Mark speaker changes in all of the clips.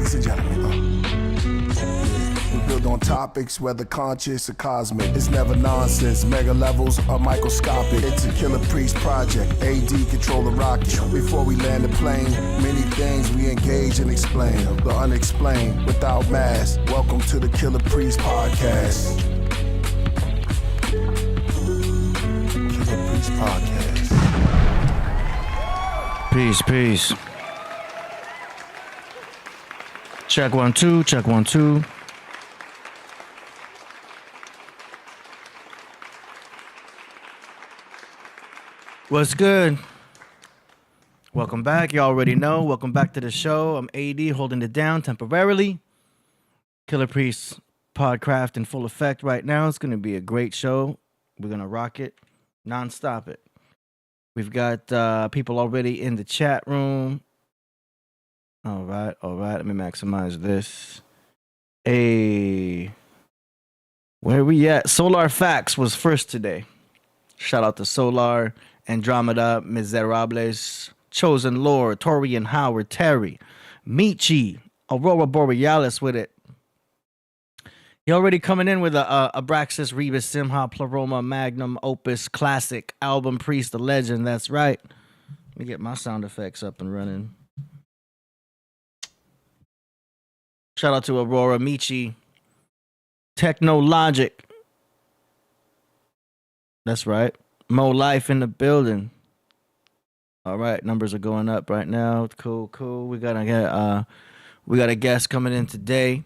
Speaker 1: ladies and gentlemen. We build on topics, whether conscious or cosmic. It's never nonsense, mega levels or microscopic. It's a Killah Priest project, AD control the rocket. Before we land the plane, many things we engage and explain. The unexplained, without mask. Welcome to the Killah Priest podcast. Killah Priest podcast.
Speaker 2: Peace. Check 1 2, check 1 2. What's good? Welcome back. You already know. Welcome back to the show. I'm AD holding it down temporarily. Killah Priest Podcraft in full effect right now. It's going to be a great show. We're going to rock it, non-stop it. We've got people already in the chat room. All right. Let me maximize this. Hey, where are we at? Solar Facts was first today. Shout out to Solar, Andromeda, Miserables, Chosen Lord, Torian Howard, Terry, Michi, Aurora Borealis with it. He already coming in with a Abraxas, Rebis, Simha, Pleroma, Magnum, Opus, Classic, Album, Priest, the Legend. That's right. Let me get my sound effects up and running. Shout out to Aurora, Michi, Techno Logic. That's right. Mo Life in the building. All right, numbers are going up right now. Cool. We got a guest coming in today.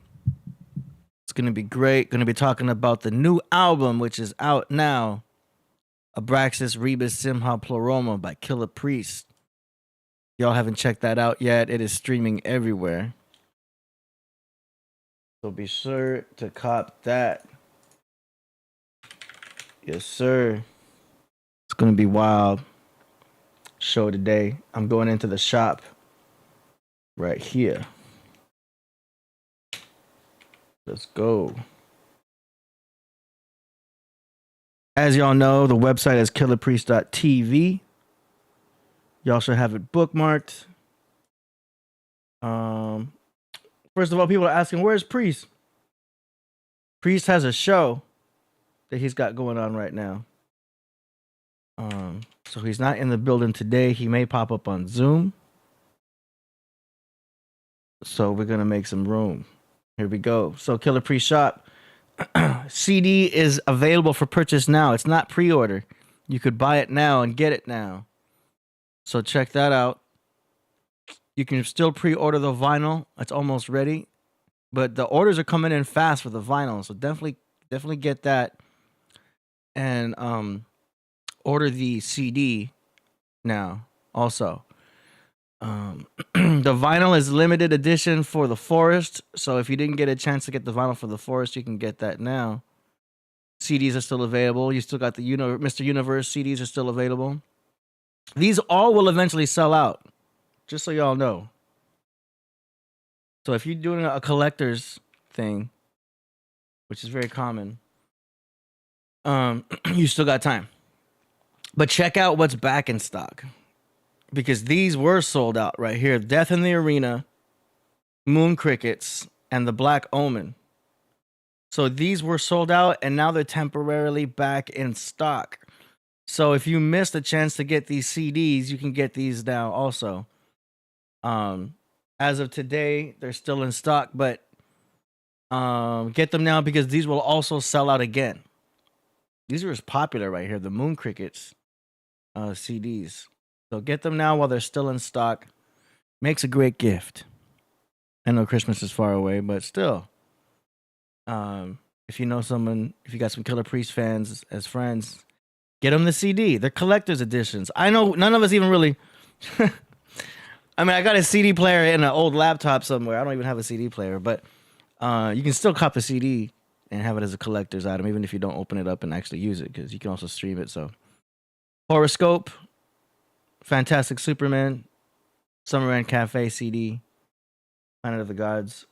Speaker 2: It's gonna be great. Gonna be talking about the new album, which is out now. Abraxas, Rebis, Simha, Pleroma by Killah Priest. Y'all haven't checked that out yet. It is streaming everywhere. So be sure to cop that. Yes, sir. It's going to be wild show today. I'm going into the shop right here. Let's go. As y'all know, the website is killahpriest.tv. Y'all should have it bookmarked. First of all, people are asking, where's Priest? Priest has a show that he's got going on right now. So he's not in the building today. He may pop up on Zoom. So we're going to make some room. Here we go. So Killah Priest shop. CD is available for purchase now. It's not pre-order. You could buy it now and get it now. So check that out. You can still pre-order the vinyl. It's almost ready. But the orders are coming in fast for the vinyl. So definitely get that. And order the CD now also. The vinyl is limited edition for the Forest. So if you didn't get a chance to get the vinyl for the Forest, you can get that now. CDs are still available. You still got the Mr. Universe CDs are still available. These all will eventually sell out. Just so y'all know. So if you're doing a collector's thing, which is very common, you still got time. But check out what's back in stock. Because these were sold out right here. Death in the Arena, Moon Crickets, and the Black Omen. So these were sold out, and now they're temporarily back in stock. So if you missed a chance to get these CDs, you can get these now also. As of today, they're still in stock, but get them now because these will also sell out again. These are as popular right here, the Moon Crickets CDs. So get them now while they're still in stock. Makes a great gift. I know Christmas is far away, but still. If you know someone, if you got some Killah Priest fans as friends, get them the CD. They're collector's editions. I know none of us even really... I mean, I got a CD player in an old laptop somewhere. I don't even have a CD player, but you can still cop a CD and have it as a collector's item, even if you don't open it up and actually use it, because you can also stream it. So, Horoscope, Fantastic Superman, Summerland Cafe CD, Planet of the Gods,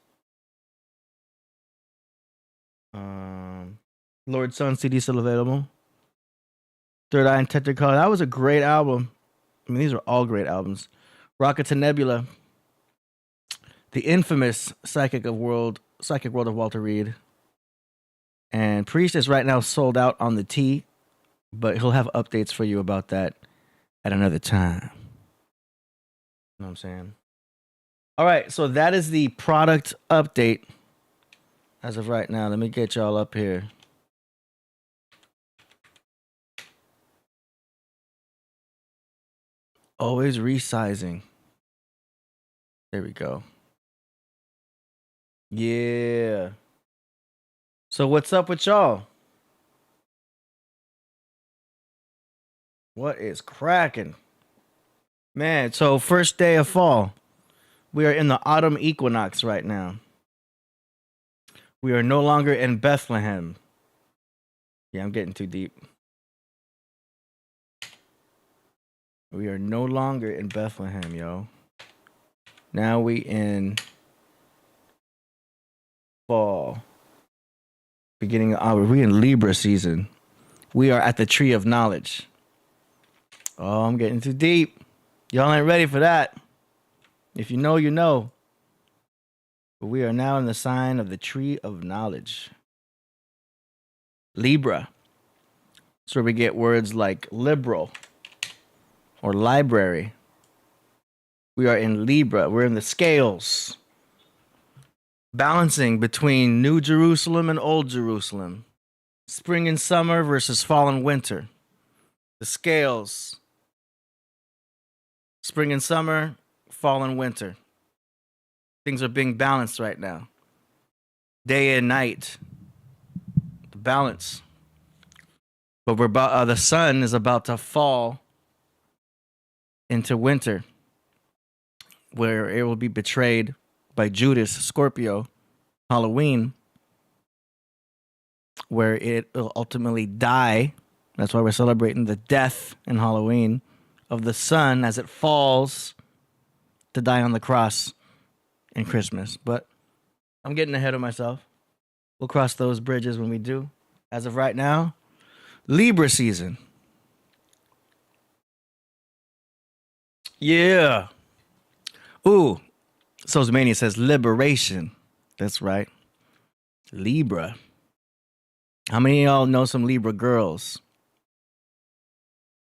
Speaker 2: Lord Sun CD still available. Third Eye and Tetracolor. That was a great album. I mean, these are all great albums. Rocket to Nebula. the infamous psychic world of Walter Reed. And Priest is right now sold out on the tea, but he'll have updates for you about that at another time. You know what I'm saying? All right, so that is the product update as of right now. Let me get y'all up here. Always resizing. There we go. Yeah. So what's up with y'all? What is cracking? Man, so first day of fall. We are in the autumn equinox right now. We are no longer in Bethlehem. Yeah, I'm getting too deep. We are no longer in Bethlehem, yo. Now we in fall. Beginning of we in Libra season. We are at the tree of knowledge. Oh, I'm getting too deep. Y'all ain't ready for that. If you know, you know. But we are now in the sign of the tree of knowledge. Libra. That's where we get words like liberal or library. We are in Libra. We're in the scales. Balancing between New Jerusalem and Old Jerusalem. Spring and summer versus fall and winter. The scales. Spring and summer, fall and winter. Things are being balanced right now. Day and night. The balance. But we're about the sun is about to fall into winter, where it will be betrayed by Judas, Scorpio, Halloween, where it will ultimately die. That's why we're celebrating the death in Halloween of the sun as it falls to die on the cross in Christmas. But I'm getting ahead of myself. We'll cross those bridges when we do. As of right now, Libra season. Yeah. Ooh. Sozmania says liberation. That's right. Libra. How many of y'all know some Libra girls?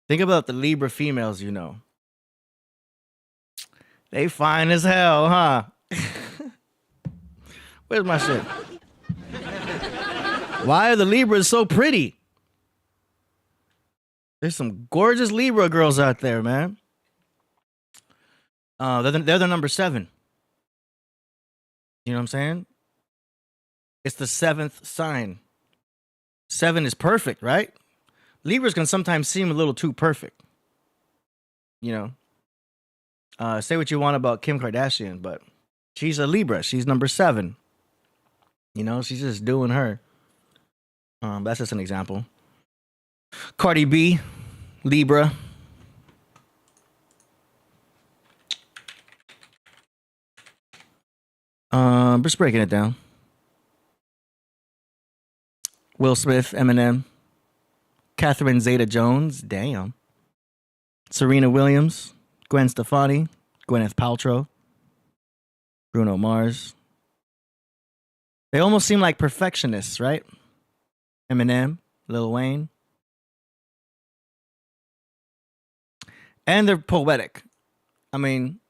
Speaker 2: Think about the Libra females you know. They fine as hell, huh? Where's my shit? Why are the Libras so pretty? There's some gorgeous Libra girls out there, man. They're the number 7. You know what I'm saying? It's the 7th sign. 7 is perfect, right? Libras can sometimes seem a little too perfect. You know? Say what you want about Kim Kardashian, but she's a Libra. She's number 7. You know, she's just doing her. That's just an example. Cardi B, Libra. Just breaking it down. Will Smith, Eminem. Catherine Zeta-Jones, damn. Serena Williams, Gwen Stefani, Gwyneth Paltrow, Bruno Mars. They almost seem like perfectionists, right? Eminem, Lil Wayne. And they're poetic. I mean,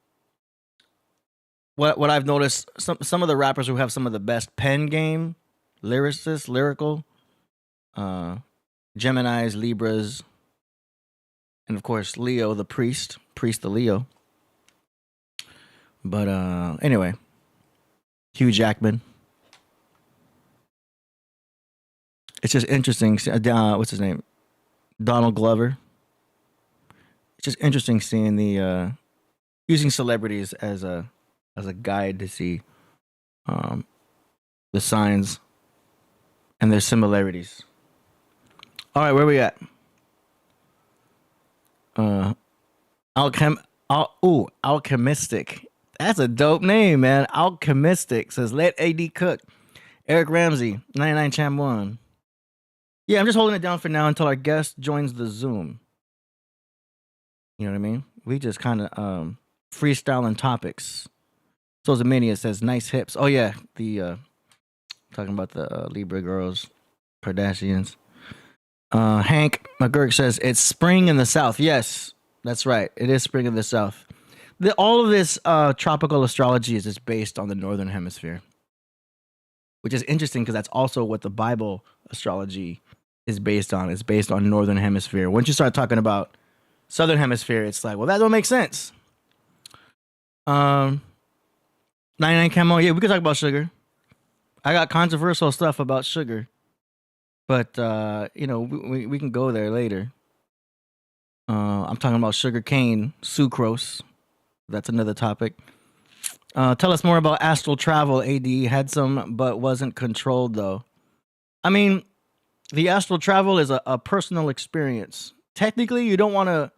Speaker 2: what I've noticed, some of the rappers who have some of the best pen game, lyricists, lyrical, Geminis, Libras, and of course Leo the priest the Leo. But anyway, Hugh Jackman. It's just interesting. What's his name? Donald Glover. It's just interesting seeing the using celebrities as a guide to see the signs and their similarities. All right, where we at? Alchemistic. That's a dope name, man. Alchemistic says, let AD cook. Eric Ramsey, 99 Cham 1. Yeah, I'm just holding it down for now until our guest joins the Zoom. You know what I mean? We just kind of freestyling topics. Sozamania says nice hips. Oh yeah, the talking about the Libra girls, Kardashians. Hank McGurk says it's spring in the south. Yes, that's right. It is spring in the south. All of this tropical astrology is just based on the northern hemisphere, which is interesting because that's also what the Bible astrology is based on. It's based on northern hemisphere. Once you start talking about southern hemisphere, it's like, well, that don't make sense. 99 Camo, yeah, we could talk about sugar. I got controversial stuff about sugar, but you know, we can go there later. I'm talking about sugar cane, sucrose. That's another topic. Tell us more about astral travel. AD had some, but wasn't controlled though. I mean, the astral travel is a personal experience. Technically, you don't want to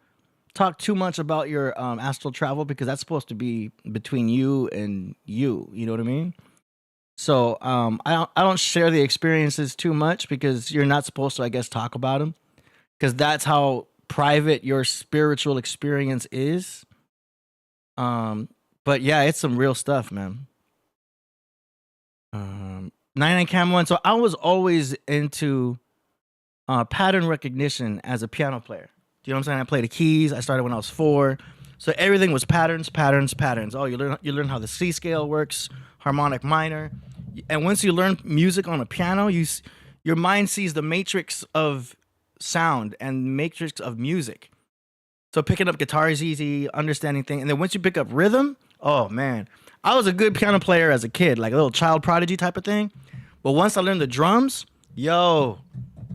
Speaker 2: talk too much about your astral travel because that's supposed to be between you and you. You know what I mean? So I don't share the experiences too much because you're not supposed to, I guess, talk about them because that's how private your spiritual experience is. But yeah, it's some real stuff, man. 99 Cam 1. So I was always into pattern recognition as a piano player. Do you know what I'm saying? I played the keys. I started when I was 4. So everything was patterns. Oh, you learn how the C scale works, harmonic minor. And once you learn music on a piano, your mind sees the matrix of sound and matrix of music. So picking up guitar is easy, understanding things. And then once you pick up rhythm, oh man, I was a good piano player as a kid, like a little child prodigy type of thing. But once I learned the drums, yo,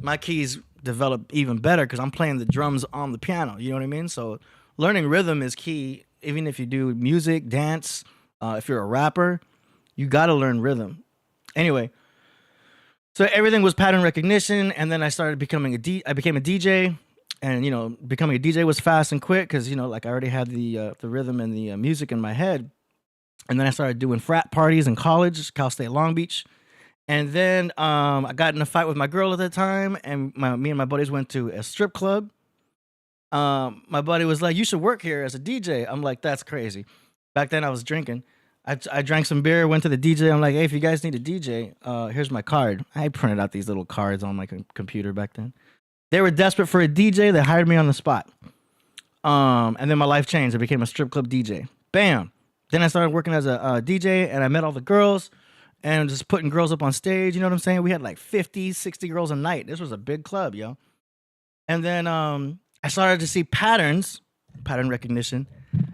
Speaker 2: my keys developed even better because I'm playing the drums on the piano. You know what I mean? So learning rhythm is key. Even if you do music, dance, if you're a rapper, you got to learn rhythm. Anyway, so everything was pattern recognition. And then I started becoming I became a DJ. And, you know, becoming a DJ was fast and quick because, you know, like I already had the rhythm and the music in my head. And then I started doing frat parties in college, Cal State Long Beach. And then I got in a fight with my girl at the time. And me and my buddies went to a strip club. My buddy was like, you should work here as a DJ. I'm like, that's crazy. Back then I was drinking. I drank some beer, went to the DJ. I'm like, hey, if you guys need a DJ, here's my card. I printed out these little cards on my computer back then. They were desperate for a DJ. They hired me on the spot. And then my life changed. I became a strip club DJ. Bam. Then I started working as a DJ, and I met all the girls and just putting girls up on stage. You know what I'm saying? We had like 50, 60 girls a night. This was a big club, yo. And then I started to see pattern recognition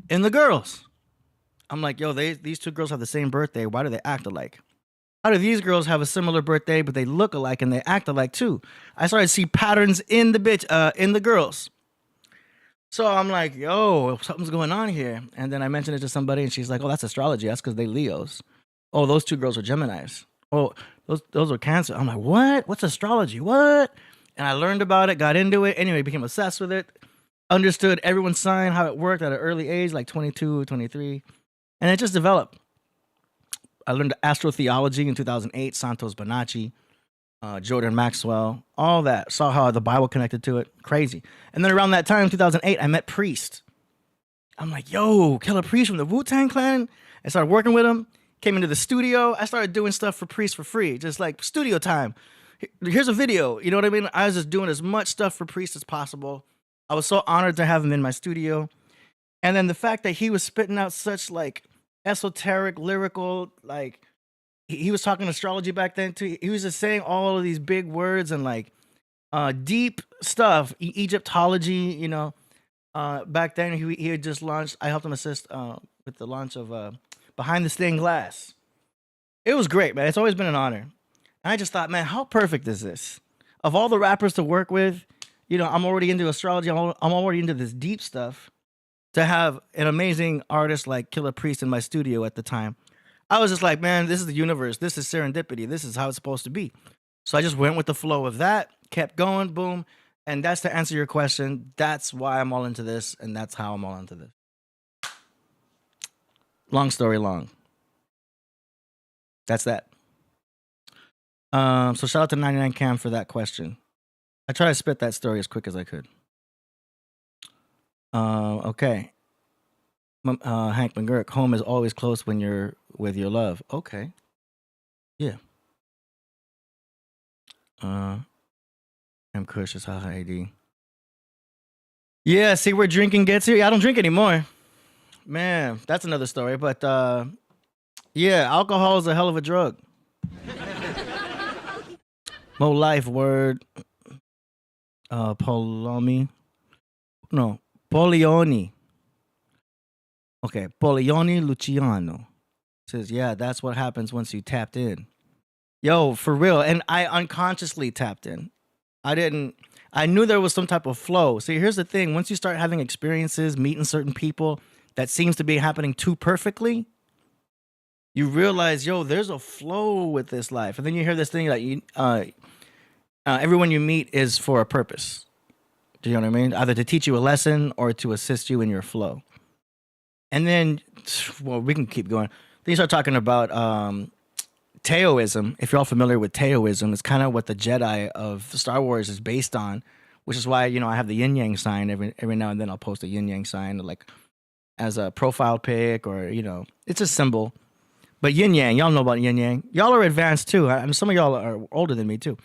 Speaker 2: in the girls. I'm like, yo, these two girls have the same birthday. Why do they act alike? How do these girls have a similar birthday, but they look alike and they act alike too? I started to see patterns in the girls. So I'm like, yo, something's going on here. And then I mentioned it to somebody and she's like, oh, that's astrology. That's because they Leos. Oh, those two girls are Geminis. Oh, those are Cancer. I'm like, what? What's astrology? What? And I learned about it, got into it. Anyway, became obsessed with it. Understood everyone's sign, how it worked at an early age, like 22, 23. And it just developed. I learned astrotheology in 2008, Santos Bonacci, Jordan Maxwell, all that. Saw how the Bible connected to it. Crazy. And then around that time, 2008, I met Priest. I'm like, yo, Killah Priest from the Wu-Tang Clan. I started working with him. Came into the studio. I started doing stuff for Priest for free, just like studio time. Here's a video. You know what I mean? I was just doing as much stuff for Priest as possible. I was so honored to have him in my studio. And then the fact that he was spitting out such like esoteric, lyrical, like he was talking astrology back then too. He was just saying all of these big words and like deep stuff, Egyptology, you know. Back then he had just launched, I helped him assist with the launch of Behind the Stained Glass. It was great, man. It's always been an honor. And I just thought, man, how perfect is this? Of all the rappers to work with, you know, I'm already into astrology. I'm already into this deep stuff. To have an amazing artist like Killah Priest in my studio at the time, I was just like, man, this is the universe. This is serendipity. This is how it's supposed to be. So I just went with the flow of that, kept going, boom. And that's to answer your question. That's why I'm all into this, and that's how I'm all into this. Long story long. That's that. So shout out to 99 Cam for that question. I try to spit that story as quick as I could. Okay. Hank McGurk, home is always close when you're with your love. Okay. Yeah. I'm cautious. Haha, AD. Yeah, see where drinking gets you? I don't drink anymore. Man, that's another story. But yeah, alcohol is a hell of a drug. Mo life word. Polomi. No, Polioni. Okay, Polioni Luciano says, yeah, that's what happens once you tapped in. Yo, for real. And I unconsciously tapped in. I knew there was some type of flow. See, here's the thing. Once you start having experiences, meeting certain people that seems to be happening too perfectly, you realize, yo, there's a flow with this life. And then you hear this thing that everyone you meet is for a purpose. Do you know what I mean? Either to teach you a lesson or to assist you in your flow. And then, well, we can keep going. Then you start talking about Taoism. If you're all familiar with Taoism, it's kind of what the Jedi of Star Wars is based on, which is why, I have the yin yang sign every now and then. I'll post a yin yang sign like as a profile pic or, it's a symbol. But yin yang, y'all know about yin yang. Y'all are advanced too. I mean, some of y'all are older than me too.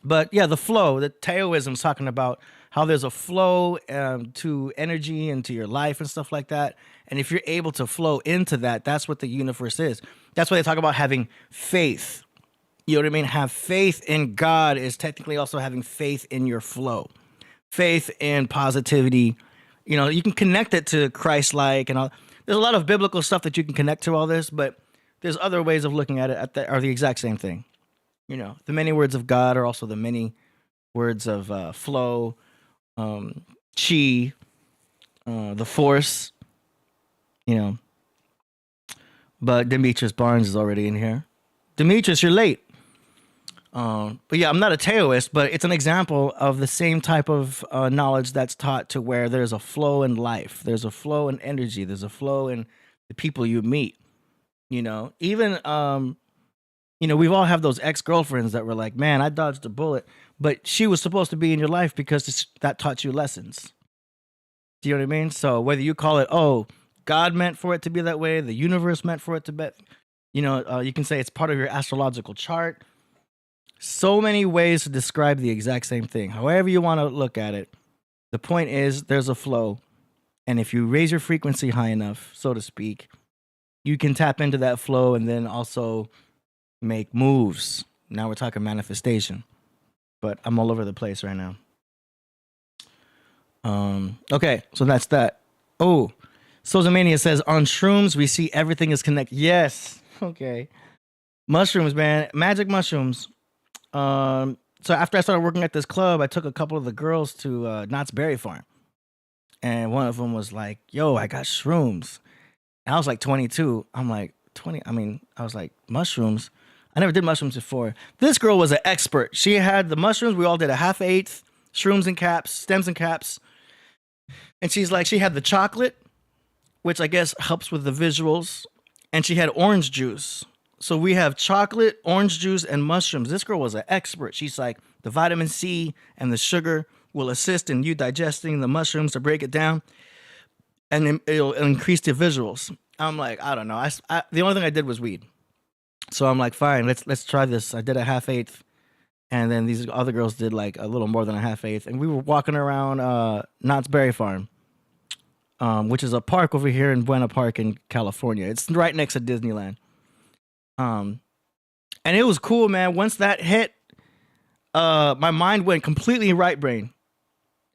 Speaker 2: But yeah, the flow, the Taoism's talking about how there's a flow to energy and to your life and stuff like that. And if you're able to flow into that, that's what the universe is. That's why they talk about having faith. You know what I mean? Have faith in God is technically also having faith in your flow. Faith in positivity. You can connect it to Christ-like and all. There's a lot of biblical stuff that you can connect to all this, but there's other ways of looking at it that are the exact same thing. The many words of God are also the many words of flow, chi, the force, But Demetrius Barnes is already in here. Demetrius, you're late. But yeah, I'm not a Taoist, but it's an example of the same type of knowledge that's taught to where there's a flow in life. There's a flow in energy. There's a flow in the people you meet. Even we've all have those ex-girlfriends that were like, man, I dodged a bullet, but she was supposed to be in your life because that taught you lessons. Do you know what I mean? So whether you call it, God meant for it to be that way, the universe meant for it to be, you can say it's part of your astrological chart. So many ways to describe the exact same thing. However you want to look at it, the point is there's a flow. And if you raise your frequency high enough, so to speak, you can tap into that flow and then also make moves. Now we're talking manifestation, but I'm all over the place right now. Okay, so that's that. Oh, Sozamania says on shrooms we see everything is connected. Yes. Okay. Mushrooms, man, magic mushrooms. So after I started working at this club, I took a couple of the girls to Knott's Berry Farm, and one of them was like, "Yo, I got shrooms." And I was like 22. I'm like 20. I was like, mushrooms. I never did mushrooms before. This girl was an expert. She had the mushrooms. We all did a half-eighth, shrooms and caps, stems and caps. And she's like, she had the chocolate, which I guess helps with the visuals. And she had orange juice. So we have chocolate, orange juice, and mushrooms. This girl was an expert. She's like, the vitamin C and the sugar will assist in you digesting the mushrooms to break it down. And then it'll increase the visuals. I'm like, I don't know. The only thing I did was weed. So I'm like, fine, let's try this. I did a half-eighth. And then these other girls did like a little more than a half-eighth. And we were walking around Knott's Berry Farm, which is a park over here in Buena Park in California. It's right next to Disneyland. And it was cool, man. Once that hit, my mind went completely right brain.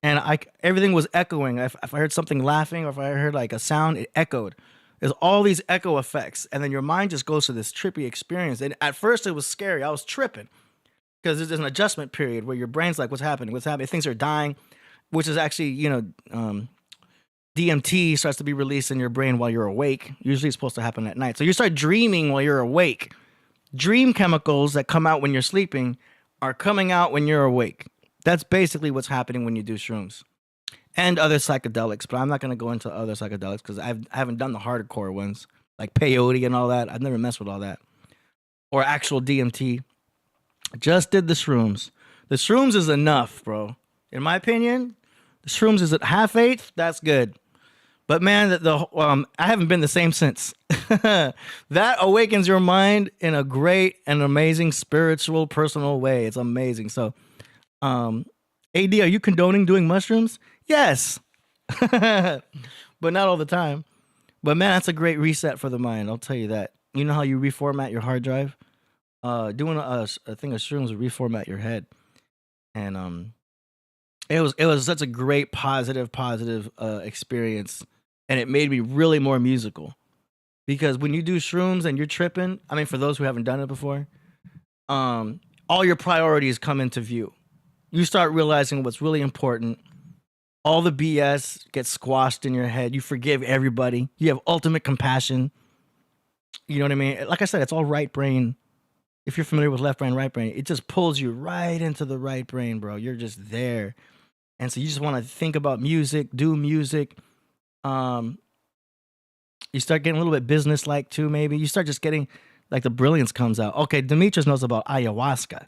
Speaker 2: And everything was echoing. If I heard something laughing or if I heard like a sound, it echoed. There's all these echo effects. And then your mind just goes to this trippy experience. And at first it was scary. I was tripping. Because there's an adjustment period where your brain's like, what's happening? What's happening? Things are dying, which is actually, DMT starts to be released in your brain while you're awake. Usually it's supposed to happen at night. So you start dreaming while you're awake. Dream chemicals that come out when you're sleeping are coming out when you're awake. That's basically what's happening when you do shrooms. And other psychedelics, but I'm not going to go into other psychedelics because I haven't done the hardcore ones, like peyote and all that. I've never messed with all that. Or actual DMT. Just did the shrooms. The shrooms is enough, bro. In my opinion, the shrooms is at half-eighth. That's good. But man, I haven't been the same since. That awakens your mind in a great and amazing spiritual, personal way. It's amazing. So, AD, are you condoning doing mushrooms? Yes, but not all the time. But man, that's a great reset for the mind. I'll tell you that. You know how you reformat your hard drive? Doing a thing of shrooms will reformat your head, and it was such a great positive experience, and it made me really more musical. Because when you do shrooms and you're tripping, I mean, for those who haven't done it before, all your priorities come into view. You start realizing what's really important. All the BS gets squashed in your head. You forgive everybody. You have ultimate compassion. You know what I mean? Like I said, it's all right brain. If you're familiar with left brain, right brain, it just pulls you right into the right brain, bro. You're just there. And so you just want to think about music, do music. You start getting a little bit business-like too, maybe. You start just getting, like, the brilliance comes out. Okay, Demetrius knows about ayahuasca.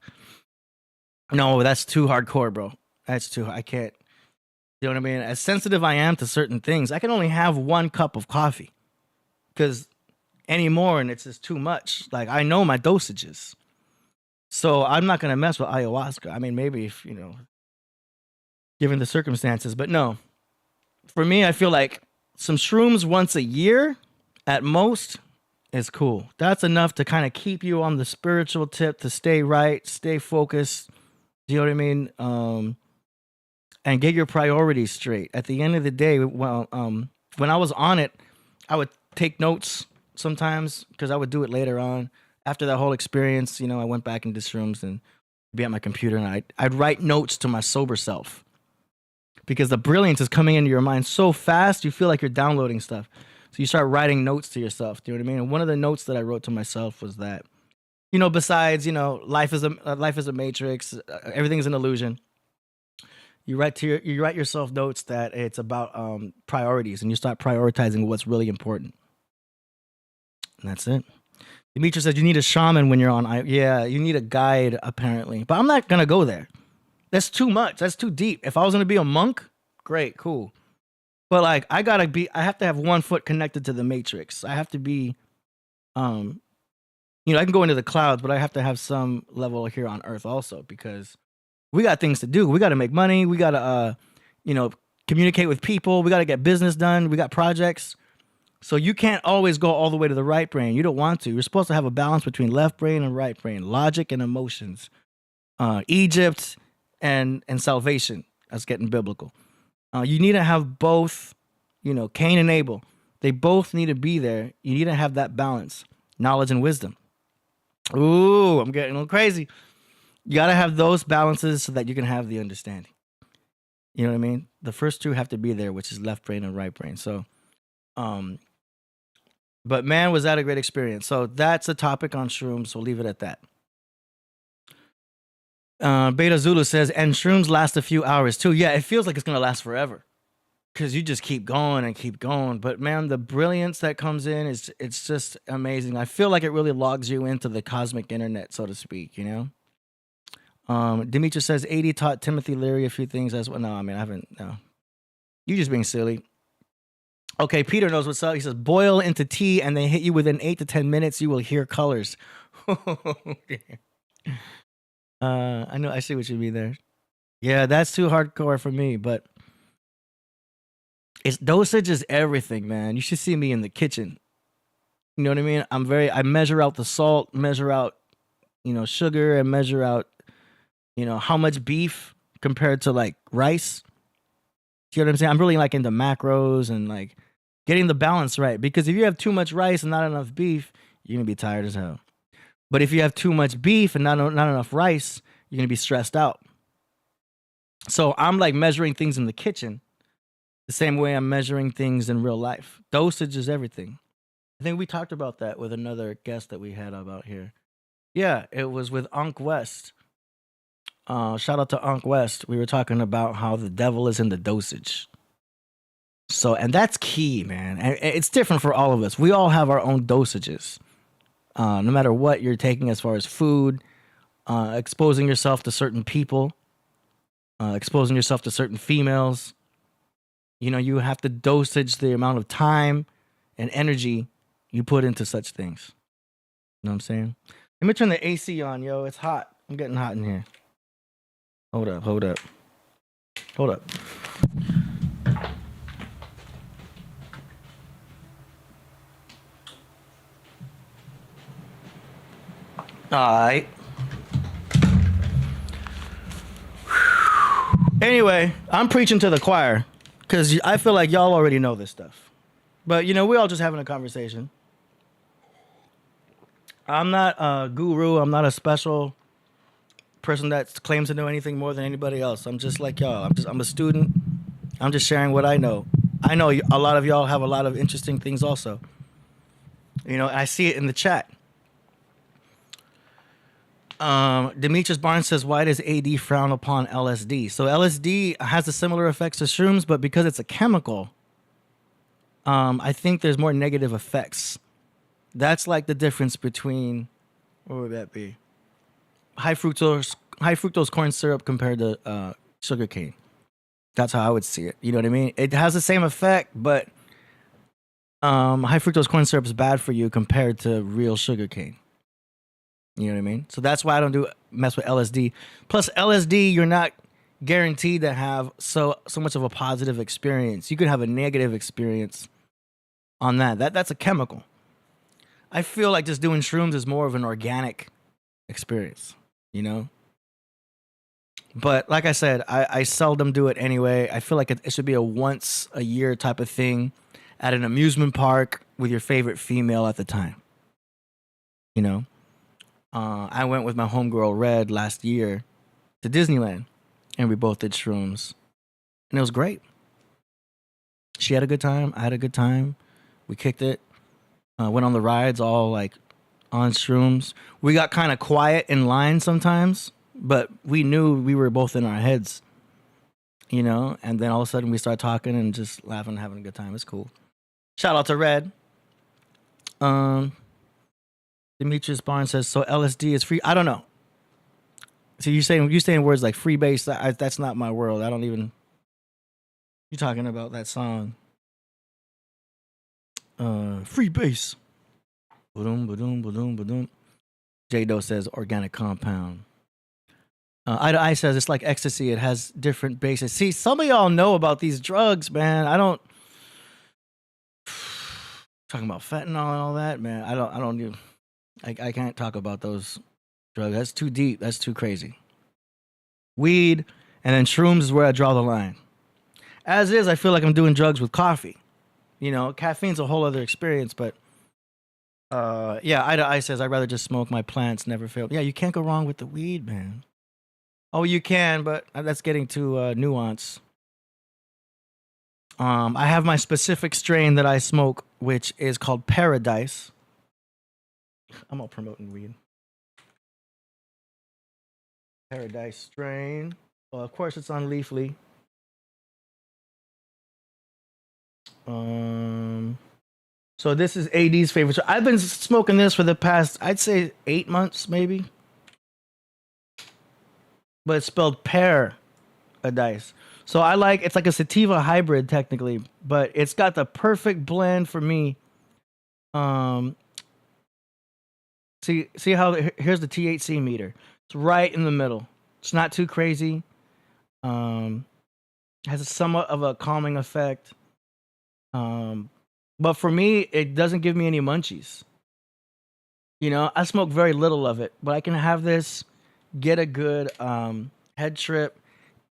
Speaker 2: No, that's too hardcore, bro. That's too, I can't. You know what I mean? As sensitive I am to certain things, I can only have 1 cup of coffee. Because anymore, and it's just too much. Like, I know my dosages. So I'm not going to mess with ayahuasca. I mean, maybe if, given the circumstances. But no. For me, I feel like some shrooms once a year at most is cool. That's enough to kind of keep you on the spiritual tip, to stay right, stay focused. Do you know what I mean? And get your priorities straight. At the end of the day, well, when I was on it, I would take notes sometimes because I would do it later on. After that whole experience, I went back into shrooms and be at my computer, and I'd write notes to my sober self. Because the brilliance is coming into your mind so fast, you feel like you're downloading stuff. So you start writing notes to yourself. Do you know what I mean? And one of the notes that I wrote to myself was that, besides, life is a matrix, everything is an illusion. You write yourself notes that it's about priorities, and you start prioritizing what's really important. And that's it. Dimitri said you need a shaman when you're on. Yeah, you need a guide apparently, but I'm not gonna go there. That's too much. That's too deep. If I was gonna be a monk, great, cool. But like, I have to have 1 foot connected to the matrix. I have to be, I can go into the clouds, but I have to have some level here on Earth also, because we got things to do. We got to make money. We got to, communicate with people. We got to get business done. We got projects. So you can't always go all the way to the right brain. You don't want to. You're supposed to have a balance between left brain and right brain, logic and emotions, Egypt and salvation. That's getting biblical. You need to have both, Cain and Abel. They both need to be there. You need to have that balance, knowledge and wisdom. Ooh, I'm getting a little crazy. You got to have those balances so that you can have the understanding. You know what I mean? The first 2 have to be there, which is left brain and right brain. So, but man, was that a great experience. So that's a topic on shrooms. So we'll leave it at that. Beta Zulu says, and shrooms last a few hours too. Yeah, it feels like it's going to last forever because you just keep going and keep going. But man, the brilliance that comes in it's just amazing. I feel like it really logs you into the cosmic internet, so to speak, Dimitri says 80 taught Timothy Leary a few things as well. No, I mean, I haven't. No, you just being silly. Okay, Peter knows what's up. He says boil into tea and they hit you within 8 to 10 minutes. You will hear colors. I know. I see what you mean there. Yeah, that's too hardcore for me. But dosage is everything, man. You should see me in the kitchen. You know what I mean? I measure out the salt, measure out, sugar, and measure out, how much beef compared to like rice. You know what I'm saying? I'm really like into macros and like getting the balance right. Because if you have too much rice and not enough beef, you're going to be tired as hell. But if you have too much beef and not enough rice, you're going to be stressed out. So I'm like measuring things in the kitchen the same way I'm measuring things in real life. Dosage is everything. I think we talked about that with another guest that we had about here. Yeah, it was with Unc West. Shout out to Unc West. We were talking about how the devil is in the dosage. So, and that's key, man. And it's different for all of us. We all have our own dosages. No matter what you're taking as far as food, exposing yourself to certain people, exposing yourself to certain females, You know, you have to dosage the amount of time and energy you put into such things. You know what I'm saying? Let me turn the AC on, yo. It's hot. I'm getting hot in here. Hold up. All right. Anyway, I'm preaching to the choir because I feel like y'all already know this stuff. But, you know, we're all just having a conversation. I'm not a guru. I'm not a special person that claims to know anything more than anybody else. I'm just like y'all. I'm a student. I'm just sharing what I know. I know a lot of y'all have a lot of interesting things also. You know, I see it in the chat. Demetrius Barnes says, why does AD frown upon LSD? So LSD has the similar effects to shrooms, but because it's a chemical, I think there's more negative effects. That's like the difference between, what would that be? High fructose corn syrup compared to sugar cane. That's how I would see it. You know what I mean? It has the same effect, but high fructose corn syrup is bad for you compared to real sugar cane. You know what I mean? So that's why I don't mess with LSD. Plus LSD, you're not guaranteed to have so much of a positive experience. You could have a negative experience on that. That's a chemical. I feel like just doing shrooms is more of an organic experience, you know? But like I said, I seldom do it anyway. I feel like it should be a once a year type of thing at an amusement park with your favorite female at the time. You know? I went with my homegirl Red last year to Disneyland, and we both did shrooms, and it was great. She had a good time. I had a good time. We kicked it. Went on the rides, all like on shrooms. We got kind of quiet in line sometimes, but we knew we were both in our heads, you know. And then all of a sudden we start talking and just laughing and having a good time. It's cool. Shout out to Red. Demetrius Barnes says, so LSD is free. I don't know. So you saying words like freebase. That's not my world. I don't even. You're talking about that song. Freebase. Ba-dum, ba-dum, ba-dum, ba-dum. J-Do says organic compound. I says it's like ecstasy. It has different bases. See, some of y'all know about these drugs, man. I don't. Talking about fentanyl and all that, man. I don't do. I can't talk about those drugs. That's too deep. That's too crazy. Weed and then shrooms is where I draw the line. As is, I feel like I'm doing drugs with coffee. You know, caffeine's a whole other experience, but yeah, I says I'd rather just smoke my plants, never fail. Yeah, you can't go wrong with the weed, man. Oh, you can, but that's getting too nuance. I have my specific strain that I smoke, which is called Paradise. I'm all promoting weed. Paradise strain. Well, of course, it's on Leafly. So this is AD's favorite. So I've been smoking this for the past, I'd say 8 months, maybe. But it's spelled Paradise. So it's like a sativa hybrid technically, but it's got the perfect blend for me. See how here's the THC meter. It's right in the middle. It's not too crazy. Has a somewhat of a calming effect. But for me, it doesn't give me any munchies. You know, I smoke very little of it, but I can have this, get a good head trip,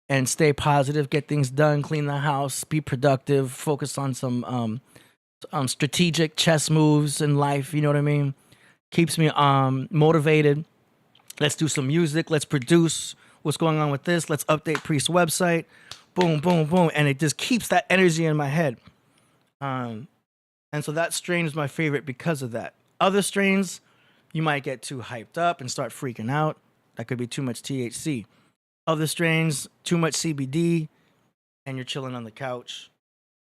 Speaker 2: and stay positive, get things done, clean the house, be productive, focus on some strategic chess moves in life. You know what I mean? Keeps me motivated. Let's do some music. Let's produce. What's going on with this? Let's update Priest's website. Boom, boom, boom. And it just keeps that energy in my head. And so that strain is my favorite because of that. Other strains, you might get too hyped up and start freaking out. That could be too much THC. Other strains, too much CBD, and you're chilling on the couch.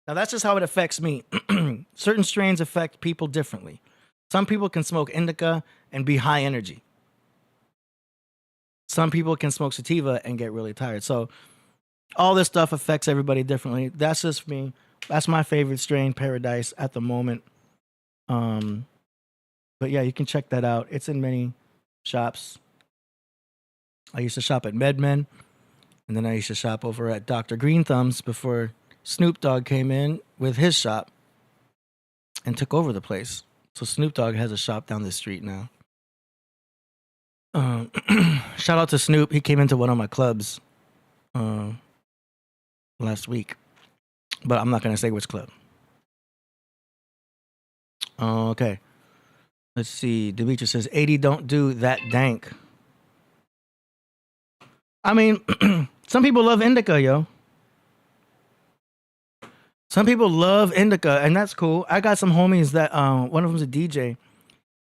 Speaker 2: Now, that's just how it affects me. Certain strains affect people differently. Some people can smoke indica and be high energy. Some people can smoke sativa and get really tired. So All this stuff affects everybody differently. That's just me. That's my favorite strain, Paradise, at the moment. But yeah, you can check that out. It's in many shops. I used to shop at MedMen, and then I used to shop over at Dr. Green Thumbs before Snoop Dogg came in with his shop and took over the place. So Snoop Dogg has a shop down the street now. Shout out to Snoop. He came into one of my clubs last week, but I'm not going to say which club. Okay. Let's see. Demetrius says, 80 don't do that dank. I mean, some people love indica, yo. Some people love indica, and that's cool. I got some homies that one of them's a DJ,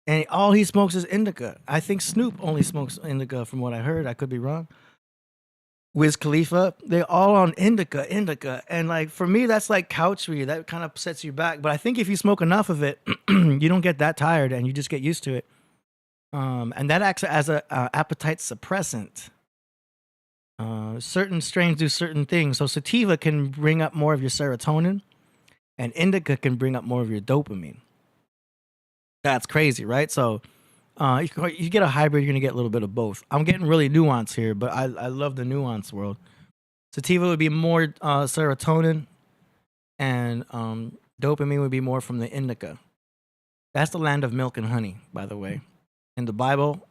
Speaker 2: and all he smokes is indica. I think Snoop only smokes indica, from what I heard. I could be wrong. Wiz Khalifa, they all on indica, and like for me, that's like couchery. That kind of sets you back. But I think if you smoke enough of it, you don't get that tired, and you just get used to it. And that acts as a appetite suppressant. Certain strains do certain things. So sativa can bring up more of your serotonin, and indica can bring up more of your dopamine. That's crazy, right? So you get a hybrid, you're going to get a little bit of both. I'm getting really nuanced here, but I love the nuance world. Sativa would be more serotonin, and dopamine would be more from the indica. That's the land of milk and honey, by the way. In the Bible,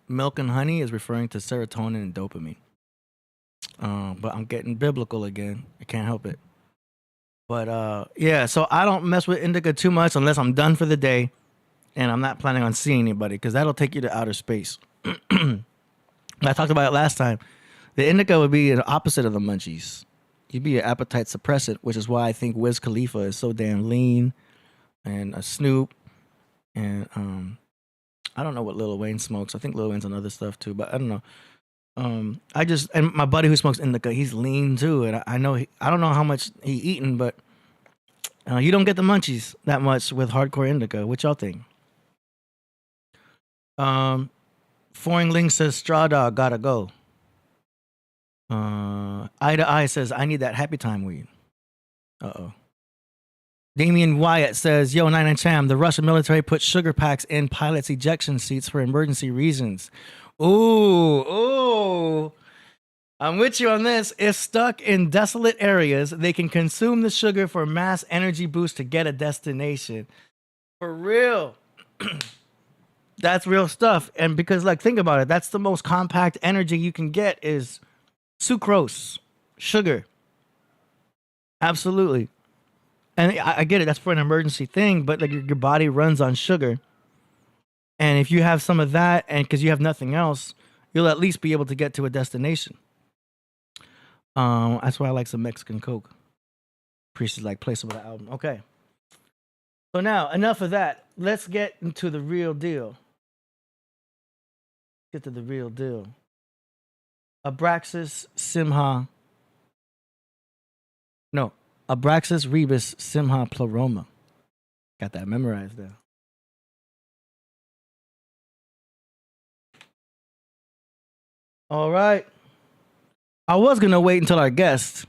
Speaker 2: milk and honey is referring to serotonin and dopamine. But I'm getting biblical again. I can't help it. But yeah, so I don't mess with indica too much unless I'm done for the day and I'm not planning on seeing anybody, because that'll take you to outer space. I talked about it last time. The indica would be the opposite of the munchies. You'd be an appetite suppressant, which is why I think Wiz Khalifa is so damn lean, and Snoop, and I don't know what Lil Wayne smokes. I think Lil Wayne's on other stuff too, but I don't know. And my buddy who smokes indica, he's lean too, and I know I don't know how much he eating, but you don't get the munchies that much with hardcore indica. What y'all think? Foreign Link says Straw Dog gotta go. Eye to Eye says I need that happy time weed. Damian Wyatt says, yo, 99 Cham, the Russian military put sugar packs in pilots' ejection seats for emergency reasons. Ooh. I'm with you on this. If stuck in desolate areas, they can consume the sugar for mass energy boost to get a destination. For real. That's real stuff. And because, like, think about it. That's the most compact energy you can get is sucrose, sugar. Absolutely. And I get it. That's for an emergency thing. But, like, your body runs on sugar. And if you have some of that, and because you have nothing else, you'll at least be able to get to a destination. That's why I like some Mexican Coke. Priest is like, play some of the album. Okay. So now, enough of that. Let's get into the real deal. Get to the real deal. Abraxas, Simha. No. Abraxas, Rebis, Simha, Pleroma. Got that memorized there. All right. I was going to wait until our guest.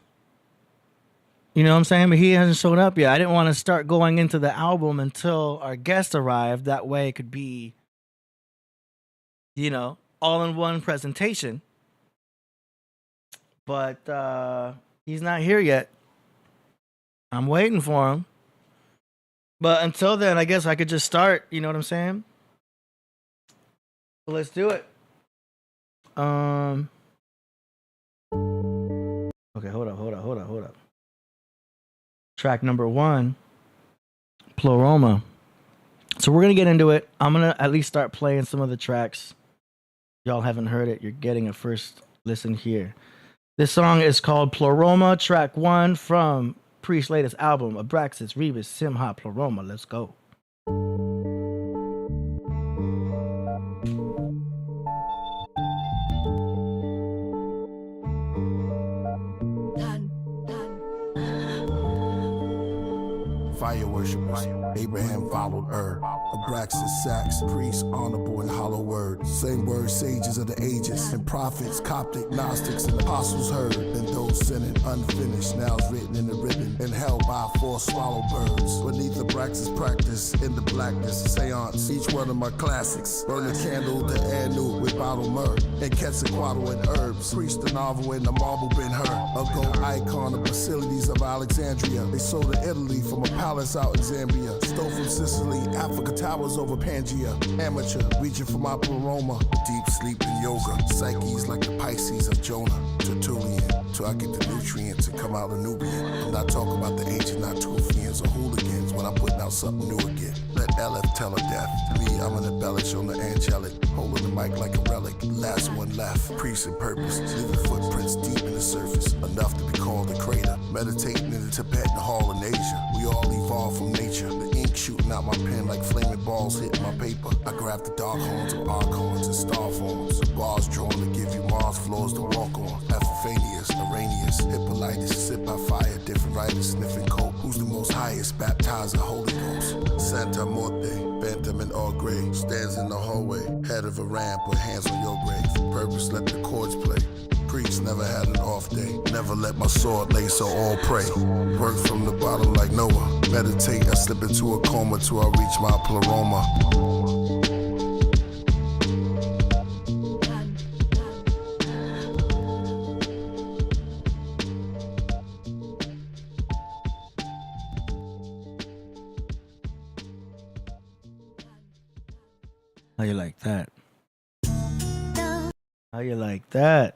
Speaker 2: You know what I'm saying? But he hasn't shown up yet. I didn't want to start going into the album until our guest arrived. That way it could be, you know, all in one presentation. But he's not here yet. I'm waiting for him. But until then, I guess I could just start. You know what I'm saying? So let's do it. Okay, hold up. Track number 1, Pleroma. So we're gonna get into it. I'm gonna at least start playing some of the tracks. Y'all haven't heard it. You're getting a first listen here. This song is called Pleroma, track 1 from Priest's latest album, Abraxas, Rebis, Simha, Pleroma. Let's go.
Speaker 1: Fire worshippers, Abraham followed Ur. Abraxas, sax, priest, honorable and hollow word. Same word, sages of the ages, and prophets, Coptic, Gnostics, and apostles heard. And those sinning unfinished, now it's written in the ribbon, and held by 4 swallow birds. Beneath Abraxas practice, in the blackness, seance, each one of my classics. Burn a candle to Anu with bottled myrrh, and Quetzalcoatl and herbs. Preach the novel in the marble been her. A gold icon of facilities of Alexandria. They sold to Italy from a palace out in Zambia. Stole from Sicily, Africa towers over Pangea. Amateur, reaching for my Pleroma. Deep sleep and yoga. Psyches like the Pisces of Jonah. Tertullian, till I get the nutrients and come out a Nubian. I'm not talking about the ancient Natufians or hooligans when I'm putting out something new again. Let LF tell her death. Me, I'm an embellish on the angelic. Holding the mic like a relic. Last one left. Priest and purpose. Leaving footprints deep in the surface. Enough to be called a crater. Meditating in the Tibetan Hall in Asia. We all evolve from nature. The ink shooting out my pen like flaming balls hitting my paper. I grab the dark horns of archons and star forms. Bars drawn to give you Mars floors to walk on. Epiphanius, Arrhenius, Hippolytus, sit by fire. Different writers sniffing coke. Who's the most highest? Baptizer, Holy Ghost. Santa Morte, Bantam and all gray. Stands in the hallway. Head of a ramp with hands on your grave. Purpose, let the chords play. Priest never had an off day. Never let my sword lay, so all pray. Work from the bottom like Noah. Meditate, I slip into a coma till I reach my Pleroma.
Speaker 2: How you like that? How you like that?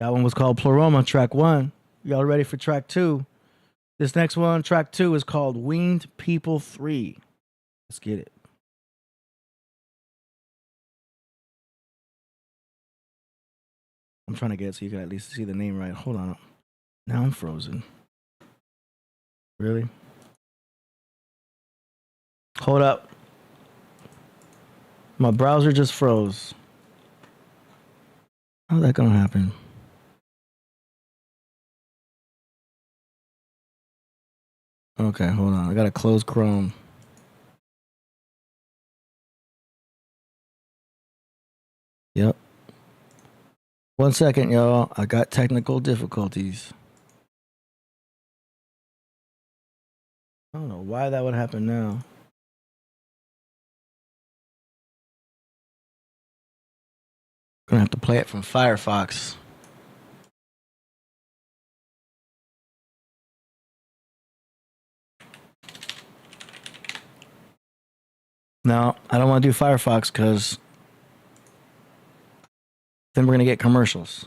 Speaker 2: That one was called Pleroma, track 1. Y'all ready for track 2? This next one, track 2, is called Winged People 3. Let's get it. I'm trying to get it so you can at least see the name right. Hold on. Now I'm frozen. Really? Hold up. My browser just froze. How's that gonna happen? Okay, hold on. I gotta close Chrome. Yep. 1 second, y'all. I got technical difficulties. I don't know why that would happen now. Gonna have to play it from Firefox. No, I don't want to do Firefox because then we're gonna get commercials.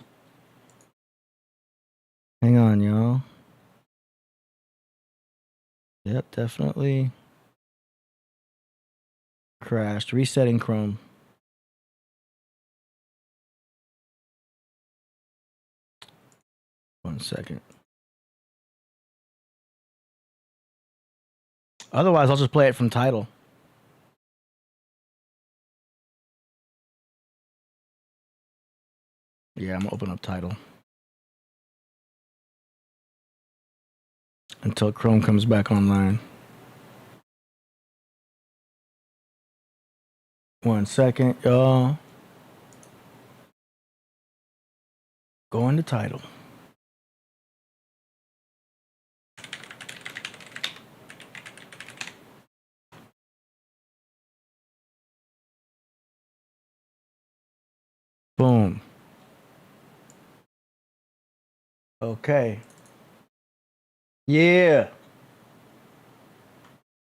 Speaker 2: Hang on, y'all. Yep, definitely crashed. Resetting Chrome. One second. Otherwise, I'll just play it from Tidal. Yeah, I'm gonna open up Tidal until Chrome comes back online. 1 second, y'all. Go into Tidal. Boom. Okay. Yeah.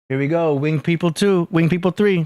Speaker 2: Here we go. Wing People 2. Wing People 3.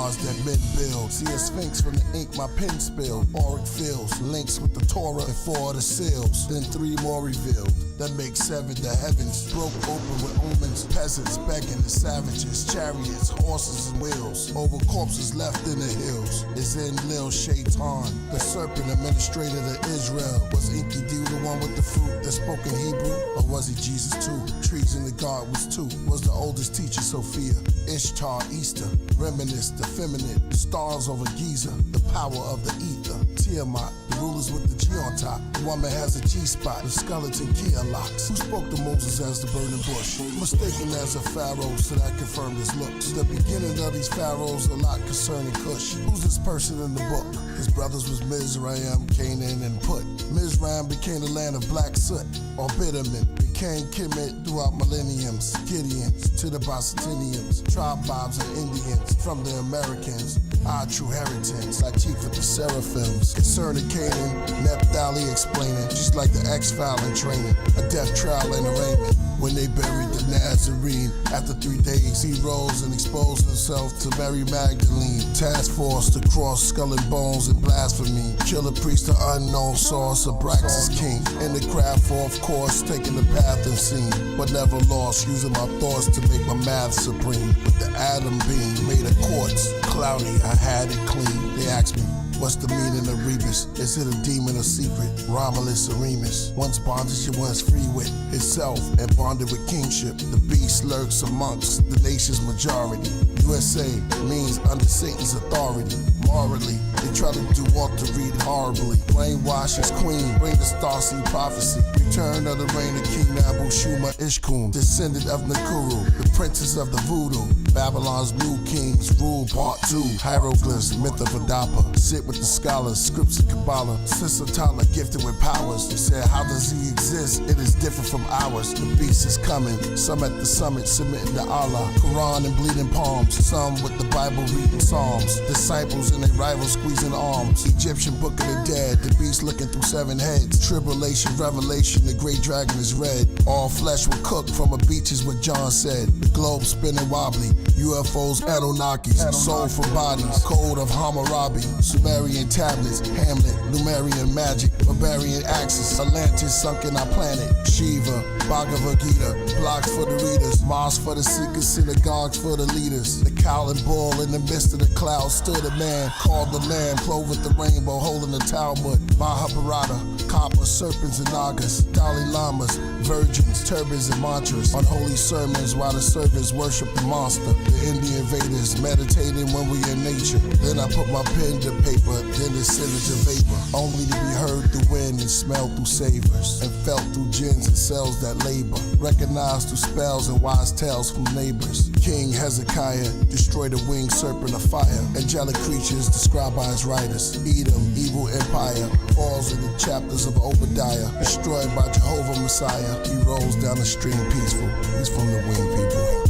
Speaker 1: pylons that men build. See a sphinx from the ink my pen spilled. Auric fields, links with the Torah and 4 of the seals. Then 3 more revealed. That makes 7 the heavens. Broke open with omens, peasants begging the savages. Chariots, horses and wheels. Over corpses left in the hills. Is in Lil Shaitan, the serpent administrator to Israel. Was Enkidu the one with the fruit that spoke in Hebrew? Or was he Jesus too? Trees in the garden was 2. Was the oldest teacher Sophia? Ishtar, Easter, reminisce the feminine. Stars over Giza, the power of the ether. Tiamat, the rulers with the G on top. The woman has a G-spot, the skeleton key unlocks. Who spoke to Moses as the burning bush? Mistaken as a pharaoh, so that confirmed his looks. The beginning of these pharaohs, a lot concerning Cush. Who's this person in the book? His brothers was Mizraim, Canaan, and Put. Mizraim became the land of black soot, or bitterman. Became Kemet throughout millenniums. Gideons to the Bosnians, tribes and Indians from the Americans. Our true heritage, like chief with the seraphims. Concerning Canaan, Naphtali explaining, just like the X-File in training. A death trial and arraignment. When they buried the Nazarene, after 3 days, he rose and exposed himself to Mary Magdalene. Task force to cross skull and bones and blasphemy. Killah Priest, the unknown source, Abraxas king. In the craft for, of course, taking the path unseen, but never lost, using my thoughts to make my math supreme. With the atom beam made of quartz, cloudy, I had it clean. They asked me, what's the meaning of Rebis? Is it a demon or secret? Romulus or Remus? Once bondage and once free with itself and bonded with kingship. The beast lurks amongst the nation's majority. USA means under Satan's authority. Morally, they try to do what to read horribly. Brainwash his queen, bring the starseed prophecy. Return of the reign of King Nabu Shuma Ishkum, descendant of Nakuru, the princess of the voodoo. Babylon's new kings rule part 2. Hieroglyphs, myth of Adapa. Sit with the scholars, scripts of Kabbalah. Sister Tala gifted with powers. They said, how does he exist? It is different from ours. The beast is coming. Some at the summit submitting to Allah. Quran and bleeding palms. Some with the Bible reading Psalms. Disciples and their rivals squeezing arms. Egyptian book of the dead. The beast looking through 7 heads. Tribulation, revelation, the great dragon is red. All flesh will cook from a beach is what John said. The globe spinning wobbly. UFOs, Anunnakis, soul for bodies. Code of Hammurabi. Sumerian tablets. Hamlet, Numerian magic. Barbarian axis. Atlantis sunk in our planet. Shiva, Bhagavad Gita. Blocks for the readers. Mosques for the seekers. Synagogues for the leaders. The cow and bull in the midst of the clouds stood a man called the Lamb, clothed with the rainbow, holding the Talmud. Mahabharata, copper, serpents and nagas, Dalai Lamas, virgins, turbans and mantras. Unholy sermons while the servants worship the monster. The Indian invaders meditating when we in nature. Then I put my pen to paper, then descended to vapor. Only to be heard through wind and smelled through savors. And felt through gins and cells that labor. Recognized through spells and wise tales from neighbors. King Hezekiah destroyed a winged serpent of fire. Angelic creatures described by his writers. Edom, evil empire, falls in the chapters of Obadiah. Destroyed by Jehovah Messiah. He rolls down the stream peaceful. He's from the winged people.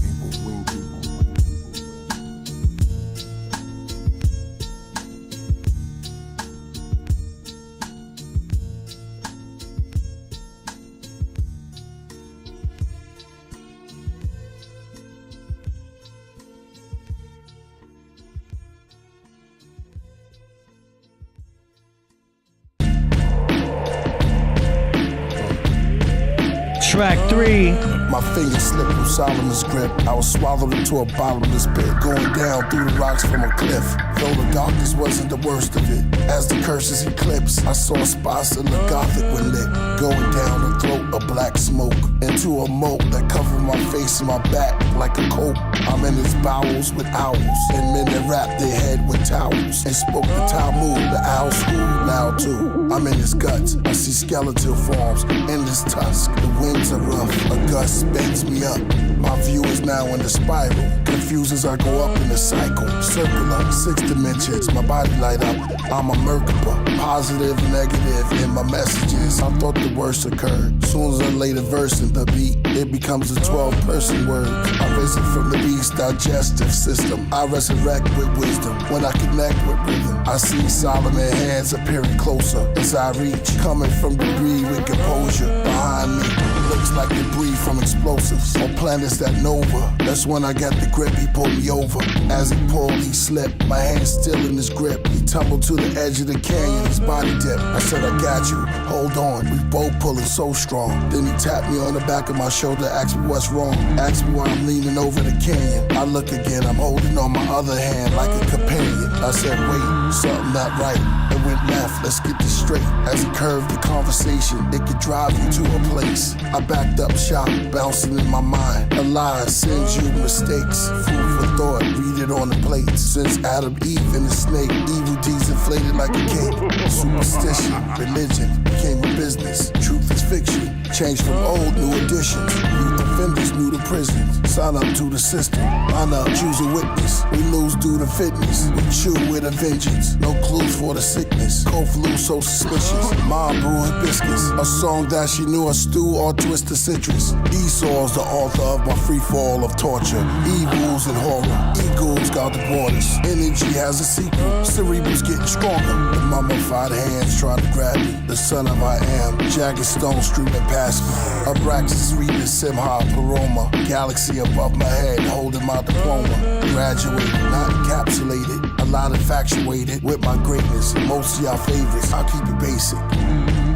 Speaker 2: Track 3.
Speaker 1: My fingers slipped from Solomon's grip. I was swallowed into a bottomless pit, going down through the rocks from a cliff. Though the darkness wasn't the worst of it. As the curses eclipsed, I saw spots in the Gothic were lit, going down the throat of black smoke, into a moat that covered my face and my back like a coat. I'm in its bowels with owls, and men that wrapped their head with towels, and spoke the Talmud, the owl school now too. I'm in his guts, I see skeletal forms, in his tusk. The winds are rough, a gust bends me up. My view is now in the spiral, confuses I go up in a cycle. Circular, 6 dimensions, my body light up. I'm a Merkaba, positive, negative in my messages. I thought the worst occurred. Soon as I lay the verse in the beat, it becomes a 12-person word. I risen from the beast's digestive system. I resurrect with wisdom when I connect with rhythm. I see Solomon hands appearing closer as I reach, coming from debris with composure. Behind me, looks like debris from explosives on planets that nova. That's when I got the grip, he pulled me over. As he pulled, he slipped, my hand still in his grip. He tumbled to the edge of the canyon, his body dipped. I said, I got you, hold on, we both pulling so strong. Then he tapped me on the back of my shoulder, asked me what's wrong. Asked me why I'm leaning over the canyon. I look again, I'm holding on my other hand like a companion. I said, wait, something not right. It went left, let's get this straight. As he curved the conversation, it could drive you to a place. I backed up shop, bouncing in my mind. A lie sends you mistakes. Food for thought, read it on the plate. Since Adam, Eve, and the snake, evil deeds inflated like a cake. Superstition, religion, became a business. Truth is fiction, changed from old, new editions. Youth offenders, new to prison. Sign up to the system, line up, choose a witness. We lose due to fitness, we chew with a vengeance. No clues for the sickness, cold flu so suspicious. Mom brew hibiscus, a song that she knew, a stew or twist of citrus. Esau's the author of my free fall of torture. Evils and horror, eagles got the borders. Energy has a sequel, cerebral's getting stronger. The mummified hands trying to grab me, the son of I am. Jagged stones streaming past me. Abraxas, Rebis, Simha, Pleroma. Galaxy above my head, holding my diploma. Graduated, not encapsulated. A lot infatuated with my greatness. Most of y'all favorites, I'll keep it basic.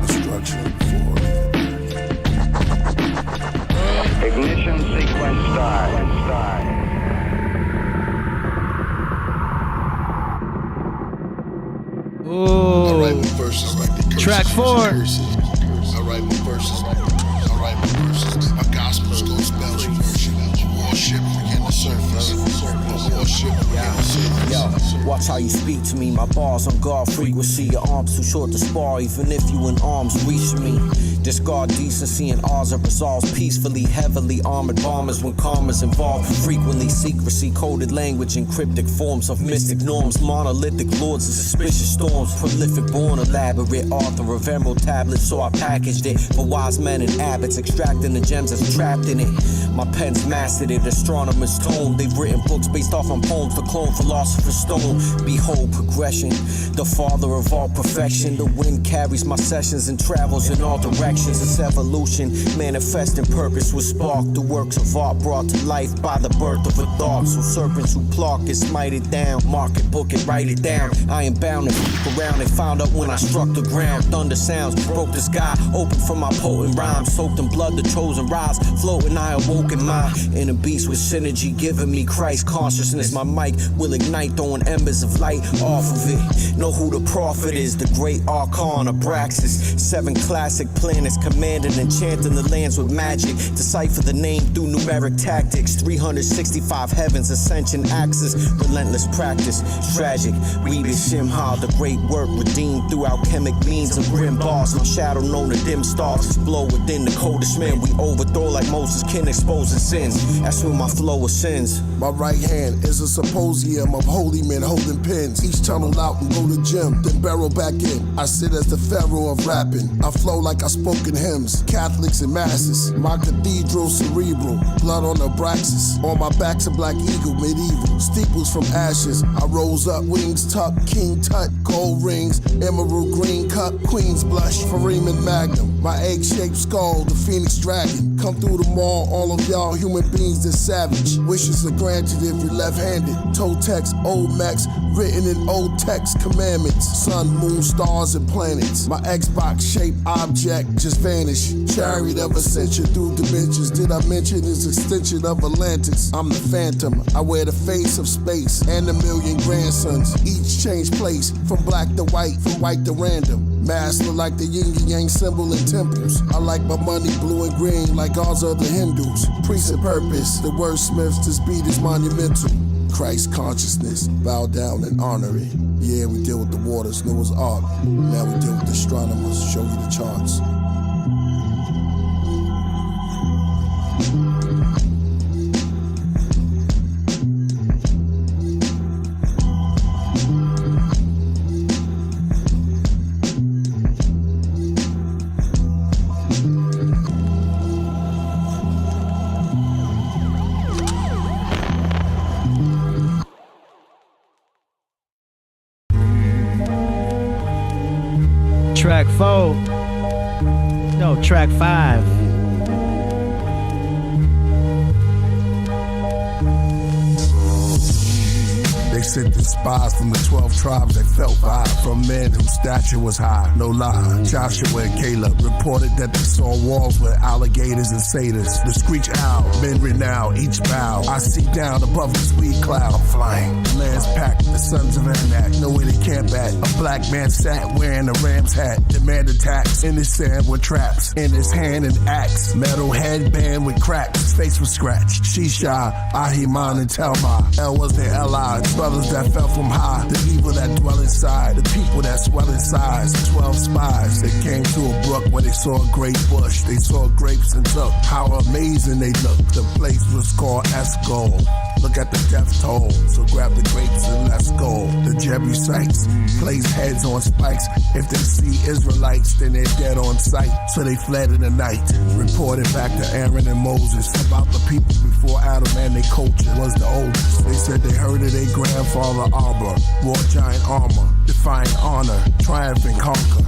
Speaker 1: Instruction for
Speaker 3: Ignition sequence start.
Speaker 2: Ooh.
Speaker 1: I write my verses like the curses.
Speaker 2: Track 4.
Speaker 1: I write my verses like I write my verses. My gospels go spells worship. A warship begin to surface. A warship begin to surface.
Speaker 4: Yo, watch how you speak to me. My bars on guard frequency. Your arms too short to spar, even if you in arms reach me. Discard decency and ours are resolved peacefully. Heavily armored bombers when karma's involved. Frequently secrecy, coded language in cryptic forms of mystic norms. Monolithic lords and suspicious storms. Prolific born elaborate author of emerald tablets. So I packaged it for wise men and abbots, extracting the gems that's trapped in it. My pen's mastered it, astronomer's tone. They've written books based off on poems, the clone philosopher's stone. Behold progression, the father of all perfection. The wind carries my sessions and travels in all directions. It's evolution, manifesting purpose with spark. The works of art brought to life by the birth of a thought. So serpents who pluck it, smite it down. Mark it, book it, write it down. I am bound to peek around and found out when I struck the ground. Thunder sounds broke the sky, open for my potent rhymes. Soaked in blood, the chosen rise. Floating, I awoke in my inner beast with synergy, giving me Christ consciousness. My mic will ignite, throwing embers of light off of it. Know who the prophet is, the great Archon, Abraxas. 7 classic planets, commanding and chanting the lands with magic. Decipher the name through numeric tactics. 365 heavens, ascension axis, relentless practice. Tragic, Rebis, Simha, the great work redeemed through alchemic means of grim boss. My shadow known to dim stars explode within the coldest men. We overthrow like Moses can exposing sins. That's when my flow ascends.
Speaker 1: My right hand is a symposium of holy men holding pens. Each tunnel out and go to gym, then barrel back in. I sit as the pharaoh of rapping. I flow like I spoken hymns, Catholics and masses. My cathedral cerebral, blood on Abraxas. On my back's a black eagle, medieval. Steeples from ashes. I rose up, wings tucked, king tut, gold rings, emerald green cup, queen's blush, Fareeman Magnum. My egg-shaped skull, the phoenix dragon. Come through the mall, all of y'all human beings that's savage. Wishes are granted if you're left-handed. Toe text, old max, written in old text commandments. Sun, moon, stars, and planets. My Xbox-shaped object just vanished. Chariot of ascension through dimensions. Did I mention this extension of Atlantis? I'm the phantom. I wear the face of space and a million grandsons. Each change place from black to white, from white to random. Master like the yin and yang symbol in temples. I like my money blue and green like gods of the Hindus. Priest and purpose, the wordsmiths, this beat is monumental. Christ consciousness, bow down and honor it. Yeah, we deal with the waters, Noah's Ark. Now we deal with the astronomers, show you the charts.
Speaker 2: Track 4. No, track 5.
Speaker 1: sent the spies from the 12 tribes that felt vibe from men whose stature was high. No lie, Joshua and Caleb reported that they saw walls with alligators and satyrs. The screech owl, men renowned, each bow. I see down above the sweet cloud. I'm flying, lands packed, the sons of Anak know where they camp at. A black man sat wearing a ram's hat. Demand attacks in his sand with traps. In his hand an axe, metal headband with cracks. His face was scratched. Shisha, Ahiman, and Telma. El was their allies, brothers that fell from high. The evil that dwell inside, the people that swell in size. 12 spies, they came to a brook where they saw a great bush. They saw grapes and took how amazing they looked. The place was called Escol. Look at the death toll, so grab the grapes and let's go. The Jebusites place heads on spikes. If they see Israelites, then they're dead on sight. So they fled in the night. Reported back to Aaron and Moses about the people before Adam and their culture was the oldest. They said they heard of their grandfather Abba, wore giant armor, defying honor, triumph and conquer.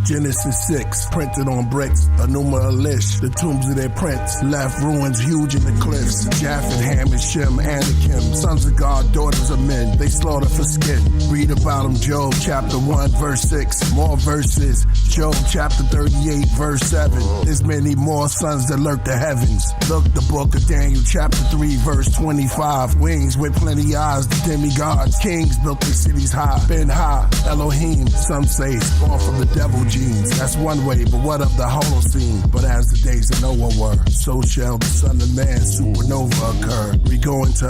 Speaker 1: Genesis 6, printed on bricks, Enuma Elish, the tombs of their prince, left ruins huge in the cliffs. Japheth, Ham, and Shem, Anakim, sons of God, daughters of men, they slaughter for skin. Read about them, Job chapter 1, verse 6, more verses. Job chapter 38, verse 7, there's many more sons that lurk the heavens. Look the book of Daniel chapter 3, verse 25, wings with plenty eyes, the demigods, kings built their cities high. Ben-Ha, Elohim, some say spawned from the devil genes. That's one way, but what of the Holocene? But as the days of Noah were, so shall the Son of Man supernova occur. We go into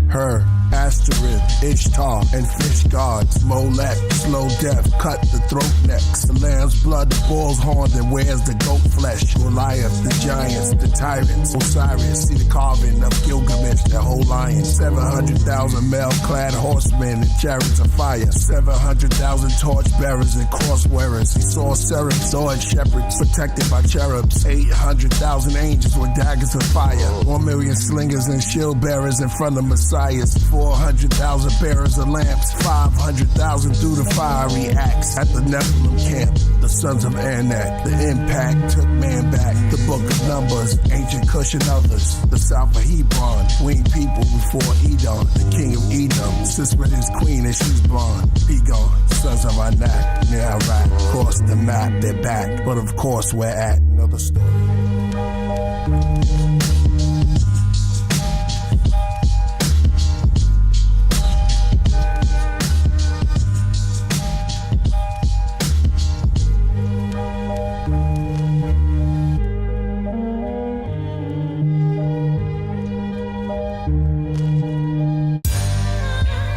Speaker 1: her, Asterisk, Ishtar, and fish gods. Molech, slow death, cut the throat necks. The lamb's blood, the bull's horn, and wears the goat flesh. Goliath, the giants, the tyrants. Osiris, see the carving of Gilgamesh, the whole lion. 700,000 mail-clad horsemen and chariots of fire. 700,000 torch-bearers and cross-wearers. He saw seraphs, sword shepherds, protected by cherubs. 800,000 angels with daggers of fire. 1 million slingers and shield bearers in front of messiahs. 400,000 bearers of lamps. 500,000 through the fiery axe. At the Nephilim camp, the sons of Anak. The impact took man back. The book of Numbers, ancient Cush and others. The south of Hebron, winged people before Edom. The king of Edom sits with his queen and she's blonde. Be gone, sons of Anak. Near Iraq, cross the map, they're back. But of course we're at another story.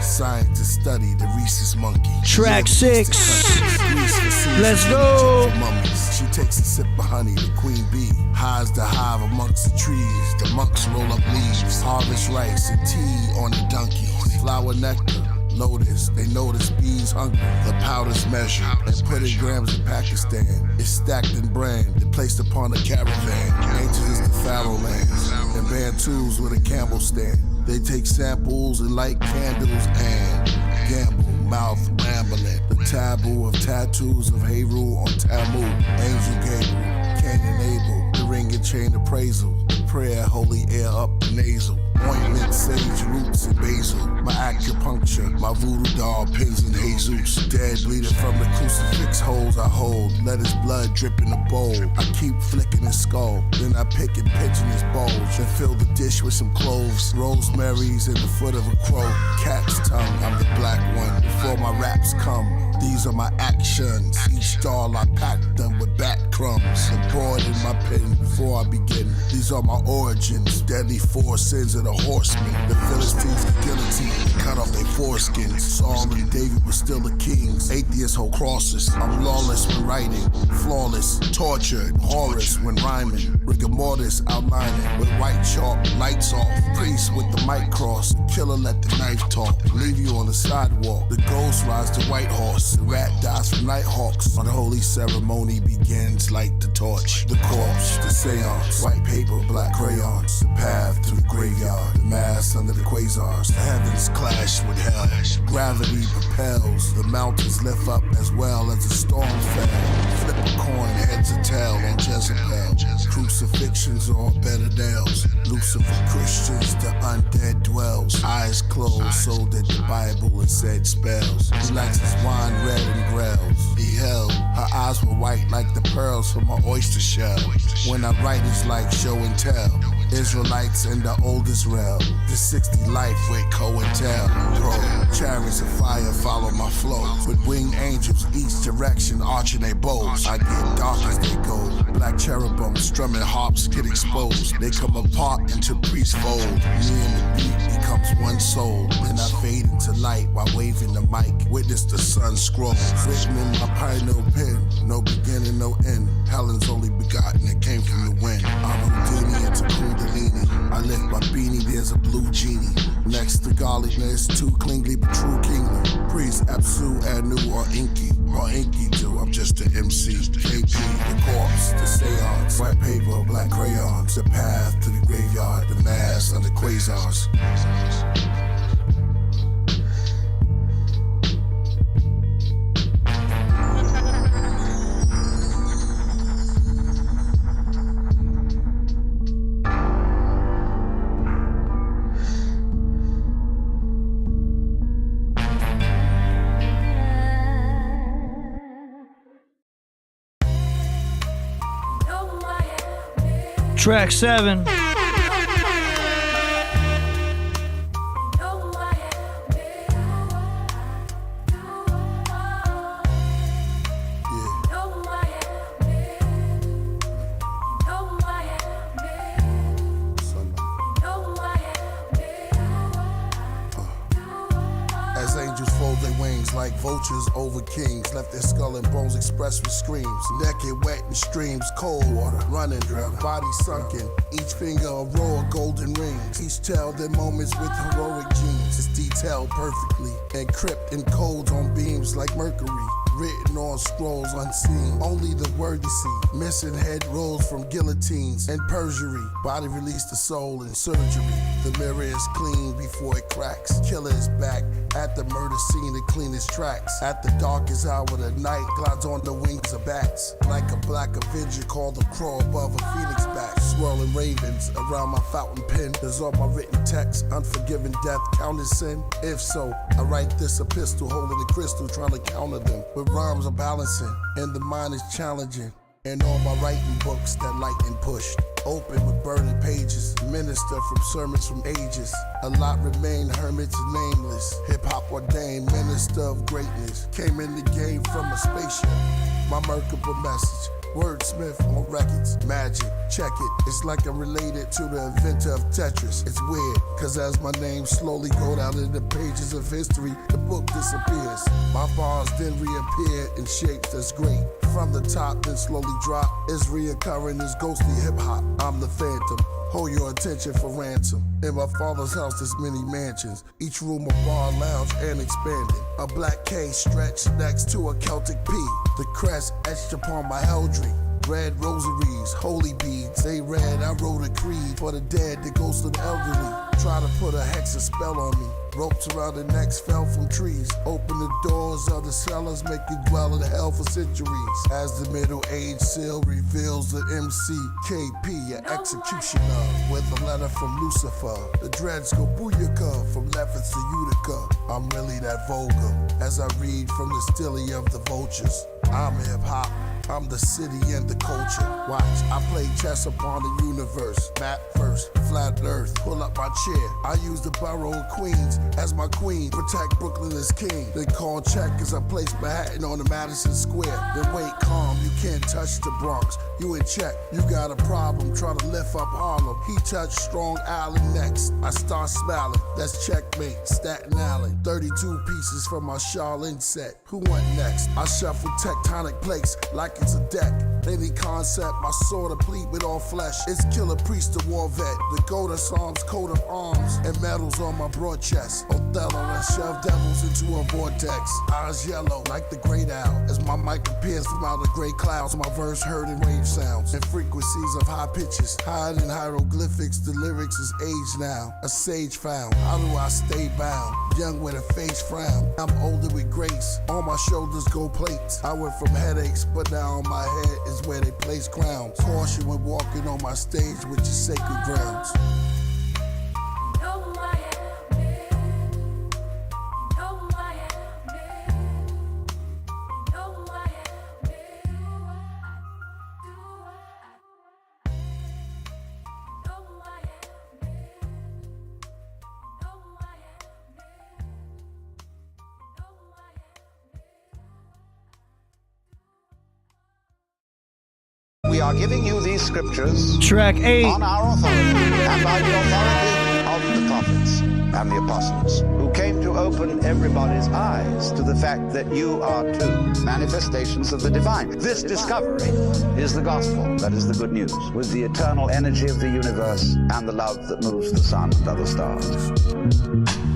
Speaker 1: Scientists study the rhesus monkey.
Speaker 2: Track 6. Let's go.
Speaker 1: She takes a sip of honey, the queen bee hides the hive amongst the trees. The monks roll up leaves, harvest rice and tea on the donkeys. Flower nectar, lotus, they notice bees hungry. The powder's measured and put in grams in Pakistan. It's stacked in brand and placed upon a caravan. Ancient is the Pharaoh lands and Bantus with a camel stand. They take samples and light candles and gamble, mouth rambling. The taboo of tattoos of Heru on Tamu. Angel Gabriel, Cain and Abel. The ring and chain appraisal. Prayer, holy air up the nasal. Ointment, sage roots, and basil. My acupuncture, my voodoo doll, pins in Jesus. Dead bleeding from the crucifix holes I hold. Let his blood drip in the bowl. I keep flicking his skull. Then I pick and pinch in his bulge. Then fill the dish with some cloves. Rosemary's in the foot of a crow. Cat's tongue, I'm the black one. Before my raps come. These are my actions. Each stall I pack them with bat crumbs. The board in my pen before I begin. These are my origins. Deadly 4 sins of the horsemen. The Philistines, the guillotine, cut off their foreskins. Saul and David were still the kings. Atheists hold crosses. I'm lawless when writing. Flawless, tortured, Horus when rhyming. Rigor mortis outlining with white chalk. Lights off. Priest with the mic cross. Killer let the knife talk. Leave you on the sidewalk. The ghost rides the white horse. The rat dies from nighthawks. Unholy ceremony begins, light the torch. The corpse, the seance. White paper, black crayons. The path to the graveyard. The mass under the quasars. The heavens clash with hell. Gravity propels. The mountains lift up as well as the storm fell. Flip a coin, heads or tail on Jezebel. Crucifixions on better nails. Lucifer Christians the undead dwells. Eyes closed, sold at the Bible and said spells. He likes his wine red and grells. Beheld, her eyes were white like the pearls from an oyster shell. When I write, it's like show and tell. Israelites in the old Israel. The 60 life with co-and-tell. Bro, chariots of fire follow my flow. With winged angels, each direction arching their bows. I get dark as they go. Black cherubim strumming harps get exposed. They come apart into priest fold. Me and the beat becomes one soul. Then I fade into light while waving the mic. Witness the sun scroll. Written in my pioneer pen. No beginning, no end. Helen's only begotten, it came from the wind. I'm Houdini into Kundalini. I lift my beanie, there's a blue genie. Next to godliness, too clingly but true kingly. Priest, Absu, Anu, or Inky. Or Inky too, I'm just an MC. KP, the corpse, the seance. White paper, black crayons. The path to the graveyard, the mass under quasars.
Speaker 2: Track 7.
Speaker 1: As angels fold their wings like vultures over kings, left their skull and bones expressed with screams. Naked, wet in streams, cold water, running, drowning, body sunken. Each finger a row of golden rings. Each tell their moments with heroic genes. It's detailed perfectly, encrypted in codes on beams like mercury. Written on scrolls unseen, only the worthy see. Missing head rolls from guillotines and perjury. Body release the soul in surgery. The mirror is clean before it cracks. Killer is back at the murder scene to clean his tracks. At the darkest hour of the night, glides on the wings of bats. Like a black avenger called the crow above a phoenix back. Swirling ravens around my fountain pen. There's all my written text, unforgiven death, counted sin. If so, I write this epistle, holding the crystal, trying to counter them. With rhymes I'm balancing, and the mind is challenging. And all my writing books that lightning pushed. Open with burning pages, minister from sermons from ages. A lot remain hermits nameless. Hip-hop ordained minister of greatness. Came in the game from a spaceship. My merkable message. Wordsmith on records, magic, check it. It's like I'm related to the inventor of Tetris. It's weird, cause as my name slowly go down in the pages of history, the book disappears. My bars then reappear in shapes that's great. From the top, then slowly drop. It's reoccurring as ghostly hip-hop. I'm the phantom. Hold your attention for ransom. In my father's house, there's many mansions. Each room a bar, lounge, and expanding. A black K stretched next to a Celtic P. The crest etched upon my eldry. Red rosaries, holy beads. They read, I wrote a creed for the dead, the ghosts of the elderly. Try to put a hex spell on me. Ropes around the necks fell from trees. Open the doors of the cellars, make you dwell in hell for centuries. As the middle age seal reveals the MCKP, your executioner, with a letter from Lucifer. The dreads go booyaka from Leopards to Utica. I'm really that vulgar as I read from the stilly of the vultures. I'm hip-hop. I'm the city and the culture. Watch, I play chess upon the universe. Map first, flat earth, pull up my chair. I use the borough of Queens as my queen. Protect Brooklyn as king. Then call check as I place Manhattan on the Madison Square. Then wait calm, you can't touch the Bronx. You in check, you got a problem, try to lift up Harlem. He touched Strong Island next. I start smiling, that's checkmate, Staten Island. 32 pieces from my Charlene set. Who went next? I shuffle tectonic plates like it's a deck. Any concept, my sword complete with all flesh. It's Killah Priest, the war vet. The goat of Psalms, coat of arms, and medals on my broad chest. Othello and shove devils into a vortex. Eyes yellow like the great owl. As my mic appears from out of gray clouds, my verse heard in wave sounds and frequencies of high pitches. Hide in hieroglyphics, the lyrics is aged now. A sage found. How do I stay bound? Young with a face frown. I'm older with grace. On my shoulders go plates. I went from headaches, but now on my head is where they place crowns. Caution when walking on my stage with your sacred grounds.
Speaker 5: are giving you these scriptures
Speaker 2: Track 8.
Speaker 5: on our authority and by the authority of the prophets and the apostles, who came to open everybody's eyes to the fact that you are too manifestations of the divine. This discovery is the gospel, that is the good news, with the eternal energy of the universe and the love that moves the sun and other stars.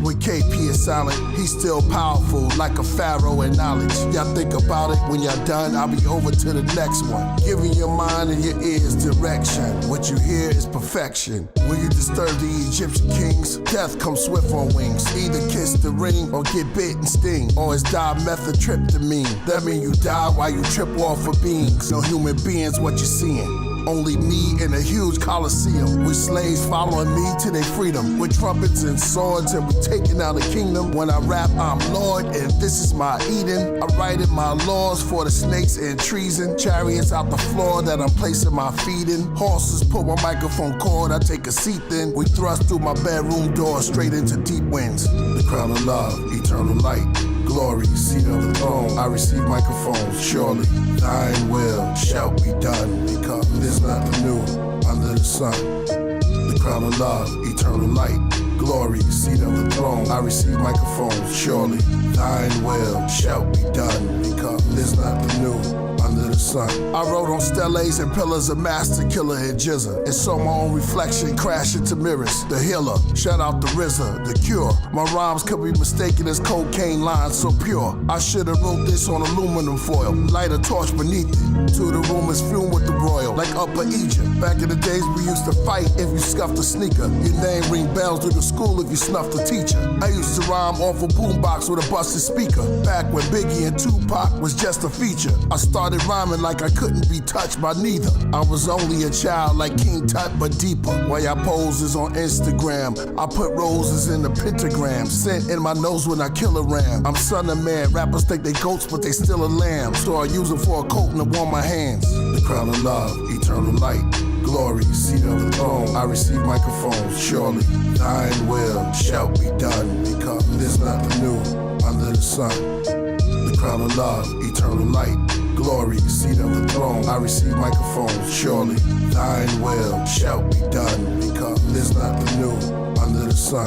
Speaker 1: When KP is silent, he's still powerful, like a pharaoh in knowledge. Y'all think about it, when y'all done, I'll be over to the next one. Giving your mind and your ears direction. What you hear is perfection. When you disturb the Egyptian kings, death comes swift on wings. Either kiss the ring or get bit and sting, or it's dimethyltryptamine. That mean you die while you trip off of beings. No human beings what you seeing. Only me in a huge coliseum, with slaves following me to their freedom, with trumpets and swords, and we taking out the kingdom. When I rap, I'm Lord, and this is my Eden. I write in my laws for the snakes and treason. Chariots out the floor that I'm placing my feet in. Horses pull my microphone cord, I take a seat then. We thrust through my bedroom door straight into deep winds. The crown of love, eternal light. Glory, seat of the throne, I receive microphones, surely thine will shall be done, because there's nothing new under the sun. The crown of love, eternal light, glory, seat of the throne, I receive microphones, surely thine will shall be done, because there's nothing new under the sun. I wrote on steles and pillars of Master Killer and Jizza, and saw my own reflection crash into mirrors. The healer, shout out the RZA, the cure. My rhymes could be mistaken as cocaine lines so pure. I should have wrote this on aluminum foil, light a torch beneath it, to the room is fumed with the broil, like Upper Egypt. Back in the days we used to fight if you scuffed a sneaker. Your name ring bells through the school if you snuffed a teacher. I used to rhyme off a boombox with a busted speaker, back when Biggie and Tupac was just a feature. I started rhyming like I couldn't be touched by neither. I was only a child like King Tut, but deeper. While y'all poses on Instagram, I put roses in the pentagram, scent in my nose when I kill a ram. I'm son of man, rappers think they goats, but they still a lamb. So I use them for a coat and to warm my hands. The crown of love, eternal light, glory, seat of the throne, I receive microphones, surely thine will shall be done, because there's nothing new under the sun. The crown of love, eternal light, glory, seat of the throne, I receive microphones, surely thine will shall be done, because there's nothing new under the sun.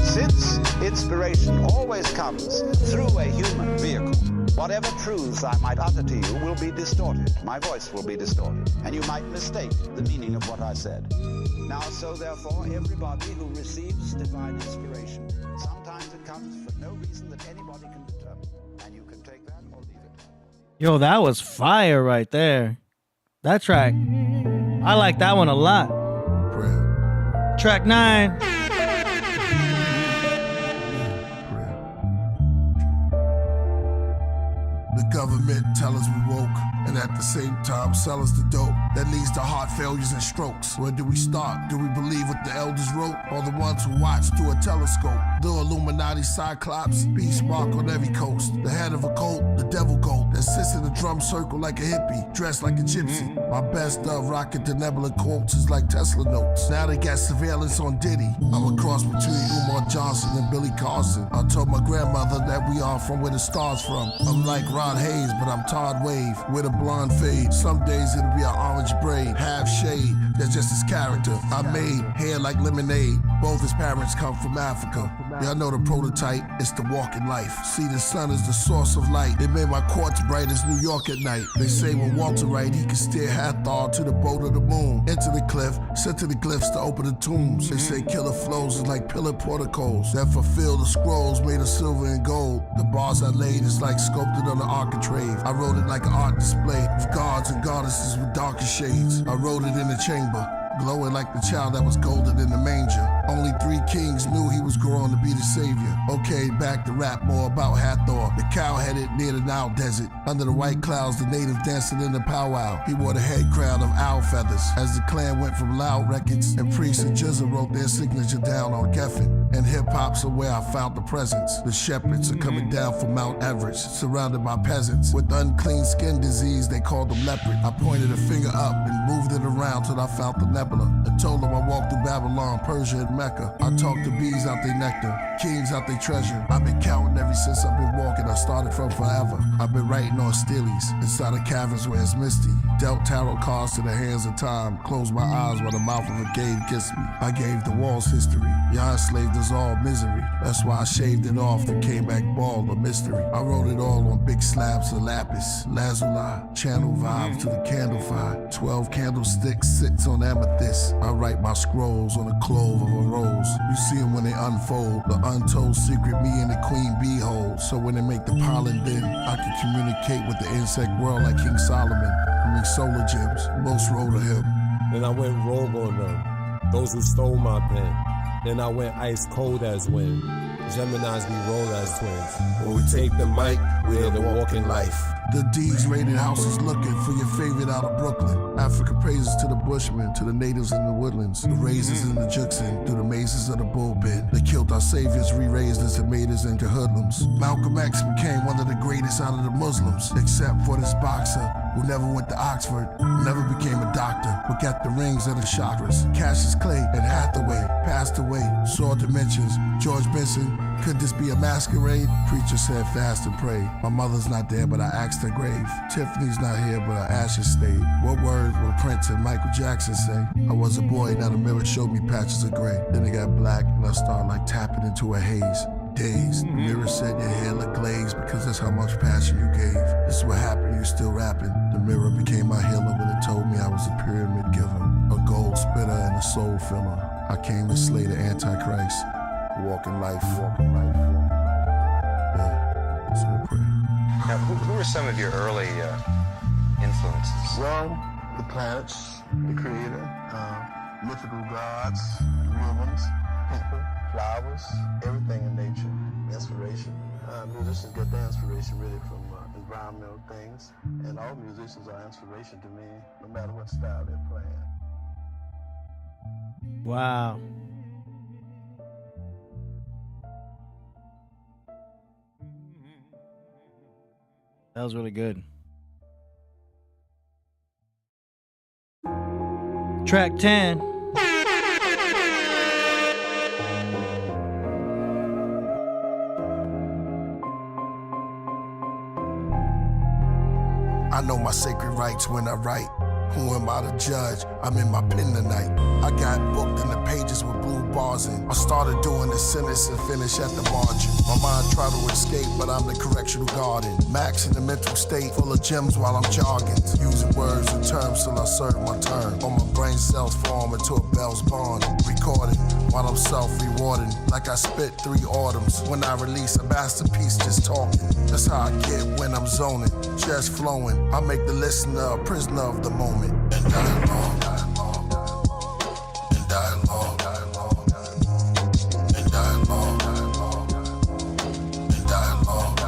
Speaker 5: Since inspiration always comes through a human vehicle, whatever truths I might utter to you will be distorted. My voice will be distorted, and you might mistake the meaning of what I said. Now, so therefore, everybody who receives divine inspiration, sometimes it comes for no reason that anybody can determine, and you can take that or leave it.
Speaker 2: Yo, that was fire right there. That track, I like that one a lot.
Speaker 1: Prayer.
Speaker 2: Track 9.
Speaker 1: The government tell us we woke, and at the same time sell us the dope that leads to heart failures and strokes. Where do we start? Do we believe what the elders wrote, or the ones who watch through a telescope? The Illuminati Cyclops, beast mark on every coast. The head of a cult, the devil goat that sits in a drum circle like a hippie, dressed like a gypsy. My best of rocket the nebula quotes is like Tesla notes. Now they got surveillance on Diddy. I'm a cross between Umar Johnson and Billy Carson. I told my grandmother that we are from where the stars from. I'm like Rod Hayes, but I'm Todd Wave with a blonde fade. Some days it'll be an orange braid, half shade. That's just his character. I made hair like lemonade. Both his parents come from Africa. Y'all know the prototype, it's the walking life. See, the sun is the source of light. It made my quartz bright as New York at night. They say when Walter write, he can steer Hathor to the boat of the moon. Enter the cliff, sent to the glyphs to open the tombs. They say killer flows is like pillar porticos that fulfill the scrolls made of silver and gold. The bars I laid is like sculpted on the architrave. I wrote it like an art display of gods and goddesses with darker shades. I wrote it in the chamber, glowing like the child that was golden in the manger. Only 3 kings knew he was growing to be the savior. Okay, back to rap more about Hathor, the cow-headed near the Nile desert. Under the white clouds, the native dancing in the powwow. He wore the head crown of owl feathers. As the clan went from loud records, and Priest and Jizza wrote their signature down on Geffen. And hip-hop's are where I found the presence. The shepherds are coming down from Mount Everest, surrounded by peasants. With unclean skin disease, they called them leopard. I pointed a finger up and moved it around till I found the nebula. I told them I walked through Babylon, Persia, and Mecca. I talked to bees out their nectar, kings out their treasure. I've been counting ever since I've been walking. I started from forever. I've been writing on steelies inside of caverns where it's misty. Dealt tarot cards to the hands of time. Closed my eyes while the mouth of a cave kissed me. I gave the walls history. Y'all enslaved us all misery. That's why I shaved it off and came back bald of mystery. I wrote it all on big slabs of lapis. Lazuli, channel vibes to the candle fire. 12 candlesticks, 6 on amethyst. I write my scrolls on the clove of a rose. You see them when they unfold. The untold secret me and the queen bee hold. So when they make the pollen bin, I can communicate with the insect world like King Solomon. I mean solar gems, most wrote of him.
Speaker 6: Then I went rogue on them, those who stole my pen. Then I went ice cold as wind. Geminis we roll as twins. When we take the mic, we're the walking life.
Speaker 1: The D's rated houses looking for your favorite out of Brooklyn. Africa praises to the bushmen, to the natives in the woodlands. The razors in the Juxin, through the mazes of the bullpen. They killed our saviors, re-raised us and made us into hoodlums. Malcolm X became one of the greatest out of the Muslims, except for this boxer who never went to Oxford, never became a doctor, but got the rings of the chakras. Cassius Clay and Hathaway passed away, saw dimensions. George Benson, could this be a masquerade? Preacher said fast and pray. My mother's not there, but I asked her grave. Tiffany's not here, but her ashes stayed. What words will Prince and Michael Jackson say? I was a boy, now the mirror showed me patches of gray. Then it got black, and I started like tapping into a haze. Days. The mirror said your hair looked glazed because that's how much passion you gave. This is what happened, you still rapping. The mirror became my healer when it told me I was a pyramid giver, a gold spitter and a soul filler. I came to slay the Antichrist. Walking life. Yeah, it's a prayer.
Speaker 7: Now, who were some of your early influences?
Speaker 1: Well, the planets, the creator, mythical gods, rhythms, people, flowers, everything in nature, inspiration. Musicians get their inspiration really from environmental things, and all musicians are inspiration to me, no matter what style they're playing.
Speaker 2: Wow. That was really good. Track 10.
Speaker 1: I know my sacred rights when I write. Who am I to judge? I'm in my pen tonight. I got booked in the pages with blue bars in. I started doing the sentence and finish at the margin. My mind tried to escape, but I'm the correctional garden. Max in the mental state, full of gems while I'm jogging. Using words and terms till I serve my turn. All my brain cells form into a Bell's bond. Recording while I'm self-rewarding. Like I spit 3 autumns. When I release a masterpiece, just talking. That's how I get when I'm zoning. Just flowing. I make the listener a prisoner of the moment. And dialogue. And dialogue. And dialogue. And dialogue.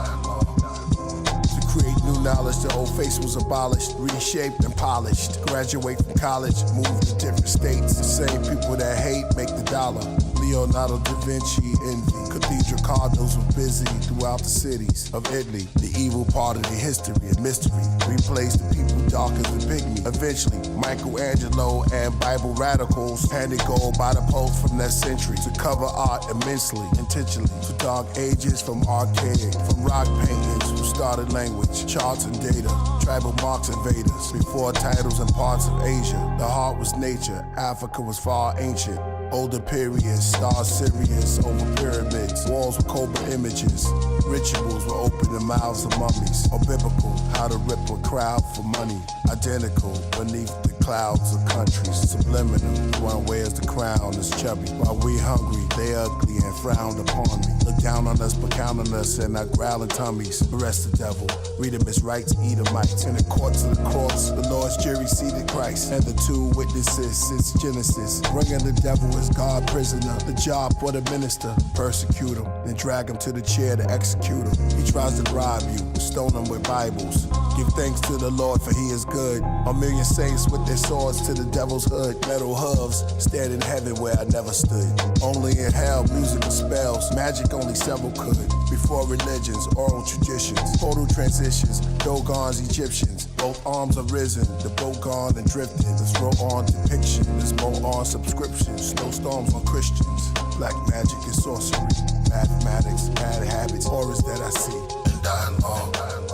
Speaker 1: To create new knowledge, the old face was abolished, reshaped and polished. Graduate from college, move to different states. The same people that hate make the dollar. Leonardo da Vinci envy. Cathedral cardinals were busy throughout the cities of Italy. The evil part of the history and mystery. Replaced the people darker than pygmy. Eventually, Michelangelo and Bible radicals handed gold by the popes from that century to cover art immensely, intentionally. To dark ages from archaic, from rock paintings who started language, charts and data, tribal marks and Vedas. Before titles and parts of Asia, the heart was nature. Africa was far ancient. Older periods, star Sirius over pyramids. Walls with cobra images. Rituals were open the mouths of mummies. Or biblical, how to rip a crowd for money. Identical, beneath the clouds of countries. Subliminal, one wears the crown is chubby. While we hungry, they ugly and frowned upon me. Look down on us, but count on us and our growling tummies. Arrest the devil, read him his rights, Edomites. In the courts of the cross, the Lord's jury seated Christ. And the 2 witnesses since Genesis. Bringing the devil as God prisoner. The job for the minister, persecute him. Then drag him to the chair to execute him. He tries to bribe you, stone him with Bibles. Give thanks to the Lord for he is good. 1,000,000 saints with their swords to the devil's hood. Metal hooves, stand in heaven where I never stood. Only in hell, musical spells. Magic only several could. Before religions, oral traditions. Portal transitions, Dogons, Egyptians. Both arms are risen, the boat gone and drifted. Let's roll on depiction, let's roll on subscriptions. Snowstorms on Christians. Black magic and sorcery. Mathematics, bad habits, horrors that I see. And dialogue. And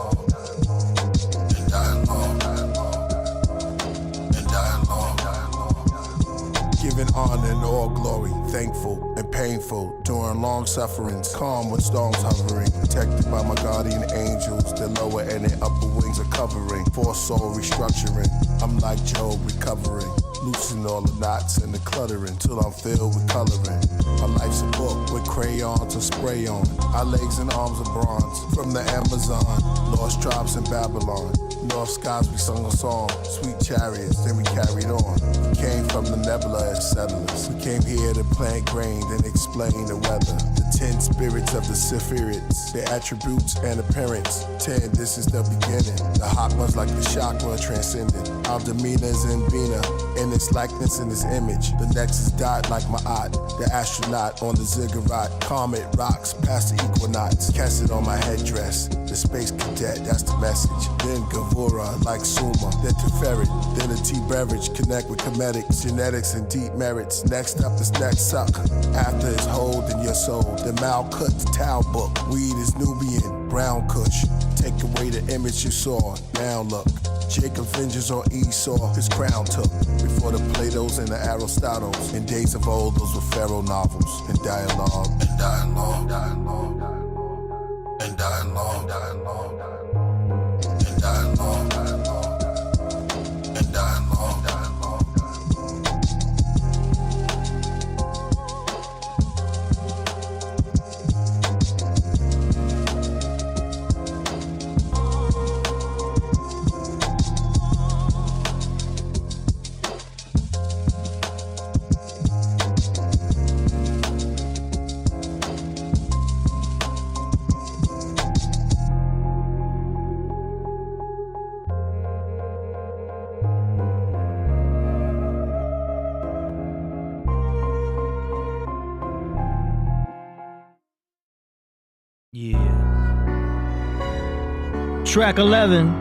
Speaker 1: dialogue. Giving honor and all glory, thankful and painful during long sufferings, calm when storms hovering, protected by my guardian angels. Their lower and their upper wings are covering, for soul restructuring. I'm like Job recovering, loosen all the knots and the cluttering till I'm filled with coloring. My life's a book with crayons and spray on. Our legs and arms are bronze from the Amazon, lost tribes in Babylon. North skies we sung a song, sweet chariots, then we carried on. We came from the nebula as settlers. We came here to plant grain, then explain the weather. The 10 spirits of the Sephiroths, their attributes and appearance. 10, this is the beginning. The hot ones like the chakra transcendent. Our demeanor is in Bina, in its likeness and its image. The nexus dot like Ma'at, the astronaut on the ziggurat. Comet rocks past the equinox. Cast it on my headdress. The space cadet, that's the message. Then Gavura like Suma, then Teferi, then a tea beverage. Connect with comedics, genetics, and deep merits. Next up is next suck. After is hold in your soul. The Malkut, the Tao book. Weed is Nubian, brown kush. Take away the image you saw. Now look. Jacob vengeance on Esau, his crown took. Before the Platos and the Aristotles. In days of old, those were pharaoh novels. And dialogue, and dialogue, dialogue, and dialogue, dialogue, and dialogue, dialogue, and dialogue, dialogue.
Speaker 2: Yeah. Track 11.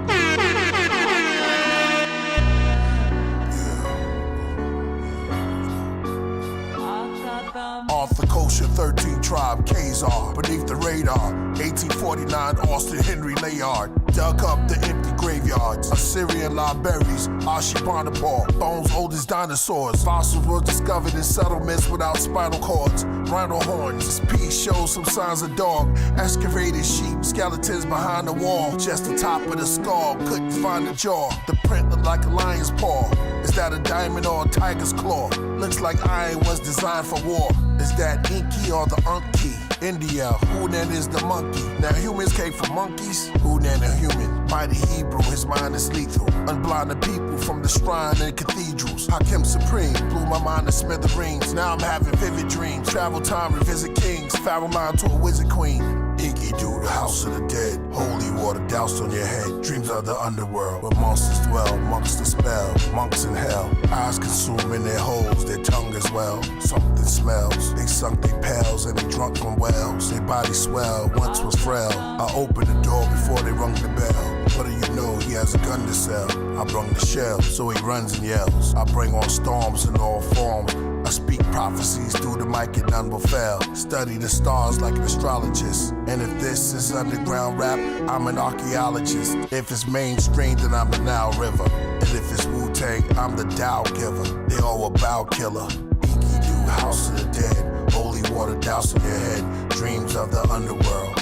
Speaker 1: Off the Kosher 13 tribe, Khazar, beneath the radar. 1849, Austin Henry Layard. Dug up the empty graveyards. Assyrian libraries, Ashurbanipal. Bones old as dinosaurs. Fossils were discovered in settlements without spinal cords. Rhino horns. This piece shows some signs of dog. Excavated sheep, skeletons behind the wall. Just the top of the skull, couldn't find the jaw. The print looked like a lion's paw. Is that a diamond or a tiger's claw? Looks like iron was designed for war. Is that Inky or the Unky? India, who then is the monkey? Now humans came from monkeys, who then a human? Mighty Hebrew, his mind is lethal. Unblinded people from the shrine and cathedrals. Hakim Supreme, blew my mind to smithereens. Now I'm having vivid dreams. Travel time, revisit kings. Pharaoh line to a wizard queen. Inky do the house of the dead. Holy water doused on your head. Dreams of the underworld, where monsters dwell. Monks to spell, monks in hell. Eyes consuming their holes, their tongue as well. Something smells. They sunk their pails and they drunk from wells. Their body swell, once was frail. I opened the door before they rung the bell. What do you know? He has a gun to sell. I brung the shell, so he runs and yells. I bring on storms in all forms. I speak prophecies through the mic and none will fail. Study the stars like an astrologist. And if this is underground rap, I'm an archaeologist. If it's mainstream, then I'm the Nile River. And if it's Wu-Tang, I'm the Tao giver. They all a bow killer. Inky do house of the dead. Holy water doused in your head. Dreams of the underworld.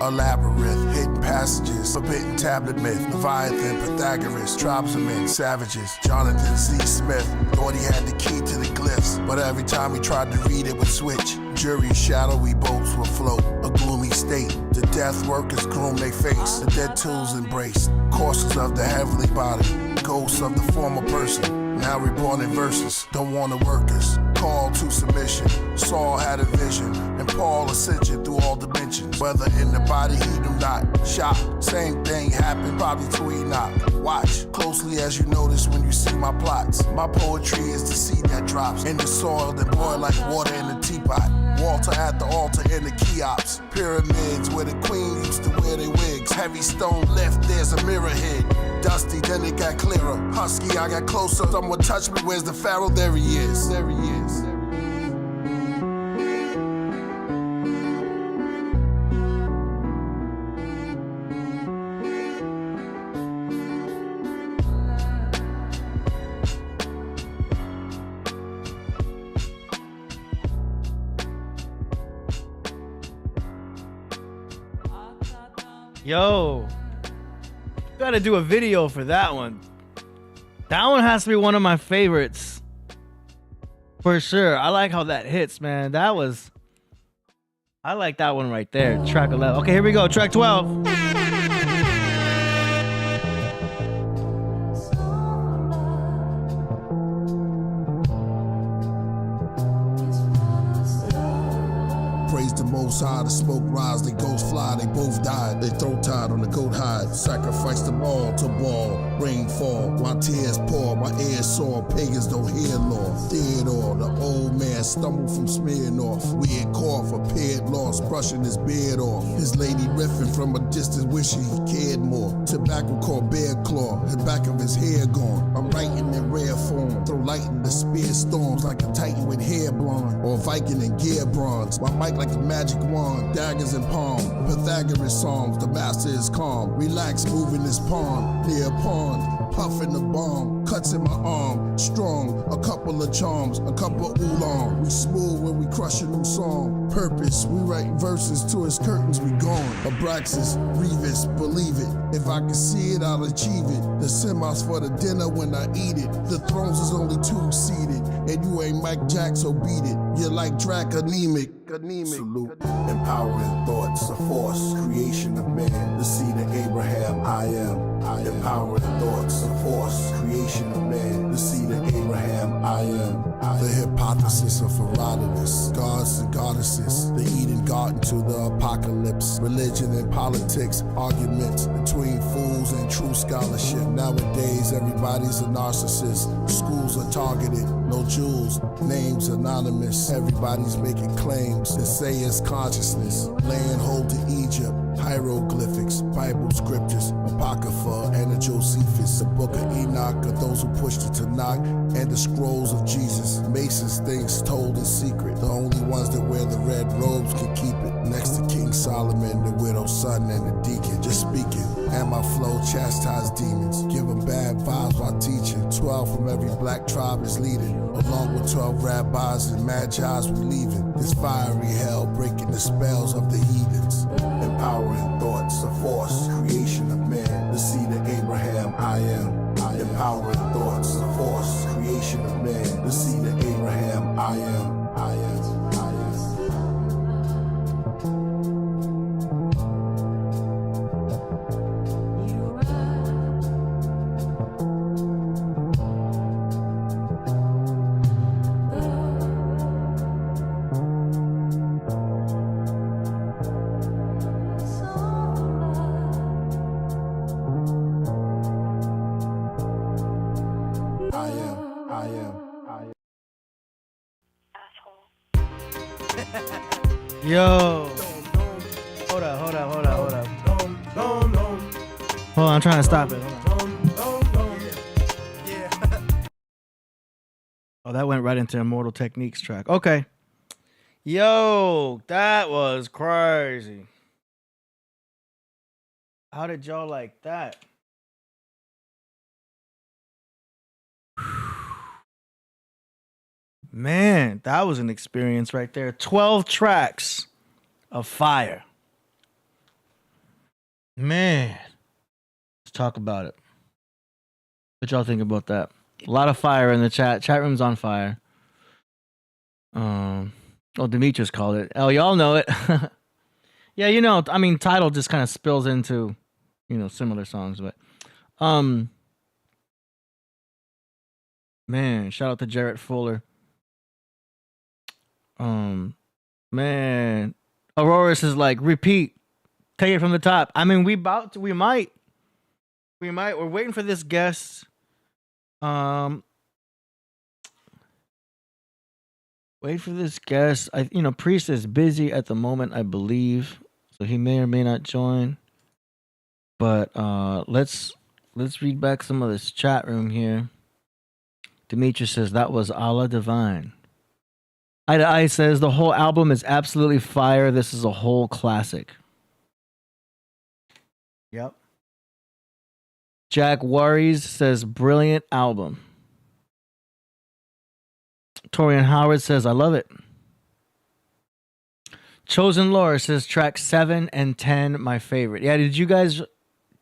Speaker 1: A labyrinth, hidden passages, forbidden tablet myth, Leviathan, Pythagoras, tribes of men, savages. Jonathan Z. Smith thought he had the key to the glyphs, but every time he tried to read it would switch. Jury's shadowy boats will float, a gloomy state. The death workers groom they face, the dead tools embraced. Courses of the heavenly body, ghosts of the former person, now reborn in verses. Don't want the workers, called to submission. Saul had a vision, and Paul ascension through all dimensions. Whether in the body, he do not. Shock, same thing happened probably to Enoch. Watch closely as you notice when you see my plots. My poetry is the seed that drops in the soil, then boil like water in a teapot. Walter at the altar in the Cheops. Pyramids where the queen used to wear their wigs. Heavy stone lift, there's a mirror hid. Dusty, then it got clearer. Husky, I got closer. Someone touched me, where's the pharaoh? There he is. There he is.
Speaker 2: Yo, gotta do a video for that one. That one has to be one of my favorites. For sure. I like how that hits, man. I like that one right there. Track 11. Okay, here we go. Track 12.
Speaker 1: Praise the Most High, the smoke rise, they ghosts fly, they both died. They throw tied on the goat hide, sacrifice them all to ball. Rain fall, while tears pour, my ears sore, pagans don't hear law. Theodore, the old man stumbled from smearing off. Weird cough, appeared lost, brushing his beard off. His lady riffing from a distance, wishing he cared more. Tobacco called bear claw, the back of his hair gone. I'm writing in rare form, throw light in the spear storms like a titan with hair blonde, or Viking in gear bronze. My mic like a magic wand, daggers in palm, Pythagoras psalms, the master is calm, relax moving his palm, near a pond, puffing the bomb, cuts in my arm, strong, a couple of charms, a couple of oolong, we smooth when we crush a new song, purpose, we write verses till his curtains be gone, Abraxas, Rebis, believe it, if I can see it I'll achieve it, the Simha's for the dinner when I eat it, the thrones is only 2 seated, and you ain't Mike Jack so beat it, you're like Drac anemic. Salute, empowering thoughts, a force, creation of man, the seed of Abraham, I am. Empowering thoughts, a force, creation of man, the seed of Abraham, I am. The hypothesis of Herodotus, gods and goddesses, the Eden garden to the apocalypse, religion and politics, arguments between fools and true scholarship. Nowadays, everybody's a narcissist, schools are targeted, no jewels, names anonymous, everybody's making claims, they say it's consciousness, laying hold to Egypt, hieroglyphics, Bible scriptures, Apocrypha, and the Josephus, the book of Enoch, of those who pushed it to knock, and the scrolls of Jesus, Masons things told in secret, the only ones that wear the red robes can keep it, next to King Solomon, the widow's son, and the deacon, just speaking, and my flow chastise demons, give them bad vibes while teaching, 12 from every black tribe is leading, along with 12 rabbis and magi's we leaving, this fiery hell breaking the spells of the heathens, empowering thoughts, a force, creation of man, the seed of Abraham, I am. Empowering thoughts, a force, creation of man, the seed of Abraham, I am. I am.
Speaker 2: Yo. Hold up. Hold on, I'm trying to stop it. Oh, that went right into Immortal Techniques track. Okay. Yo, that was crazy. How did y'all like that? Man, that was an experience right there. 12 tracks of fire. Man, let's talk about it. What y'all think about that? A lot of fire in the chat. Chat room's on fire. Demetrius called it. Oh, y'all know it. Yeah, you know, I mean, title just kind of spills into, you know, similar songs, but man, shout out to Jarrett Fuller. Man, Aurora's is like, repeat, take it from the top. I mean, we might. We're waiting for this guest. Wait for this guest. Priest is busy at the moment, I believe, so he may or may not join. But let's read back some of this chat room here. Demetrius says that was Allah Divine. Eye to Eye says the whole album is absolutely fire. This is a whole classic. Yep. Jack Worries says brilliant album. Torian Howard says I love it. Chosen Lore says track 7 and 10, my favorite. Yeah, did you guys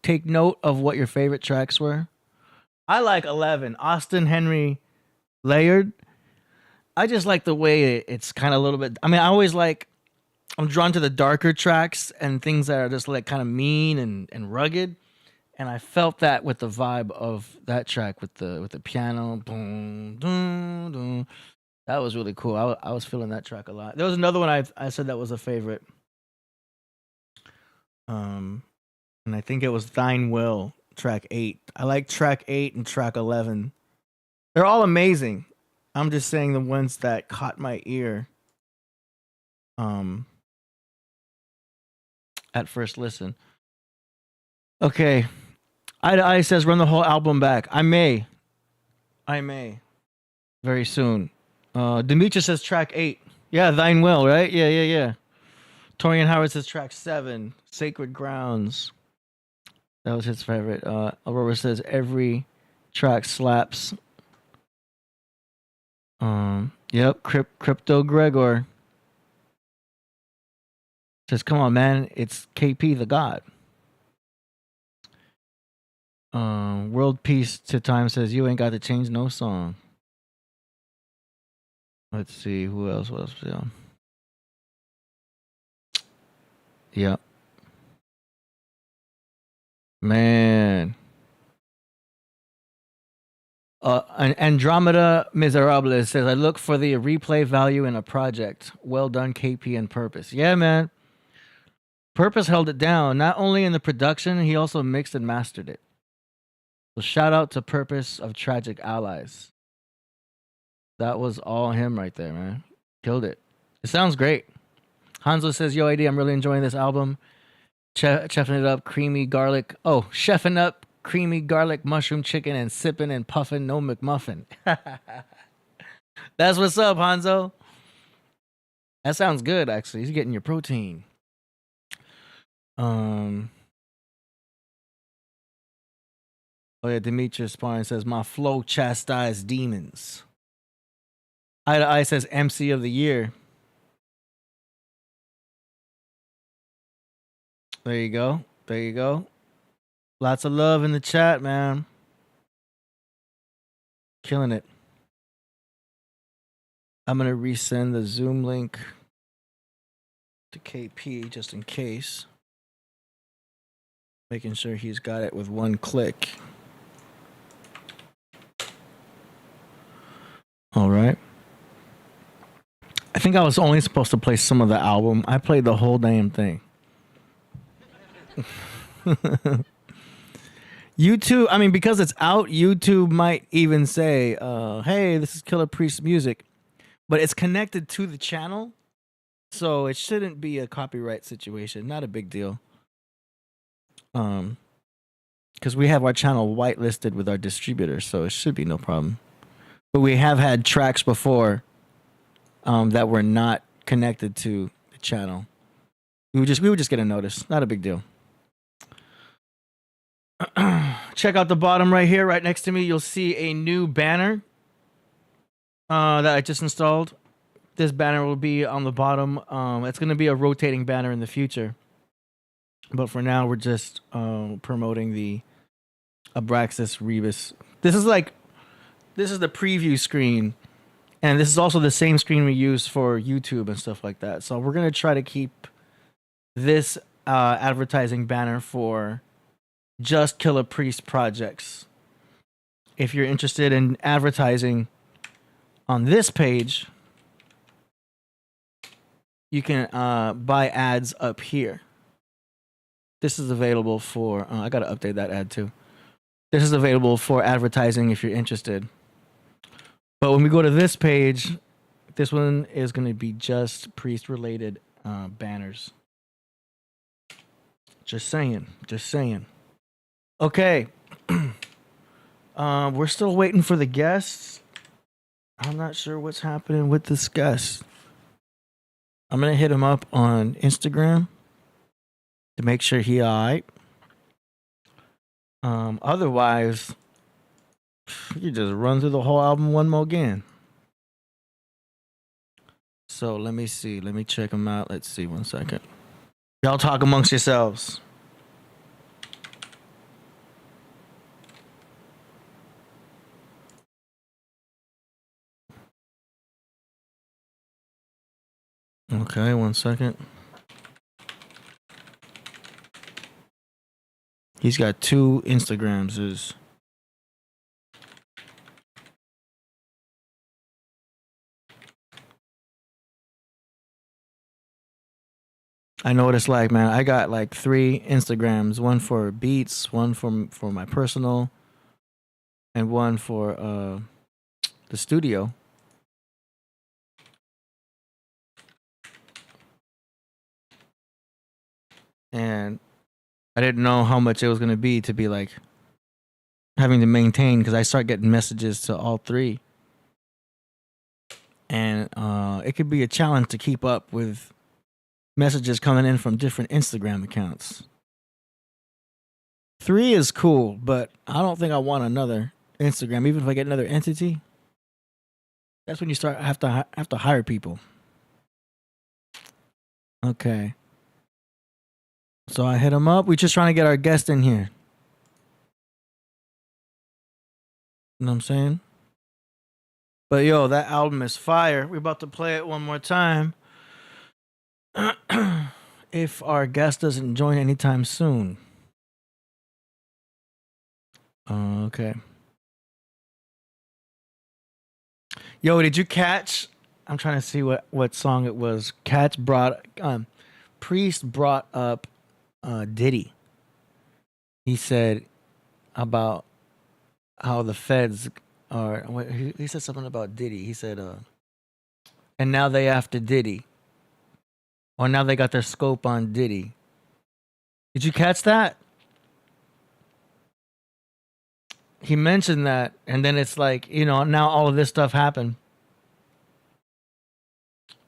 Speaker 2: take note of what your favorite tracks were? I like 11. Austin Henry Layered. I just like the way it's kind of a little bit. I mean, I'm drawn to the darker tracks and things that are just like kind of mean and rugged. And I felt that with the vibe of that track with the piano. Boom, boom, boom. That was really cool. I was feeling that track a lot. There was another one I said that was a favorite. And I think it was Thine Will, track 8. I like track 8 and track 11. They're all amazing. I'm just saying the ones that caught my ear at first listen. Okay. Eye to Eye says run the whole album back. I may. Very soon. Demetra says track 8. Yeah, Thine Will, right? Yeah. Torian Howard says track 7. Sacred Grounds. That was his favorite. Aurora says every track slaps. Yep, Crypto Gregor says, come on, man, it's KP the God. World Peace to Time says, you ain't got to change no song. Let's see, who else? What else? Yeah. Man. Andromeda Miserable says, I look for the replay value in a project. Well done, KP and Purpose. Yeah, man. Purpose held it down. Not only in the production, he also mixed and mastered it. So shout out to Purpose of Tragic Allies. That was all him right there, man. Killed it. It sounds great. Hanzo says, yo, AD, I'm really enjoying this album. Chefing it up, creamy garlic. Oh, chefing up creamy garlic mushroom chicken and sipping and puffing no McMuffin. That's what's up, Hanzo. That sounds good, actually. He's getting your protein. Oh yeah, Demetrius Spine says, my flow chastised demons. Eye to Eye says MC of the year. There you go. Lots of love in the chat, man. Killing it. I'm going to resend the Zoom link to KP just in case. Making sure he's got it with one click. All right. I think I was only supposed to play some of the album. I played the whole damn thing. YouTube, I mean, because it's out, YouTube might even say, hey, this is Killah Priest music, but it's connected to the channel, so it shouldn't be a copyright situation. Not a big deal. Because we have our channel whitelisted with our distributor, so it should be no problem. But we have had tracks before that were not connected to the channel. We would just get a notice. Not a big deal. Check out the bottom right here, right next to me. You'll see a new banner that I just installed. This banner will be on the bottom. It's going to be a rotating banner in the future. But for now, we're just promoting the Abraxas Rebis. This is the preview screen. And this is also the same screen we use for YouTube and stuff like that. So we're going to try to keep this advertising banner for just Killah Priest projects. If you're interested in advertising on this page, you can buy ads up here. This is available for, I got to update that ad too. This is available for advertising if you're interested. But when we go to this page, this one is going to be just priest-related banners. Just saying. Okay. We're still waiting for the guests. I'm not sure what's happening with this guest. I'm going to hit him up on Instagram to make sure he all right. Otherwise, you just run through the whole album one more again. So let me see. Let me check them out. Let's see. 1 second. Y'all talk amongst yourselves. Okay, 1 second. He's got 2 Instagrams. I know what it's like, man. I got like 3 Instagrams. One for beats, one for my personal, and one for the studio. And I didn't know how much it was going to be like having to maintain, because I start getting messages to all 3. And it could be a challenge to keep up with messages coming in from different Instagram accounts. 3 is cool, but I don't think I want another Instagram. Even if I get another entity, that's when you start have to hire people. Okay. So I hit him up. We're just trying to get our guest in here. You know what I'm saying? But yo, that album is fire. We're about to play it one more time. If our guest doesn't join anytime soon. Okay. Yo, did you catch? I'm trying to see what song it was. Priest brought up Diddy. He said about how the feds are. He said something about Diddy. He said, and now they after Diddy. Or now they got their scope on Diddy. Did you catch that? He mentioned that, and then it's like, you know, now all of this stuff happened.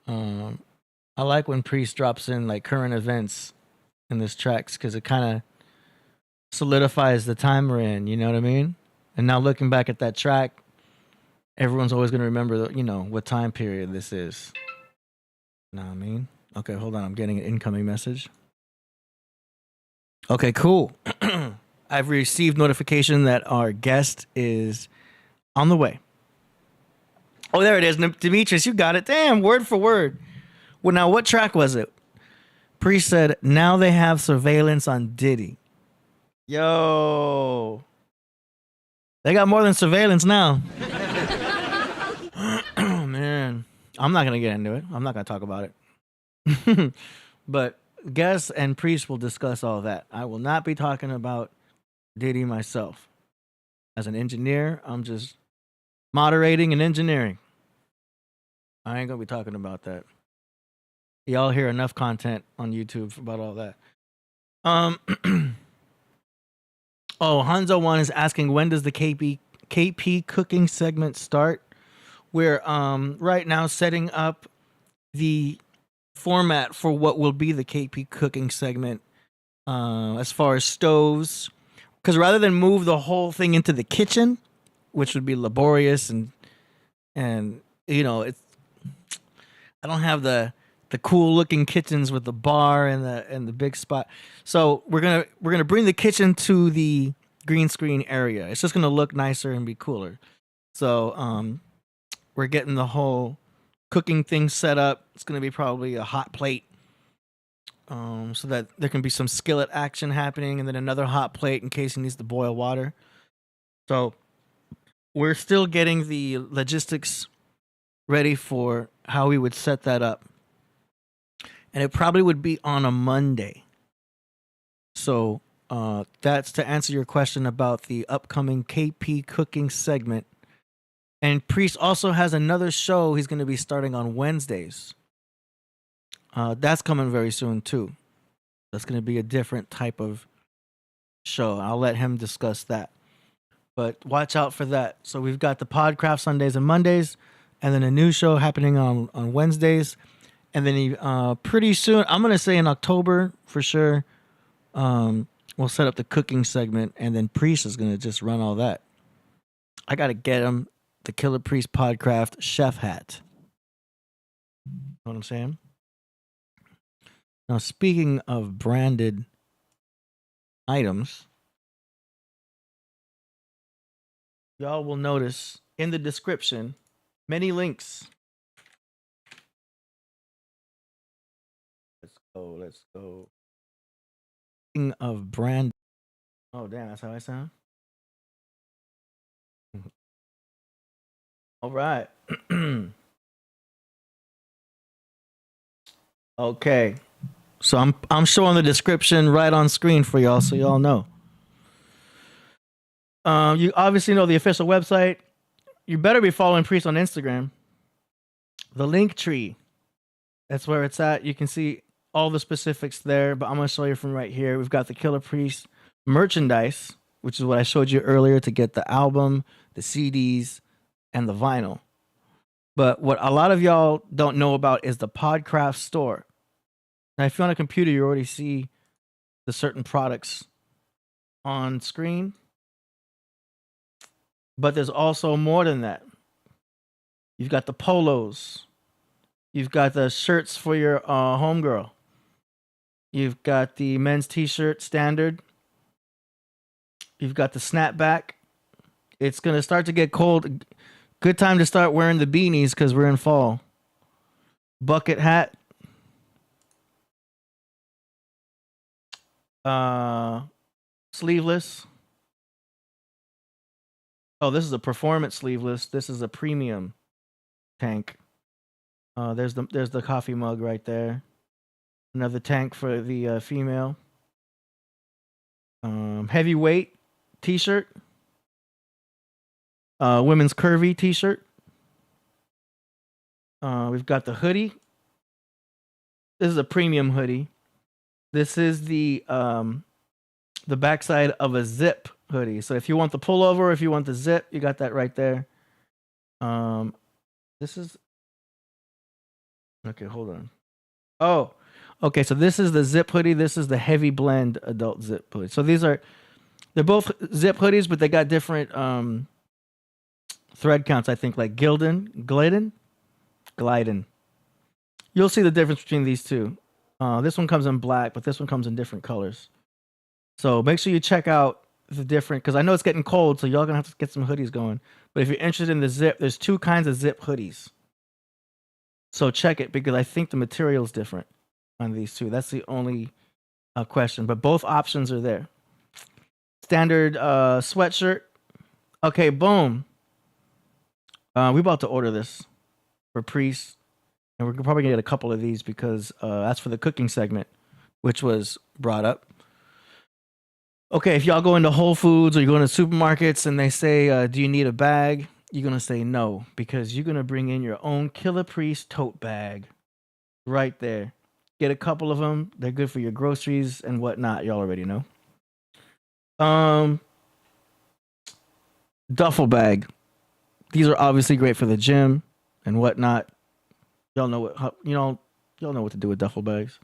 Speaker 2: I like when Priest drops in like current events in this tracks, because it kind of solidifies the time we're in, you know what I mean? And now looking back at that track, everyone's always going to remember, you know, what time period this is. You know what I mean? Okay, hold on. I'm getting an incoming message. Okay, cool. I've received notification that our guest is on the way. Oh, there it is. Demetrius, you got it. Damn, word for word. Well, now, what track was it? Priest said, now they have surveillance on Diddy. Yo. They got more than surveillance now. Oh, man. I'm not going to get into it. I'm not going to talk about it. But guests and Priest will discuss all that. I will not be talking about Diddy myself. As an engineer, I'm just moderating and engineering. I ain't gonna be talking about that. Y'all hear enough content on YouTube about all that. Oh, Hanzo1 is asking, when does the KP cooking segment start? We're right now setting up the format for what will be the KP cooking segment, as far as stoves, because rather than move the whole thing into the kitchen, which would be laborious and you know, it's, I don't have the cool looking kitchens with the bar and the big spot. So we're gonna bring the kitchen to the green screen area. It's just gonna look nicer and be cooler. So we're getting the whole cooking thing set up. It's gonna be probably a hot plate, so that there can be some skillet action happening, and then another hot plate in case he needs to boil water. So we're still getting the logistics ready for how we would set that up. And it probably would be on a Monday. So that's to answer your question about the upcoming KP cooking segment. And Priest also has another show he's going to be starting on Wednesdays. That's coming very soon too. That's going to be a different type of show. I'll let him discuss that. But watch out for that. So we've got the Podcraft Sundays and Mondays, and then a new show happening on Wednesdays. And then pretty soon, I'm going to say in October for sure, we'll set up the cooking segment, and then Priest is going to just run all that. I got to get him the Killah Priest Podcraft chef hat. Know what I'm saying? Now, speaking of branded items, y'all will notice in the description many links. Let's go. Speaking of brand. Oh, damn, that's how I sound? All right. Okay. So I'm showing the description right on screen for y'all so y'all know. You obviously know the official website. You better be following Priest on Instagram. The link tree. That's where it's at. You can see all the specifics there, but I'm going to show you from right here. We've got the Killah Priest merchandise, which is what I showed you earlier to get the album, the CDs, and the vinyl. But what a lot of y'all don't know about is the Podcraft Store. Now, if you're on a computer, you already see the certain products on screen. But there's also more than that. You've got the polos. You've got the shirts for your homegirl. You've got the men's t-shirt standard. You've got the snapback. It's going to start to get cold. Good time to start wearing the beanies because we're in fall. Bucket hat. Sleeveless. Oh, this is a performance sleeveless. This is a premium tank. There's the coffee mug right there. Another tank for the female. Heavyweight t-shirt. Women's curvy t-shirt. We've got the hoodie. This is a premium hoodie. This is the backside of a zip hoodie. So if you want the pullover, if you want the zip, you got that right there. This is okay. Hold on. Oh, okay. So this is the zip hoodie. This is the heavy blend adult zip hoodie. So they're both zip hoodies, but they got different thread counts. I think like Glidden. You'll see the difference between these two. This one comes in black, but this one comes in different colors. So make sure you check out the different, because I know it's getting cold, so y'all gonna have to get some hoodies going. But if you're interested in the zip, there's two kinds of zip hoodies. So check it, because I think the material is different on these two. That's the only question, but both options are there. Standard sweatshirt. Okay, boom. We're about to order this for Priest, and we're probably gonna get a couple of these because that's for the cooking segment, which was brought up. Okay, if y'all go into Whole Foods or you go into supermarkets and they say, do you need a bag? You're going to say no, because you're going to bring in your own Killah Priest tote bag right there. Get a couple of them. They're good for your groceries and whatnot. Y'all already know. Duffel bag. These are obviously great for the gym and whatnot. Y'all know y'all know what to do with duffel bags.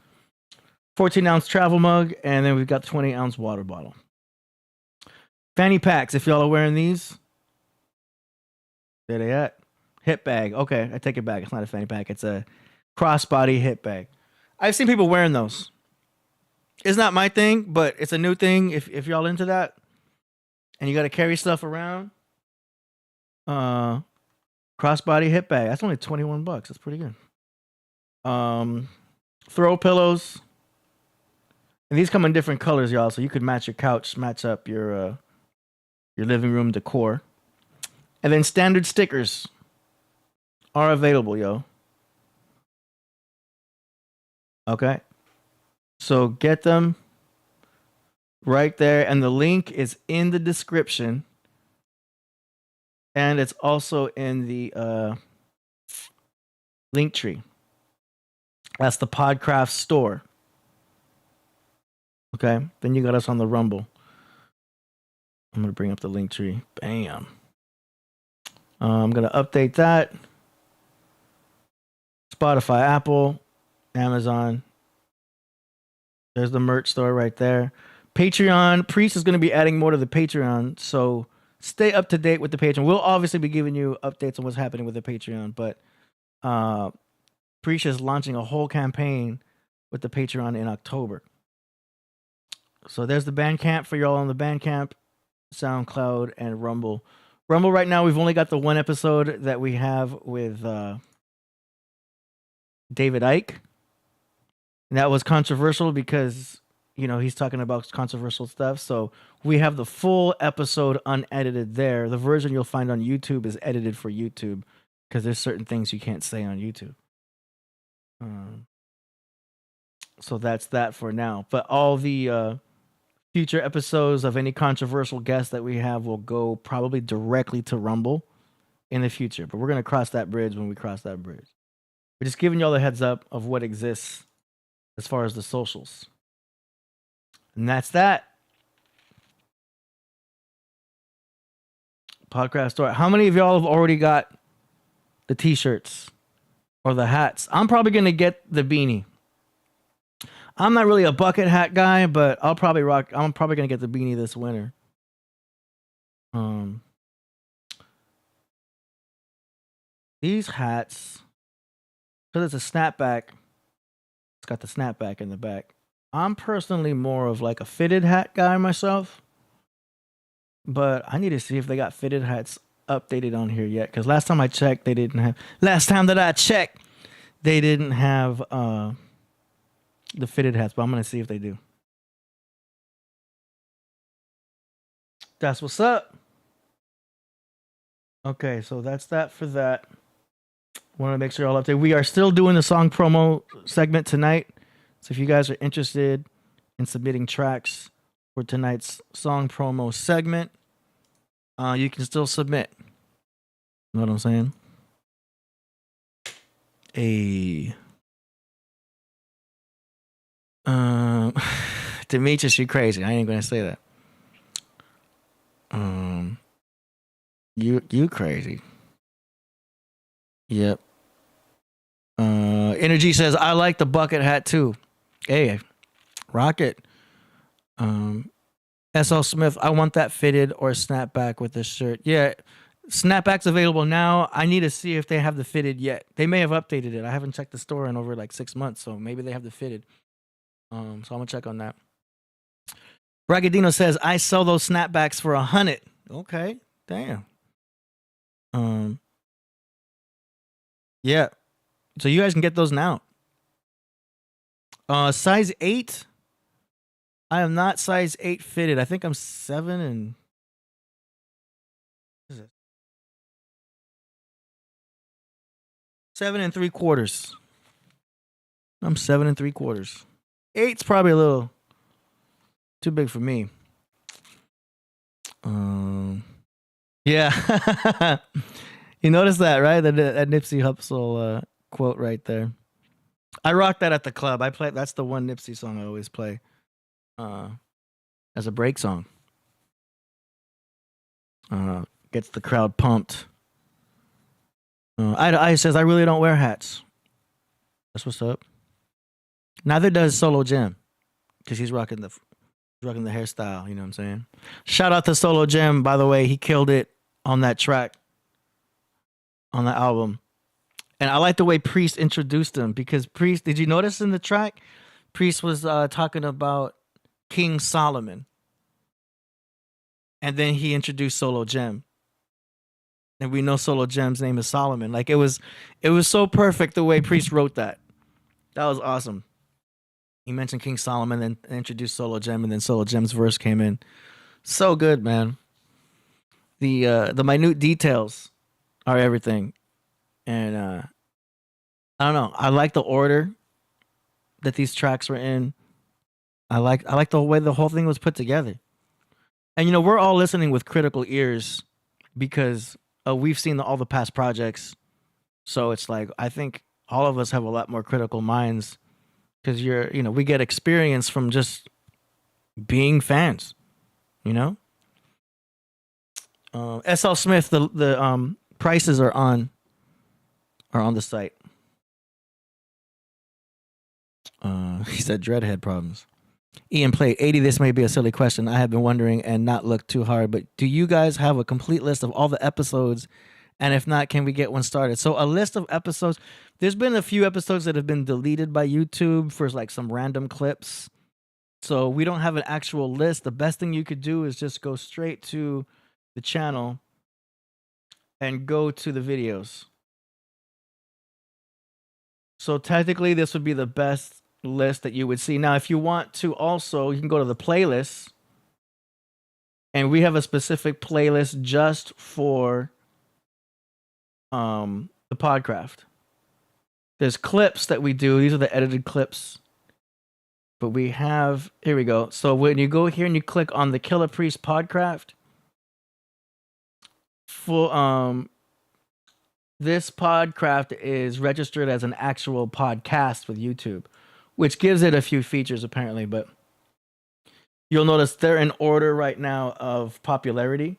Speaker 2: 14-ounce travel mug, and then we've got 20-ounce water bottle. Fanny packs, if y'all are wearing these. There they at. Hip bag. Okay, I take it back. It's not a fanny pack. It's a crossbody hip bag. I've seen people wearing those. It's not my thing, but it's a new thing if y'all into that. And you got to carry stuff around. Crossbody hip bag. That's only $21. That's pretty good. Throw pillows. And these come in different colors, y'all, so you could match your couch, match up your living room decor. And then standard stickers are available, yo. Okay. So get them right there, and the link is in the description. And it's also in the link tree. That's the Podcraft Store. Okay, then you got us on the Rumble. I'm going to bring up the link tree. Bam. I'm going to update that. Spotify, Apple, Amazon. There's the merch store right there. Patreon. Priest is going to be adding more to the Patreon, so stay up to date with the Patreon. We'll obviously be giving you updates on what's happening with the Patreon, but Priest is launching a whole campaign with the Patreon in October. So there's the Bandcamp for y'all on the Bandcamp, SoundCloud, and Rumble. Rumble right now, we've only got the one episode that we have with David Icke. And that was controversial because, you know, he's talking about controversial stuff. So we have the full episode unedited there. The version you'll find on YouTube is edited for YouTube because there's certain things you can't say on YouTube. So that's that for now. But all the future episodes of any controversial guests that we have will go probably directly to Rumble in the future. But we're going to cross that bridge when we cross that bridge. We're just giving y'all the heads up of what exists as far as the socials. And that's that. Podcraft Store. How many of y'all have already got the t-shirts or the hats? I'm probably going to get the beanie. I'm not really a bucket hat guy, but I'm probably going to get the beanie this winter. These hats, because it's a snapback, it's got the snapback in the back. I'm personally more of like a fitted hat guy myself, but I need to see if they got fitted hats updated on here yet. Because last time I checked, they didn't have. Last time that I checked, they didn't have the fitted hats. But I'm gonna see if they do. That's what's up. Okay, so that's that for that. Want to make sure all updated. We are still doing the song promo segment tonight. So if you guys are interested in submitting tracks for tonight's song promo segment, you can still submit. You know what I'm saying? Demetrius, you crazy. I ain't gonna say that. You crazy. Yep. Energy says, I like the bucket hat too. Hey, rock it. SL Smith, I want that fitted or snapback with this shirt. Yeah, snapback's available now. I need to see if they have the fitted yet. They may have updated it. I haven't checked the store in over like 6 months, so maybe they have the fitted. So I'm gonna check on that. Bragadino says, I sell those snapbacks for $100. Okay, damn. Yeah. So you guys can get those now. Size 8. I am not size 8 fitted. I think I'm 7 and... What is it? 7 3/4. I'm 7 3/4. 8's probably a little too big for me. Yeah. You notice that, right? That Nipsey Hussle quote right there. I rock that at the club. That's the one Nipsey song I always play as a break song. Gets the crowd pumped. I says I really don't wear hats. That's what's up. Neither does Solo Jim, because he's rocking the hairstyle. You know what I'm saying? Shout out to Solo Jim, by the way. He killed it on that track, on the album. And I like the way Priest introduced him, because Priest, did you notice in the track, Priest was talking about King Solomon. And then he introduced Solo Gem. And we know Solo Gem's name is Solomon. Like it was so perfect the way Priest wrote that. That was awesome. He mentioned King Solomon and introduced Solo Gem, and then Solo Gem's verse came in. So good, man. The minute details are everything. And I don't know. I like the order that these tracks were in. I like the way the whole thing was put together. And you know, we're all listening with critical ears because we've seen all the past projects. So it's like I think all of us have a lot more critical minds because we get experience from just being fans. You know. SL Smith, the prices are on the site. He said dreadhead problems. Ian played 80. This may be a silly question. I have been wondering and not looked too hard, but do you guys have a complete list of all the episodes And if not, can we get one started? So a list of episodes. There's been a few episodes that have been deleted by YouTube for like some random clips. So we don't have an actual list. The best thing you could do is just go straight to the channel and go to the videos. So technically, this would be the best list that you would see. Now, if you want to also, you can go to the playlist. And we have a specific playlist just for the Podcraft. There's clips that we do. These are the edited clips. But we have, here we go. So when you go here and you click on the Killah Priest Podcraft, this Podcraft is registered as an actual podcast with YouTube, which gives it a few features apparently, but you'll notice they're in order right now of popularity,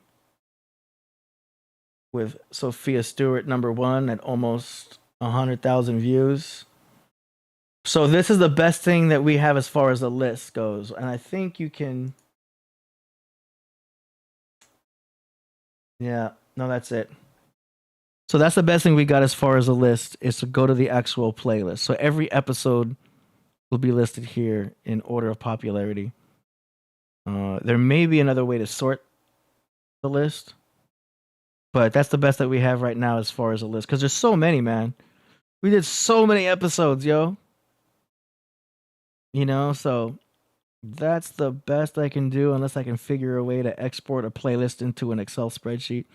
Speaker 2: with Sophia Stewart #1 at almost 100,000 views. So this is the best thing that we have as far as the list goes. And I think you can... Yeah, no, that's it. So that's the best thing we got as far as the list, is to go to the actual playlist. So every episode will be listed here in order of popularity. There may be another way to sort the list, but that's the best that we have right now as far as a list, because there's so many, man. We did so many episodes, yo. You know, so that's the best I can do, unless I can figure a way to export a playlist into an Excel spreadsheet.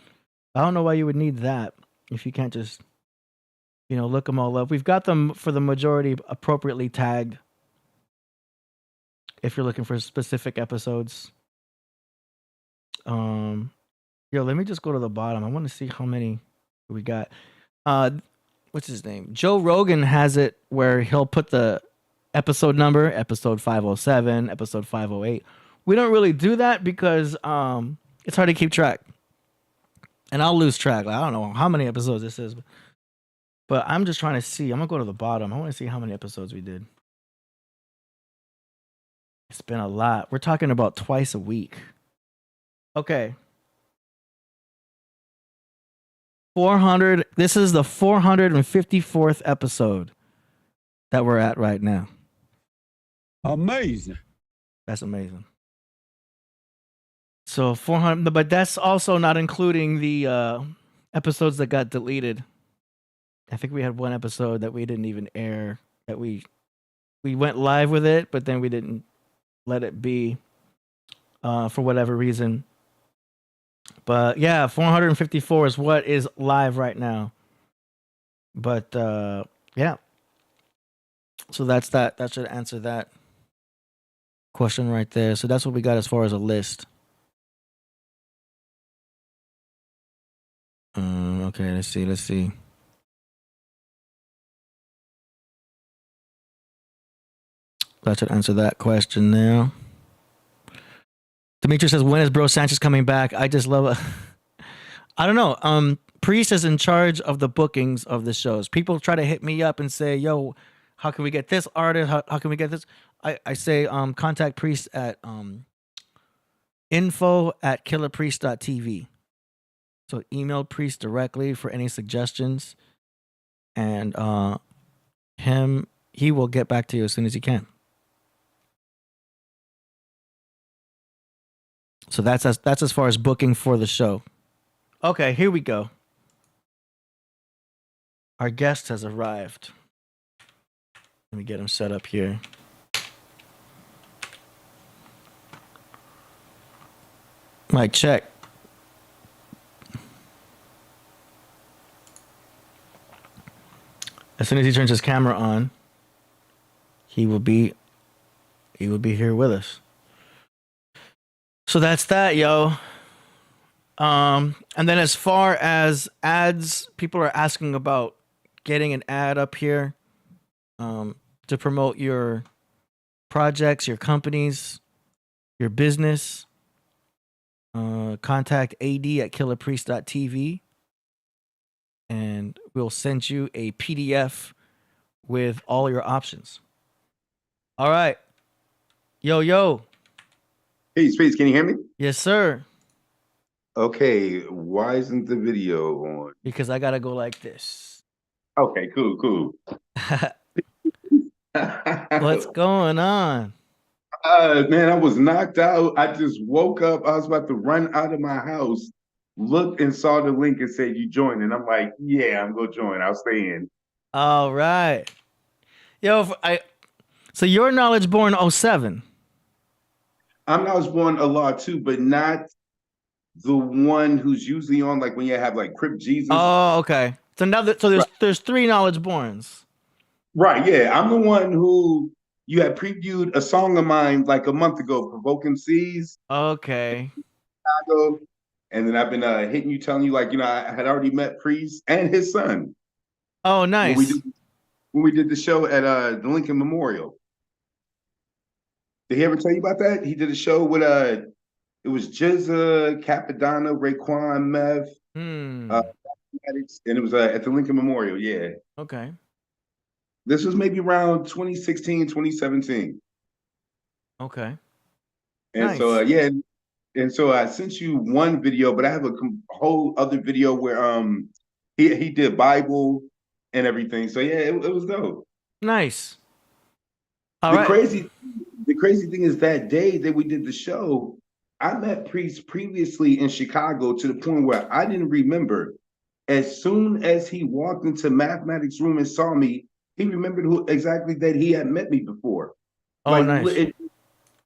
Speaker 2: I don't know why you would need that if you can't just, you know, look them all up. We've got them for the majority appropriately tagged if you're looking for specific episodes. Yo, let me just go to the bottom. I want to see how many we got. What's his name? Joe Rogan has it where he'll put the episode number, episode 507, episode 508. We don't really do that because it's hard to keep track. And I'll lose track. Like, I don't know how many episodes this is. But I'm just trying to see. I'm going to go to the bottom. I want to see how many episodes we did. It's been a lot. We're talking about twice a week. Okay. 400. This is the 454th episode that we're at right now.
Speaker 8: Amazing.
Speaker 2: That's amazing. So 400, but that's also not including the episodes that got deleted. I think we had one episode that we didn't even air, that we went live with it, but then we didn't let it be for whatever reason. But yeah, 454 is what is live right now. But yeah. So that's that. That should answer that question right there. So that's what we got as far as a list. Okay, let's see. That should answer that question now. Dimitri says, when is Bro Sanchez coming back? I just love it. I don't know. Priest is in charge of the bookings of the shows. People try to hit me up and say, yo, how can we get this artist? How can we get this? I say, contact Priest at info@killahpriest.tv. So email Priest directly for any suggestions. And he will get back to you as soon as he can. So that's as far as booking for the show. Okay, here we go. Our guest has arrived. Let me get him set up here. Mic check. As soon as he turns his camera on, he will be here with us. So that's that, yo. And then as far as ads, people are asking about getting an ad up here to promote your projects, your companies, your business. Contact ad@killahpriest.tv and we'll send you a PDF with all your options. All right. Yo.
Speaker 9: Peace. Can you hear me?
Speaker 2: Yes, sir.
Speaker 8: Okay, why isn't the video on?
Speaker 2: Because I gotta go like this.
Speaker 8: Okay, cool.
Speaker 2: What's going on?
Speaker 8: Man, I was knocked out. I just woke up. I was about to run out of my house, looked and saw the link and said you joined. And I'm like, yeah, I'm gonna join. I'll stay in.
Speaker 2: All right. Yo, so you're knowledge born 07.
Speaker 8: I was born a lot too, but not the one who's usually on like when you have like Crip Jesus.
Speaker 2: Oh, okay. So now there's 3 knowledge borns.
Speaker 8: Right, yeah. I'm the one who you had previewed a song of mine like a month ago, Provoking Seas.
Speaker 2: Okay.
Speaker 8: Chicago. And then I've been hitting you, telling you like, I had already met Priest and his son.
Speaker 2: Oh, nice.
Speaker 8: When we did the show at the Lincoln Memorial. Did he ever tell you about that? He did a show with it was Jizza, Capadonna, Raekwon, Mev, and it was at the Lincoln Memorial. Yeah.
Speaker 2: Okay.
Speaker 8: This was maybe around 2016, 2017.
Speaker 2: Okay.
Speaker 8: And
Speaker 2: nice.
Speaker 8: So and so I sent you one video, but I have a whole other video where he did Bible and everything. So yeah, it was dope.
Speaker 2: Nice.
Speaker 8: The crazy thing is that day that we did the show, I met Priest previously in Chicago to the point where I didn't remember. As soon as he walked into mathematics room and saw me, he remembered exactly that he had met me before.
Speaker 2: Oh, nice.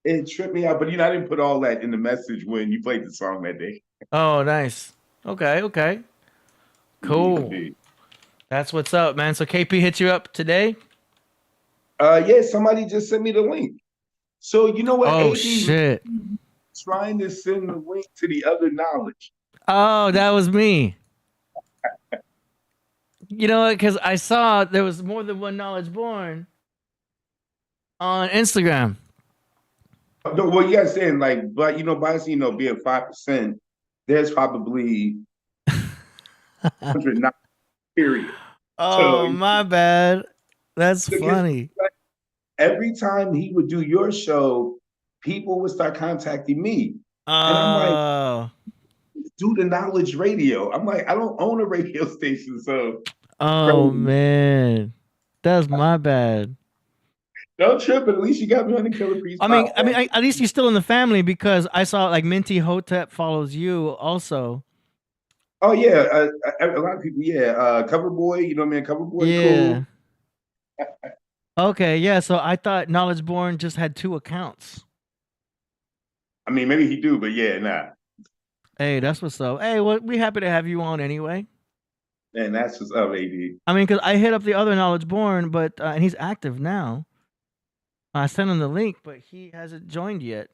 Speaker 8: It tripped me out, but I didn't put all that in the message when you played the song that day.
Speaker 2: Oh, nice. Okay. Cool. That's what's up, man. So KP hit you up today?
Speaker 8: Yeah, somebody just sent me the link. So you know what?
Speaker 2: Oh,
Speaker 8: AD
Speaker 2: shit.
Speaker 8: Trying to send the link to the other knowledge.
Speaker 2: Oh, that was me. You know what? Because I saw there was more than one knowledge born on Instagram.
Speaker 8: No, well, you guys saying like, but by us, being 5%, there's probably 109 period.
Speaker 2: Oh, so, my bad. That's funny.
Speaker 8: Every time he would do your show, people would start contacting me. And I'm like, do the knowledge radio. I'm like, I don't own a radio station, so.
Speaker 2: Oh, man. That's my bad.
Speaker 8: Don't trip, but at least you got me on the Killah Priest.
Speaker 2: I mean, at least you're still in the family because I saw like Minty Hotep follows you also.
Speaker 8: Oh yeah, a lot of people. Yeah, Cover Boy. You know what I mean? Cover Boy.
Speaker 2: Yeah.
Speaker 8: Cool.
Speaker 2: Okay, yeah. So I thought Knowledge Born just had 2 accounts.
Speaker 8: I mean, maybe he do, but yeah, nah.
Speaker 2: Hey, that's what's up. Hey, well, we happy to have you on anyway.
Speaker 8: And that's what's up, AD.
Speaker 2: I mean, because I hit up the other Knowledge Born, but and he's active now. I sent him the link, but he hasn't joined yet.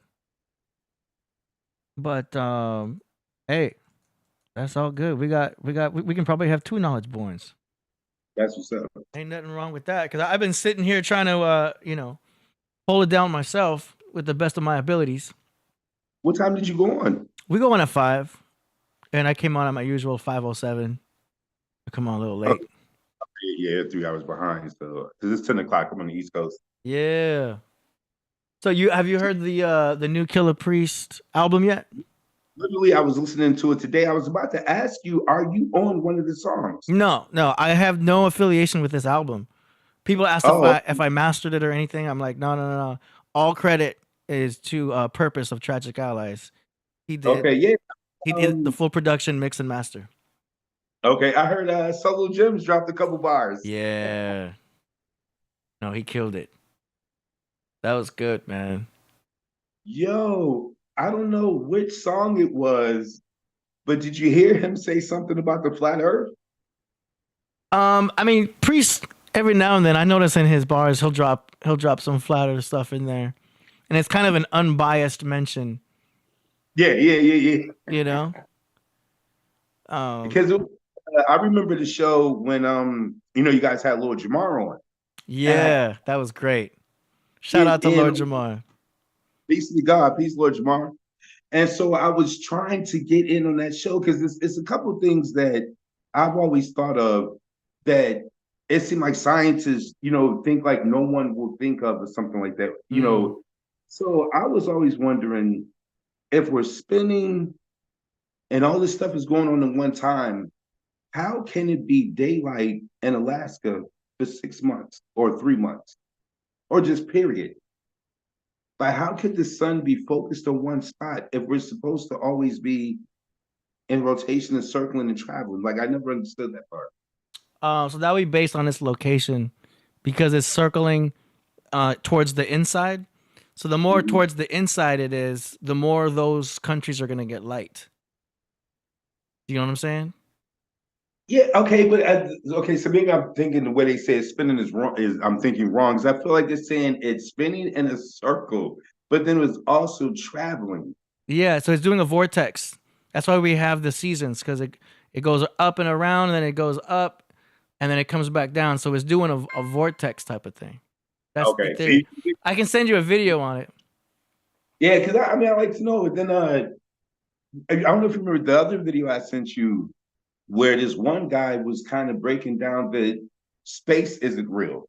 Speaker 2: But hey, that's all good. We can probably have 2 Knowledge Borns.
Speaker 8: That's what's up.
Speaker 2: Ain't nothing wrong with that because I've been sitting here trying to hold it down myself with the best of my abilities.
Speaker 8: What time did you go on?
Speaker 2: We go on at 5, and I came on at my usual 5:07. I come on a little late.
Speaker 8: Yeah, 3 hours behind. So because it's 10 o'clock, I'm on the East Coast.
Speaker 2: Yeah. So have you heard the new Killah Priest album yet?
Speaker 8: Literally, I was listening to it today. I was about to ask you, are you on one of the songs?
Speaker 2: No, I have no affiliation with this album. People ask if I mastered it or anything. I'm like, no. All credit is to Purpose of Tragic Allies. He did.
Speaker 8: Okay, yeah.
Speaker 2: He did the full production, mix and master.
Speaker 8: Okay, I heard Solo Gems dropped a couple bars.
Speaker 2: Yeah. No, he killed it. That was good, man.
Speaker 8: Yo, I don't know which song it was, but did you hear him say something about the flat earth?
Speaker 2: I mean, Priest, every now and then I notice in his bars he'll drop some flat earth stuff in there. And it's kind of an unbiased mention.
Speaker 8: Yeah.
Speaker 2: You know?
Speaker 8: Because I remember the show when you guys had Lord Jamar on.
Speaker 2: Yeah, that was great. Shout out to Lord Jamar.
Speaker 8: Peace to God, peace, Lord Jamar. And so I was trying to get in on that show because it's a couple of things that I've always thought of that it seemed like scientists, think like no one will think of or something like that, So I was always wondering if we're spinning and all this stuff is going on at one time. How can it be daylight in Alaska for 6 months or 3 months or just period? Like, how could the sun be focused on one spot if we're supposed to always be in rotation and circling and traveling? Like, I never understood that part.
Speaker 2: So that would be based on its location because it's circling towards the inside. So the more towards the inside it is, the more those countries are going to get light. Do you know what I'm saying?
Speaker 8: Yeah, okay, but okay, so maybe I'm thinking the way they say it's spinning is wrong. I'm thinking wrong because I feel like they're saying it's spinning in a circle, but then it's also traveling.
Speaker 2: Yeah, so it's doing a vortex. That's why we have the seasons because it goes up and around, and then it goes up, and then it comes back down. So it's doing a vortex type of thing. That's
Speaker 8: Okay,
Speaker 2: the theory. I can send you a video on it.
Speaker 8: Yeah, because I mean, I like to know. Then I don't know if you remember the other video I sent you, where this one guy was kind of breaking down that space isn't real.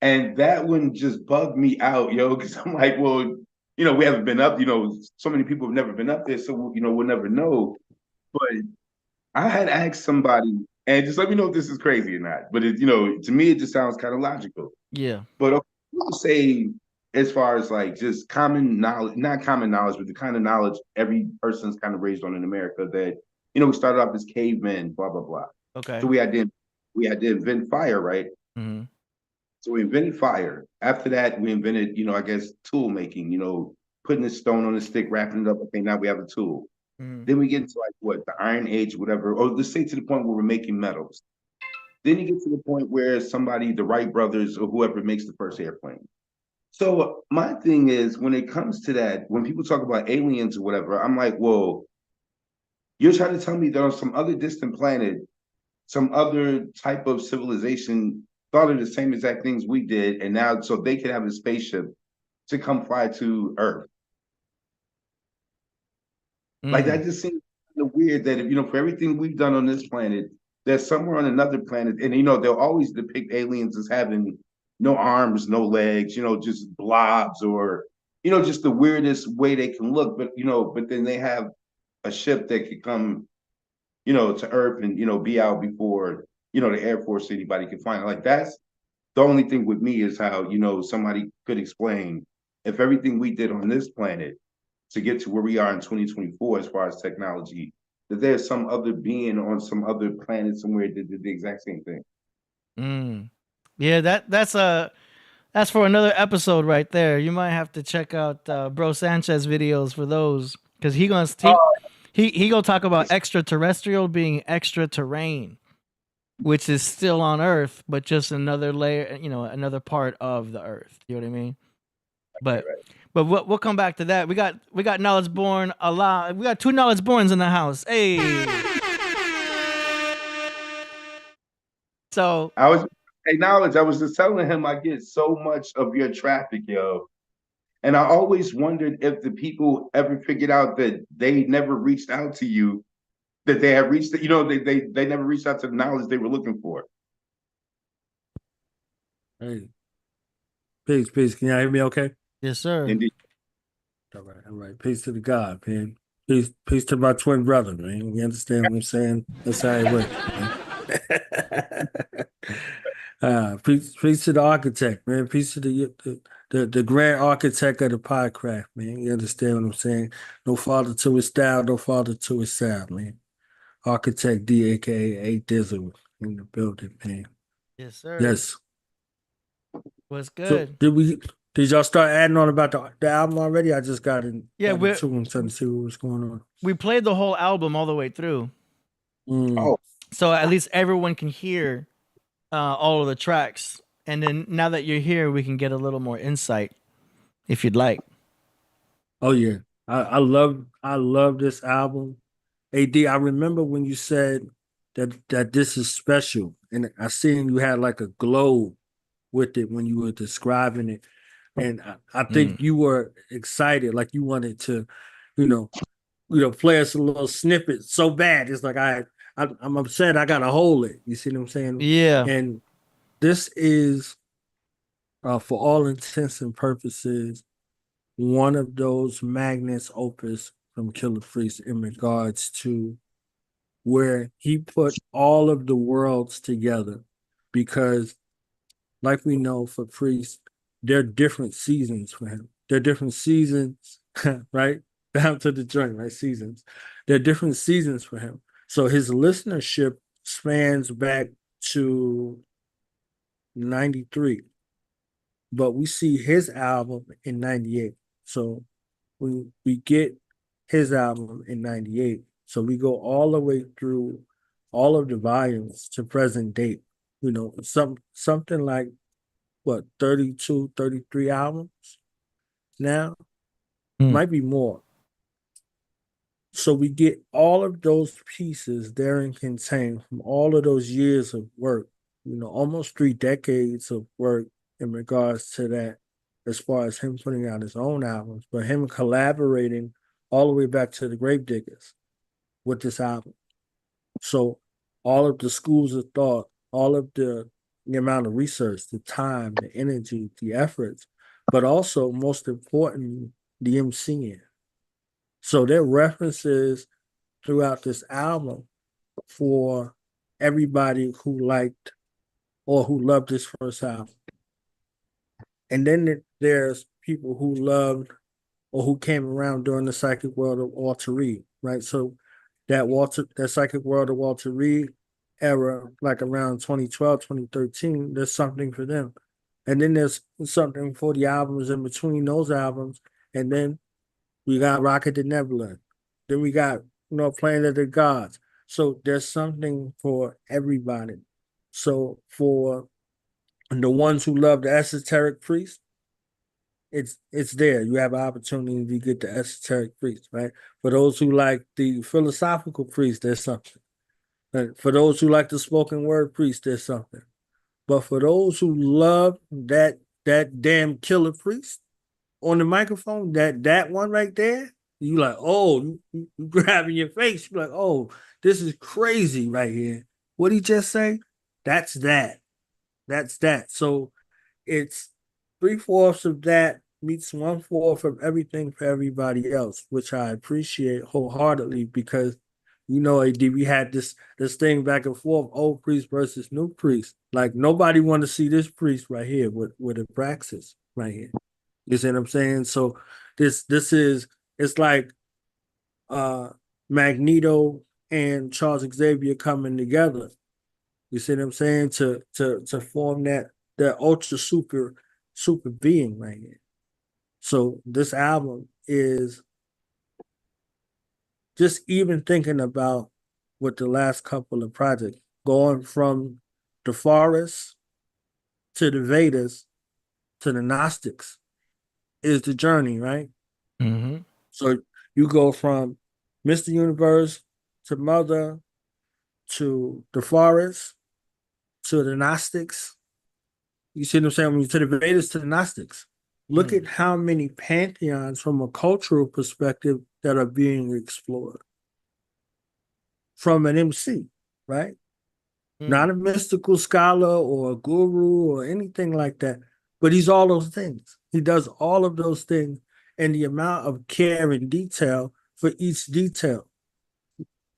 Speaker 8: And that one just bugged me out, yo, because I'm like, well, we haven't been up, so many people have never been up there, so, we'll never know. But I had asked somebody, and just let me know if this is crazy or not. But, to me, it just sounds kind of logical.
Speaker 2: Yeah.
Speaker 8: But we'll say, as far as like just common knowledge, not common knowledge, but the kind of knowledge every person's kind of raised on in America that, we started off as cavemen, blah, blah, blah.
Speaker 2: Okay.
Speaker 8: So we had to invent fire, right?
Speaker 2: Mm-hmm.
Speaker 8: So we invented fire. After that, we invented, I guess, tool making, putting a stone on a stick, wrapping it up. Okay, now we have a tool.
Speaker 2: Mm-hmm.
Speaker 8: Then we get into the Iron Age, whatever, or let's say to the point where we're making metals. Then you get to the point where somebody, the Wright brothers or whoever makes the first airplane. So my thing is, when it comes to that, when people talk about aliens or whatever, I'm like, well, you're trying to tell me there on some other distant planet, some other type of civilization thought of the same exact things we did, and now so they could have a spaceship to come fly to Earth. Like that just seems kind of weird that if for everything we've done on this planet, there's somewhere on another planet, and they'll always depict aliens as having no arms, no legs, just blobs or just the weirdest way they can look. But but then they have a ship that could come, to Earth and be out before the Air Force anybody can find it. Like that's the only thing with me is how somebody could explain if everything we did on this planet to get to where we are in 2024 as far as technology, that there's some other being on some other planet somewhere that did the exact same thing.
Speaker 2: Yeah, that's for another episode right there. You might have to check out Bro Sanchez videos for those because he gonna talk about extraterrestrial being extra-terrain, which is still on Earth, but just another layer, another part of the Earth. You know what I mean? But we'll come back to that. We got Knowledge Born a lot. We got 2 Knowledge Borns in the house. Hey. So
Speaker 8: Knowledge. I was just telling him I get so much of your traffic, yo. And I always wondered if the people ever figured out that they never reached out to you, that they have reached, they never reached out to the knowledge they were looking for.
Speaker 9: Hey, peace. Can y'all hear me okay?
Speaker 2: Yes, sir.
Speaker 8: Indeed.
Speaker 9: All right. Peace to the God, man. Peace to my twin brother, man. You understand what I'm saying? That's how it works. Peace to the architect, man. Peace to the grand architect of the Podcraft, man. You understand what I'm saying? No father to his style, no father to his sound, man. Architect D, aka A Dizzle in the building, man.
Speaker 2: Yes, sir.
Speaker 9: Yes.
Speaker 2: What's good?
Speaker 9: So did y'all start adding on about the album already? I just got in.
Speaker 2: Yeah,
Speaker 9: we're trying to see what was going on.
Speaker 2: We played the whole album all the way through.
Speaker 8: Oh,
Speaker 2: so at least everyone can hear all of the tracks, and then now that you're here, we can get a little more insight, if you'd like.
Speaker 9: Oh yeah, I love this album. AD, I remember when you said that this is special, and I seen you had like a glow with it when you were describing it. And I think you were excited, like you wanted to, play us a little snippet so bad. It's like I'm upset. I gotta hold it. You see what I'm saying?
Speaker 2: Yeah.
Speaker 9: And this is, for all intents and purposes, one of those magnus opus from Killah Priest in regards to where he put all of the worlds together, because like we know for Priest, there are different seasons for him. There are different seasons, right? Down to the joint, right? Seasons. There are different seasons for him. So his listenership spans back to 93. But we see his album in 98. So we get his album in 98. So we go all the way through all of the volumes to present date. You know, something like what, 32, 33 albums now? Might be more. So we get all of those pieces therein contained from all of those years of work, you know, almost 3 decades of work in regards to that, as far as him putting out his own albums, but him collaborating all the way back to the Gravediggers with this album. So all of the schools of thought, all of the amount of research, the time, the energy, the efforts, but also most importantly, the MCing. So there are references throughout this album for everybody who liked or who loved this first album. And then there's people who loved or who came around during the psychic world of Walter Reed, right? So that psychic world of Walter Reed era, like around 2012, 2013, there's something for them. And then there's something for the albums in between those albums. And then we got Rocket the Nebula. Then we got, Planet of the Gods. So there's something for everybody. So for the ones who love the esoteric priest, it's there. You have an opportunity to get the esoteric priest, right? For those who like the philosophical priest, there's something. And for those who like the spoken word priest, there's something. But for those who love that damn Killah Priest on the microphone, that one right there, you like, oh, you grabbing your face. You're like, oh, this is crazy right here. What he just say? That's that. That's that. So it's 3/4 of that meets 1/4 of everything for everybody else, which I appreciate wholeheartedly, because AD, we had this thing back and forth, old priest versus new priest. Like nobody want to see this priest right here with Abraxas right here. You see what I'm saying? So this is, it's like Magneto and Charles Xavier coming together. You see what I'm saying? To form that ultra super being right here. So this album is just even thinking about with the last couple of projects, going from the forest to the Vedas to the Gnostics is the journey, right?
Speaker 2: Mm-hmm.
Speaker 9: So you go from Mr. Universe to Mother to the forest to the Gnostics. You see what I'm saying? To the Vedas to the Gnostics. Look at how many pantheons from a cultural perspective that are being explored from an MC, right? Not a mystical scholar or a guru or anything like that, but he's all those things. He does all of those things, and the amount of care and detail for each detail.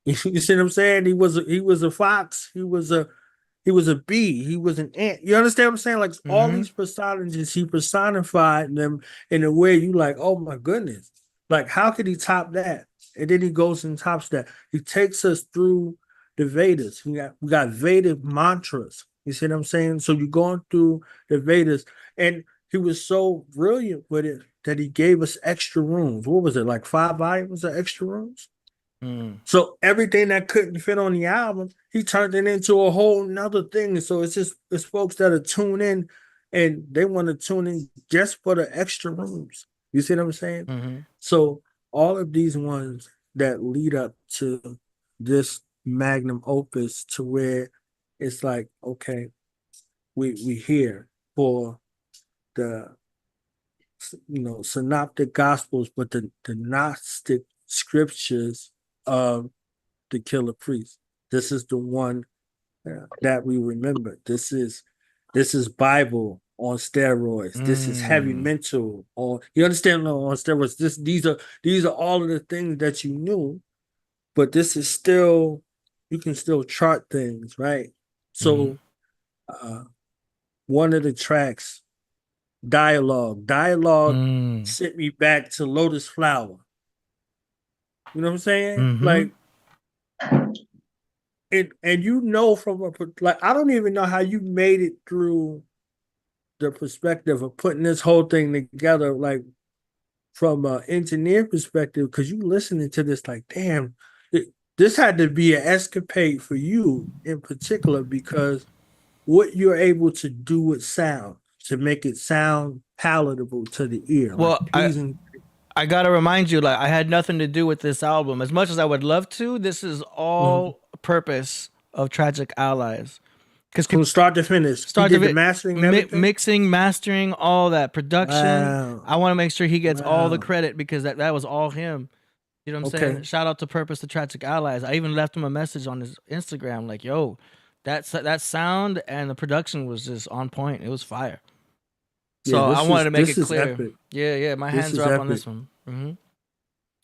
Speaker 9: You see what I'm saying? He was a fox. He was a bee. He was an ant. You understand what I'm saying? Like all these personages, he personified them in a way you like, oh my goodness. Like, how could he top that? And then he goes and tops that. He takes us through the Vedas. We got Vedic mantras. You see what I'm saying? So you're going through the Vedas, and he was so brilliant with it that he gave us extra rooms. What was it, like 5 volumes of extra rooms? So everything that couldn't fit on the album, he turned it into a whole nother thing. So it's folks that are tuned in, and they want to tune in just for the extra rooms. You see what I'm saying? So all of these ones that lead up to this magnum opus, to where it's like, okay, we here for the synoptic gospels, but the Gnostic scriptures of the Killah Priest. This is the one that we remember. This is Bible on steroids. This is heavy mental on, you understand, on steroids. These are all of the things that you knew, but this is still, you can still chart things, right? So one of the tracks, Dialogue sent me back to Lotus Flower. You know what I'm saying? Like, and you know, from a, like, I don't even know how you made it through the perspective of putting this whole thing together, like from an engineer perspective, because you listening to this like, damn, this had to be an escapade for you in particular, because what you're able to do with sound to make it sound palatable to the ear.
Speaker 2: Well,
Speaker 9: like pleasing.
Speaker 2: I gotta remind you, like, I had nothing to do with this album. As much as I would love to, this is all purpose of Tragic Allies.
Speaker 9: Because from start to finish,
Speaker 2: start
Speaker 9: he did
Speaker 2: to
Speaker 9: the mastering, and
Speaker 2: mixing, mastering, all that production.
Speaker 9: Wow.
Speaker 2: I want to make sure he gets all the credit, because that was all him. You know what I'm saying? Shout out to Purpose to Tragic Allies. I even left him a message on his Instagram, like, "Yo, that sound and the production was just on point. It was fire." So I wanted to make it clear.
Speaker 9: Epic.
Speaker 2: Yeah, my hands are up on this one.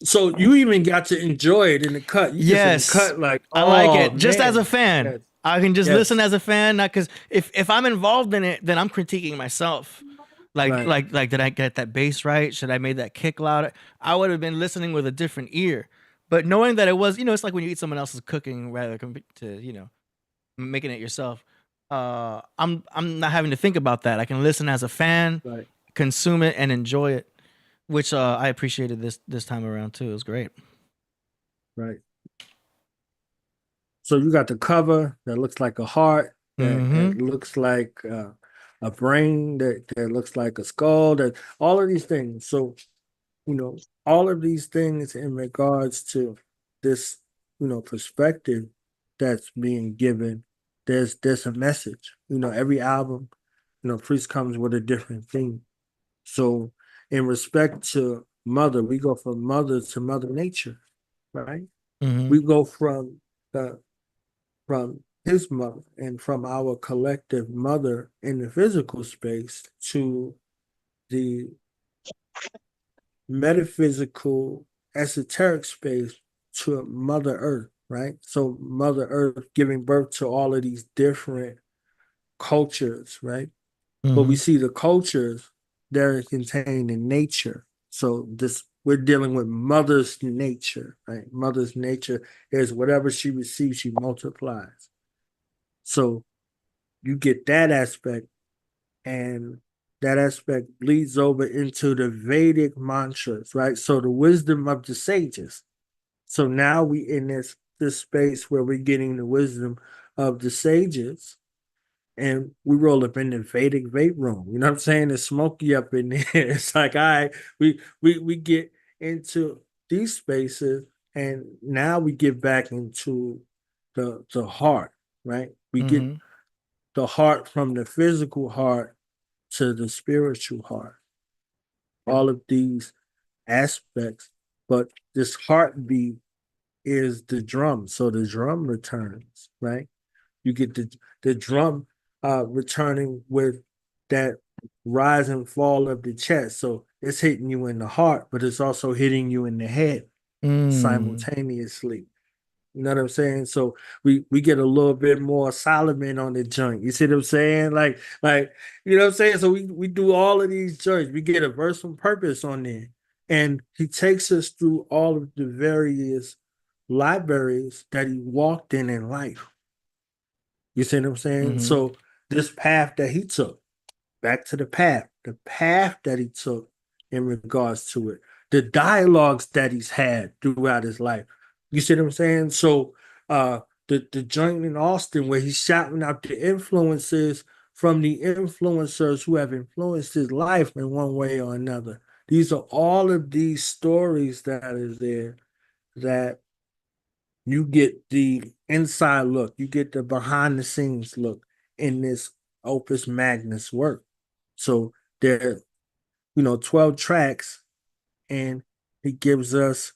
Speaker 9: So you even got to enjoy it in the cut. You
Speaker 2: Yes,
Speaker 9: just in the cut, like,
Speaker 2: I like it.
Speaker 9: man.
Speaker 2: Just as a fan,
Speaker 9: Yes.
Speaker 2: I can just listen as a fan, not because if I'm involved in it, then I'm critiquing myself. Like, did I get that bass right? Should I made that kick louder? I would have been listening with a different ear. But knowing that it was, it's like when you eat someone else's cooking rather to making it yourself. I'm not having to think about that. I can listen as a fan, consume it, and enjoy it, which I appreciated this time around too. It was great.
Speaker 9: Right. So you got the cover that looks like a heart, that looks like a brain, that looks like a skull, that all of these things. So, all of these things in regards to this, perspective that's being given, there's a message. Every album, Priest comes with a different theme. So in respect to mother, we go from mother to mother nature, right? We go from his mother and from our collective mother in the physical space to the metaphysical esoteric space to Mother Earth, right? So Mother Earth giving birth to all of these different cultures, right? But we see the cultures that are contained in nature. So we're dealing with mother's nature, right? Mother's nature is whatever she receives, she multiplies. So you get that aspect, and that aspect bleeds over into the Vedic mantras, right? So the wisdom of the sages. So now we in this space where we're getting the wisdom of the sages, and we roll up in the Vedic vape room. You know what I'm saying? It's smoky up in there. It's like, all right, we get into these spaces, and now we get back into the heart, right? We get the heart from the physical heart to the spiritual heart. All of these aspects, but this heartbeat is the drum. So the drum returns, right? You get the drum returning with that rise and fall of the chest. So it's hitting you in the heart, but it's also hitting you in the head simultaneously. You know what I'm saying? So we get a little bit more Solomon on the joint. You see what I'm saying? Like, you know what I'm saying? So we do all of these joints. We get a verse from Purpose on there. And he takes us through all of the various libraries that he walked in life. You see what I'm saying? So this path that he took, back to the path that he took in regards to it, the dialogues that he's had throughout his life. You see what I'm saying? So the joint in Austin where he's shouting out the influences from the influencers who have influenced his life in one way or another. These are all of these stories that is there that you get the inside look, you get the behind the scenes look in this Opus Magnus work. So there, 12 tracks, and he gives us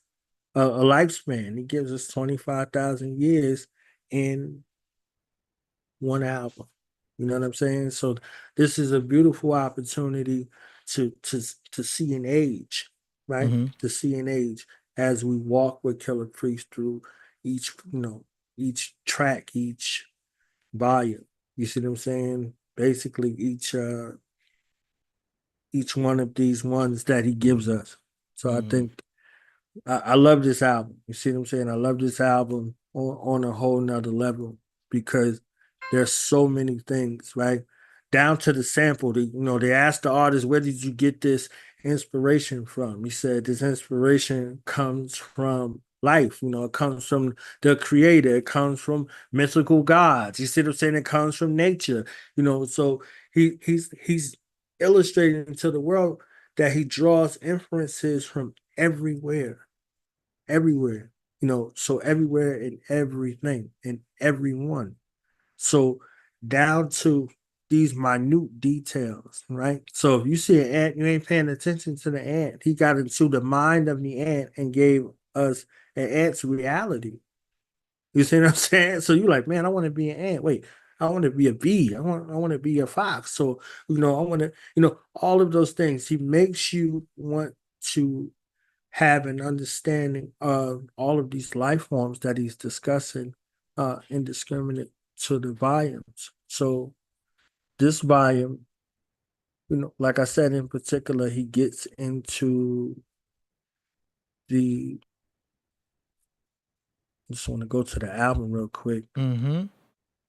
Speaker 9: a lifespan. He gives us 25,000 years in one album. You know what I'm saying? So this is a beautiful opportunity to see an age, right?
Speaker 2: Mm-hmm.
Speaker 9: To see an age as we walk with Killah Priest through each, each track, each volume. You see what I'm saying? Basically, each one of these ones that he gives us. So I think I love this album. You see what I'm saying? I love this album on a whole nother level because there's so many things, right? Down to the sample. They asked the artist, where did you get this inspiration from? He said this inspiration comes from life. It comes from the creator. It comes from mythical gods. You see what I'm saying? It comes from nature. So he's illustrating to the world that he draws inferences from everywhere, so everywhere and everything and everyone. So down to these minute details, right? So if you see an ant, you ain't paying attention to the ant. He got into the mind of the ant and gave us an ant's reality. You see what I'm saying? So you're like, man, I want to be an ant. Wait, I want to be a bee. I want to be a fox. So, I want to, all of those things. He makes you want to have an understanding of all of these life forms that he's discussing indiscriminate to the volumes. So this volume, like I said, in particular, he gets into I just want to go to the album real quick.
Speaker 2: Mm-hmm.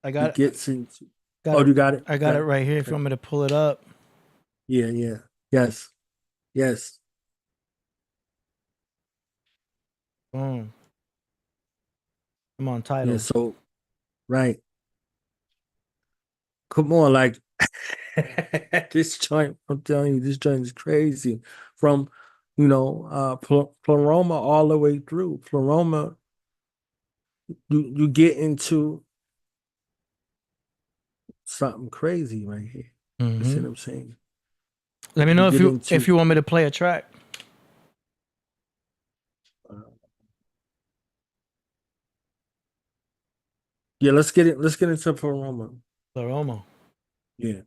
Speaker 2: I got
Speaker 9: He gets into.
Speaker 2: you got it? I got
Speaker 9: it
Speaker 2: right here. If you want me to pull it up.
Speaker 9: Yeah. Yes.
Speaker 2: Boom. I'm on title.
Speaker 9: Yeah. So, right. Come on, like this joint. I'm telling you, this joint is crazy. From Pleroma all the way through. Pleroma, you get into something crazy right here. You see what I'm saying?
Speaker 2: Let me know if you want me to play a track.
Speaker 9: Yeah, let's get into Pleroma.
Speaker 2: Pleroma.
Speaker 9: Yeah.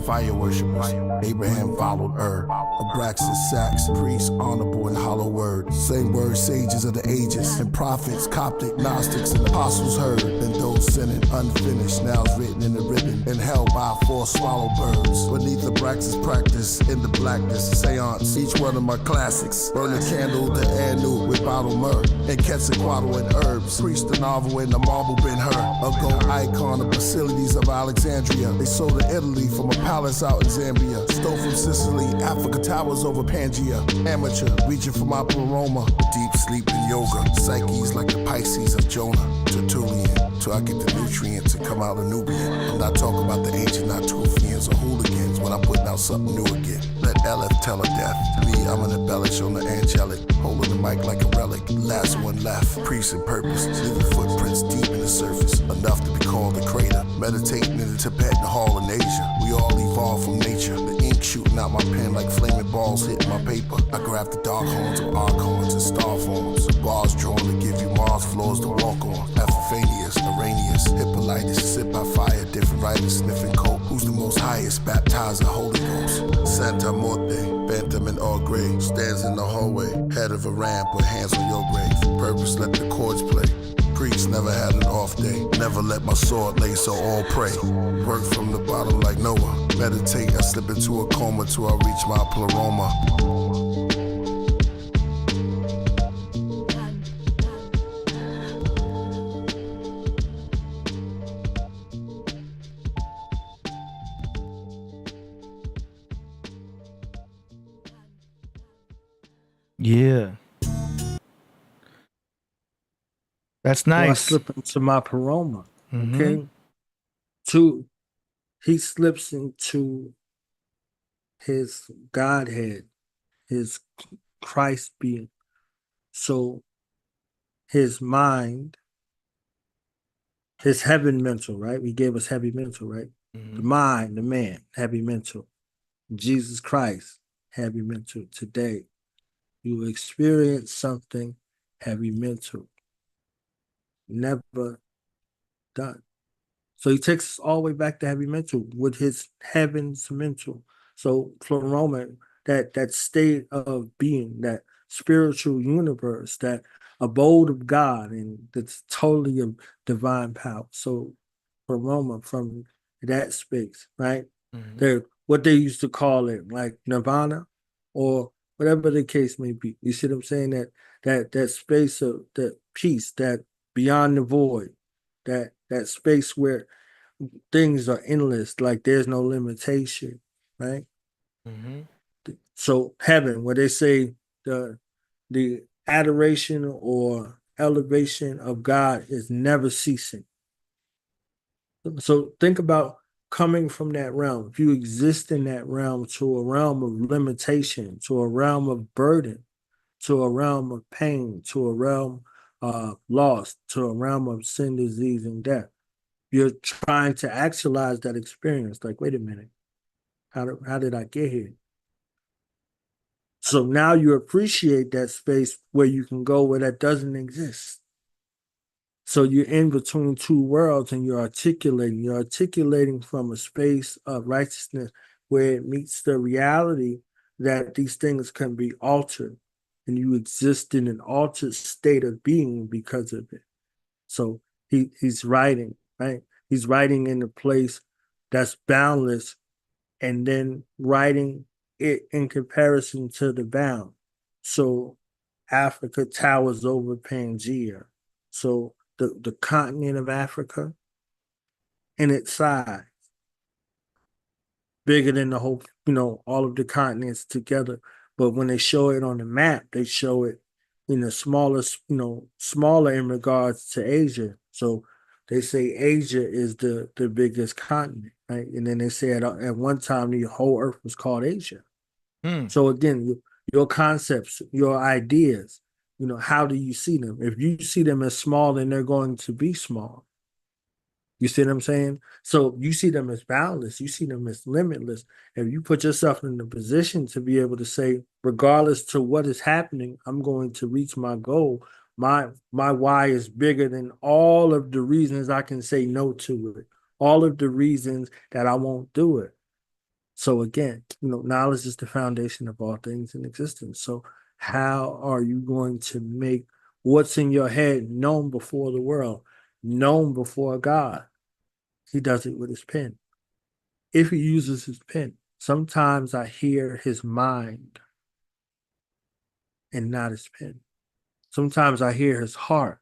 Speaker 1: Fire worshippers, Abraham followed Abraxas, Sax, priests, honorable and hollow word. Same word, sages of the ages, and prophets, Coptic, Gnostics, and apostles heard. And those sinning unfinished, now it's written in the ribbon, and held by 4 swallow birds. Beneath Abraxas practice, in the blackness, seance, each one of my classics. Burn a candle to Anu with bottled myrrh, and Quetzalcoatl and herbs. Priest the novel and the marble been her. A gold icon of Basilides of Alexandria. They sold to Italy from a palace out in Zambia. Stole from Sicily, Africa towers over Pangea. Amateur, reaching for my Pleroma. Deep sleep and yoga. Psyches like the Pisces of Jonah. Tertullian, till I get the nutrients and come out a Nubian. I'm not talking about the ancient Natufians or hooligans when I'm putting out something new again. Let LF tell her death. Me, I'm an embellish on the angelic. Holding the mic like a relic. Last one left. Priest and purpose. Leaving footprints deep in the surface. Enough to be called a crater. Meditating in the Tibetan Hall in Asia. We all evolve from nature. The ink shooting out my pen like flaming balls hitting my paper. I grab the dark horns of archons and star forms. Bars drawn to give you Mars floors to walk on. Epiphanius, Arrhenius, Hippolytus, sit by fire. Different writers sniffing coke. Who's the most highest? Baptized the Holy Ghost. Santa Morte, Phantom in all gray. Stands in the hallway. Head of a ram, put hands on your grave. Purpose, let the chords play. Priest never had an off day. Never let my sword lay, so all pray. Work from the bottom like Noah. Meditate, I slip into a coma till I reach my Pleroma.
Speaker 2: Yeah. That's nice.
Speaker 9: I slip into my Pleroma.
Speaker 2: Mm-hmm.
Speaker 9: Okay. He slips into his Godhead, his Christ being. So his mind, his heaven mental, right? He gave us heavy mental, right? The mind, the man, heavy mental. Jesus Christ, heavy mental. Today, you will experience something heavy mental. Never done. So he takes us all the way back to heavy mental with his heavens mental. So Pleroma, that state of being, that spiritual universe, that abode of God, and that's totally of divine power. So Pleroma from that space, right? They're what they used to call it, like nirvana, or whatever the case may be. You see what I'm saying? That space of that peace, that beyond the void, that space where things are endless, like there's no limitation, right? So heaven, where they say the adoration or elevation of God is never ceasing. So think about coming from that realm. If you exist in that realm, to a realm of limitation, to a realm of burden, to a realm of pain, to a realm of loss, to a realm of sin, disease, and death. You're trying to actualize that experience. Like, wait a minute, how did I get here? So now you appreciate that space where you can go where that doesn't exist. So you're in between two worlds and you're articulating from a space of righteousness where it meets the reality that these things can be altered, and you exist in an altered state of being because of it. So he's writing, right? He's writing in a place that's boundless, and then writing it in comparison to the bound. So Africa towers over Pangea. So the continent of Africa in its size, bigger than the whole, all of the continents together. But when they show it on the map, they show it in the smallest, smaller in regards to Asia. So they say Asia is the biggest continent, right? And then they say at one time the whole earth was called Asia. So again, your concepts, your ideas, how do you see them? If you see them as small, then they're going to be small. You see what I'm saying? So you see them as boundless. You see them as limitless. If you put yourself in the position to be able to say, regardless to what is happening, I'm going to reach my goal. My why is bigger than all of the reasons I can say no to it. All of the reasons that I won't do it. So again, knowledge is the foundation of all things in existence. So how are you going to make what's in your head known before the world, known before God? He does it with his pen. If he uses his pen, sometimes I hear his mind and not his pen. Sometimes I hear his heart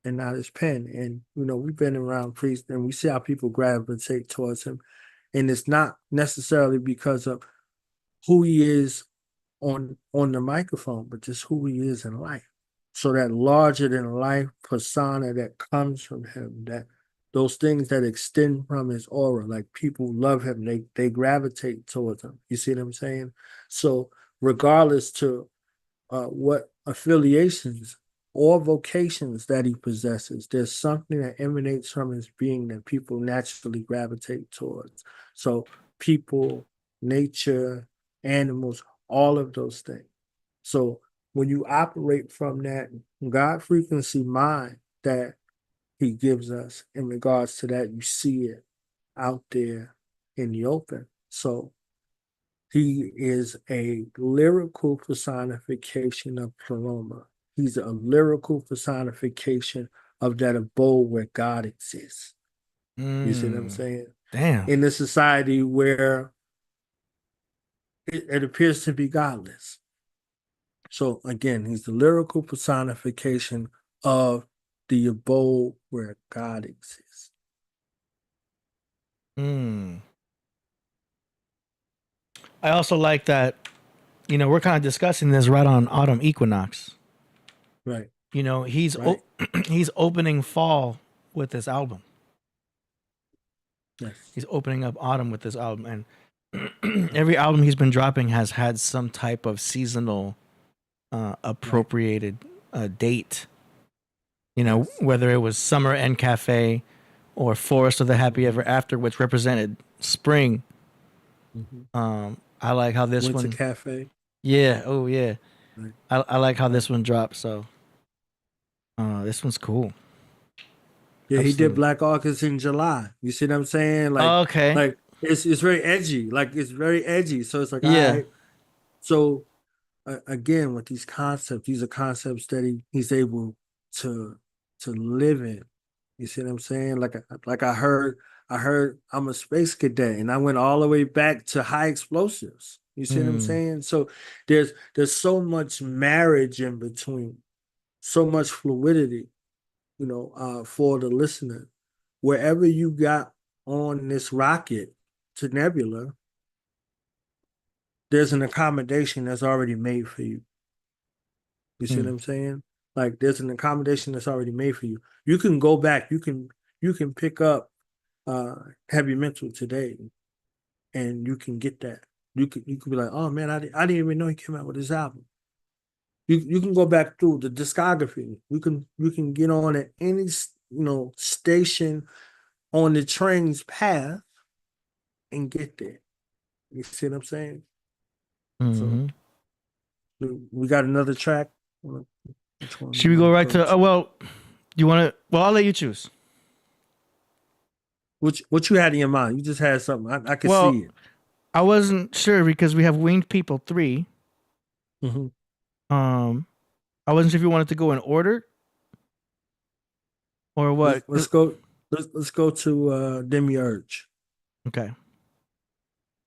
Speaker 9: and not his pen. And, we've been around Priest and we see how people gravitate towards him. And it's not necessarily because of who he is on the microphone, but just who he is in life. So that larger than life persona that comes from him, that those things that extend from his aura, like people love him, they gravitate towards him. You see what I'm saying? So regardless to what affiliations or vocations that he possesses, there's something that emanates from his being that people naturally gravitate towards. So people, nature, animals, all of those things. So when you operate from that God frequency mind that he gives us in regards to that, you see it out there in the open. So he is a lyrical personification of Pleroma. He's a lyrical personification of that abode where God exists. You see what I'm saying?
Speaker 2: Damn.
Speaker 9: In a society where it appears to be godless. So again, he's the lyrical personification of the abode where God exists.
Speaker 2: I also like that, we're kind of discussing this right on autumn equinox.
Speaker 9: Right.
Speaker 2: He's he's opening fall with this album.
Speaker 9: Yes.
Speaker 2: He's opening up autumn with this album. And every album he's been dropping has had some type of seasonal appropriated date. Whether it was Summer and Cafe or Forest of the Happy Ever After, which represented spring. I like how this
Speaker 9: Winter
Speaker 2: one.
Speaker 9: Cafe.
Speaker 2: Yeah. Oh yeah.
Speaker 9: Right.
Speaker 2: I like how this one dropped. So, this one's cool.
Speaker 9: Yeah, he
Speaker 2: Absolutely.
Speaker 9: did Black August in July. You see what I'm saying? Like,
Speaker 2: Okay.
Speaker 9: like it's very edgy. Like it's very edgy. So it's like,
Speaker 2: Yeah.
Speaker 9: all right. So again, with these concepts, these are concepts that he's able to live in. You see what I'm saying? Like I heard I'm a space cadet, and I went all the way back to high explosives. You see what I'm saying? So there's so much marriage in between, so much fluidity, you know, for the listener. Wherever you got on this rocket to Nebula, there's an accommodation that's already made for you. You see what I'm saying? Like there's an accommodation that's already made for you. You can go back, you can pick up Heavy Mental today, and you can get that. You could be like, oh man, I didn't even know he came out with his album. You can go back through the discography. You can get on at any station on the train's path and get there. You see what I'm saying? So we got another track.
Speaker 2: Should we go right to? You want to? Well, I'll let you choose.
Speaker 9: What you had in your mind? You just had something. I can see it.
Speaker 2: I wasn't sure because we have Winged People 3. I wasn't sure if you wanted to go in order or what.
Speaker 9: Let's go. Let's go to Demiurge.
Speaker 2: Okay.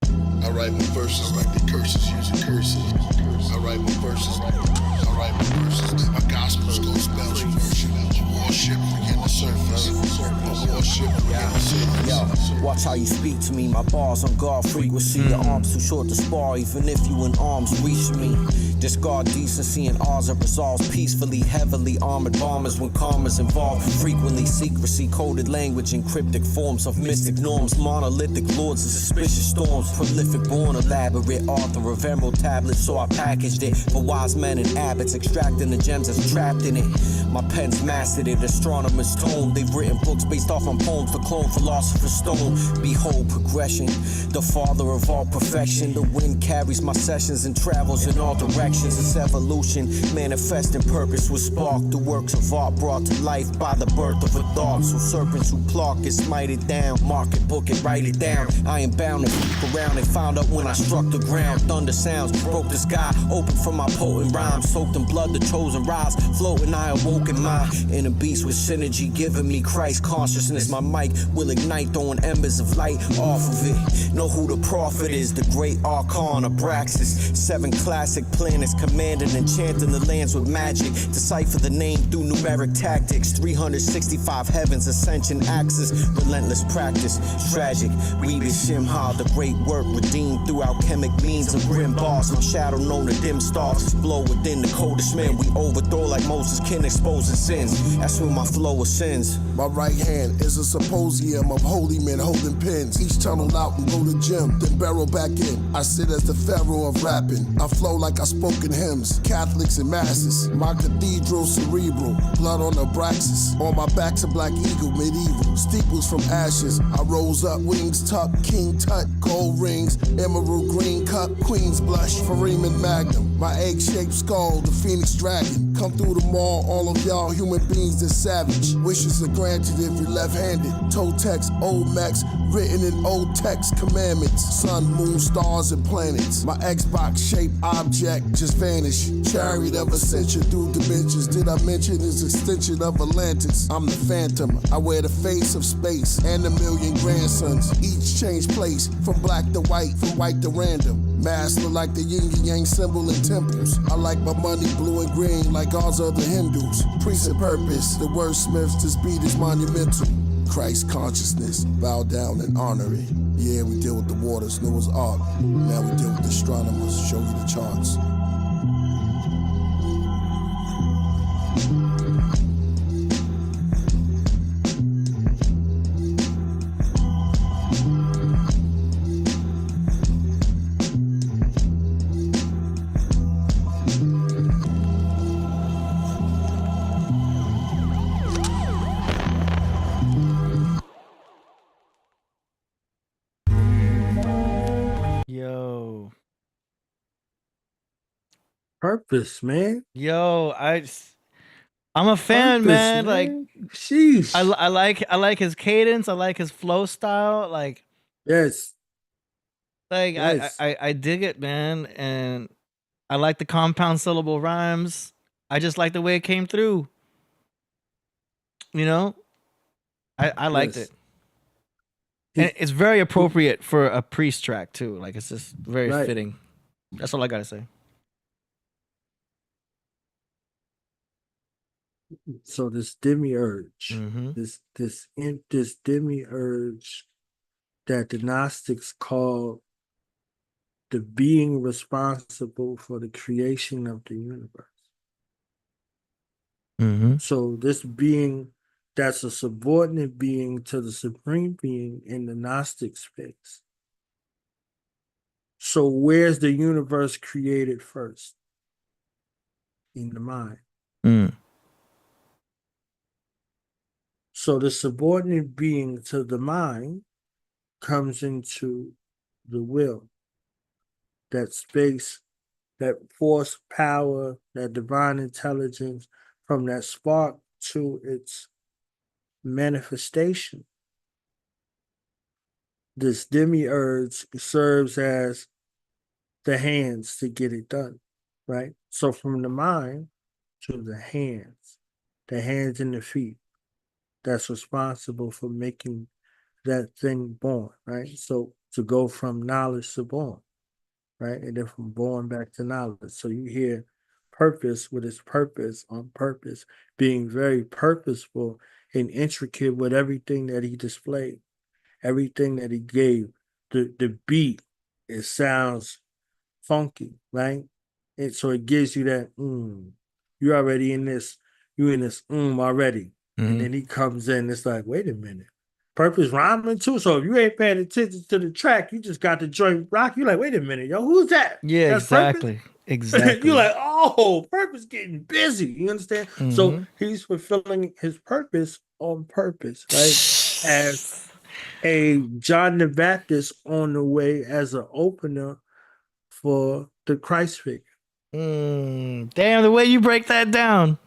Speaker 1: I write my verses like the curses using curses. I write my verses like I write my verses. My gospels go spells for worship. Warship in the surface. Warship in the surface.
Speaker 4: Yo, watch how you speak to me. My bars on guard frequency. Your arms too short to spar, even if you in arms reach me. Discard decency and ours are resolved peacefully. Heavily armored bombers when karma's involved. Frequently secrecy, coded language in cryptic forms of mystic norms. Monolithic lords and suspicious storms. Prolific born, elaborate author of emerald tablets. So I packaged it for wise men and abbots, extracting the gems that's trapped in it. My pen's mastered it, astronomers tone. They've written books based off on poems, the clone philosopher's stone. Behold progression, the father of all perfection. The wind carries my sessions and travels in all directions. It's evolution, manifesting purpose with spark. The works of art brought to life by the birth of a thought. So serpents who pluck it, smite it down. Mark it, book it, write it down. I am bound to look around and found out when I struck the ground. Thunder sounds broke the sky, open from my potent rhymes. Soaked in blood, the chosen rise. Floating, I awoke in my inner beast with synergy, giving me Christ consciousness. My mic will ignite, throwing embers of light off of it. Know who the prophet is, the great Archon Abraxas. 7 classic planets commanding and chanting the lands with magic. Decipher the name through numeric tactics. 365 heavens, ascension axis. Relentless practice, tragic. Rebis, Simha, the great work redeemed through alchemic means of grim bars. My shadow known to dim stars explode within the coldest men. We overthrow like Moses, kin exposing sins. That's when my flow ascends.
Speaker 1: My right hand is a symposium of holy men holding pens. Each tunnel out and go to gym, then barrel back in. I sit as the pharaoh of rapping. I flow like I spoke in hymns, Catholics and masses. My cathedral cerebral, blood on Abraxas. On my back's a black eagle, medieval. Steeples from ashes. I rose up, wings tucked, king tut, gold rings, emerald green cup, queen's blush, Freeman Magnum. My egg-shaped skull, the phoenix dragon. Come through the mall, all of y'all human beings that's savage. Wishes are granted if you're left-handed. Toe text, old Mex, written in old text commandments. Sun, moon, stars, and planets. My Xbox-shaped object just vanished. Chariot of ascension through dimensions. Did I mention its extension of Atlantis? I'm the phantom. I wear the face of space and a million grandsons. Each change place from black to white, from white to random. Master like the yin and yang symbol in temples. I like my money blue and green like all other Hindus. Priest of purpose, the wordsmiths, this beat is monumental. Christ consciousness, bow down and honor it. Yeah, we deal with the waters, Noah's Ark. Now we deal with the astronomers, show you the charts.
Speaker 9: Purpose, man.
Speaker 2: Yo, I'm a fan,
Speaker 9: Purpose,
Speaker 2: man. Like,
Speaker 9: man. Sheesh.
Speaker 2: I like his cadence. I like his flow style.
Speaker 9: Yes.
Speaker 2: I dig it, man. And I like the compound syllable rhymes. I just like the way it came through. You know, I liked it. And it's very appropriate for a Priest track too. Like, it's just very fitting. That's all I gotta say.
Speaker 9: So this demiurge, this demiurge that the Gnostics call the being responsible for the creation of the universe. So this being that's a subordinate being to the supreme being in the Gnostic space. So where's the universe created first? In the mind. So the subordinate being to the mind comes into the will. That space, that force, power, that divine intelligence, from that spark to its manifestation. This demiurge serves as the hands to get it done, right? So from the mind to the hands and the feet, that's responsible for making that thing born, right? So to go from knowledge to born, right? And then from born back to knowledge. So you hear purpose with its purpose on purpose, being very purposeful and intricate with everything that he displayed, everything that he gave. The beat, it sounds funky, right? And so it gives you that, you're already in this, you in this already. And then he comes in, it's like, wait a minute. Purpose rhyming too. So if you ain't paying attention to the track, you just got the joint rock. You're like, wait a minute, yo, who's that?
Speaker 2: Yeah,
Speaker 9: That's
Speaker 2: exactly.
Speaker 9: Purpose?
Speaker 2: Exactly.
Speaker 9: You're like, oh, Purpose getting busy. You understand? So he's fulfilling his purpose on purpose, right? As a John the Baptist on the way as an opener for the Christ figure.
Speaker 2: Damn, the way you break that down.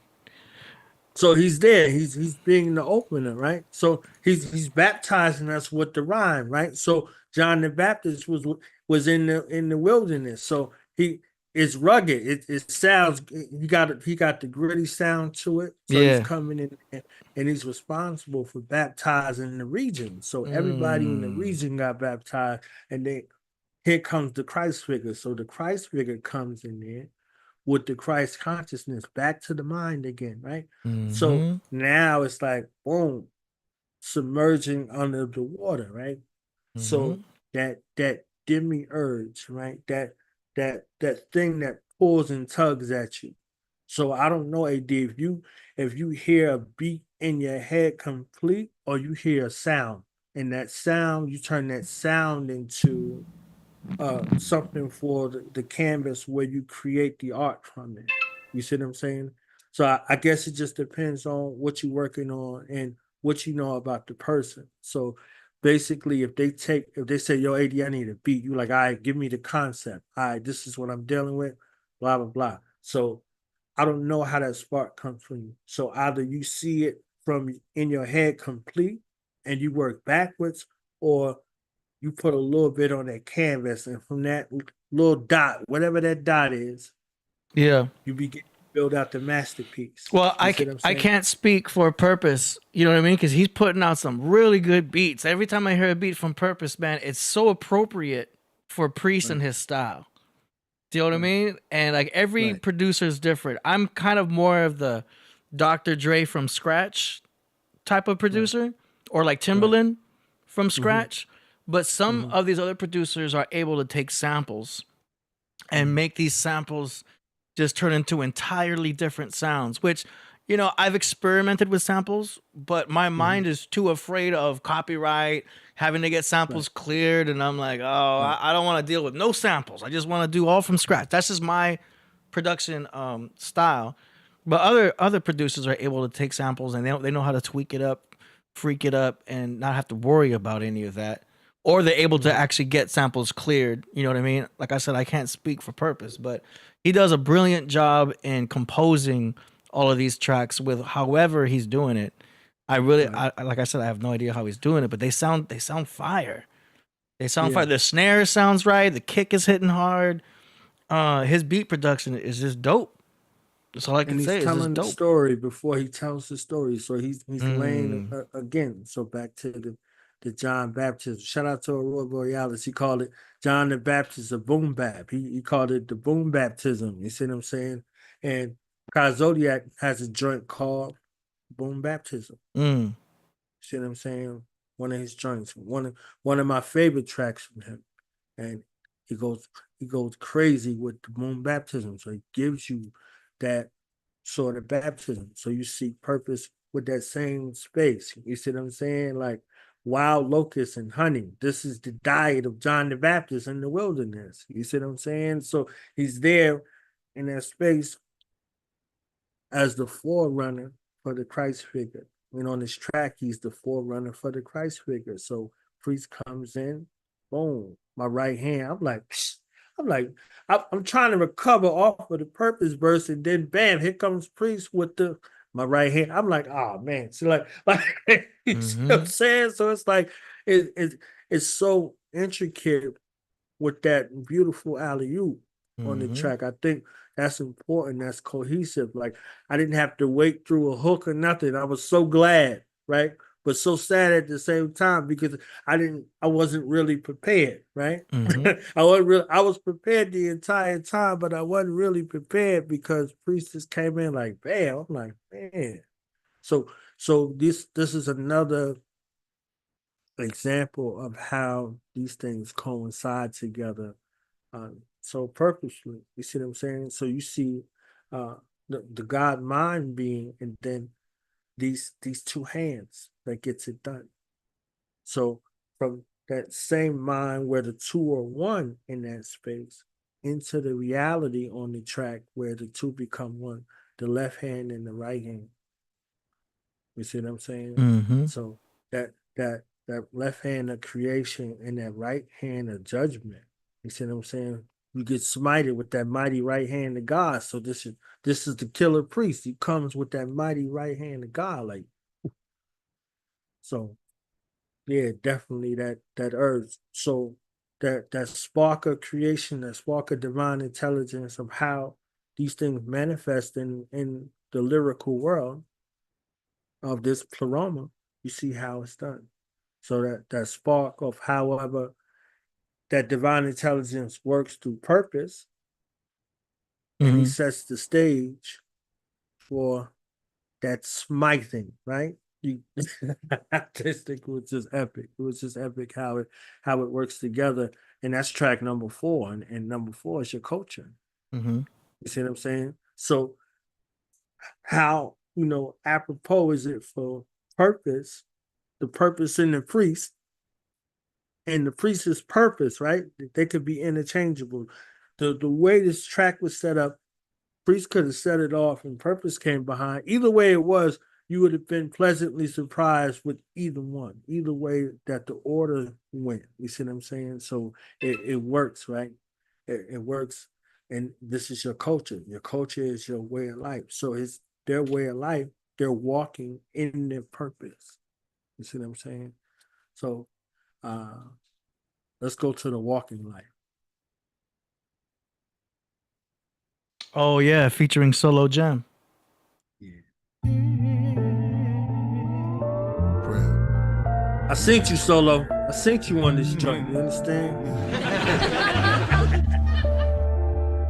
Speaker 9: So he's there. He's being the opener, right? So he's baptizing us with the rhyme, right? So John the Baptist was in the wilderness. So he is rugged. It sounds he got the gritty sound to it. So he's coming in and he's responsible for baptizing the region. So everybody in the region got baptized, and then here comes the Christ figure. So the Christ figure comes in there with the Christ consciousness back to the mind again, right? So now it's like, boom, submerging under the water, right? So that demiurge, right? That thing that pulls and tugs at you. So I don't know, AD, if you hear a beat in your head complete, or you hear a sound, and that sound, you turn that sound into something for the canvas where you create the art from it. You see what I'm saying? So I guess it just depends on what you're working on and what you know about the person. So basically, if they say, yo, AD, I need a beat, you like, all right, give me the concept. All right, this is what I'm dealing with, blah, blah, blah. So I don't know how that spark comes from you. So either you see it from in your head complete and you work backwards, or you put a little bit on that canvas, and from that little dot, whatever that dot is, you begin to build out the masterpiece.
Speaker 2: Well, I can't speak for Purpose, you know what I mean? Because he's putting out some really good beats. Every time I hear a beat from Purpose, man, it's so appropriate for Priest and his style. Do you know what I mean? And like every producer is different. I'm kind of more of the Dr. Dre from scratch type of producer, or like Timbaland from scratch. But some of these other producers are able to take samples and make these samples just turn into entirely different sounds, which, you know, I've experimented with samples, but my mind is too afraid of copyright, having to get samples cleared. And I'm like, I don't want to deal with no samples. I just want to do all from scratch. That's just my production style. But other producers are able to take samples and they know how to tweak it up, freak it up, and not have to worry about any of that. or they're able to actually get samples cleared. You know what I mean? Like I said, I can't speak for Purpose, but he does a brilliant job in composing all of these tracks with however he's doing it. I really, like I said, I have no idea how he's doing it, but they sound fire. They sound fire. The snare sounds right. The kick is hitting hard. His beat production is just dope. That's all I can say.
Speaker 9: He's telling the story before he tells the story. So he's laying again. So back to the John Baptist. Shout out to Aurora Borealis. He called it John the Baptist a boom bap. He called it the boom baptism. You see what I'm saying? And Kai Zodiac has a joint called Boom Baptism. You see what I'm saying? One of his joints. One of my favorite tracks from him. And he goes crazy with the boom baptism. So he gives you that sort of baptism. So you see Purpose with that same space. You see what I'm saying? Like wild locusts and honey. This is the diet of John the Baptist in the wilderness. You see what I'm saying? So he's there in that space as the forerunner for the Christ figure. And on this track, he's the forerunner for the Christ figure. So Priest comes in, boom, my right hand. I'm trying to recover off of the Purpose verse, and then bam, here comes Priest with my right hand. I'm like, oh man. So like you see what I'm saying? So it's like it's so intricate with that beautiful alley-oop on the track. I think that's important. That's cohesive. Like I didn't have to wait through a hook or nothing. I was so glad, right? But so sad at the same time because I wasn't really prepared, right? I was prepared the entire time, but I wasn't really prepared because Priestess came in like, bam. I'm like, man. So this is another example of how these things coincide together so purposely. You see what I'm saying? So you see the God mind being, and then these two hands that gets it done. So from that same mind where the two are one in that space into the reality on the track where the two become one, the left hand and the right hand. You see what I'm saying? So that left hand of creation and that right hand of judgment. You see what I'm saying? You get smited with that mighty right hand of God. So this is the Killah Priest. He comes with that mighty right hand of God. Like, so yeah, definitely that urge. So that spark of creation, that spark of divine intelligence of how these things manifest in the lyrical world of this Pleroma, you see how it's done. So that spark of however that divine intelligence works through Purpose, and he sets the stage for that smiting, right? I just think it was just epic. It was just epic how it works together, and that's track number 4, and number 4 is your culture. You see what I'm saying? So how, apropos is it for Purpose, the Purpose in the Priest, and the Priest's purpose, right? They could be interchangeable. The way this track was set up, Priest could have set it off and Purpose came behind. Either way it was, you would have been pleasantly surprised with either one, either way that the order went. You see what I'm saying? So it works, right? It works. And this is your culture. Your culture is your way of life. So it's their way of life. They're walking in their purpose. You see what I'm saying? So let's go to the walking life.
Speaker 2: Oh yeah, featuring Solo Jam.
Speaker 9: Yeah.
Speaker 1: Prayer.
Speaker 9: I synced you, Solo. I synced you on this joint. You understand?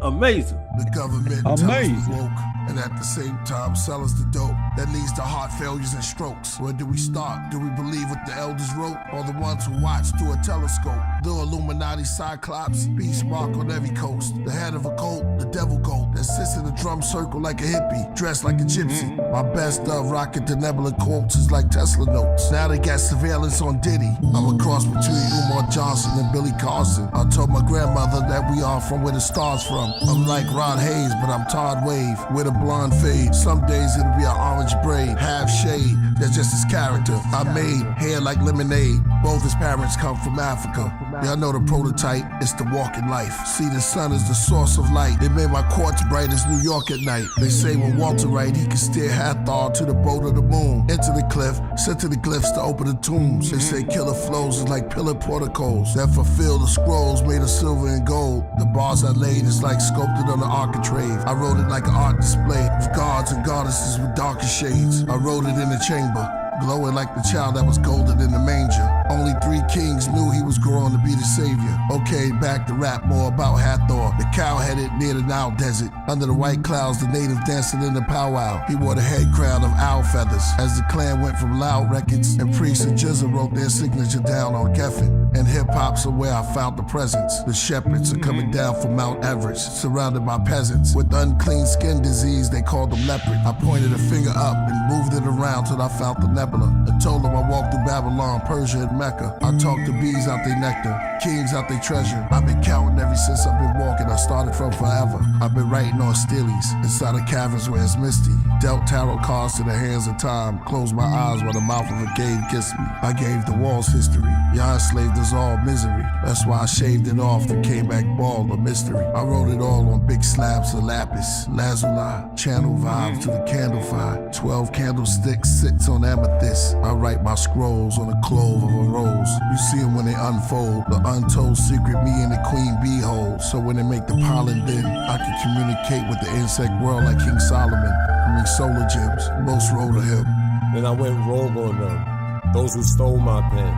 Speaker 9: Amazing.
Speaker 1: The government tells us woke, and at the same time sell us the dope that leads to heart failures and strokes. Where do we start? Do we believe what the elders wrote, or the ones who watch through a telescope? The Illuminati Cyclops, beast mark on every coast. The head of a cult, the devil goat that sits in a drum circle like a hippie, dressed like a gypsy. My best of rocket the nebula quotes is like Tesla notes. Now they got surveillance on Diddy. I'm a cross between Umar Johnson and Billy Carson. I told my grandmother that we are from where the stars from. I'm like Rod Hayes, but I'm Todd Wave with a blonde fade. Some days it'll be an orange braid, half shade. that's just his character. I made hair like lemonade. Both his parents come from Africa. Y'all know the prototype, it's the walking life. See, the sun is the source of light. It made my quartz bright as New York at night. They say when Walter write, he can steer Hathor to the boat of the moon. Into the cliff, sent to the glyphs to open the tombs. They say killer flows is like pillar porticos that fulfill the scrolls made of silver and gold. The bars I laid is like sculpted on the architrave. I wrote it like an art display of gods and goddesses with darker shades. I wrote it in the chamber, glowing like the child that was golden in the manger. Only 3 kings knew he was growing to be the savior. Okay, back to rap more about Hathor, the cow-headed near the Nile desert. Under the white clouds, the native dancing in the powwow. He wore the head crown of owl feathers. As the clan went from loud records, and Priest and Jizza wrote their signature down on Geffen. And hip-hop's are where I found the presence. The shepherds are coming down from Mount Everest, surrounded by peasants. With unclean skin disease, they called them leopard. I pointed a finger up and moved it around till I found the nebula. I told them I walked through Babylon, Persia, and Mecca. I talked to bees out their nectar, kings out their treasure. I've been counting ever since I've been walking. I started from forever. I've been writing on steelies inside of caverns where it's misty. Dealt tarot cards to the hands of time. Closed my eyes while the mouth of a cave kissed me. I gave the walls history. Y'all enslaved us all misery. That's why I shaved it off and came back bald, a mystery. I wrote it all on big slabs of lapis, lazuli, channel vibes to the candle fire. 12 candlesticks sits on amethyst. I write my scrolls on a clove of a rose. You see them when they unfold, the untold secret me and the queen bee hold. So when they make the pollen then, I can communicate with the insect world like King Solomon. I mean solar gems, most roll to him.
Speaker 6: Then I went rogue on them, those who stole my pen.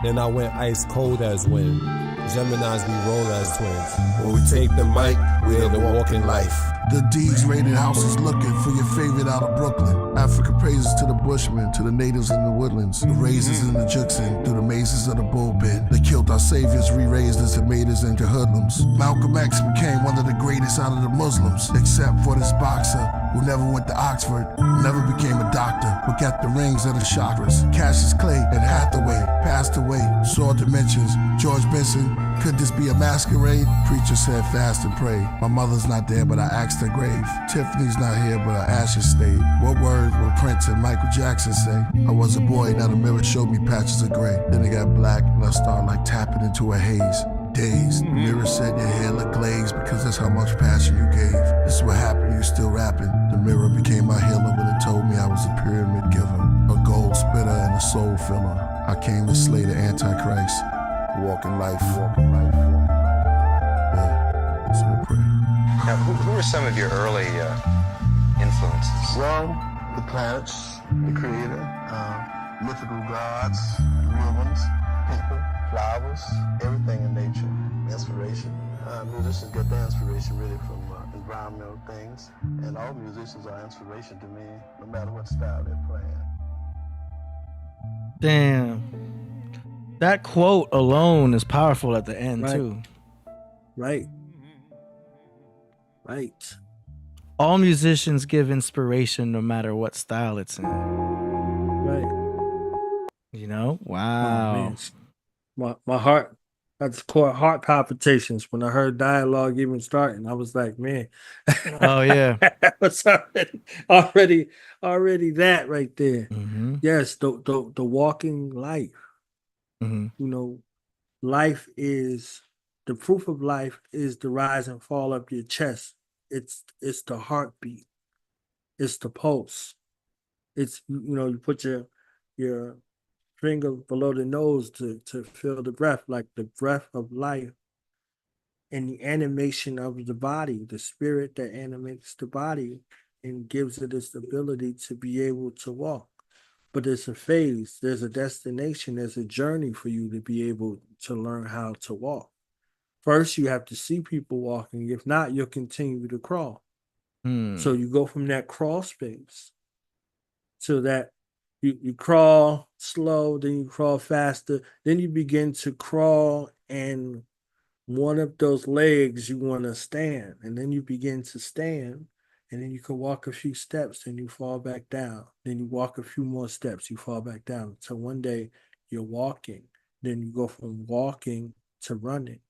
Speaker 6: Then I went ice cold as wind. Geminis, we roll as twins. When we take the mic, we're the walking life.
Speaker 1: The D's rated houses looking for your favorite out of Brooklyn. Africa praises to the bushmen, to the natives in the woodlands. The raisins in the Juxin, through the mazes of the bullpen. They killed our saviors, re-raised us and made us into hoodlums. Malcolm X became one of the greatest out of the Muslims, except for this boxer who never went to Oxford, never became a doctor, but got the rings of the chakras. Cassius Clay and Hathaway passed away, saw dimensions. George Benson, could this be a masquerade? Preacher said fast and pray. My mother's not there, but I asked her grave. Tiffany's not here, but her ashes stayed. What words will Prince and Michael Jackson say? I was a boy, now the mirror showed me patches of gray. Then it got black, and I started like tapping into a haze. Dazed, the mirror said your hair looked glazed because that's how much passion you gave. This is what happened, you still rapping. The mirror became my healer when it told me I was a pyramid giver, a gold spitter and a soul filler. I came to slay the Antichrist. Walking life, walking life, walking life. Yeah, that's my prayer.
Speaker 7: Now, who were some of your early influences?
Speaker 1: Well, the planets, the creator, mythical gods, real ones, people, flowers, everything in nature, inspiration. Musicians get their inspiration really from environmental things, and all musicians are inspiration to me, no matter what style they're playing.
Speaker 2: Damn. That quote alone is powerful at the end, too.
Speaker 9: Right.
Speaker 2: All musicians give inspiration no matter what style it's in.
Speaker 9: Right.
Speaker 2: You know? Wow.
Speaker 9: Oh, my heart, that's called heart palpitations when I heard dialogue even starting. I was like, man.
Speaker 2: Oh, yeah.
Speaker 9: That was already that right there.
Speaker 2: Mm-hmm.
Speaker 9: Yes, the walking life.
Speaker 2: Mm-hmm.
Speaker 9: You know, life is the proof of life is the rise and fall of your chest. It's the heartbeat. It's the pulse. It's, you put your finger below the nose to feel the breath, like the breath of life and the animation of the body, the spirit that animates the body and gives it its ability to be able to walk. But it's a phase, there's a destination, there's a journey for you to be able to learn how to walk. First, you have to see people walking. If not, you'll continue to crawl. So you go from that crawl space to that you crawl slow, then you crawl faster, then you begin to crawl, and one of those legs you want to stand, and then you begin to stand. And then you can walk a few steps and you fall back down. Then you walk a few more steps, you fall back down. So one day you're walking. Then you go from walking to running.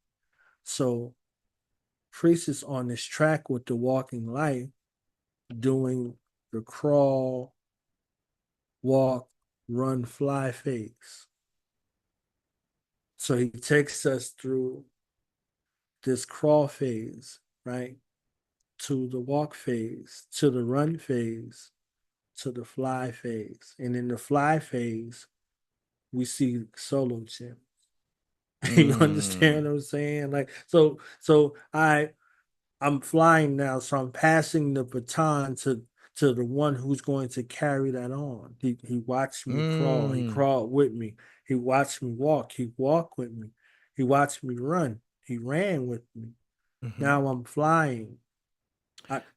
Speaker 9: So Priest is on this track with the walking life, doing the crawl, walk, run, fly phase. So he takes us through this crawl phase, right? To the walk phase, to the run phase, to the fly phase. And in the fly phase, we see solo gems. You understand what I'm saying? Like, I'm flying now, so I'm passing the baton to the one who's going to carry that on. He watched me crawl. He crawled with me. He watched me walk. He walked with me. He watched me run. He ran with me. Now I'm flying.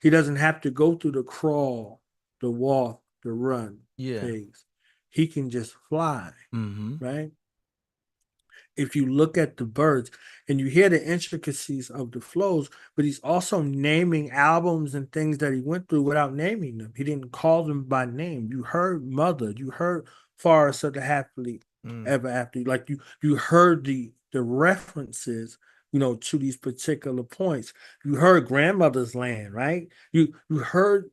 Speaker 9: He doesn't have to go through the crawl, the walk, the run phase. He can just fly, right? If you look at the birds and you hear the intricacies of the flows, but he's also naming albums and things that he went through without naming them. He didn't call them by name. You heard Mother, you heard Forest of the Happily Ever After. Like you heard the references, to these particular points. You heard Grandmother's Land, right? You heard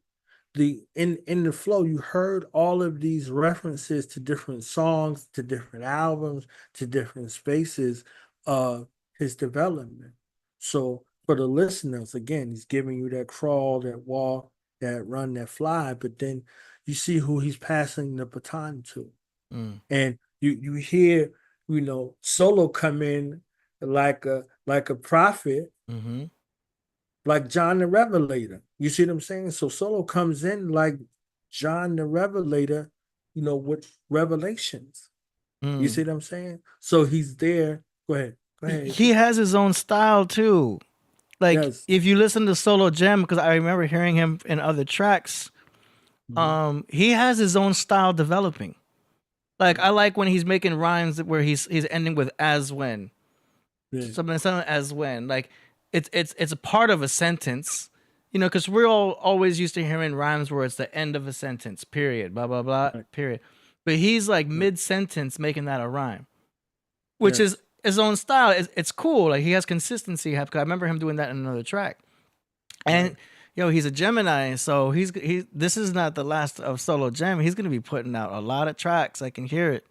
Speaker 9: in the flow, you heard all of these references to different songs, to different albums, to different spaces of his development. So for the listeners, again, he's giving you that crawl, that walk, that run, that fly, but then you see who he's passing the baton to. And you hear, Solo come in like a prophet, like John the Revelator. You see what I'm saying? So Solo comes in like John the Revelator, with revelations. You see what I'm saying? So he's there. Go ahead.
Speaker 2: He has his own style too. Like
Speaker 9: Yes.
Speaker 2: if you listen to Solo Gem, because I remember hearing him in other tracks, he has his own style developing. Like I like when he's making rhymes where he's ending with as when. Something as when. Like it's a part of a sentence, because we're all always used to hearing rhymes where it's the end of a sentence, period, blah, blah, blah, period. But he's like mid-sentence making that a rhyme, which is his own style. It's cool. Like he has consistency. I remember him doing that in another track. And, he's a Gemini, so this is not the last of Solo Gem. He's going to be putting out a lot of tracks. I can hear it.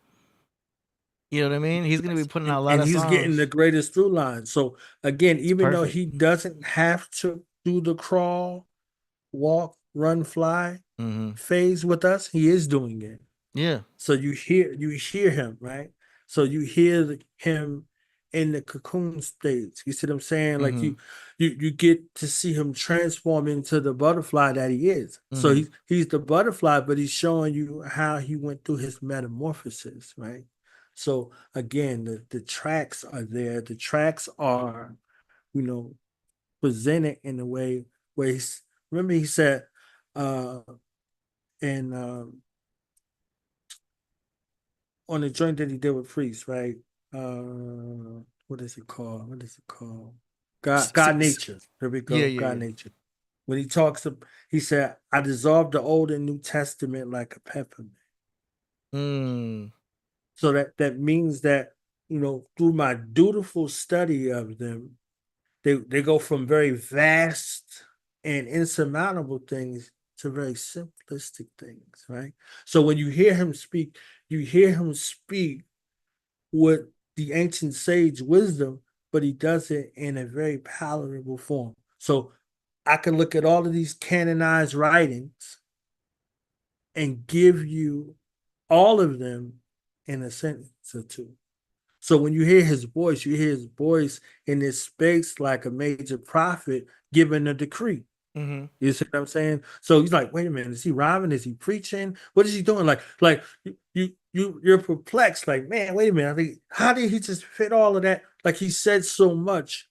Speaker 2: You know what I mean? He's going to be putting out a lot of songs.
Speaker 9: And he's getting the greatest through line. So again, even though he doesn't have to do the crawl, walk, run, fly phase with us, he is doing it.
Speaker 2: Yeah.
Speaker 9: So you hear him, right? So you hear him in the cocoon stage. You see what I'm saying? Like you get to see him transform into the butterfly that he is. So he's the butterfly, but he's showing you how he went through his metamorphosis, right? So again, the tracks are there. The tracks are, presented in a way where remember he said on the joint that he did with Priest, right? What is it called? God Nature. Here we go. God Nature. When he talks, he said, "I dissolved the Old and New Testament like a peppermint." So that means that, through my dutiful study of them, they go from very vast and insurmountable things to very simplistic things, right? So when you hear him speak with the ancient sage wisdom, but he does it in a very palatable form. So I can look at all of these canonized writings and give you all of them in a sentence or two. So when you hear his voice, you hear his voice in this space like a major prophet giving a decree. You see what I'm saying? So he's like, wait a minute, is he rhyming? Is he preaching? What is he doing? Like you're perplexed. Like, man, wait a minute. How did he just fit all of that? Like he said so much,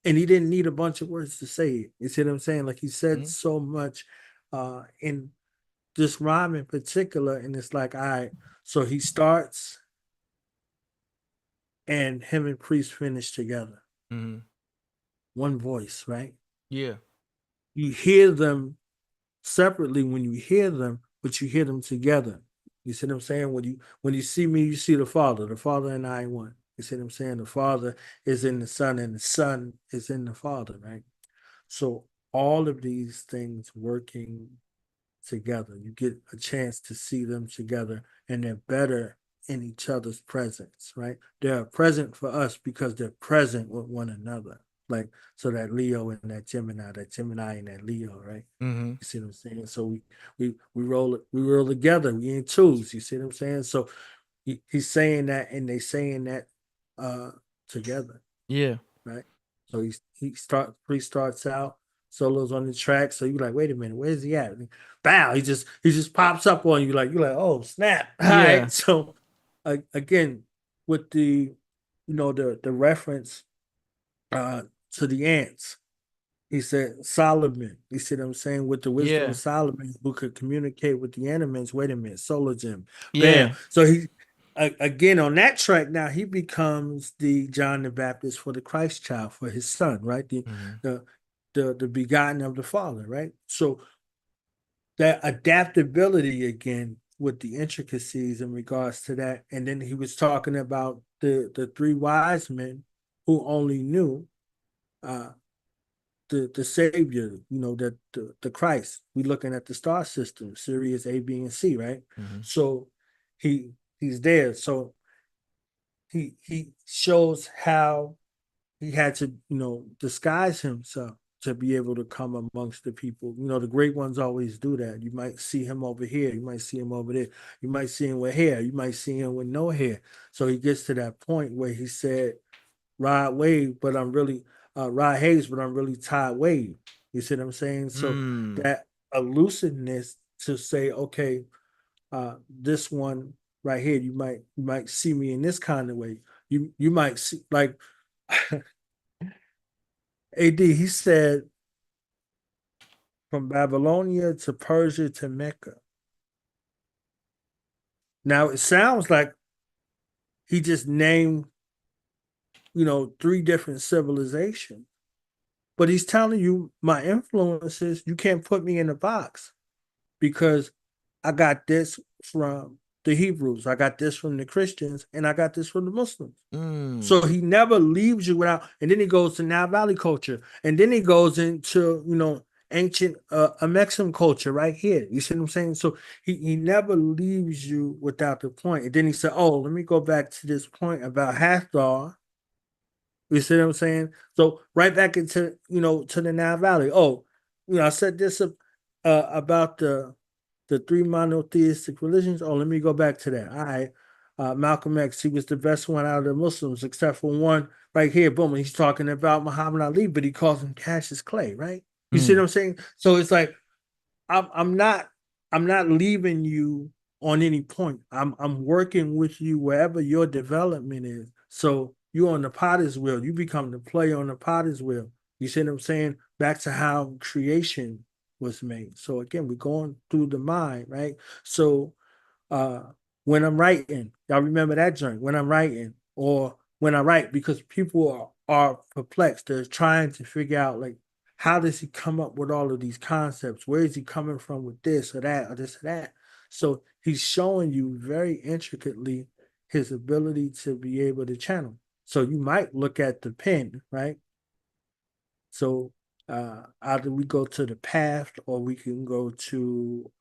Speaker 9: and he didn't need a bunch of words to say it. You see what I'm saying? Like he said so much in this rhyme in particular, and it's like, all right. So he starts, and him and Priest finish together. One voice, right?
Speaker 2: Yeah.
Speaker 9: You hear them separately when you hear them, but you hear them together. You see what I'm saying? When you see me, you see the Father. The Father and I one. You see what I'm saying? The Father is in the Son, and the Son is in the Father, right? So all of these things working together. You get a chance to see them together, and they're better in each other's presence, right? They're present for us because they're present with one another. Like, so that Leo and that Gemini and that Leo, right?
Speaker 2: Mm-hmm.
Speaker 9: You see what I'm saying? So we roll together. We in twos. You see what I'm saying? So he's saying that, and they saying that together.
Speaker 2: Yeah.
Speaker 9: Right. So he starts out solos on the track. So you're like, wait a minute, where's he at? And bow, he just pops up on you, like you're like, oh snap. All
Speaker 2: Yeah.
Speaker 9: right. So again, with the the reference to the ants, he said Solomon. You see what I'm saying? With the wisdom
Speaker 2: Yeah.
Speaker 9: of Solomon, who could communicate with the elements. Wait a minute, solar gem.
Speaker 2: Yeah.
Speaker 9: Bam. So he again on that track now he becomes the John the Baptist for the Christ child, for his son, right? The begotten of the Father, right? So that adaptability again with the intricacies in regards to that. And then he was talking about the three wise men who only knew the Savior, that the Christ. We looking at the star system, Sirius A, B, and C, right?
Speaker 2: Mm-hmm.
Speaker 9: So he's there. So he shows how he had to, disguise himself to be able to come amongst the people. The great ones always do that. You might see him over here, you might see him over there, you might see him with hair, you might see him with no hair. So he gets to that point where he said, Rod Wave, but I'm really Rod Hayes, but I'm really Todd Wave. You see what I'm saying? So that elusiveness to say, okay, this one right here, you might see me in this kind of way. You might see, like AD, he said, from Babylonia to Persia to Mecca. Now it sounds like he just named, three different civilizations. But he's telling you my influences, you can't put me in a box because I got this from the Hebrews, I got this from the Christians, and I got this from the Muslims. So he never leaves you without, and then he goes to Nile Valley culture, and then he goes into, ancient Mexican culture right here. You see what I'm saying? So he never leaves you without the point. And then he said, oh, let me go back to this point about Hathor. You see what I'm saying? So right back into, to the Nile Valley. Oh, I said this about the three monotheistic religions. Oh, let me go back to that. All right. Malcolm X, he was the best one out of the Muslims, except for one right here. Boom. And he's talking about Muhammad Ali, but he calls him Cassius Clay, right? You see what I'm saying? So it's like I'm not leaving you on any point. I'm working with you wherever your development is. So you're on the potter's wheel. You become the player on the potter's wheel. You see what I'm saying? Back to how creation was made. So again, we're going through the mind, right? So when I'm writing, y'all remember that joint, when I'm writing, or when I write, because people are perplexed. They're trying to figure out, like, how does he come up with all of these concepts? Where is he coming from with this or that or this or that? So he's showing you very intricately his ability to be able to channel. So you might look at the pen, right? So either we go to the path or we can go to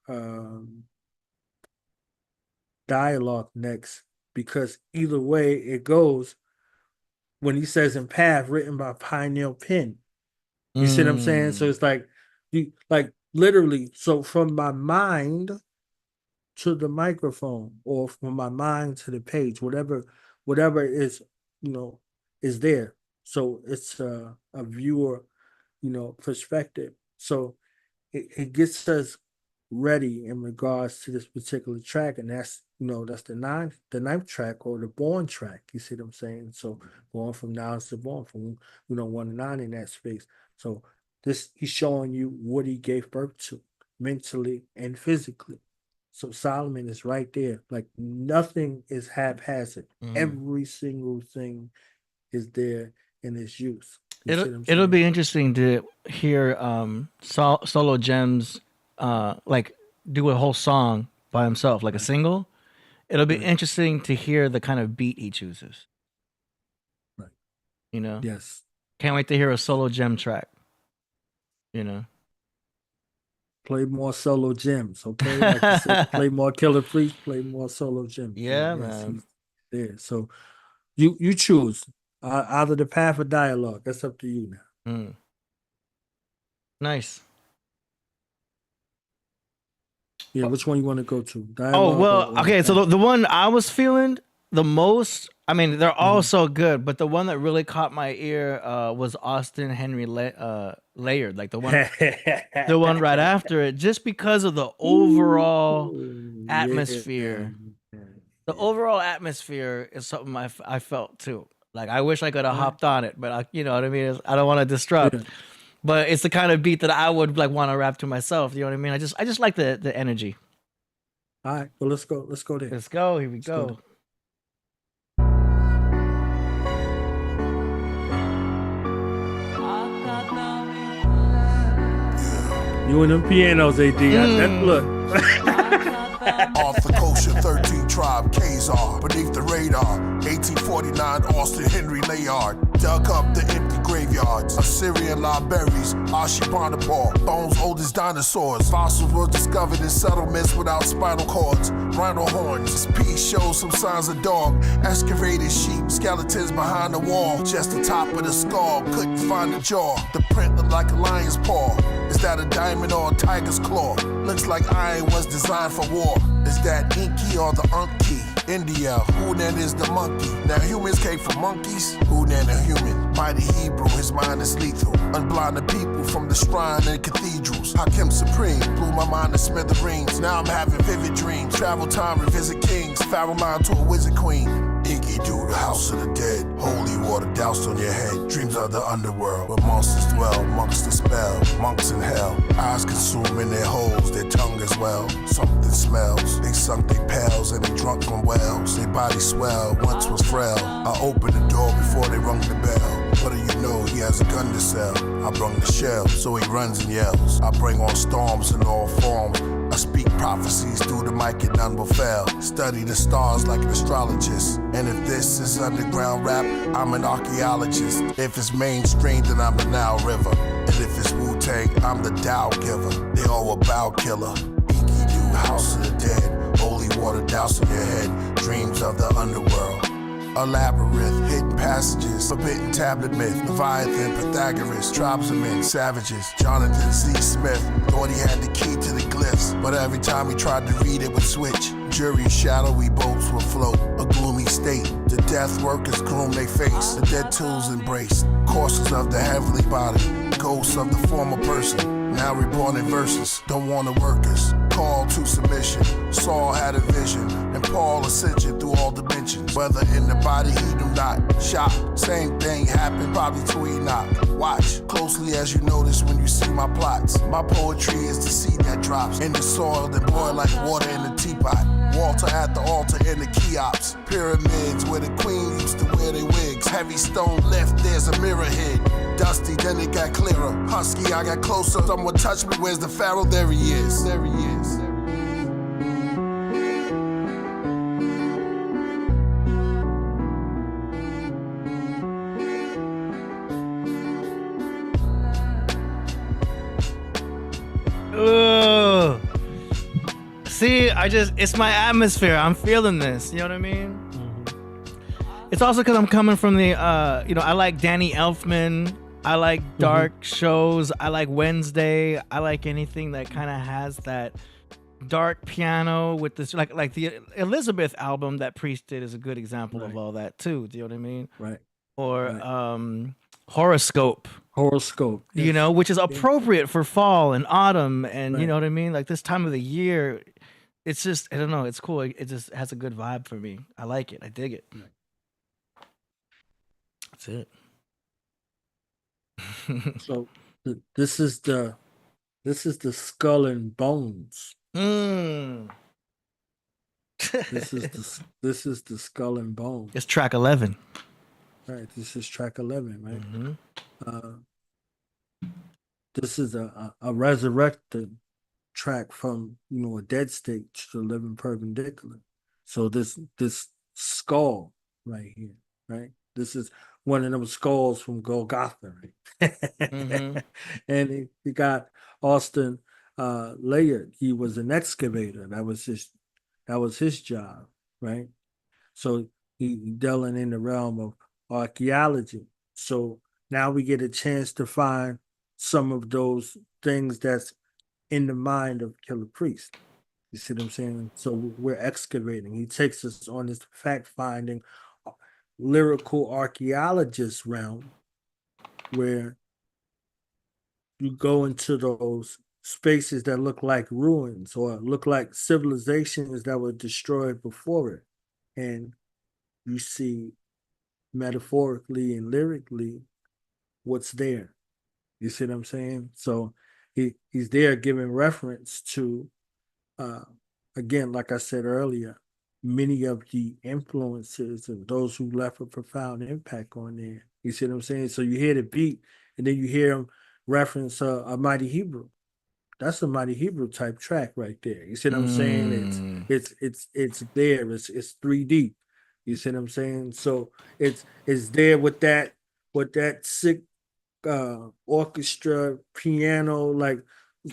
Speaker 9: dialogue next, because either way it goes, when he says in path, written by Pioneer Pen. You see what I'm saying? So it's like, literally, so from my mind to the microphone, or from my mind to the page, whatever is, is there. So it's a viewer, perspective. So it gets us ready in regards to this particular track, and that's that's the ninth track, or the born track. You see what I'm saying? So going from now to born, from 1 to 9 in that space. So this, he's showing you what he gave birth to mentally and physically. So Solomon is right there. Like, nothing is haphazard. Every single thing is there in its use.
Speaker 2: It'll be interesting to hear Solo Gems like do a whole song by himself, like a single. It'll be interesting to hear the kind of beat he chooses.
Speaker 9: Right.
Speaker 2: Yes.
Speaker 9: Can't
Speaker 2: wait to hear a Solo Gem track.
Speaker 9: play more solo gems, okay? Like you said, play more Killah Priest, play more solo gems.
Speaker 2: Yeah,
Speaker 9: Yes,
Speaker 2: man.
Speaker 9: he's there. So you choose either the path or dialogue. That's up to you now.
Speaker 2: Mm. Nice.
Speaker 9: Yeah, which one you want to go to?
Speaker 2: Oh,
Speaker 9: Dialogue
Speaker 2: well,
Speaker 9: or
Speaker 2: okay. So
Speaker 9: path?
Speaker 2: the one I was feeling the most, I mean, they're all
Speaker 9: Mm-hmm.
Speaker 2: so good, but the one that really caught my ear was Austin Henry Layered, like the one right after it, just because of the overall
Speaker 9: Ooh,
Speaker 2: atmosphere.
Speaker 9: yeah.
Speaker 2: The overall atmosphere is something I felt too. Like I wish I could have hopped on it, but you know what I mean. I don't want to disrupt.
Speaker 9: Yeah.
Speaker 2: But it's the kind of beat that I would like want to rap to myself. You know what I mean? I just like the energy.
Speaker 9: All right, well, let's go there.
Speaker 2: Let's go. Here we
Speaker 9: go
Speaker 2: go.
Speaker 9: You and them pianos, AD. That look.
Speaker 1: Off the coast, your 13 tribe, Khazar, beneath the radar. 1849, Austin Henry Layard. Dug up the empty graveyards. Assyrian libraries, Ashurbanipal. Bones old as dinosaurs. Fossils were discovered in settlements without spinal cords. Rhino horns. This piece shows some signs of dog. Excavated sheep, skeletons behind the wall. Just the top of the skull, couldn't find the jaw. The print looked like a lion's paw. Is that a diamond or a tiger's claw? Looks like iron was designed for war. Is that Inky or the Unky? India, who then is the monkey? Now humans came from monkeys, who then a human? Mighty Hebrew, his mind is lethal. Unblind the people from the shrine and cathedrals. Hakim Supreme, blew my mind to smithereens. Now I'm having vivid dreams. Travel time, revisit kings. Pharaoh line to a wizard queen. Inky do the house of the dead. Holy water doused on your head. Dreams of the underworld, where monsters dwell. Monks the spell, monks in hell. Eyes consuming their holes, their tongue as well. Something smells. They sunk their pails and they drunk from wells. Their body swell, once was frail. I opened the door before they rung the bell. What do you know? He has a gun to sell. I brung the shell, so he runs and yells. I bring on storms in all forms. I speak prophecies through the mic and none will fail. Study the stars like an astrologist. And if this is underground rap, I'm an archaeologist. If it's mainstream, then I'm the Nile River. And if it's Wu-Tang, I'm the Tao giver. They all about killer. Inky do house of the dead. Holy water doused on your head. Dreams of the underworld. A labyrinth, hidden passages, forbidden tablet myth, Leviathan, Pythagoras, tribesmen, savages. Jonathan Z. Smith thought he had the key to the glyphs, but every time he tried to read it would switch. Jury shadowy boats will float, a gloomy state. The death workers groom they face, the dead tools embraced. Courses of the heavenly body, ghosts of the former person, now reborn in verses. Don't want the workers, call to submission. Saul had a vision, and Paul ascension through all dimensions. Whether in the body he do not shop. Same thing happened probably to Enoch. Watch closely as you notice when you see my plots. My poetry is the seed that drops in the soil, then boil like water in the teapot. Walter at the altar in the Cheops. Pyramids where the queen used to wear their wigs. Heavy stone left, there's a mirror hid. Dusty, then it got clearer. Husky, I got closer. Someone touched me, where's the pharaoh? There he is. There he is.
Speaker 2: Ugh. See, it's my atmosphere. I'm feeling this. You know what I mean? It's also because I'm coming from the, I like Danny Elfman. I like dark shows. I like Wednesday. I like anything that kind of has that dark piano with this, like the Elizabeth album that Priest did is a good example of all that too. Do you know what I mean?
Speaker 9: Right.
Speaker 2: Or Horoscope.
Speaker 9: Horoscope.
Speaker 2: You know, which is appropriate for fall and autumn, and you know what I mean? Like this time of the year, it's just, I don't know, it's cool. It just has a good vibe for me. I like it. I dig it.
Speaker 9: Right.
Speaker 2: That's it.
Speaker 9: So this is the skull and bones.
Speaker 2: Mm.
Speaker 9: This is the skull and bones.
Speaker 2: It's track 11.
Speaker 9: Right. This is track 11, right?
Speaker 2: Mm-hmm.
Speaker 9: This is a resurrected track from a dead state to the living perpendicular. So this skull right here, right? This is one of them skulls from Golgotha, right?
Speaker 2: Mm-hmm.
Speaker 9: And you got Austin layered. He was an excavator. That was his job, right? So he dealing in the realm of archaeology. So now we get a chance to find some of those things that's in the mind of Killah Priest. You see what I'm saying? So we're excavating. He takes us on this fact-finding lyrical archaeologist realm where you go into those spaces that look like ruins or look like civilizations that were destroyed before it. And you see metaphorically and lyrically what's there. You see what I'm saying? So he's there giving reference to, again, like I said earlier, many of the influences of those who left a profound impact on there. You see what I'm saying? So you hear the beat, and then you hear him reference a Mighty Hebrew. That's a Mighty Hebrew type track right there. You see what I'm saying? It's there. It's 3D. You see what I'm saying? So it's there with that sick orchestra, piano, like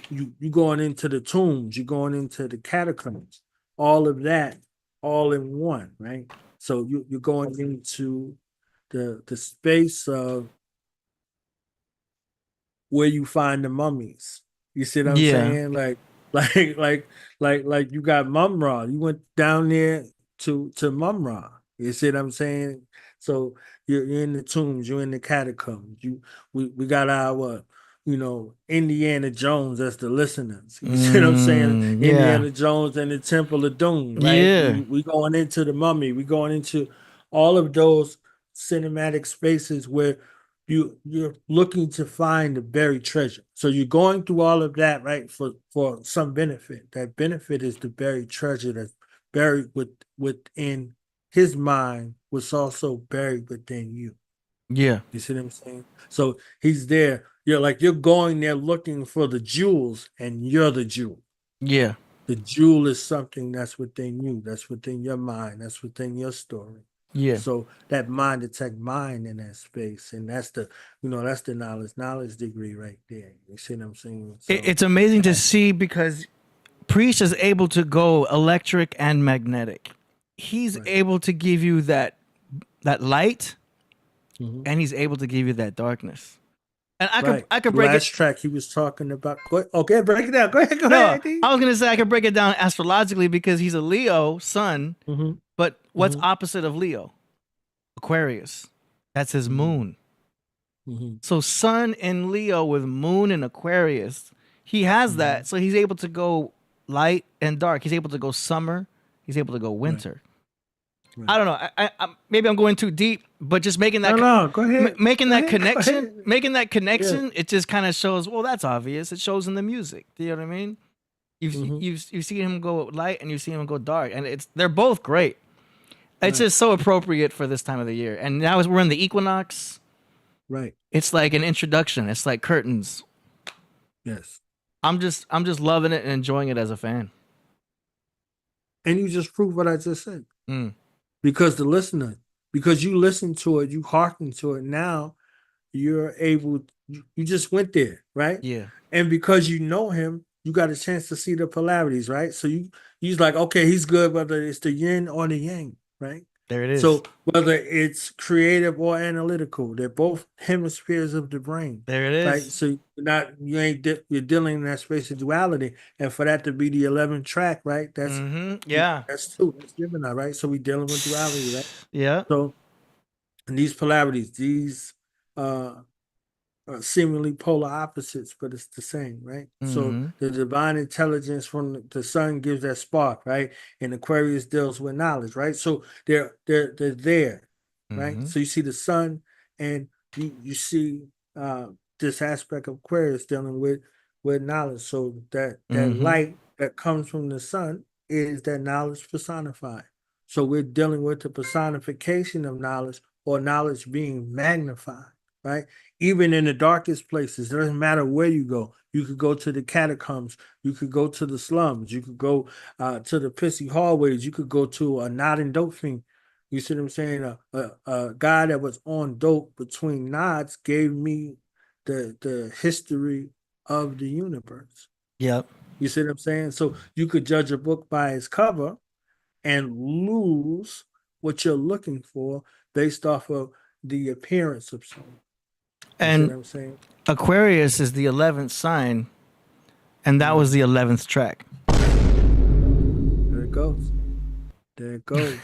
Speaker 9: you going into the tombs, you're going into the catacombs, all of that, all in one, right? So you're going into the space of where you find the mummies. You see what I'm saying? Like you got Mumra. You went down there to Mumra. You see what I'm saying? So you're in the tombs, you're in the catacombs. We got our Indiana Jones as the listeners. You see what I'm saying?
Speaker 2: Yeah.
Speaker 9: Indiana Jones and the Temple of Doom, right?
Speaker 2: Yeah.
Speaker 9: We going into the mummy, we going into all of those cinematic spaces where you're looking to find the buried treasure. So you're going through all of that, right, for some benefit. That benefit is the buried treasure that's buried within his mind, was also buried within you.
Speaker 2: Yeah.
Speaker 9: You see what I'm saying? So he's there. You're going there looking for the jewels, and you're the jewel.
Speaker 2: Yeah.
Speaker 9: The jewel is something that's within you, that's within your mind, that's within your story.
Speaker 2: Yeah.
Speaker 9: So that mind detect mind in that space, and that's the knowledge degree right there. You see what I'm saying? So,
Speaker 2: It's amazing to see because Priest is able to go electric and magnetic. He's able to give you that light, and he's able to give you that darkness. And I could break
Speaker 9: last track he was talking about. Okay, break it down. Go ahead.
Speaker 2: I was gonna say I could break it down astrologically because he's a Leo sun. But what's opposite of Leo? Aquarius. That's his moon. So sun in Leo with moon in Aquarius, he has that. So he's able to go light and dark. He's able to go summer. He's able to go winter. Right. I don't know. I maybe I'm going too deep, but just making that
Speaker 9: go ahead.
Speaker 2: Making that connection, it just kind of shows. Well, that's obvious. It shows in the music. Do you know what I mean? You see him go light and you see him go dark, and they're both great. It's just so appropriate for this time of the year. And now as we're in the Equinox,
Speaker 9: right?
Speaker 2: It's like an introduction. It's like curtains.
Speaker 9: Yes.
Speaker 2: I'm just loving it and enjoying it as a fan.
Speaker 9: And you just proved what I just said. Because you listen to it, you hearken to it. Now you're able. You just went there, right?
Speaker 2: Yeah.
Speaker 9: And because you know him, you got a chance to see the polarities, right? So he's like, okay, he's good, whether it's the yin or the yang, right?
Speaker 2: There it is.
Speaker 9: So whether it's creative or analytical, they're both hemispheres of the brain.
Speaker 2: There it is.
Speaker 9: Right? So you're dealing in that space of duality, and for that to be the 11th track, right? That's that's two. That's Gemini, right? So we're dealing with duality, right?
Speaker 2: Yeah.
Speaker 9: So and these polarities, these seemingly polar opposites, but it's the same, right? So the divine intelligence from the sun gives that spark, right? And Aquarius deals with knowledge, right? So they're there, right? So you see the sun, and you see this aspect of Aquarius dealing with knowledge. So that light that comes from the sun is that knowledge personified. So we're dealing with the personification of knowledge, or knowledge being magnified, right? Even in the darkest places, it doesn't matter where you go. You could go to the catacombs. You could go to the slums. You could go to the pissy hallways. You could go to a nodding dope fiend. You see what I'm saying? A guy that was on dope between nods gave me the history of the universe.
Speaker 2: Yep.
Speaker 9: You see what I'm saying? So you could judge a book by its cover and lose what you're looking for based off of the appearance of something. You see
Speaker 2: And
Speaker 9: what I'm saying?
Speaker 2: Aquarius is the 11th sign, and that was the 11th track.
Speaker 9: There it goes. There it goes.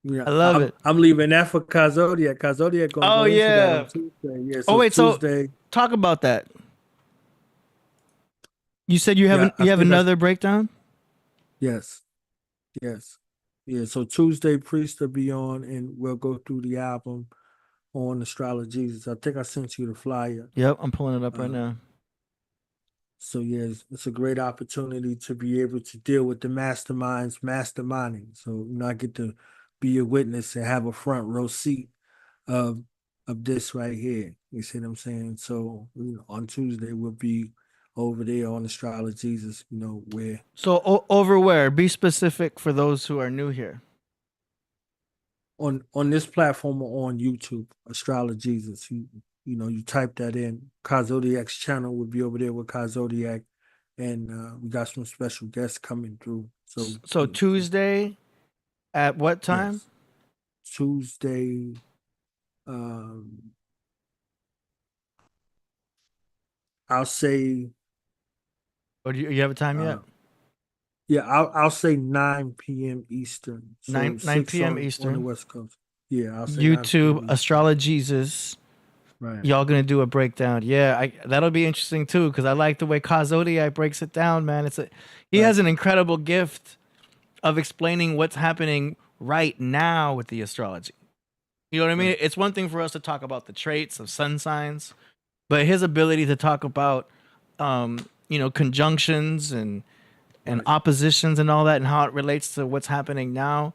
Speaker 9: Yeah,
Speaker 2: I love it.
Speaker 9: I'm leaving that for Kazodiak. Kazodiak gonna go into that on Tuesday. Yeah, so Tuesday.
Speaker 2: So talk about that. You said you have
Speaker 9: Yeah,
Speaker 2: another breakdown?
Speaker 9: Yes. Yeah, so Tuesday Priest will be on and we'll go through the album on Astrology. I think I sent you the flyer.
Speaker 2: Yep, I'm pulling it up right now.
Speaker 9: So yeah, it's a great opportunity to be able to deal with the masterminds masterminding. So I get to be a witness and have a front row seat of this right here. You see what I'm saying? So on Tuesday we'll be over there on Astrology, where.
Speaker 2: So over where? Be specific for those who are new here.
Speaker 9: On this platform or on YouTube, Astrology. You type that in. Kazodiak's channel will be over there with Kazodiak, and we got some special guests coming through. So
Speaker 2: Tuesday at what time?
Speaker 9: Yes. Tuesday. I'll say.
Speaker 2: Or do you have a time yet?
Speaker 9: Yeah, I'll say 9 p.m. Eastern. So
Speaker 2: 9 p.m. Eastern
Speaker 9: on the West Coast. Yeah, I'll say
Speaker 2: YouTube Astrology.
Speaker 9: Right.
Speaker 2: Y'all gonna do a breakdown? Yeah, that'll be interesting too because I like the way Kazodiak breaks it down, man. He has an incredible gift of explaining what's happening right now with the astrology. You know what I mean? It's one thing for us to talk about the traits of sun signs, but his ability to talk about, conjunctions and oppositions and all that and how it relates to what's happening now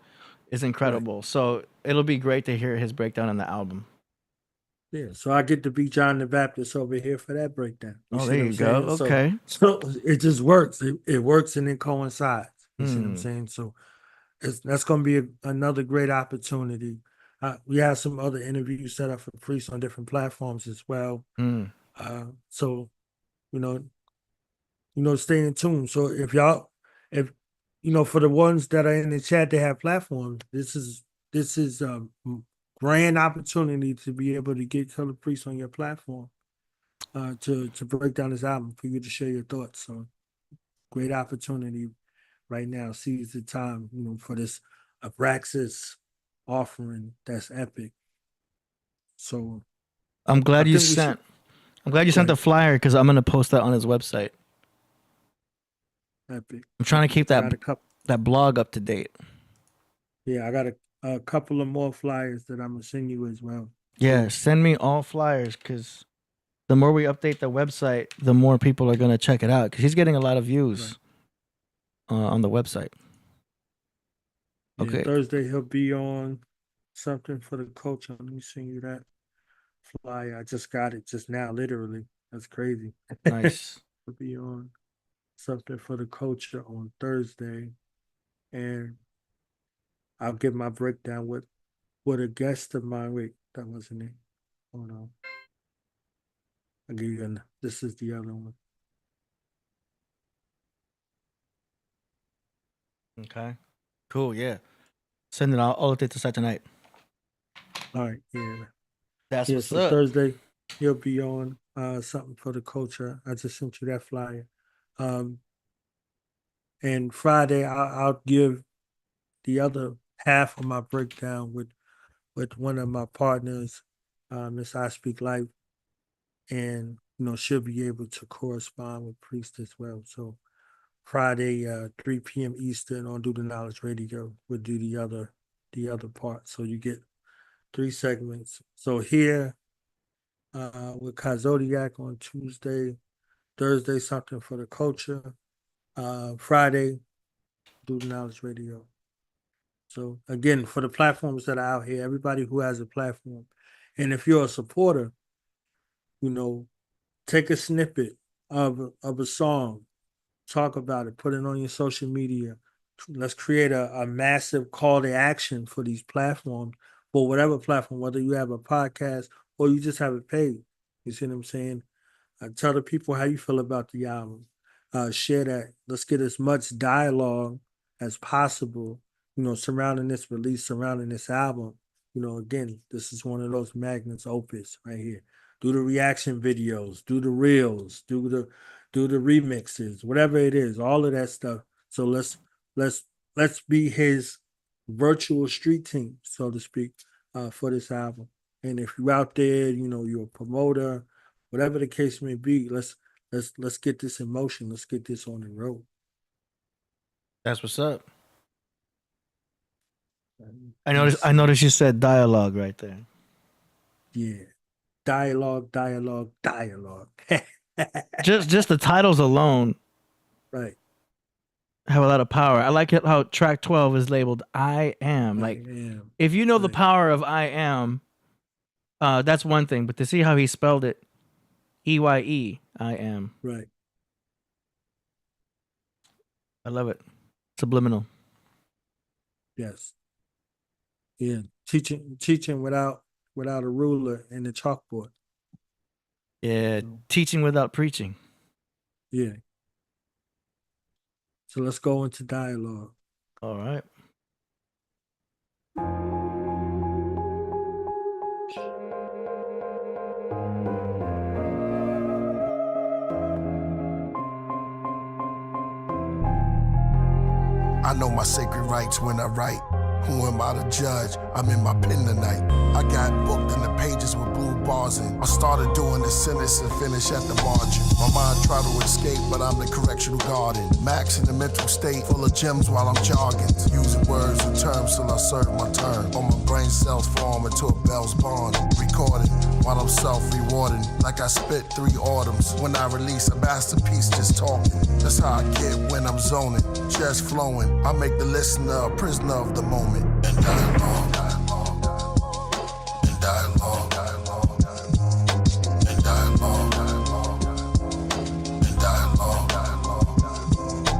Speaker 2: is incredible. Right. So it'll be great to hear his breakdown on the album.
Speaker 9: Yeah, so I get to be John the Baptist over here for that breakdown.
Speaker 2: There you go. Okay.
Speaker 9: So it just works. It works and it coincides. You see what I'm saying? So that's going to be another great opportunity. We have some other interviews set up for priests on different platforms as well. So, stay in tune. So if for the ones that are in the chat, they have platforms. This is grand opportunity to be able to get Killah Priest on your platform to break down this album for you to share your thoughts. So great opportunity right now. Seize the time, for this Abraxas offering that's epic. So
Speaker 2: I'm glad you sent the flyer because I'm gonna post that on his website.
Speaker 9: Epic.
Speaker 2: I'm trying to keep that blog up to date.
Speaker 9: Yeah, I got a couple of more flyers that I'm gonna send you as well.
Speaker 2: Yeah, send me all flyers because the more we update the website, the more people are gonna check it out because he's getting a lot of views on the website. Okay.
Speaker 9: Thursday he'll be on something for the culture. Let me send you that flyer. I just got it just now, literally. That's crazy.
Speaker 2: Nice.
Speaker 9: He'll be on something for the culture on Thursday, and I'll give my breakdown with a guest of mine. Wait, that wasn't it. Hold on. I'll give you this is the other one.
Speaker 2: Okay. Cool, yeah. Send it out. I'll update the site tonight.
Speaker 9: All right, yeah.
Speaker 2: That's what's up.
Speaker 9: Thursday, he'll be on something for the culture. I just sent you that flyer. And Friday, I'll give the other half of my breakdown with one of my partners, Miss I Speak Life, and she'll be able to correspond with Priest as well. So Friday, 3 p.m. Eastern on Do the Knowledge Radio, we'll do the other part. So you get 3 segments. So here with Kazodiak on Tuesday, Thursday, something for the culture. Friday, Do the Knowledge Radio. So again, for the platforms that are out here, everybody who has a platform, and if you're a supporter, take a snippet of a song, talk about it, put it on your social media. Let's create a massive call to action for these platforms, for whatever platform, whether you have a podcast or you just have a page. You see what I'm saying? Tell the people how you feel about the album. Share that. Let's get as much dialogue as possible, surrounding this release, surrounding this album. Again, this is one of those magnus opus right here. Do the reaction videos, do the reels, do the remixes, whatever it is, all of that stuff. So let's be his virtual street team, so to speak, for this album. And if you're out there, you're a promoter, whatever the case may be, let's get this in motion. Let's get this on the road.
Speaker 2: That's what's up. I noticed you said dialogue right there.
Speaker 9: Yeah. Dialogue.
Speaker 2: just the titles alone,
Speaker 9: right,
Speaker 2: have a lot of power. I like it how track 12 is labeled I am. If you know the power of I am, that's one thing, but to see how he spelled it, EYE, I am.
Speaker 9: Right.
Speaker 2: I love it. Subliminal.
Speaker 9: Yes. Yeah. Teaching without a ruler and a chalkboard.
Speaker 2: Yeah. Teaching without preaching.
Speaker 9: Yeah. So let's go into dialogue.
Speaker 2: All right.
Speaker 1: I know my sacred rights when I write. Who am I to judge? I'm in my pen tonight. I got booked in the pages with blue bars in. I started doing the sentence and finish at the margin. My mind tried to escape, but I'm the correctional garden. Max in the mental state, full of gems while I'm jogging. Using words and terms till I serve my turn. All my brain cells form into a Bell's bond. Recording while I'm self-rewarding. Like I spit 3 autumns. When I release a masterpiece, just talking. That's how I get when I'm zoning. Just flowing. I make the listener a prisoner of the moment. And dialogue.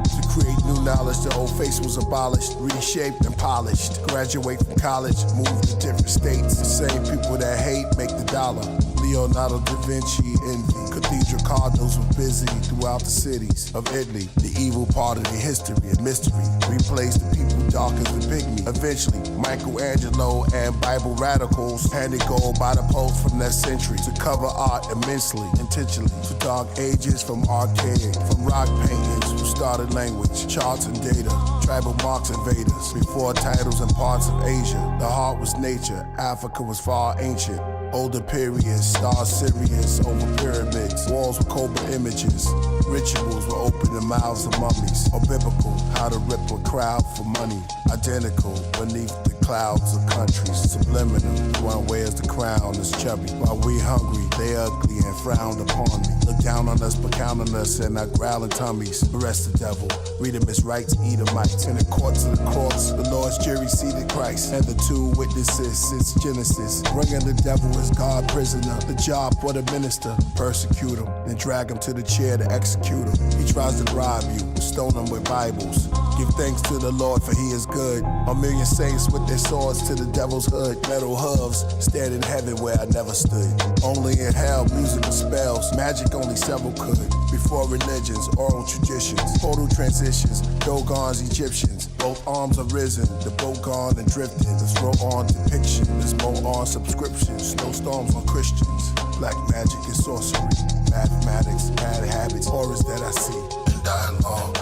Speaker 1: To create new knowledge, the old face was abolished, reshaped and polished. Graduate from college, move to different states. The same people that hate make the dollar. Leonardo da Vinci envy. Cathedral cardinals were busy throughout the cities of Italy. The evil part of the history and mystery replaced the people dark as the pygmy. Eventually, Michelangelo and Bible radicals handed gold by the Pope from that century to cover art immensely, intentionally. To dark ages from archaic, from rock paintings who started language, charts and data, tribal marks invaders. Before titles and parts of Asia, the heart was nature. Africa was far ancient. Older periods, stars Sirius over pyramids, walls with cobra images, rituals will open the mouths of mummies, or biblical, how to rip a crowd for money, identical beneath the clouds of countries, subliminal, one wears the crown is chubby, while we hungry, they ugly and frowned upon me, look down on us but count on us and our growling tummies, arrest the devil, read him his rights, Edomites, in the courts of the cross, the Lord's jury seated Christ, and the 2 witnesses since Genesis, bringing the devil as God prisoner, the job for the minister, persecute him, then drag him to the chair to execute him. He tries to bribe you, stone him with Bibles. Give thanks to the Lord for he is good. A million saints with their swords to the devil's hood. Metal hooves stand in heaven where I never stood. Only in hell, musical spells. Magic only several could. Before religions, oral traditions. Total transitions, Dogons, Egyptians. Both arms are risen, the boat gone and drifted. Let's roll on depiction, let's roll on subscription. Snowstorms on Christians. Black magic and sorcery. Mathematics, bad habits, horrors that I see. And dialogue.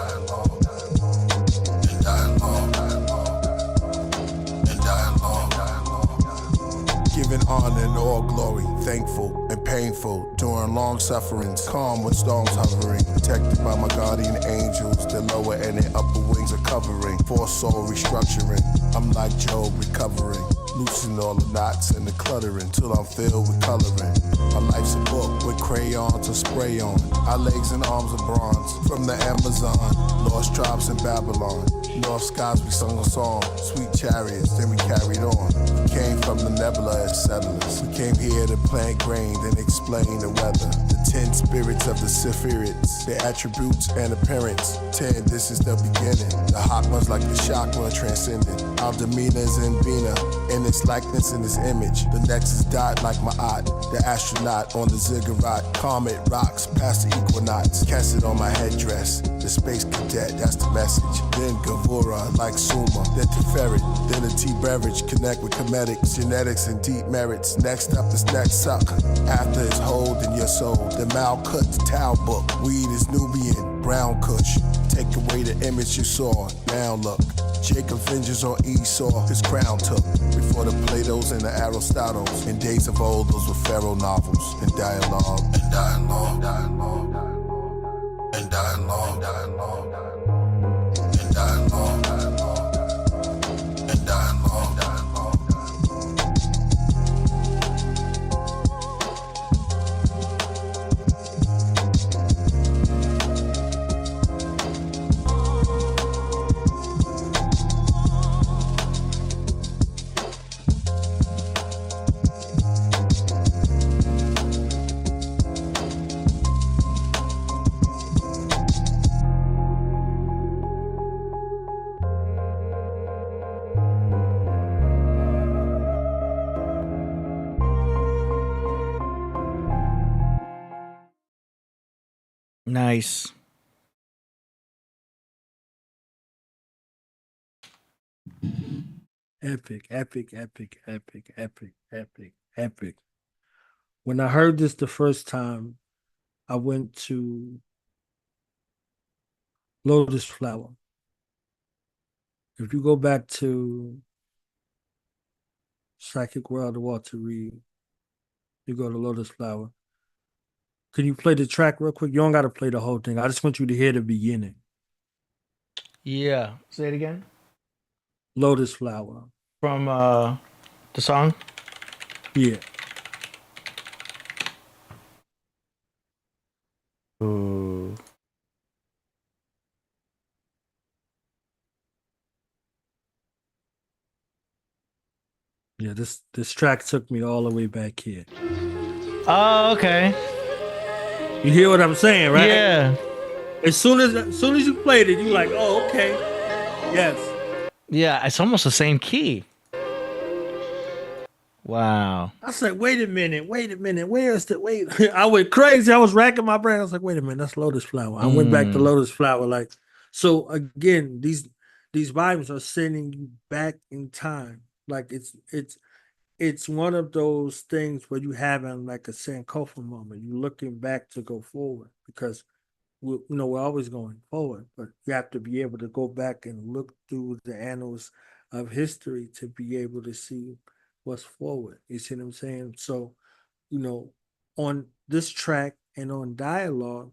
Speaker 1: Giving honor and all glory, thankful and painful during long sufferings, calm when storms hovering, protected by my guardian angels, their lower and their upper wings are covering, for soul restructuring, I'm like Job recovering, loosen all the knots and the cluttering, till I'm filled with coloring. My life's a book with crayons to spray on, our legs and arms are bronze, from the Amazon, lost tribes in Babylon, North skies we sung a song, sweet chariots, then we carried on. We came from the nebula as settlers. We came here to plant grain, then explain the weather. The 10 spirits of the Sephirites, their attributes and appearance. 10, this is the beginning. The hot ones like the chakra transcendent. Our demeanors in Bina, in its likeness, in its image. The nexus dot like Ma'at, the astronaut on the ziggurat. Comet rocks past the equinox. Cast it on my headdress. The space cadet, that's the message. Then Gavura like Suma. Then Teferi, then a tea beverage. Connect with comedics, genetics, and deep merits. Next up is next suck. After is hold in your soul. The Malkut, the Tao book. Weed is Nubian, brown kush. Take away the image you saw. Now look. Jacob vengeance on Esau, his crown took. Before the Platos and the Aristotles. In days of old, those were pharaoh novels. And dialogue, and dialogue, dialogue, and dialogue, dialogue, and dialogue, and dialogue, dialogue.
Speaker 2: Nice.
Speaker 9: Epic, epic, epic, epic, epic, epic, epic. When I heard this the first time, I went to Lotus Flower. If you go back to Psychic World of Walter Reed, you go to Lotus Flower. Can you play the track real quick? You don't got to play the whole thing. I just want you to hear the beginning.
Speaker 2: Yeah. Say it again.
Speaker 9: Lotus Flower.
Speaker 2: From the song?
Speaker 9: Yeah.
Speaker 2: Ooh.
Speaker 9: Yeah, this track took me all the way back here.
Speaker 2: Oh, okay.
Speaker 9: You hear what I'm saying, right?
Speaker 2: Yeah.
Speaker 9: As soon as you played it, you're like, oh, okay. Yes.
Speaker 2: Yeah, it's almost the same key. Wow.
Speaker 9: I said, wait a minute, where's the wait? I went crazy. I was racking my brain. I was like, wait a minute, that's Lotus Flower. I went back to Lotus Flower. Like, so again, these vibes are sending you back in time. Like it's one of those things where you having like a Sankofa moment. You're looking back to go forward because we're always going forward, but you have to be able to go back and look through the annals of history to be able to see what's forward. You see what I'm saying? So, on this track and on dialogue,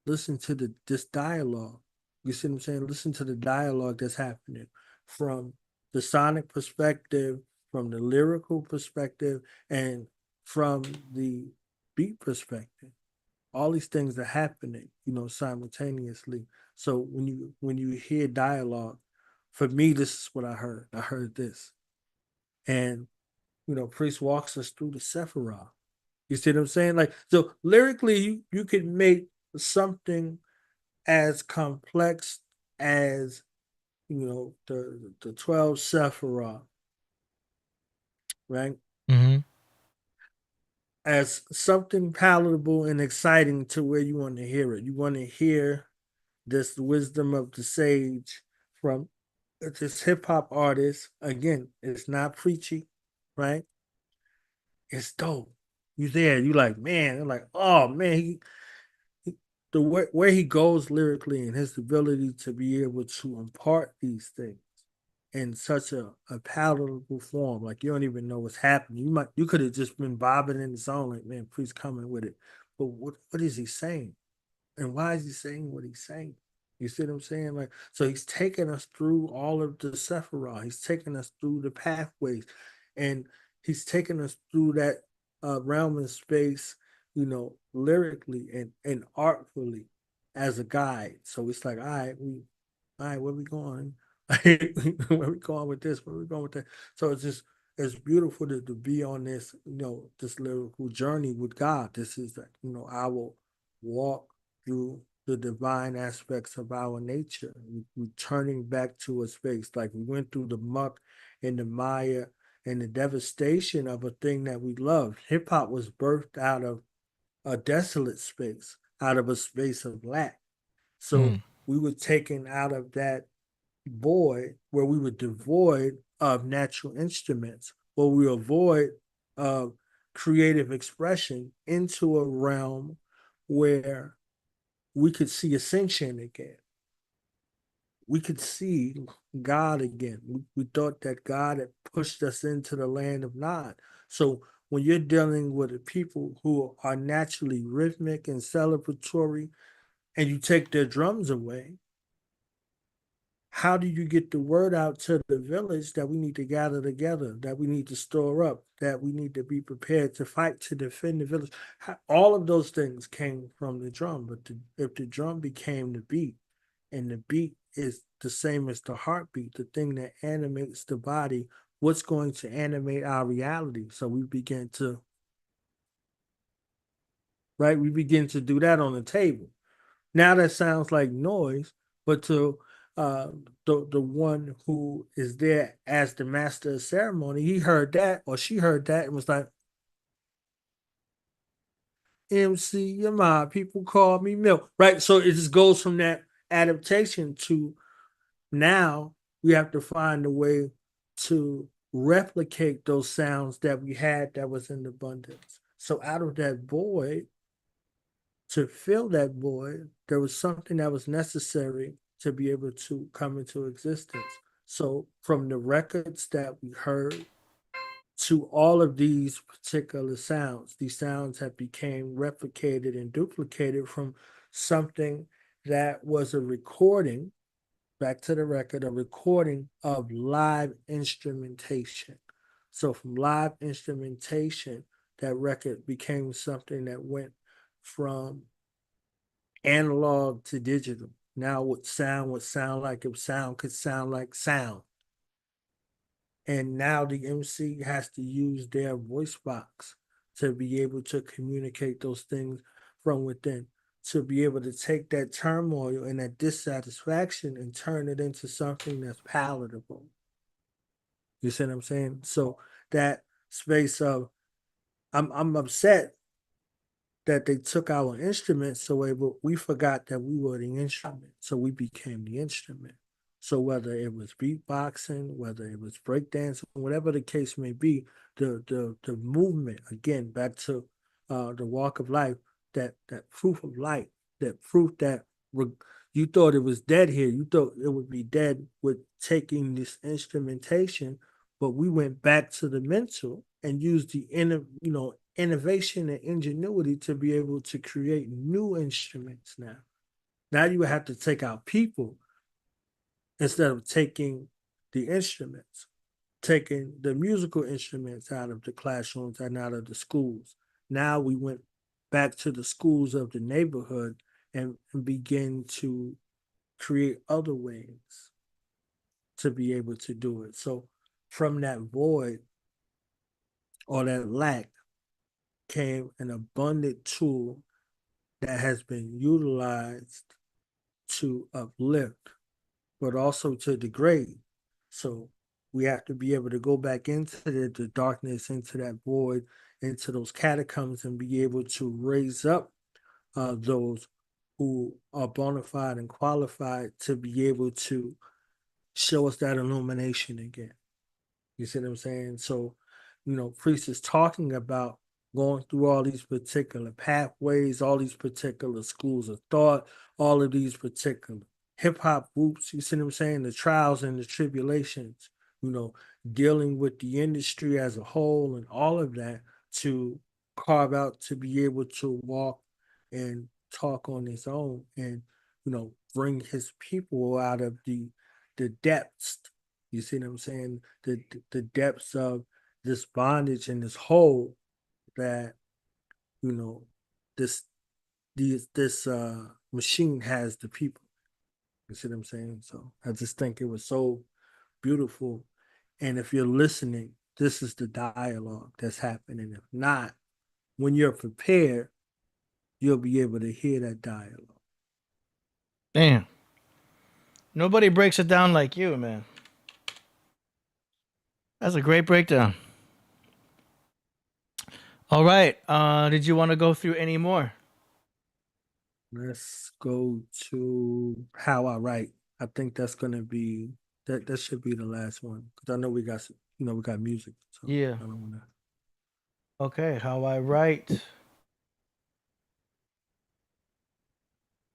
Speaker 9: listen to this dialogue. You see what I'm saying? Listen to the dialogue that's happening from the sonic perspective, from the lyrical perspective, and from the beat perspective. All these things are happening, simultaneously. So when you hear dialogue, for me, this is what I heard. I heard this. And, Priest walks us through the Sephiroth. You see what I'm saying? Like, so lyrically, you could make something as complex as, the 12 Sephiroth, right?
Speaker 2: Mm-hmm.
Speaker 9: As something palatable and exciting to where you want to hear it. You want to hear this wisdom of the sage from this hip-hop artist. Again, it's not preachy, right? It's dope. You there, you like, man, they're like, oh man, where he goes lyrically and his ability to be able to impart these things in such a palatable form, like you don't even know what's happening. You could have just been bobbing in the song, like, man, please coming with it. But what is he saying? And why is he saying what he's saying? You see what I'm saying? Like, so he's taking us through all of the Sephiroth. He's taking us through the pathways, and he's taking us through that realm and space, lyrically and artfully as a guide. So it's like, all right, where we going? Where we going with this? Where we going with that? So it's beautiful to be on this, this lyrical journey with God. This is our walk through the divine aspects of our nature, returning back to a space like we went through the muck and the mire and the devastation of a thing that we love. Hip hop was birthed out of a desolate space, out of a space of lack. So we were taken out of that void where we were devoid of natural instruments, where we were void of creative expression into a realm where we could see ascension again. We could see God again. We thought that God had pushed us into the land of Nod. So when you're dealing with a people who are naturally rhythmic and celebratory, and you take their drums away, how do you get the word out to the village that we need to gather together, that we need to store up, that we need to be prepared to fight to defend the village? All of those things came from the drum. But if the drum became the beat, and the beat is the same as the heartbeat, the thing that animates the body, what's going to animate our reality? So we begin to do that on the table. Now that sounds like noise, but to the one who is there as the master of ceremony, he heard that or she heard that and was like, MC, you're my people call me Milk, right? So it just goes from that adaptation to now we have to find a way to replicate those sounds that we had that was in abundance. So out of that void, to fill that void, there was something that was necessary to be able to come into existence. So from the records that we heard to all of these particular sounds, these sounds have became replicated and duplicated from something that was a recording, back to the record, a recording of live instrumentation. So from live instrumentation, that record became something that went from analog to digital. Now what sound would sound like if sound could sound like sound. And now the MC has to use their voice box to be able to communicate those things from within, to be able to take that turmoil and that dissatisfaction and turn it into something that's palatable. You see what I'm saying? So that space of I'm upset that they took our instruments away, but we forgot that we were the instrument. So we became the instrument. So whether it was beatboxing, whether it was breakdancing, whatever the case may be, the movement, again, back to the walk of life, that proof of life, that proof that you thought it was dead here. You thought it would be dead with taking this instrumentation, but we went back to the mental and used the innovation and ingenuity to be able to create new instruments now. Now you have to take out people instead of taking the instruments, taking the musical instruments out of the classrooms and out of the schools. Now we went back to the schools of the neighborhood and begin to create other ways to be able to do it. So from that void or that lack came an abundant tool that has been utilized to uplift, but also to degrade. So we have to be able to go back into the darkness, into that void, into those catacombs, and be able to raise up those who are bona fide and qualified to be able to show us that illumination again. You see what I'm saying? So, Priest is talking about going through all these particular pathways, all these particular schools of thought, all of these particular hip hop groups, you see what I'm saying? The trials and the tribulations, dealing with the industry as a whole and all of that to carve out to be able to walk and talk on his own and, bring his people out of the depths. You see what I'm saying? The depths of this bondage and this hole that, this machine has the people. You see what I'm saying? So I just think it was so beautiful. And if you're listening, this is the dialogue that's happening. If not, when you're prepared, you'll be able to hear that dialogue.
Speaker 2: Damn. Nobody breaks it down like you, man. That's a great breakdown. All right. Did you want to go through any more?
Speaker 9: Let's go to how I write. I think that's gonna be that should be the last one because I know we got we got music. So
Speaker 2: Yeah.
Speaker 9: I don't wanna.
Speaker 2: Okay, how I write.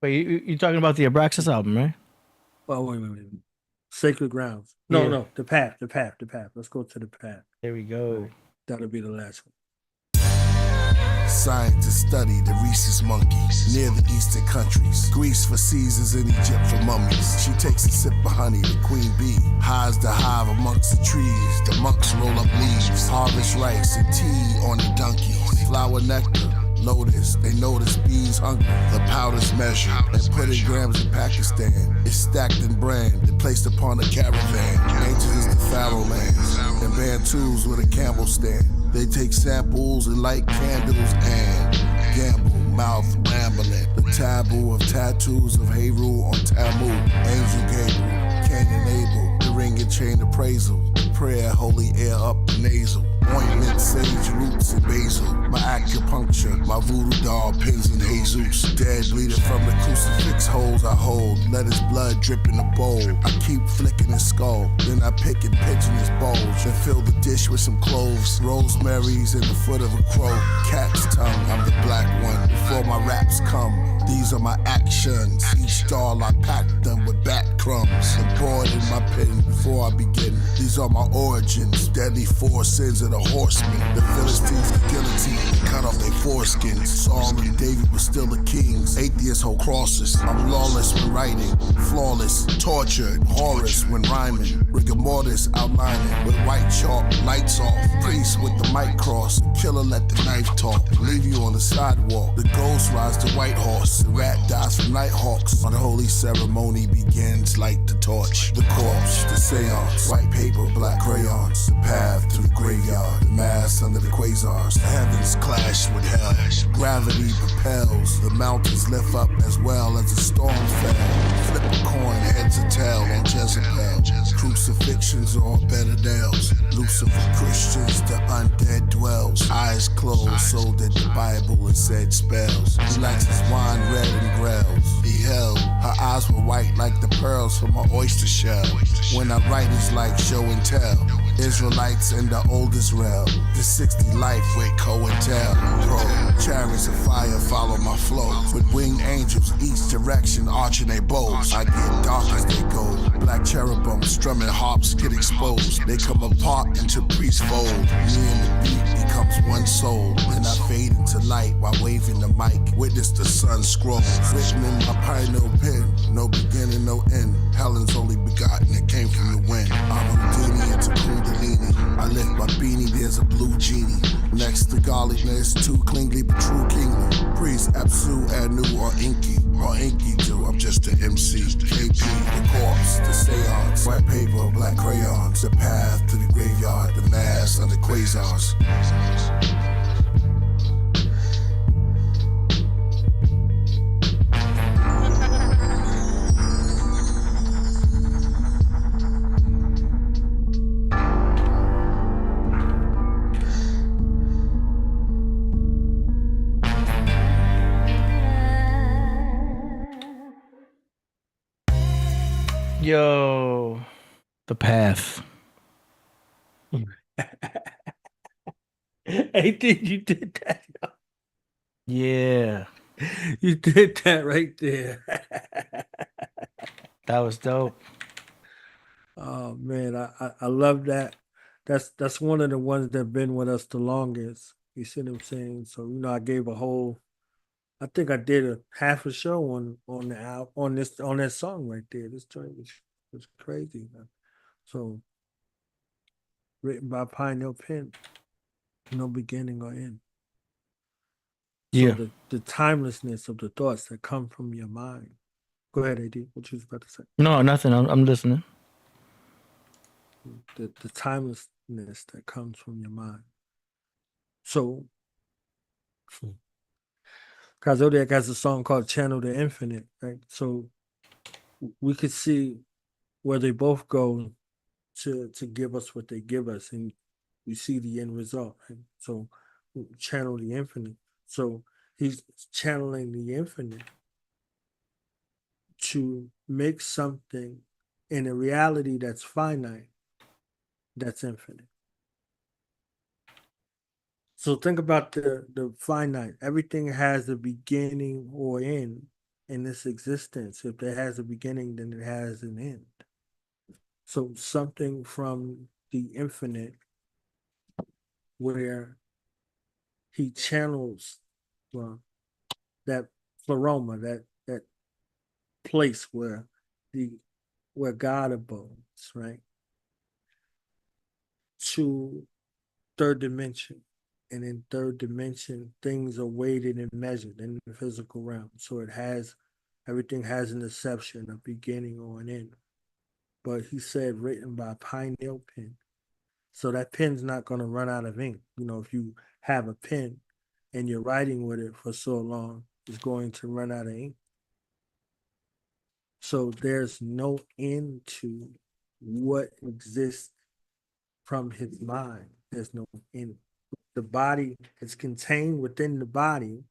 Speaker 2: Wait, you talking about the Abraxas album, right?
Speaker 9: Oh wait. Sacred Grounds. No,
Speaker 2: Yeah.
Speaker 9: no, the path. Let's go to the path.
Speaker 2: There we go.
Speaker 9: Right. That'll be the last one.
Speaker 1: Scientists study the rhesus monkeys near the eastern countries. Greece for Caesars and Egypt for mummies. She takes a sip of honey, the queen bee hides the hive amongst the trees. The monks roll up leaves, harvest rice and tea on the donkeys. Flower nectar, lotus, they notice bees hungry. The powder's measured and put in grams in Pakistan. It's stacked in brand and placed upon a caravan. Ancient as the Pharaoh lands and Bantus with a camel stand. They take samples and light candles and gamble, mouth rambling. The taboo of tattoos of Heru on Tamu. Angel Gabriel, Canyon Abel, the ring and chain appraisal. Prayer, holy air up the nasal. Ointment, sage roots, and basil. My acupuncture, my voodoo doll, pins in Jesus. Dead bleeding from the crucifix holes I hold. Let his blood drip in a bowl. I keep flicking his skull. Then I pick and pinching his bulge. Then fill the dish with some cloves. Rosemary's in the foot of a crow. Cat's tongue, I'm the black one. Before my raps come, these are my actions. Each doll I pack them with bat crumbs. And pour it in my pen before I begin. These are my origins. Deadly four sins of the horsemen. The Philistines, the guillotine, cut off their foreskins. Saul and David were still the kings. Atheists hold crosses. I'm lawless when writing, flawless, tortured, Horus when rhyming. Rigor mortis outlining with white chalk, lights off. Priest with the mic cross. Killer let the knife talk. Leave you on the sidewalk. The ghost rides the white horse. The rat dies from nighthawks. Unholy ceremony begins. Light the torch. The corpse, the seance. White paper, black crayons. The path to the graveyard. The mass under the quasars. The heavens clash with hell. Gravity propels. The mountains lift up as well as the storm fell. Flip a coin, heads or tail on Jezebel. Crucifixions or better nails. Lucifer Christians, the undead dwells. Eyes closed, so that the Bible and said spells. He likes his wine red and grells. Beheld, her eyes were white like the pearls from an oyster shell. When I write, it's like show and tell. Israelites in the old Israel. The 60 life with co-and-tell. Pro, chariots of fire follow my flow. With winged angels, each direction arching their bows. I get dark as they go. Black cherubim strumming harps get exposed. They come apart into priest fold. Me and the beat becomes one soul. Then I fade into light while waving the mic. Witness the sun scroll. Written in my pineal pen. No beginning, no end. Helen's only begotten, it came from the wind. I'm Houdini into Kundalini. I lift my beanie, there's a blue genie. Next to godliness, too cleanly but true kingly. Priest, Apsu, Anu, or Inky too. I'm just an MC. KP, the corpse, the seance. White paper, black crayons. The path to the graveyard, the mass under quasars.
Speaker 2: Yo, the path.
Speaker 9: Hey, you did that.
Speaker 2: Yeah,
Speaker 9: You did that right there.
Speaker 2: that was dope.
Speaker 9: Oh man, I love that. That's one of the ones that been with us the longest. You see what I'm saying? So I gave I think I did a half a show on that song right there. This joint was crazy, man. So written by Pineal Pen, no beginning or end. So
Speaker 2: Yeah.
Speaker 9: the timelessness of the thoughts that come from your mind. Go ahead, AD. What you was about to say?
Speaker 2: No, nothing. I'm listening.
Speaker 9: The timelessness that comes from your mind. So, Zodiac has a song called Channel the Infinite, right? So we could see where they both go to give us what they give us, and we see the end result. Right? So channel the infinite. So he's channeling the infinite to make something in a reality that's finite, that's infinite. So think about the finite. Everything has a beginning or end in this existence. If it has a beginning, then it has an end. So something from the infinite where he channels that Pleroma, that place where God abodes, right? To third dimension. And in third dimension, things are weighted and measured in the physical realm. So everything has an inception, a beginning or an end. But he said written by pineal pen. So that pen's not going to run out of ink. If you have a pen and you're writing with it for so long, it's going to run out of ink. So there's no end to what exists from his mind. There's no end. The body is contained within the body,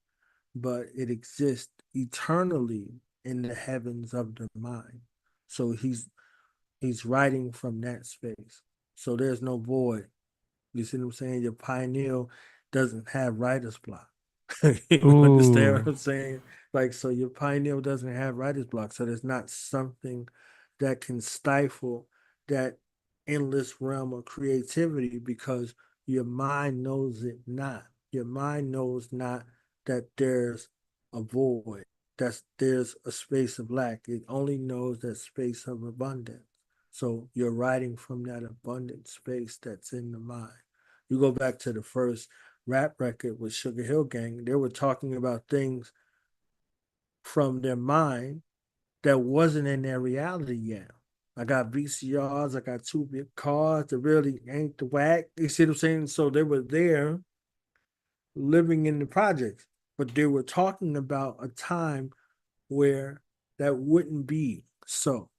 Speaker 9: but it exists eternally in the heavens of the mind. So he's writing from that space. So there's no void. You see what I'm saying? Your pineal doesn't have writer's block. You understand what I'm saying? So your pineal doesn't have writer's block. So there's not something that can stifle that endless realm of creativity because your mind knows it not. Your mind knows not that there's a void, that there's a space of lack. It only knows that space of abundance. So you're writing from that abundant space that's in the mind. You go back to the first rap record with Sugar Hill Gang, they were talking about things from their mind that wasn't in their reality yet. I got VCRs, I got 2 big cars that really ain't the whack. You see what I'm saying? So they were there living in the projects, but they were talking about a time where that wouldn't be so.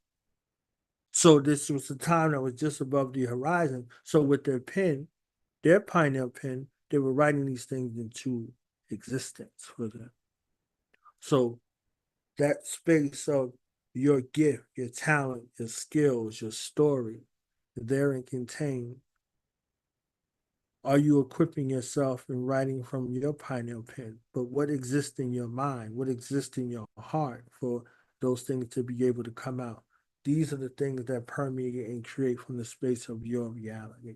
Speaker 9: So this was a time that was just above the horizon. So with their pen, their pineal pen, they were writing these things into existence for them. So that space of your gift, your talent, your skills, your story, therein contained. Are you equipping yourself in writing from your pineal pen? But what exists in your mind? What exists in your heart for those things to be able to come out? These are the things that permeate and create from the space of your reality.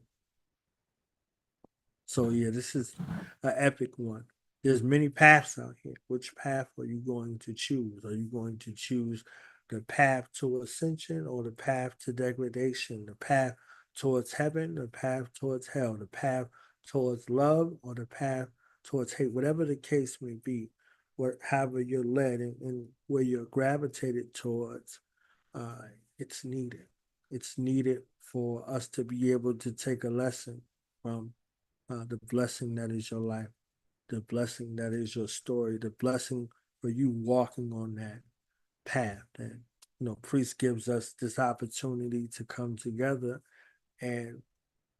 Speaker 9: So yeah, this is an epic one. There's many paths out here. Which path are you going to choose? Are you going to choose the path to ascension or the path to degradation? The path towards heaven, the path towards hell, the path towards love, or the path towards hate? Whatever the case may be, however you're led and where you're gravitated towards, it's needed. It's needed for us to be able to take a lesson from the blessing that is your life, the blessing that is your story, the blessing for you walking on that path. And Priest gives us this opportunity to come together and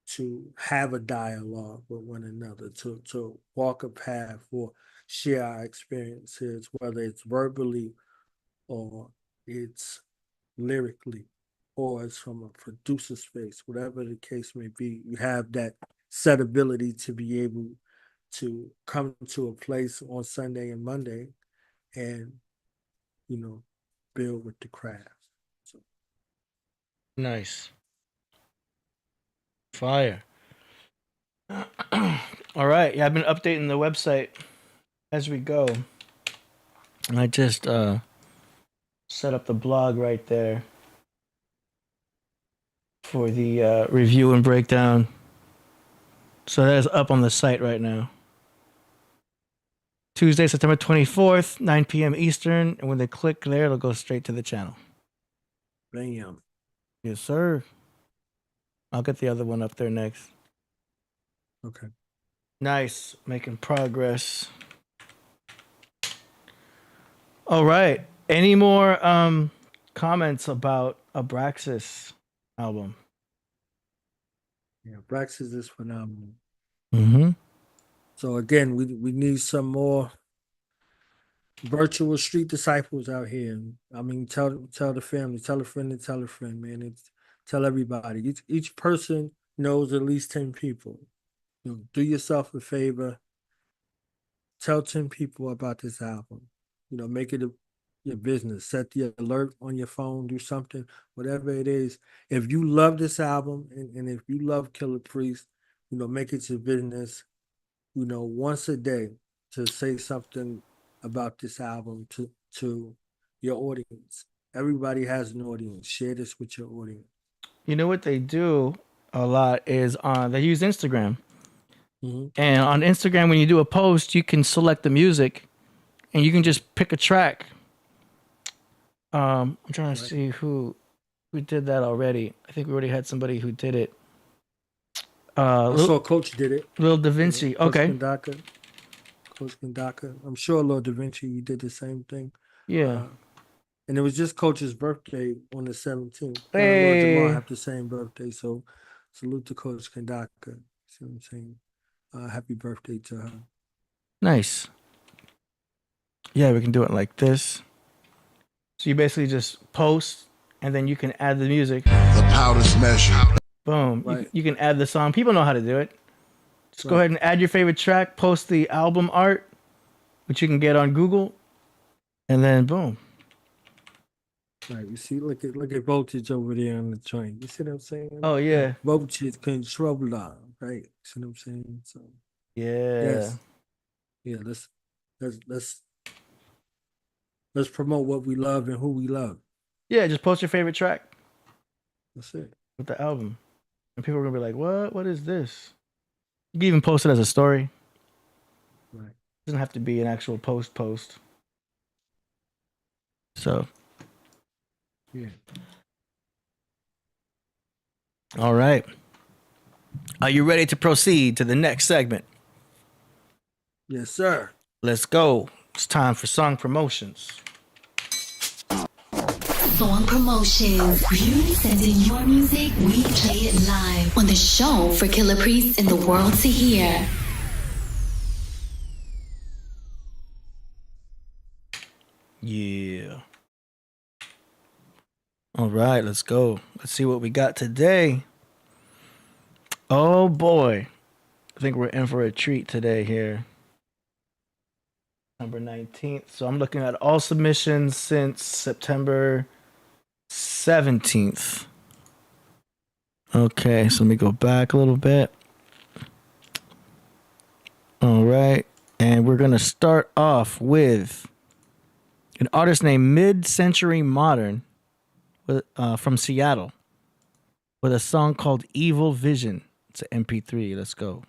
Speaker 9: to have a dialogue with one another, to walk a path or share our experiences, whether it's verbally or it's lyrically or it's from a producer space, whatever the case may be. You have that set ability to be able to come to a place on Sunday and Monday and, build with the craft. So.
Speaker 2: Nice. Fire. All right. Yeah, I've been updating the website as we go. And I just set up the blog right there for the review and breakdown. So that is up on the site right now. Tuesday, September 24th, 9 p.m. Eastern. And when they click there, it'll go straight to the channel.
Speaker 9: Bam.
Speaker 2: Yes, sir. I'll get the other one up there next.
Speaker 9: Okay.
Speaker 2: Nice. Making progress. All right. Any more comments about Abraxas album?
Speaker 9: Yeah, Abraxas is phenomenal.
Speaker 2: Mm-hmm.
Speaker 9: So again, we need some more virtual street disciples out here. I mean, tell the family, tell a friend, and tell a friend, man. Tell everybody. Each person knows at least 10 people. You know, do yourself a favor. Tell 10 people about this album. You know, make it your business. Set the alert on your phone. Do something, whatever it is. If you love this album and if you love Killah Priest, you know, make it your business. You know, once a day to say something about this album to your audience. Everybody has an audience. Share this with your audience.
Speaker 2: You know what they do a lot is they use Instagram.
Speaker 9: Mm-hmm.
Speaker 2: And on Instagram, when you do a post, you can select the music and you can just pick a track. I'm trying to see who did that already. I think we already had somebody who did it.
Speaker 9: I saw Coach did it.
Speaker 2: Lil Da Vinci.
Speaker 9: Coach
Speaker 2: Okay.
Speaker 9: Coach Kandaka. I'm sure Lil Da Vinci, you did the same thing.
Speaker 2: Yeah.
Speaker 9: And it was just Coach's birthday on the 17th.
Speaker 2: Hey.
Speaker 9: Lord Jamal have the same birthday, so salute to Coach Kandaka. See what I'm saying? Happy birthday to her.
Speaker 2: Nice. Yeah, we can do it like this. So you basically just post, and then you can add the music.
Speaker 1: The powder's measure.
Speaker 2: Boom.
Speaker 9: Right.
Speaker 2: You can add the song. People know how to do it. Just go ahead and add your favorite track, post the album art, which you can get on Google, and then boom.
Speaker 9: Right, you see, look at voltage over there on the joint. You see what I'm saying?
Speaker 2: Oh yeah.
Speaker 9: Voltage controller, right? See what I'm saying? So
Speaker 2: Yeah.
Speaker 9: Yeah, let's promote what we love and who we love.
Speaker 2: Yeah, just post your favorite track
Speaker 9: That's it.
Speaker 2: with the album. And people are gonna be like, what? What is this? You can even post it as a story.
Speaker 9: Right.
Speaker 2: It doesn't have to be an actual post. So
Speaker 9: yeah.
Speaker 2: All right. Are you ready to proceed to the next segment?
Speaker 9: Yes, sir.
Speaker 2: Let's go. It's time for song promotions.
Speaker 10: Song promotions. You send in your music, we play it live on the show for Killah Priest and the world to hear.
Speaker 2: Yeah. All right, let's go. Let's see what we got today. Oh boy. I think we're in for a treat today here. September 19th. So I'm looking at all submissions since September 17th. Okay, so let me go back a little bit. All right. And we're going to start off with an artist named Mid-Century Modern from Seattle with a song called Evil Vision. It's an MP3. Let's go.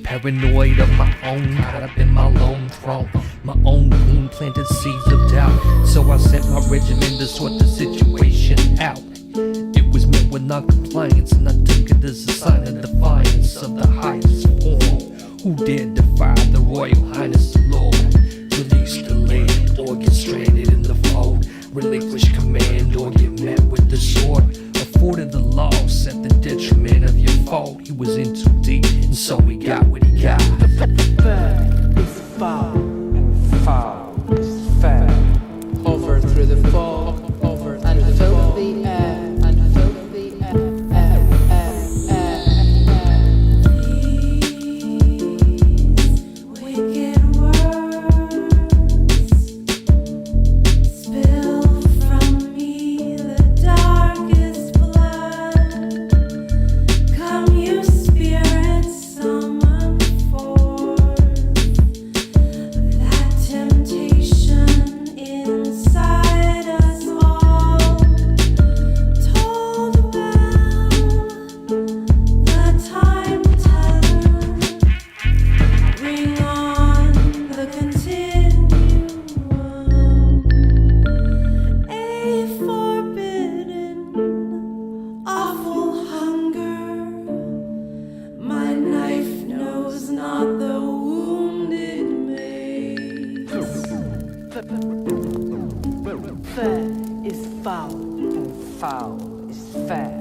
Speaker 11: Paranoid of my own, caught up in my lone throne. My own wound planted seeds of doubt. So I sent my regiment to sort the situation out. It was met with non-compliance, and I took it as a sign of defiance of the highest form. Who dared defy the Royal Highness the Lord? Release delayed, or get stranded in the fold. Relinquish was in too deep, and so he got what he got.
Speaker 12: Fat is foul. Foul is fat. Over through the fog, over and fill the air, and fill the air.
Speaker 13: Wicked words spill from me the darkest blood. Come, you spirits, summon forth that temptation inside us all. Toll the bell, the time teller. Bring on the continuum, a forbidden, awful hunger. My knife knows not the wound it makes.
Speaker 12: Fat is foul. Foul is fair.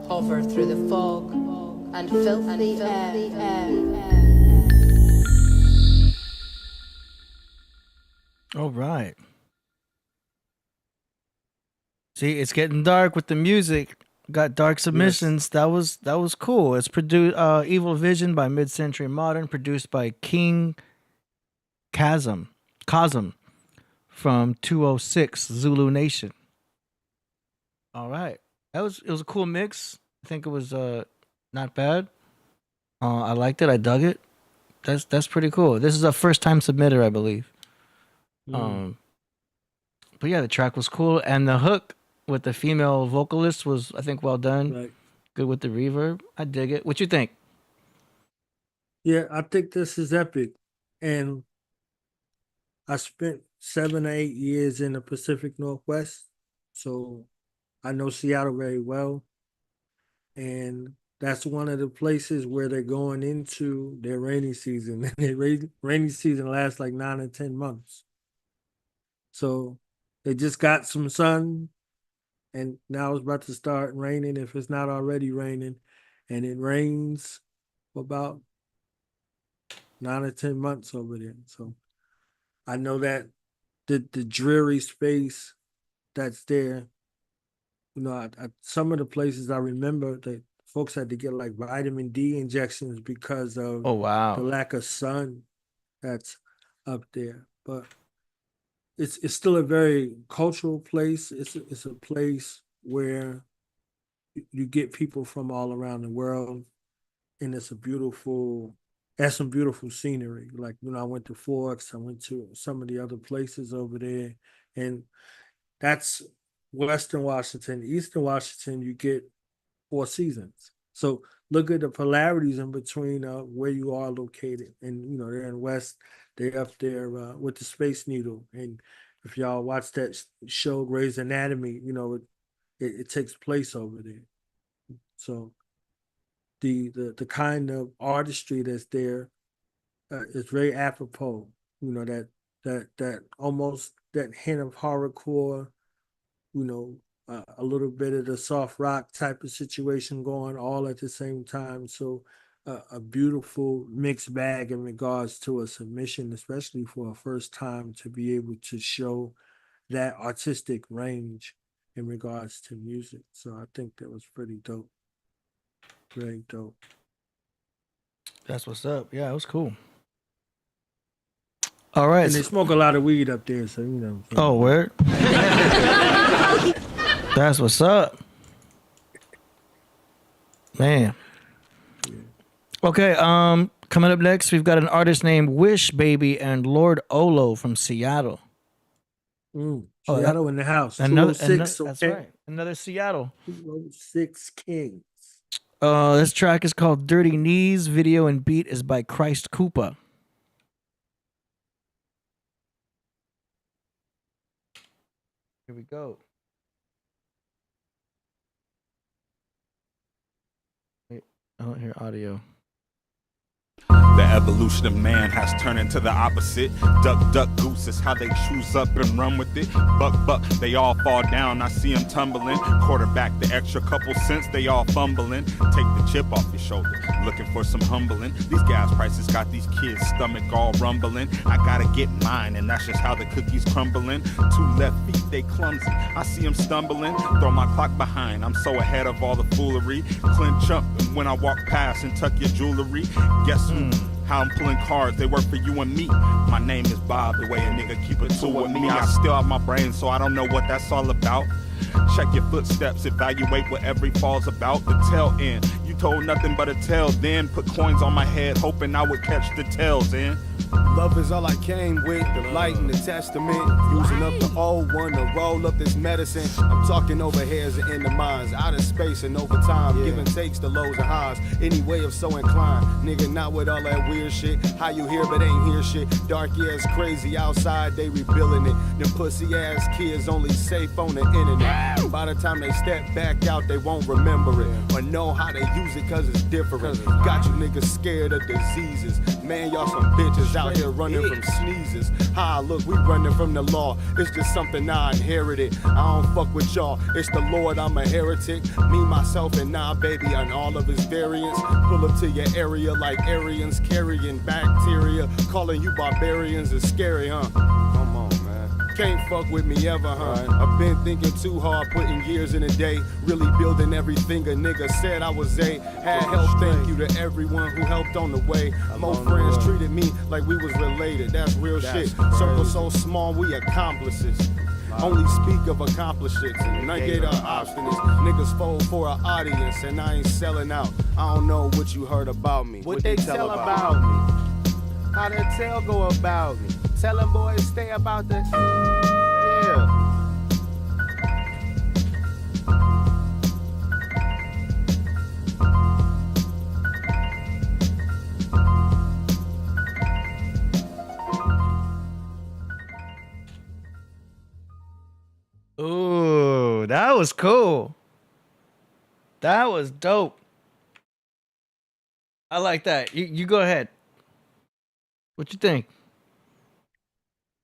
Speaker 12: Hover through the fog and fill the air.
Speaker 2: All right. See, it's getting dark with the music. Got dark submissions. That was cool. It's produced Evil Vision by Mid Century Modern, produced by King Chasm from 206 Zulu Nation. All right. It was a cool mix. I think it was not bad. I liked it. I dug it. That's pretty cool. This is a first time submitter, I believe. But yeah, the track was cool, and the hook with the female vocalist was, I think, well done.
Speaker 9: Right.
Speaker 2: Good with the reverb. I dig it. What you think?
Speaker 9: Yeah, I think this is epic. And I spent 7 or 8 years in the Pacific Northwest, so I know Seattle very well. And that's one of the places where they're going into their rainy season. And their rainy season lasts like 9 or 10 months. So they just got some sun, and now it's about to start raining if it's not already raining. And it rains for about 9 or 10 months over there. So I know that the dreary space that's there, you know, some of the places I remember that folks had to get like vitamin D injections because of
Speaker 2: Oh, wow.
Speaker 9: the lack of sun that's up there. But it's still a very cultural place. It's a place where you get people from all around the world, and it's has some beautiful scenery. Like, you know, I went to Forks, I went to some of the other places over there, and that's Western Washington. Eastern Washington, you get 4 seasons. So look at the polarities in between where you are located. And, you know, they're in West, they're up there with the Space Needle. And if y'all watch that show, Grey's Anatomy, you know, it takes place over there. So the kind of artistry that's there is very apropos. You know, that almost that hint of horrorcore, you know, a little bit of the soft rock type of situation going all at the same time. So a beautiful mixed bag in regards to a submission, especially for a first time to be able to show that artistic range in regards to music. So I think that was pretty dope. Very dope.
Speaker 2: That's what's up. Yeah, it was cool. All right.
Speaker 9: And they smoke a lot of weed up there, so you know.
Speaker 2: Oh, word? That's what's up. Man. Okay, coming up next, we've got an artist named Wish Baby and Lord Olo from Seattle.
Speaker 9: Seattle in the house.
Speaker 2: Another,
Speaker 9: 206,
Speaker 2: that's
Speaker 9: okay?
Speaker 2: right. Another Seattle.
Speaker 9: 206 Kings.
Speaker 2: This track is called Dirty Knees. Video and beat is by Christ Koopa. Here we go. Wait, I don't hear audio.
Speaker 14: The evolution of man has turned into the opposite. Duck, duck, goose is how they choose up and run with it. Buck, buck, they all fall down, I see them tumbling. Quarterback, the extra couple cents, they all fumbling. Take the chip off your shoulder, looking for some humbling. These gas prices got these kids' stomach all rumbling. I gotta get mine, and that's just how the cookies crumbling. 2 left feet, they clumsy, I see them stumbling. Throw my clock behind, I'm so ahead of all the foolery. Clinch up, and when I walk past and tuck your jewelry, guess who? How I'm pulling cards, they work for you and me. My name is Bob, the way a nigga keep it to with me. I still have my brain, so I don't know what that's all about. Check your footsteps, evaluate what every fall's about. The tail end, you told nothing but a tale then. Put coins on my head, hoping I would catch the tails in.
Speaker 15: Love is all I came with, the light and the testament. Using up the old one to roll up this medicine. I'm talking over hairs and in the minds, out of space and over time. Give and takes the lows and highs, any way of so inclined. Nigga, not with all that weird shit. How you hear but ain't hear shit. Dark ass crazy outside, they rebuilding it. Them pussy ass kids only safe on the internet. By the time they step back out, they won't remember it or know how to use it cause it's different. Got you niggas scared of diseases. Man, y'all some bitches out here running from sneezes. How I look, we running from the law. It's just something I inherited. I don't fuck with y'all. It's the Lord, I'm a heretic. Me, myself, and nah, baby, and all of his variants. Pull up to your area like Aryans carrying bacteria. Calling you barbarians is scary, huh? Come on, man. Can't fuck with me ever, huh? I've been thinking too hard, putting years in a day. Really building everything a nigga said I was a. Had help, thank you to everyone who helped on the way. More friends treated me like we was related. That's real shit. Circle so small, we accomplices. Only speak of accomplishments, and I get obstinate. Niggas fold for an audience, and I ain't selling out. I don't know what you heard about me. What they tell about me? How the tell go about me? Tell them boys stay about the... Yeah.
Speaker 2: Ooh, that was cool. That was dope. I like that. You go ahead. What you think?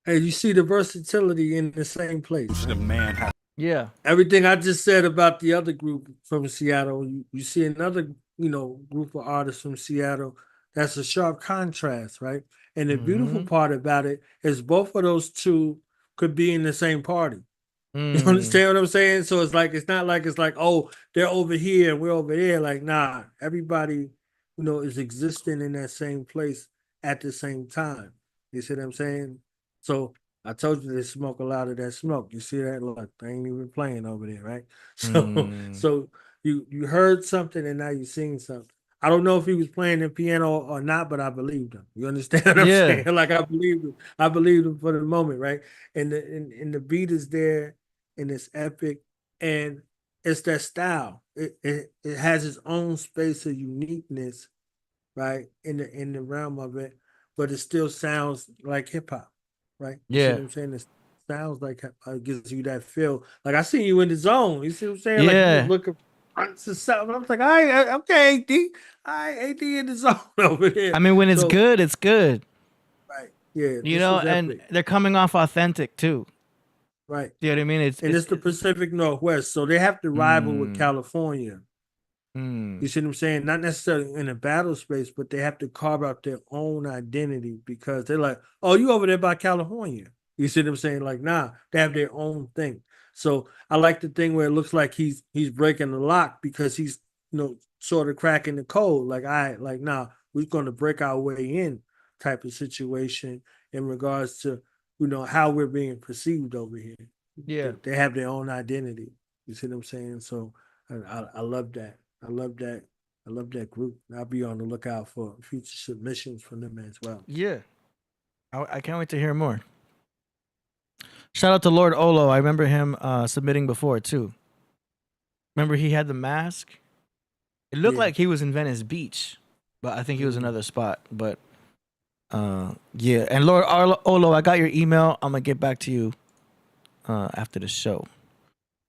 Speaker 9: Hey, you see the versatility in the same place.
Speaker 14: The man has
Speaker 2: Yeah.
Speaker 9: Everything I just said about the other group from Seattle, you see another, group of artists from Seattle. That's a sharp contrast, right? And the beautiful part about it is both of those two could be in the same party. You understand what I'm saying? So it's not like oh, they're over here and we're over there. Like, nah, everybody, is existing in that same place at the same time. You see what I'm saying? So I told you they smoke a lot of that smoke. You see that? Look, they ain't even playing over there, right? So you heard something and now you're seeing something. I don't know if he was playing the piano or not, but I believed him. You understand what I'm saying? Like I believed him. I believed him for the moment, right? And the beat is there and it's epic and it's that style. It has its own space of uniqueness, right? In the realm of it, but it still sounds like hip hop, right? You see what I'm saying? It sounds like it gives you that feel. Like I see you in the zone. You see what I'm saying? Like you looking. I was like, all right, okay, AD. All right, AD in the zone over there.
Speaker 2: I mean, when it's good, it's good.
Speaker 9: Right. Yeah.
Speaker 2: And they're coming off authentic too.
Speaker 9: Right.
Speaker 2: You know what I mean?
Speaker 9: It's the Pacific Northwest, so they have to rival with California. You see what I'm saying? Not necessarily in a battle space, but they have to carve out their own identity because they're like, oh, you over there by California. You see what I'm saying? Like, nah, they have their own thing. So I like the thing where it looks like he's breaking the lock because he's sort of cracking the code. Like nah, we're going to break our way in type of situation in regards to how we're being perceived over here.
Speaker 2: Yeah,
Speaker 9: they have their own identity. You see what I'm saying? So I love that. I love that group. I'll be on the lookout for future submissions from them as well.
Speaker 2: Yeah, I can't wait to hear more. Shout out to Lord Olo. I remember him submitting before too. Remember he had the mask? It looked like he was in Venice Beach, but I think he was another spot. But yeah. And Lord Olo, I got your email. I'm gonna get back to you after the show.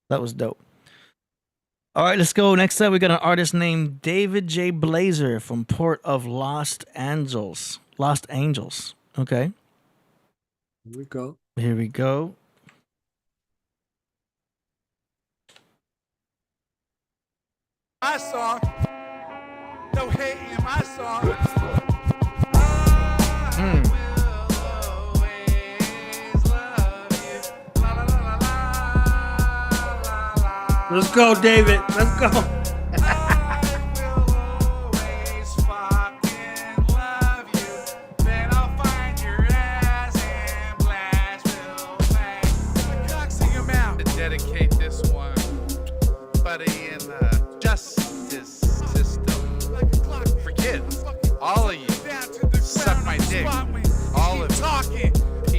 Speaker 2: That was dope. All right, let's go. Next up, we got an artist named David J. Blazer from Port of Lost Angels. Lost Angels. Okay.
Speaker 9: Here we go.
Speaker 2: Here we go.
Speaker 16: My song. No hate in my song.
Speaker 9: Let's go, David. Let's go.
Speaker 16: Dedicate this one, buddy, in the justice system. Forget all of you. Suck my dick. All of you.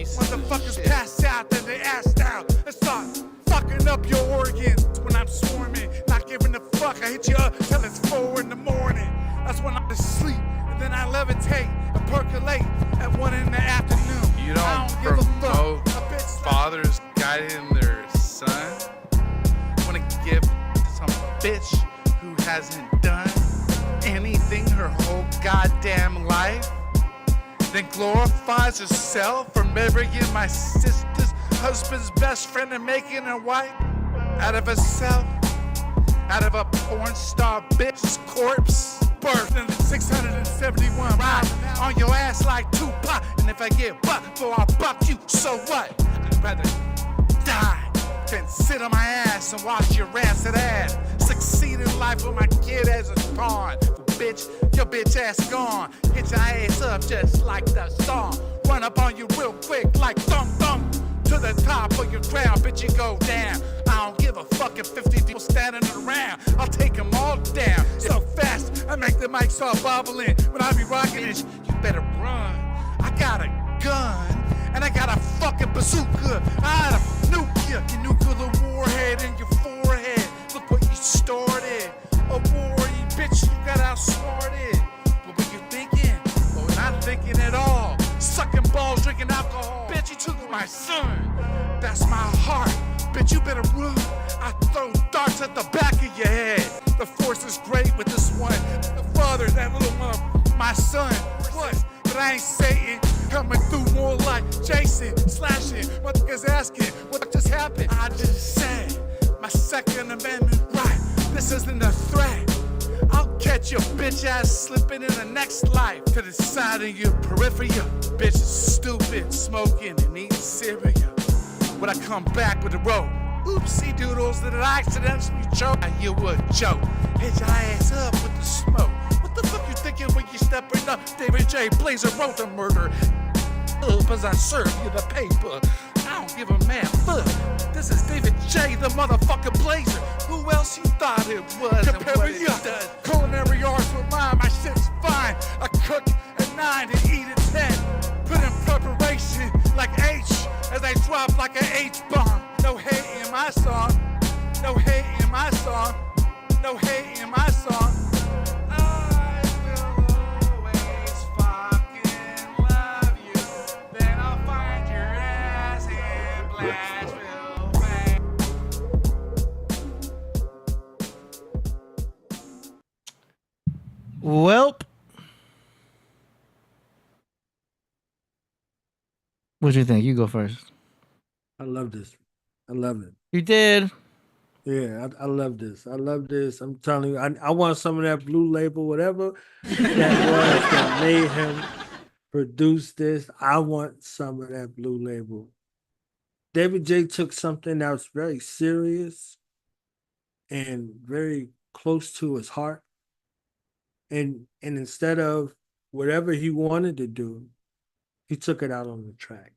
Speaker 16: Motherfuckers pass out, then they ass out. And start fucking up your organs when I'm swarming. Not giving a fuck. I hit you up till it's 4 in the morning. That's when I'm asleep. And then I levitate and percolate at 1 in the afternoon.
Speaker 17: You don't promote fathers guiding their son?
Speaker 16: Wanna give some bitch who hasn't done anything her whole goddamn life, then glorifies herself for marrying my sister's husband's best friend and making her wife out of herself, out of a porn star bitch's corpse. Birth in 671 rhymes on your ass like Tupac. And if I get bucked for I'll buck you, so what? I'd rather die than sit on my ass and watch your rancid ass succeed in life with my kid as a pawn. Bitch, your bitch ass gone. Hit your ass up just like the song. Run up on you real quick like thump thump. To the top of your crown, bitch, you go down. I don't give a fuck if 50 people standing around. I'll take them all down so fast. I make the mics all bubbling. When I be rocking it, you better run. I got a gun and I got a fucking bazooka. I got a nuke you, nuclear warhead in your forehead. Look what you started. A war, you bitch, you got outsmarted. But what you thinking? Well, not thinking at all. Sucking balls, drinking alcohol. Bitch, you took my son. That's my heart. Bitch, you better run. I throw darts at the back of your head. The force is great with this one. The father, that little one, my son. What? But I ain't Satan. Coming through more like Jason. Slashing. Motherfuckers asking, what just happened? I just said, my Second Amendment right. This isn't a threat. I'll catch your bitch ass slipping in the next life to the side of your periphery. Bitch is stupid, smoking and eating cereal. When I come back with the rope, oopsie doodles, did I accidentally choke? You a joke. Hit your ass up with the smoke. What the fuck you thinking when you stepping up? David J. Blazer wrote the murder. As I serve you the paper. I don't give a man fuck. This is David J, the motherfucking Blazer. Who else you thought it was? Compare me up. Culinary arts with mine, my shit's fine. I cook at 9 and eat at 10. Put in preparation like H as I drop like an H-bomb. No hate in my song. No hate in my song. No hate in my song.
Speaker 2: Welp. What do you think? You go first.
Speaker 9: I love this. I love it.
Speaker 2: You did?
Speaker 9: Yeah, I love this. I love this. I'm telling you, I want some of that blue label, whatever that was that made him produce this. I want some of that blue label. David J took something that was very serious and very close to his heart. And instead of whatever he wanted to do, he took it out on the track.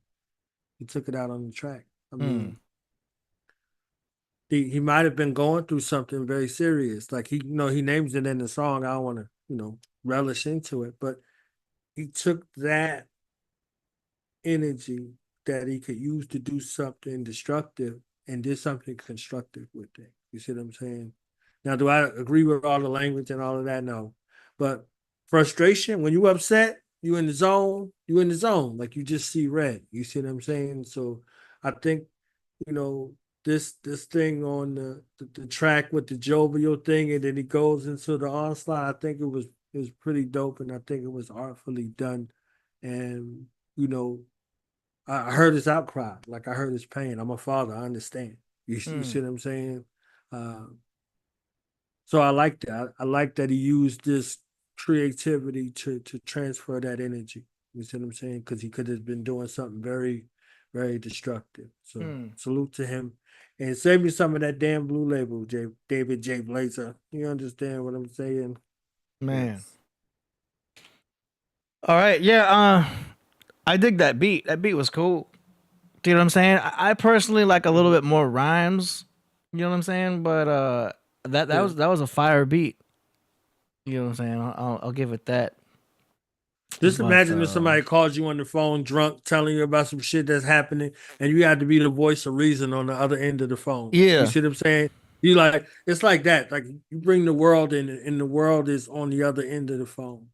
Speaker 9: I mean, he might have been going through something very serious. Like he names it in the song. I don't want to, relish into it, but he took that energy that he could use to do something destructive and did something constructive with it. You see what I'm saying? Now, do I agree with all the language and all of that? No. But frustration, when you upset, you in the zone, like you just see red. You see what I'm saying? So I think, this thing on the track with the jovial thing, and then he goes into the onslaught. I think it was pretty dope, and I think it was artfully done. And you know, I heard his outcry, like I heard his pain. I'm a father, I understand. You see what I'm saying? So I like that. I like that he used this creativity to transfer that energy. You see what I'm saying? Because he could have been doing something very, very destructive. So salute to him. And save me some of that damn blue label, David J. Blazer. You understand what I'm saying?
Speaker 2: Man. All right. Yeah. I dig that beat. That beat was cool. Do you know what I'm saying? I personally like a little bit more rhymes. You know what I'm saying? But that was a fire beat. You know what I'm saying? I'll give it that.
Speaker 9: Just imagine if somebody calls you on the phone drunk, telling you about some shit that's happening, and you have to be the voice of reason on the other end of the phone.
Speaker 2: Yeah.
Speaker 9: You see what I'm saying? You like, it's like that. Like you bring the world in, and the world is on the other end of the phone.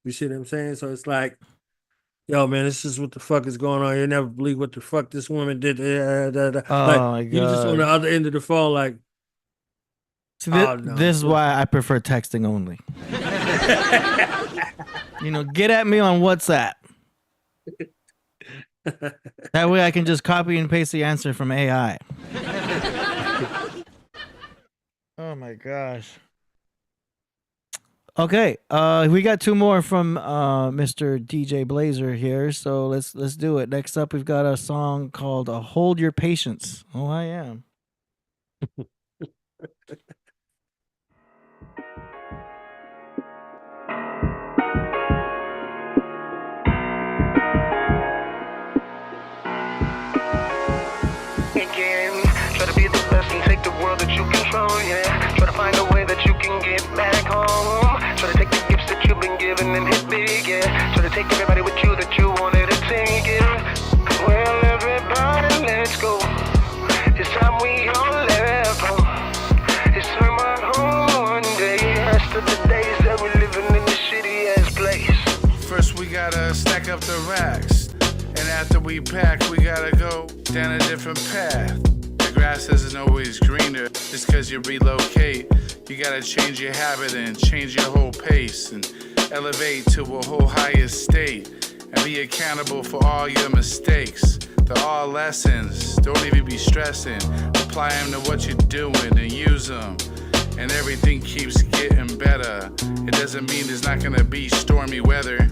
Speaker 9: You see what I'm saying? So it's like, yo, man, this is what the fuck is going on. You never believe what the fuck this woman did.
Speaker 2: Oh
Speaker 9: Like,
Speaker 2: my
Speaker 9: you just on the
Speaker 2: God.
Speaker 9: other end of the phone, like,
Speaker 2: See,
Speaker 9: oh, no.
Speaker 2: this is why I prefer texting only. You know, get at me on WhatsApp. That way I can just copy and paste the answer from AI. Oh my gosh. Okay, we got two more from Mr. DJ Blazer here, so let's do it. Next up, we've got a song called "Hold Your Patience." Oh, I am.
Speaker 18: Again, try to be the best and take the world that you control, yeah. Try to find a way that you can get back home. Try to take the gifts that you've been given and hit big, yeah. Try to take everybody with you that you wanted to take, yeah. Well, everybody, let's go. It's time we all left home. It's my home one day. Rest of the days that we're living in this shitty ass place.
Speaker 16: First we gotta stack up the racks, and after we pack, we gotta go down a different path. The grass isn't always greener just cause you relocate. You gotta change your habit and change your whole pace and elevate to a whole higher state and be accountable for all your mistakes. They're all lessons, don't even be stressing. Apply them to what you're doing and use them. And everything keeps getting better. It doesn't mean there's not gonna be stormy weather.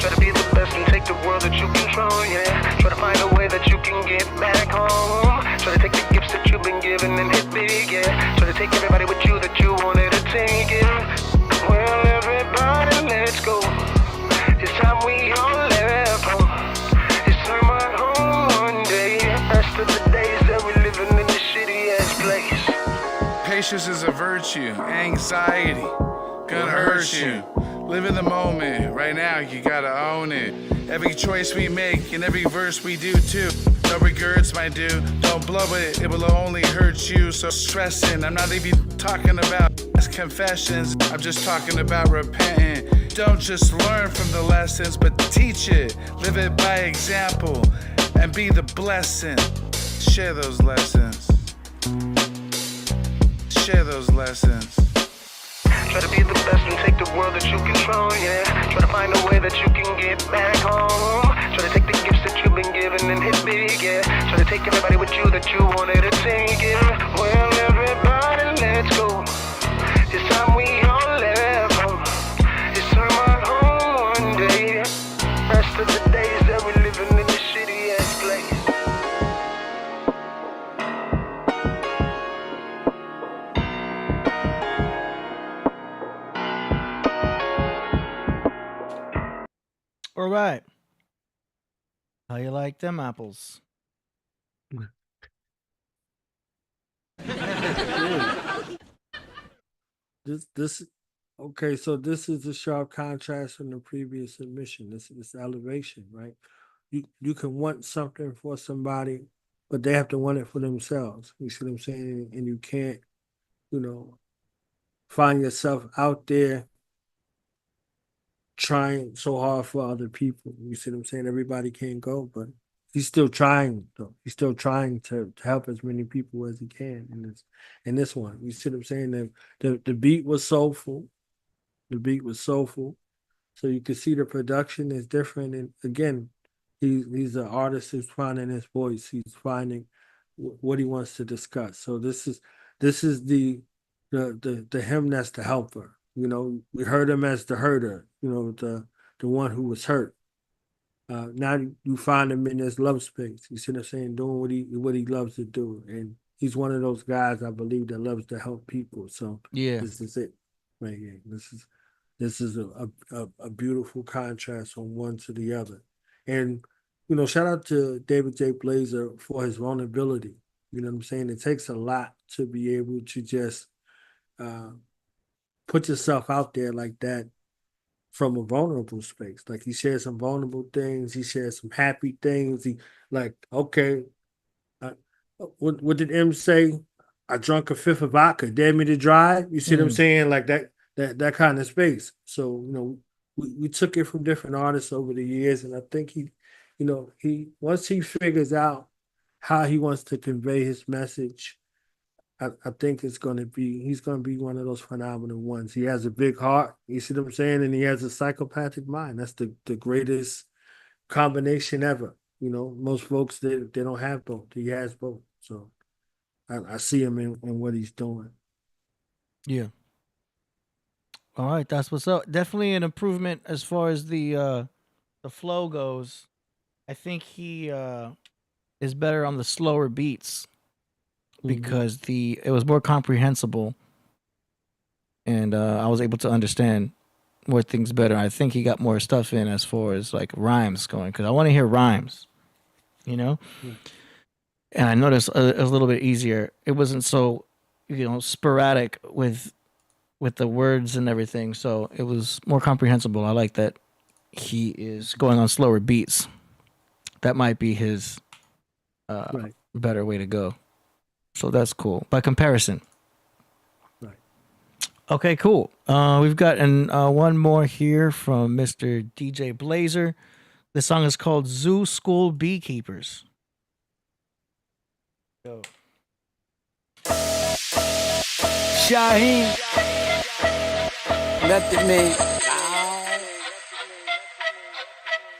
Speaker 18: Try to be the best and take the world that you control, yeah. Try to find a way that you can get back home. Try to take the gifts that you've been given and hit big, yeah. Try to take everybody with you that you wanted to take, yeah. Well, everybody, let's go. It's time we all left home. It's my home one day. Rest of the days that we're living in this shitty ass place.
Speaker 16: Patience is a virtue, anxiety gonna hurt you. Live in the moment, right now you gotta own it. Every choice we make and every verse we do too. No regrets, my dude, don't blow it, it will only hurt you. So stressing, I'm not even talking about confessions, I'm just talking about repenting. Don't just learn from the lessons, but teach it. Live it by example and be the blessing. Share those lessons. Share those lessons.
Speaker 18: Try to be the best and take the world that you control, yeah. Try to find a way that you can get back home. Try to take the gifts that you've been given and hit big, yeah. Try to take everybody with you that you wanted to take, yeah. Well, everybody, let's go. It's time we all left home. It's my home one day. Rest of the days that we're living in this shitty ass place.
Speaker 2: All right. How you like them apples?
Speaker 9: This okay, so this is a sharp contrast from the previous submission. This elevation, right? You can want something for somebody, but they have to want it for themselves. You see what I'm saying? And you can't, find yourself out there trying so hard for other people. You see what I'm saying? Everybody can't go, but he's still trying though. He's still trying to help as many people as he can in this one. You see what I'm saying? The beat was soulful. The beat was soulful. So you can see the production is different. And again, he's an artist who's finding his voice. He's finding what he wants to discuss. So this is the him that's the helper. You know, we heard him as the herder, you know, the one who was hurt. Now you find him in this love space. You see what I'm saying? Doing what he loves to do. And he's one of those guys, I believe, that loves to help people. So
Speaker 2: yeah,
Speaker 9: this is it. Right here. This is a beautiful contrast from one to the other. And, you know, shout out to David J. Blazer for his vulnerability. You know what I'm saying? It takes a lot to be able to just put yourself out there like that from a vulnerable space. Like, he shared some vulnerable things. He shared some happy things. He like, okay, what did M say? I drunk a fifth of vodka, dare me to drive. You see what I'm saying? Like that kind of space. So, you know, we took it from different artists over the years, and I think he once he figures out how he wants to convey his message, I think he's going to be one of those phenomenal ones. He has a big heart, you see what I'm saying, and he has a psychopathic mind. That's the greatest combination ever. You know, most folks they don't have both. He has both. So I see him in what he's doing.
Speaker 2: Yeah. All right, that's what's up. Definitely an improvement as far as the flow goes. I think he is better on the slower beats because it was more comprehensible, and I was able to understand more things better. I think he got more stuff in as far as like rhymes going, because I want to hear rhymes, you know. And I noticed it was a little bit easier. It wasn't so, you know, sporadic with the words and everything, so it was more comprehensible. I like that he is going on slower beats. That might be his better way to go. So that's cool. By comparison.
Speaker 9: Right.
Speaker 2: Okay, cool. We've got one more here from Mr. DJ Blazer. The song is called Zoo School Beekeepers. Go.
Speaker 19: Shaheen. Method Man.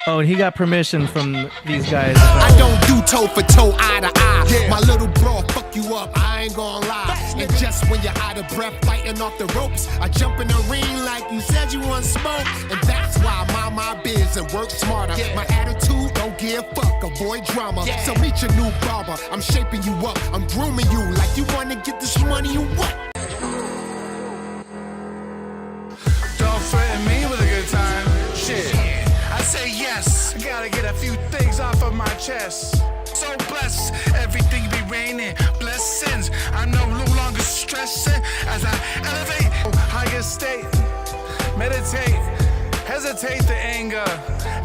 Speaker 2: Oh, and he got permission from these guys.
Speaker 20: I don't do toe for toe, eye to eye. Yeah. My little bro fuck you up, I ain't gonna lie. And just when you're out of breath fighting off the ropes, I jump in the ring like you said you want smoke. And that's why I mind my biz and work smarter. Yeah. My attitude, don't give a fuck, avoid drama. Yeah. So meet your new barber, I'm shaping you up, I'm grooming you like you wanna get this money, you what?
Speaker 16: Don't threaten me with a good time. Shit. I say yes. I gotta get a few things off of my chest. So blessed, everything be raining. Blessings. I'm no longer stressing as I elevate. Higher state. Meditate. Hesitate the anger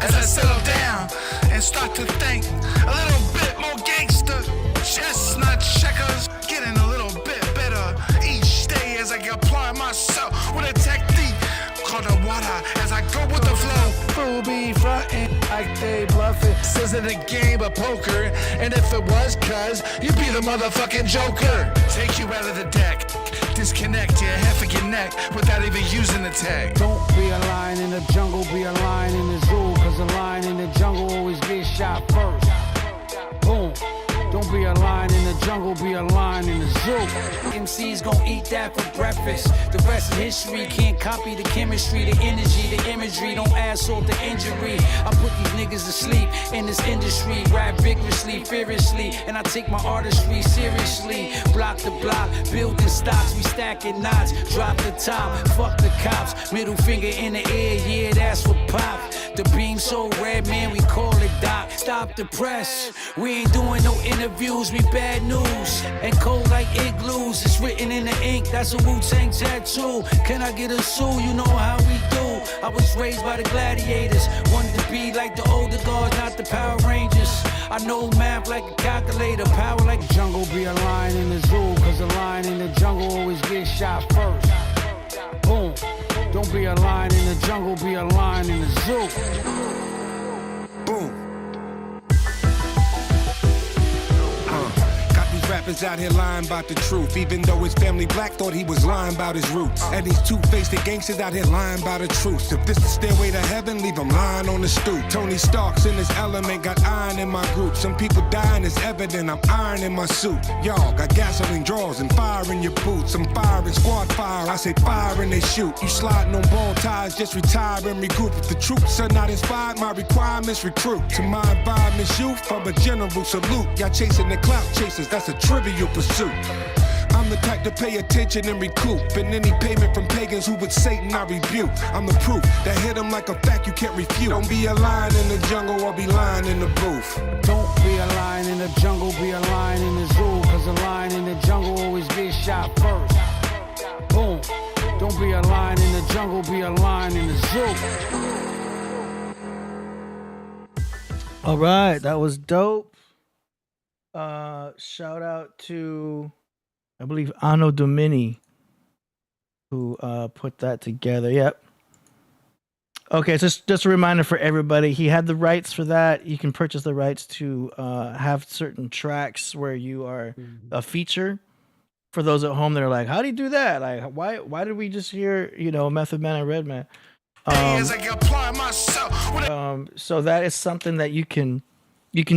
Speaker 16: as I settle down and start to think a little bit more gangster. Chestnut checkers. Getting a little bit better each day as I apply myself with a technique called the water as I go with the flow. Fool be frontin' like they bluffin'. This isn't a game of poker, and if it was, cuz you'd be the motherfucking joker. Take you out of the deck, disconnect your head for your neck without even using the tag.
Speaker 19: Don't be a lion in the jungle, be a lion in the zoo, cause a lion in the jungle always gets shot first. Boom. Don't be a lion in the jungle, be a lion in the zoo. MC's gon' eat that for breakfast. The rest of history can't copy the chemistry, the energy, the imagery. Don't assault the injury. I put these niggas to sleep in this industry. Rap vigorously, fearlessly, and I take my artistry seriously. Block the block, building stocks, we stacking knots. Drop the top, fuck the cops. Middle finger in the air, yeah, that's what pop. The beam so red, man, we call it Doc. Stop the press, we ain't doing no interviews, we bad news. And cold like igloos, it's written in the ink, that's a Wu-Tang tattoo. Can I get a sue? You know how we do. I was raised by the gladiators, wanted to be like the older guards, not the Power Rangers. I know math like a calculator, power like a jungle. Be a lion in the zoo, cause a lion in the jungle always gets shot first. Boom. Don't be a lion in the jungle, be a lion in the zoo. Boom.
Speaker 15: rappers out here lying about the truth. Even though his family black thought he was lying about his roots. And these two-faced gangsters out here lying about the truth. If this the stairway to heaven, leave them lying on the stoop. Tony Stark's in his element, got iron in my group. Some people dying, it's evident I'm iron in my suit. Y'all got gasoline drawers and fire in your boots. I'm firing squad fire, I say fire and they shoot. You sliding on ball ties, just retire and regroup. If the troops are not inspired, my requirements recruit. To my environment's youth, I'm a general salute. Y'all chasing the clout chasers, that's a trivial pursuit. I'm the type to pay attention and recoup. And any payment from pagans who with Satan I rebuke. I'm the proof that hit them like a fact you can't refute. Don't be a lion in the jungle or be lying in the booth.
Speaker 19: Don't be a lion in the jungle, be a lion in the zoo. Cause a lion in the jungle always gets shot first. Boom. Don't be a lion in the jungle, be a lion in the zoo.
Speaker 2: All right, that was dope. Shout out to, I believe, Anno Domini, who put that together. Yep. Okay, so just a reminder for everybody. He had the rights for that. You can purchase the rights to have certain tracks where you are a feature. For those at home that are like, how do you do that? Like, why did we just hear, Method Man and Redman? So that is something that you can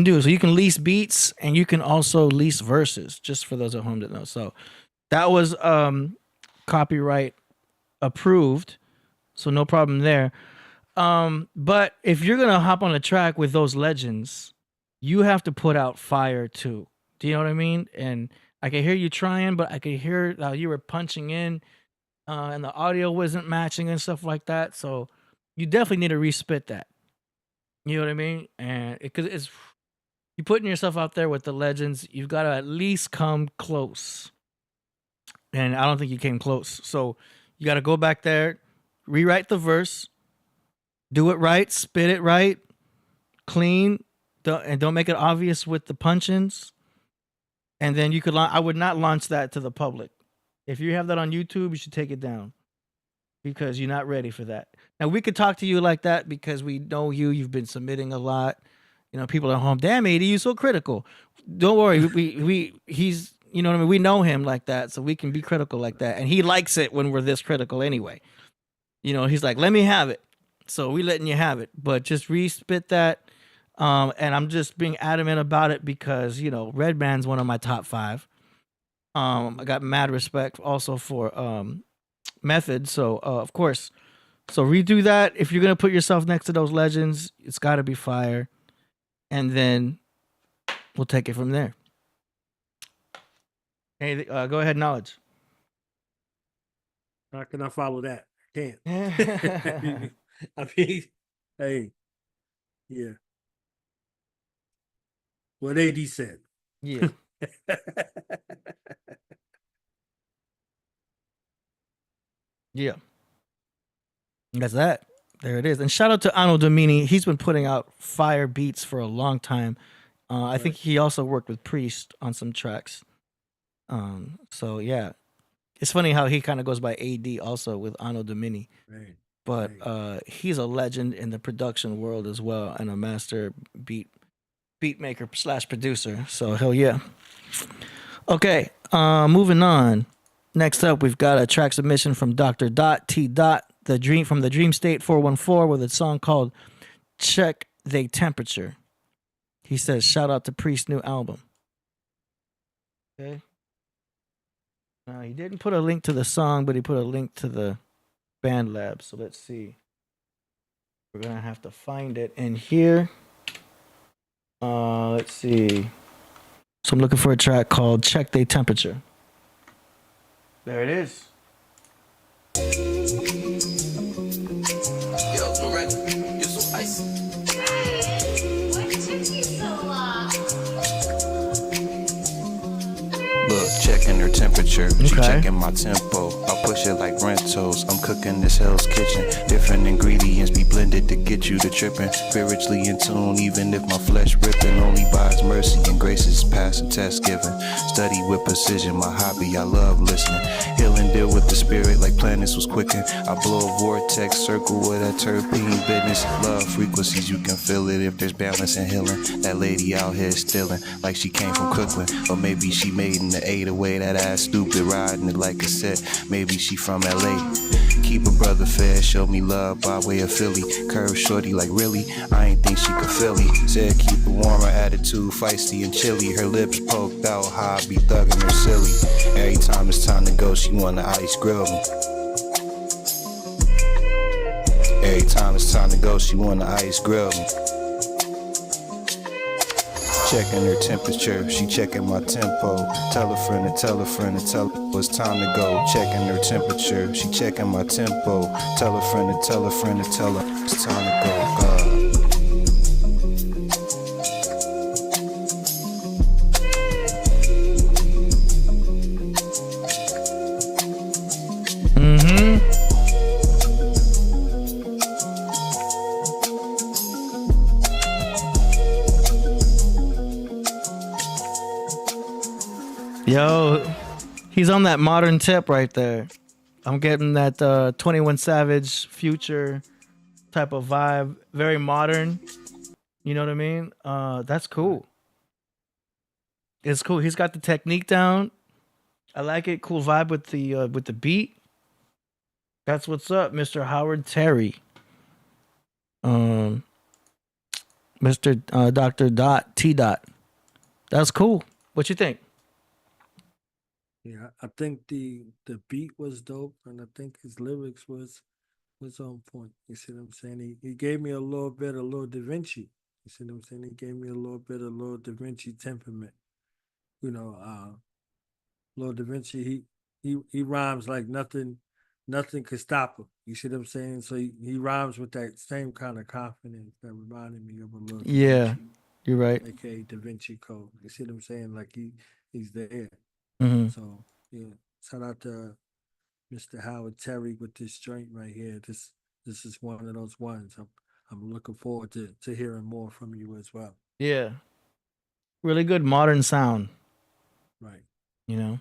Speaker 2: do. So you can lease beats and you can also lease verses, just for those at home that know. So that was copyright approved, so no problem there. But if you're gonna hop on a track with those legends, you have to put out fire too. Do you know what I mean? And I could hear you trying, but I could hear how you were punching in, and the audio wasn't matching and stuff like that. So you definitely need to respit that. You know what I mean? And because it's you putting yourself out there with the legends, you've got to at least come close. And I don't think you came close. So you got to go back there, rewrite the verse, do it right, spit it right, clean, and don't make it obvious with the punch-ins. And then you could I would not launch that to the public. If you have that on YouTube, you should take it down because you're not ready for that. Now, we could talk to you like that because we know you. You've been submitting a lot. People at home, damn, AD, you're so critical. Don't worry. He's, you know what I mean? We know him like that, so we can be critical like that. And he likes it when we're this critical anyway. He's like, let me have it. So we letting you have it. But just respit that. And I'm just being adamant about it because, Redman's one of my top 5. I got mad respect also for Method. So, of course. So redo that. If you're going to put yourself next to those legends, it's got to be fire. And then we'll take it from there. Hey, go ahead, Knowledge.
Speaker 9: How can I follow that? I can't. I mean, hey, yeah. What AD said.
Speaker 2: Yeah. Yeah. That's that. There it is. And shout out to Anno Domini. He's been putting out fire beats for a long time. I think he also worked with Priest on some tracks. So yeah. It's funny how he kind of goes by AD also with Anno Domini.
Speaker 9: Right.
Speaker 2: But he's a legend in the production world as well and a master beat maker / producer. So hell yeah. Okay, moving on. Next up, we've got a track submission from Dr. T. from the Dream State 414 with a song called Check They Temperature. He says, shout out to Priest's new album. Okay. Now, he didn't put a link to the song, but he put a link to the band lab. So let's see. We're going to have to find it in here. Let's see. So I'm looking for a track called Check They Temperature. There it is.
Speaker 21: Yo, Loretta, you're so icy.
Speaker 13: Hey, what took you so long?
Speaker 21: Look, checking
Speaker 3: checking her temperature. She
Speaker 2: Okay.
Speaker 3: checking my tempo. I push it like rentals. I'm cooking this Hell's Kitchen. Different ingredients be blended to get you to tripping. Spiritually in tune, even if my flesh ripping. Only by His mercy and grace is past and test given. Study with precision, my hobby, I love listening. Healing, deal with the spirit like planets was quickened. I blow a vortex, circle with that terpene business. Love frequencies, you can feel it if there's balance and healing. That lady out here stealing like she came from Crooklyn. Or maybe she made in the 808, that ass stupid, riding it like a set. Maybe she from LA. Keep a brother fed, show me love by way of Philly. Curve shorty like really, I ain't think she could feel me. Said keep a warmer attitude, feisty and chilly. Her lips poked out, high, be thugging her silly. Every time it's time to go, she wanna ice grill me. Every time it's time to go, she wanna ice grill me. Checking her temperature, she checking my tempo. Tell a friend and tell a friend and tell her it's time to go. Checking her temperature, she checking my tempo. Tell a friend and tell a friend and tell her it's time to go.
Speaker 2: Yo, he's on that modern tip right there. I'm getting that 21 Savage future type of vibe. Very modern. You know what I mean? That's cool. It's cool. He's got the technique down. I like it. Cool vibe with the beat. That's what's up, Mr. Howard Terry. Mr. Dr. Dot T. Dot. That's cool. What you think?
Speaker 9: Yeah, I think the beat was dope, and I think his lyrics was on point. You see what I'm saying? He gave me a little bit of Lil Da Vinci. You see what I'm saying? He gave me a little bit of Lil Da Vinci temperament. You know, Lil Da Vinci, he rhymes like nothing could stop him. You see what I'm saying? So he rhymes with that same kind of confidence that reminded me of a Lil Da
Speaker 2: Yeah,
Speaker 9: Vinci,
Speaker 2: you're right.
Speaker 9: aka Da Vinci Code. You see what I'm saying? Like he's there.
Speaker 2: Mhm.
Speaker 9: So yeah, shout out to Mr. Howard Terry with this joint right here. This is one of those ones. I'm looking forward to hearing more from you as well.
Speaker 2: Yeah. Really good modern sound.
Speaker 9: Right.
Speaker 2: You know?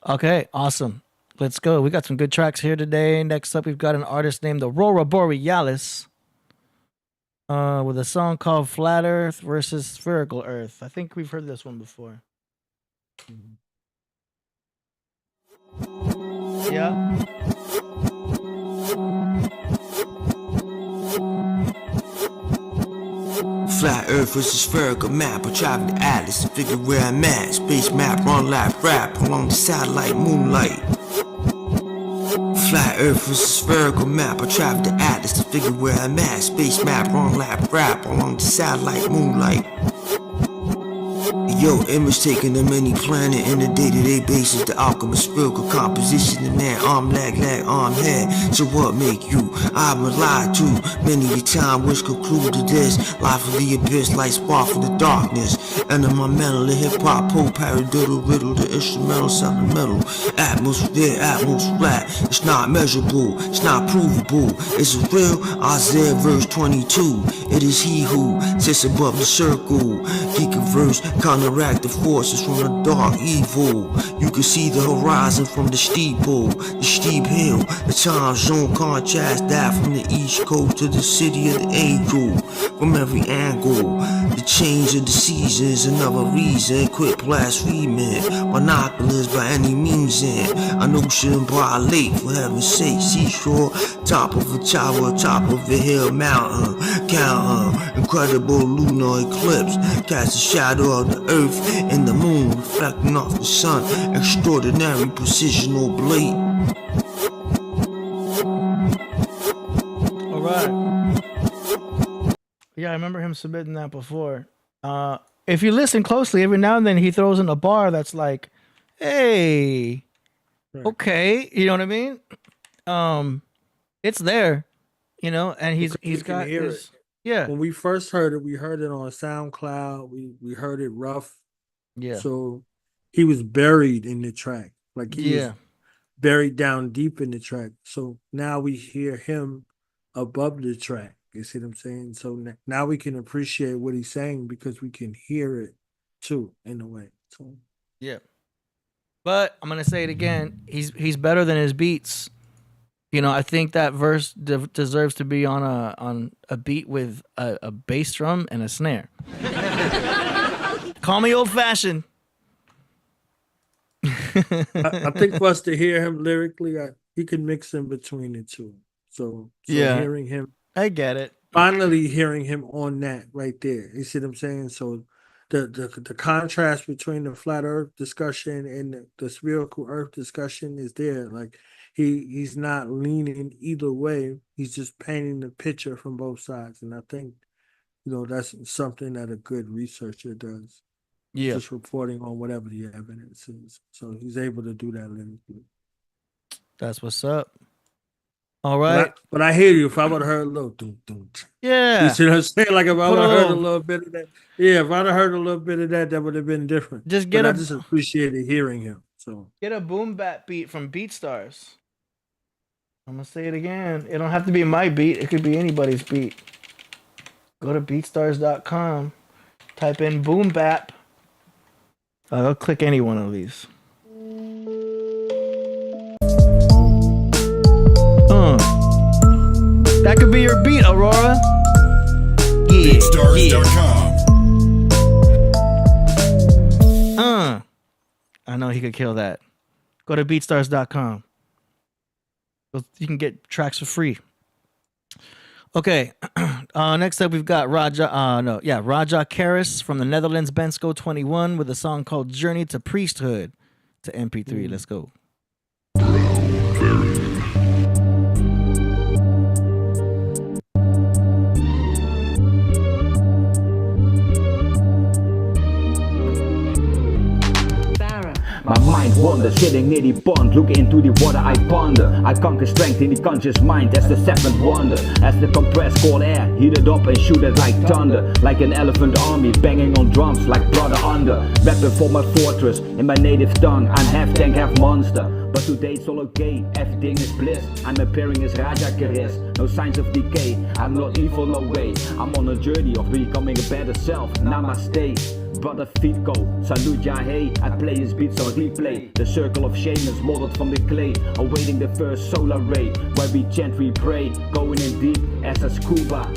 Speaker 2: Okay, awesome. Let's go. We got some good tracks here today. Next up, we've got an artist named Aurora Borealis with a song called Flat Earth versus Spherical Earth. I think we've heard this one before. Yeah.
Speaker 22: Flat Earth versus spherical map. I travel to Atlas to figure where I'm at. Space map, run lap, rap along the satellite moonlight. Flat Earth versus spherical map. I travel to Atlas to figure where I'm at. Space map, run lap, rap along the satellite moonlight. Yo, image taking a mini planet in a day-to-day basis. The alchemist spherical composition, the man arm, leg, arm, head. So what make you? I'm alive too. Many a time which conclude to this. Life of the abyss, light spark from the darkness. And in my mental, the hip-hop, pole, paradiddle, riddle, the instrumental, sentimental. Atmosphere, atmosphere flat. It's not measurable, it's not provable. It's real, Isaiah verse 22. It is he who sits above the circle. He converse, counteract the forces from the dark evil. You can see the horizon from the steeple, the steep hill, the time zone contrast that from the east coast to the city of the angel. From every angle, the change of the seasons, another reason. Quit blaspheming, binoculars by any means in an ocean by a lake, for heaven's sake. Seashore, top of a tower, top of a hill mountain. Count incredible lunar eclipse, cast a shadow of the earth and the moon, reflecting off the sun. Extraordinary precision oblate.
Speaker 2: All right. Yeah, I remember him submitting that before. If you listen closely, every now and then he throws in a bar that's like, hey, okay, you know what I mean? It's there, you know, and he's got his, yeah.
Speaker 9: When we first heard it, we heard it on SoundCloud. We heard it rough.
Speaker 2: Yeah.
Speaker 9: So he was buried in the track. Like he
Speaker 2: Yeah.
Speaker 9: was buried down deep in the track. So now we hear him above the track. You see what I'm saying? So now we can appreciate what he's saying because we can hear it too, in a way. So
Speaker 2: Yeah. But I'm gonna say it again. He's better than his beats. You know, I think that verse deserves to be on a beat with a bass drum and a snare. Call me old fashioned.
Speaker 9: I think for us to hear him lyrically, he can mix in between the two. So
Speaker 2: Yeah.
Speaker 9: hearing him,
Speaker 2: I get it.
Speaker 9: finally hearing him on that right there. You see what I'm saying? So the contrast between the flat Earth discussion and the spherical Earth discussion is there. Like he's not leaning either way. He's just painting the picture from both sides, and I think that's something that a good researcher does.
Speaker 2: Yeah.
Speaker 9: Just reporting on whatever the evidence is. So he's able to do that lyrically.
Speaker 2: That's what's up. All right.
Speaker 9: But I hear you. If I would have heard a little doom.
Speaker 2: Yeah.
Speaker 9: You see what I'm saying? Like if I
Speaker 2: Put
Speaker 9: would
Speaker 2: a
Speaker 9: have heard a
Speaker 2: little-
Speaker 9: little bit of that. Yeah, if I'd have heard a little bit of that, that would have been different.
Speaker 2: Just
Speaker 9: But
Speaker 2: get
Speaker 9: I
Speaker 2: a-
Speaker 9: just appreciated hearing him. So
Speaker 2: Get a boom bap beat from BeatStars. I'm gonna say it again. It don't have to be my beat. It could be anybody's beat. Go to beatstars.com. Type in boom bap. I'll click any one of these. That could be your beat, Aurora. Yeah.
Speaker 5: BeatStars.com.
Speaker 2: I know he could kill that. Go to beatstars.com. You can get tracks for free. Okay. Next up we've got Raja Karis from the Netherlands, Bensko 21 with a song called Journey to Priesthood to MP3. Let's go.
Speaker 8: My mind wanders, sitting near the pond, looking into the water I ponder. I conquer strength in the conscious mind as the seventh wonder. As the compressed cold air heated up and shooted like thunder. Like an elephant army banging on drums like brother under. Rapping for my fortress in my native tongue. I'm half tank, half monster. But today it's all okay, everything is bliss. I'm appearing as Raja Karis, no signs of decay. I'm not evil, no way. I'm on a journey of becoming a better self. Namaste. Brother Fitco, salute Yahweh. I play his beats on replay. The circle of shamans molded from the clay, awaiting the first solar ray. Where we chant, we pray, going in deep as a scuba.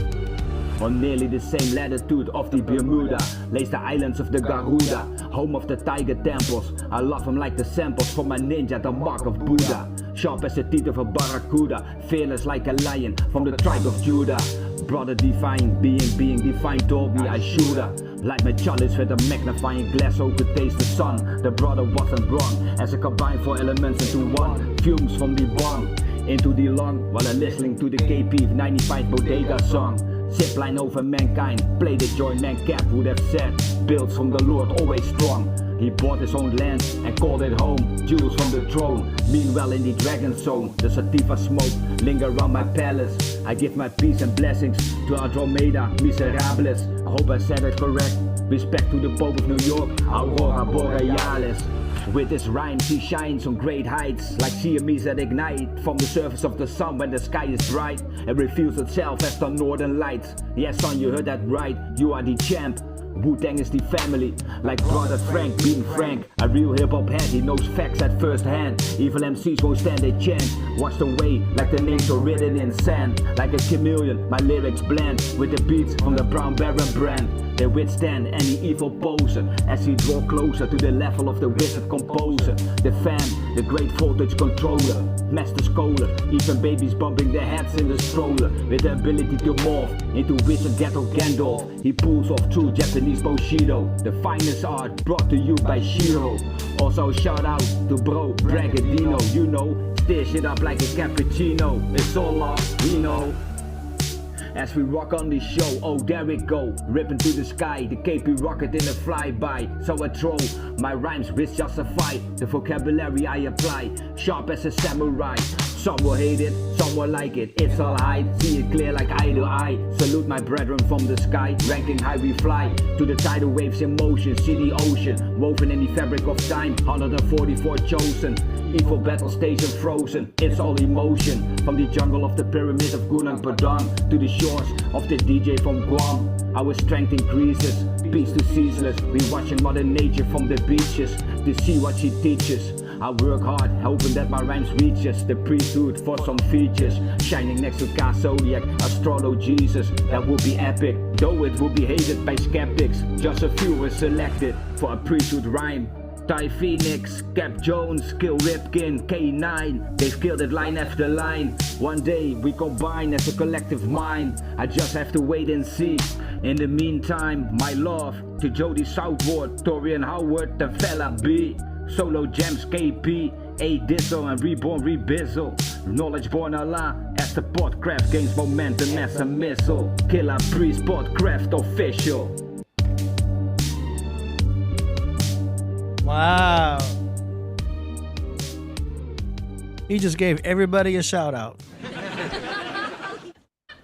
Speaker 8: On nearly the same latitude of the Bermuda lays the islands of the Garuda, home of the tiger temples. I love them like the samples from my ninja, the mark of Buddha. Sharp as the teeth of a barracuda, fearless like a lion from the tribe of Judah. Brother divine, being divine told me I should have. Like my chalice with a magnifying glass so could taste the sun. The brother wasn't wrong, as I combine four elements into one. Fumes from the bomb into the lung, while I'm listening to the KP 95 Bodega song. Zipline over mankind, play the joy man cap would have said. Builds from the Lord, always strong. He bought his own land and called it home. Jewels from the throne. Meanwhile in the dragon zone, the sativa smoke linger around my palace. I give my peace and blessings to Andromeda Miserables. I hope I said it correct. Respect to the Pope of New York, Aurora Borealis. With his rhymes he shines on great heights, like Siamese that ignite from the surface of the sun when the sky is bright. It reveals itself as the northern lights. Yes son, you heard that right, you are the champ. Wu-Tang is the family, like brother Frank being frank. A real hip-hop head, he knows facts at first hand. Evil MCs won't stand a chance. Watch the way, like the names are written in sand. Like a chameleon, my lyrics blend with the beats from the Brown Baron brand. They withstand any evil poser as he draw closer to the level of the wizard composer. The fan, the great voltage controller, master scholar, even babies bumping their heads in the stroller. With the ability to morph into wizard ghetto Gandalf, he pulls off true Japanese Bushido. The finest art brought to you by Shiro. Also shout out to bro Bragadino, you know, stir shit up like a cappuccino. It's all love, we know. As we rock on this show, oh there we go, ripping to the sky, the KP rocket in a flyby. So I throw my rhymes which justify the vocabulary I apply, sharp as a samurai, Some will hate it, some will like it. It's all hype, see it clear like eye to eye. Salute my brethren from the sky. Ranking high we fly to the tidal waves in motion. See the ocean woven in the fabric of time. 144 chosen. Evil battle station frozen. It's all emotion. From the jungle of the pyramid of Gunung Padang to the shores of the DJ from Guam. Our strength increases, peace to ceaseless. We watching Mother Nature from the beaches to see what she teaches. I work hard, hoping that my rhymes reaches the priesthood for some features. Shining next to God Zodiac, astrology, Jesus. That would be epic, though it would be hated by skeptics. Just a few were selected for a priesthood rhyme. Ty Phoenix, Cap Jones, Kill Ripkin, K9. They've killed it line after line. One day we combine as a collective mind. I just have to wait and see. In the meantime, my love to Jody Southward, Torian Howard, and Fella B. Solo Gems, KP, A Dizzle and Reborn Rebizzle. Knowledge born Allah as the Podcraft gains momentum as a missile. Killah Priest, Podcraft official.
Speaker 2: Wow. He just gave everybody a shout out.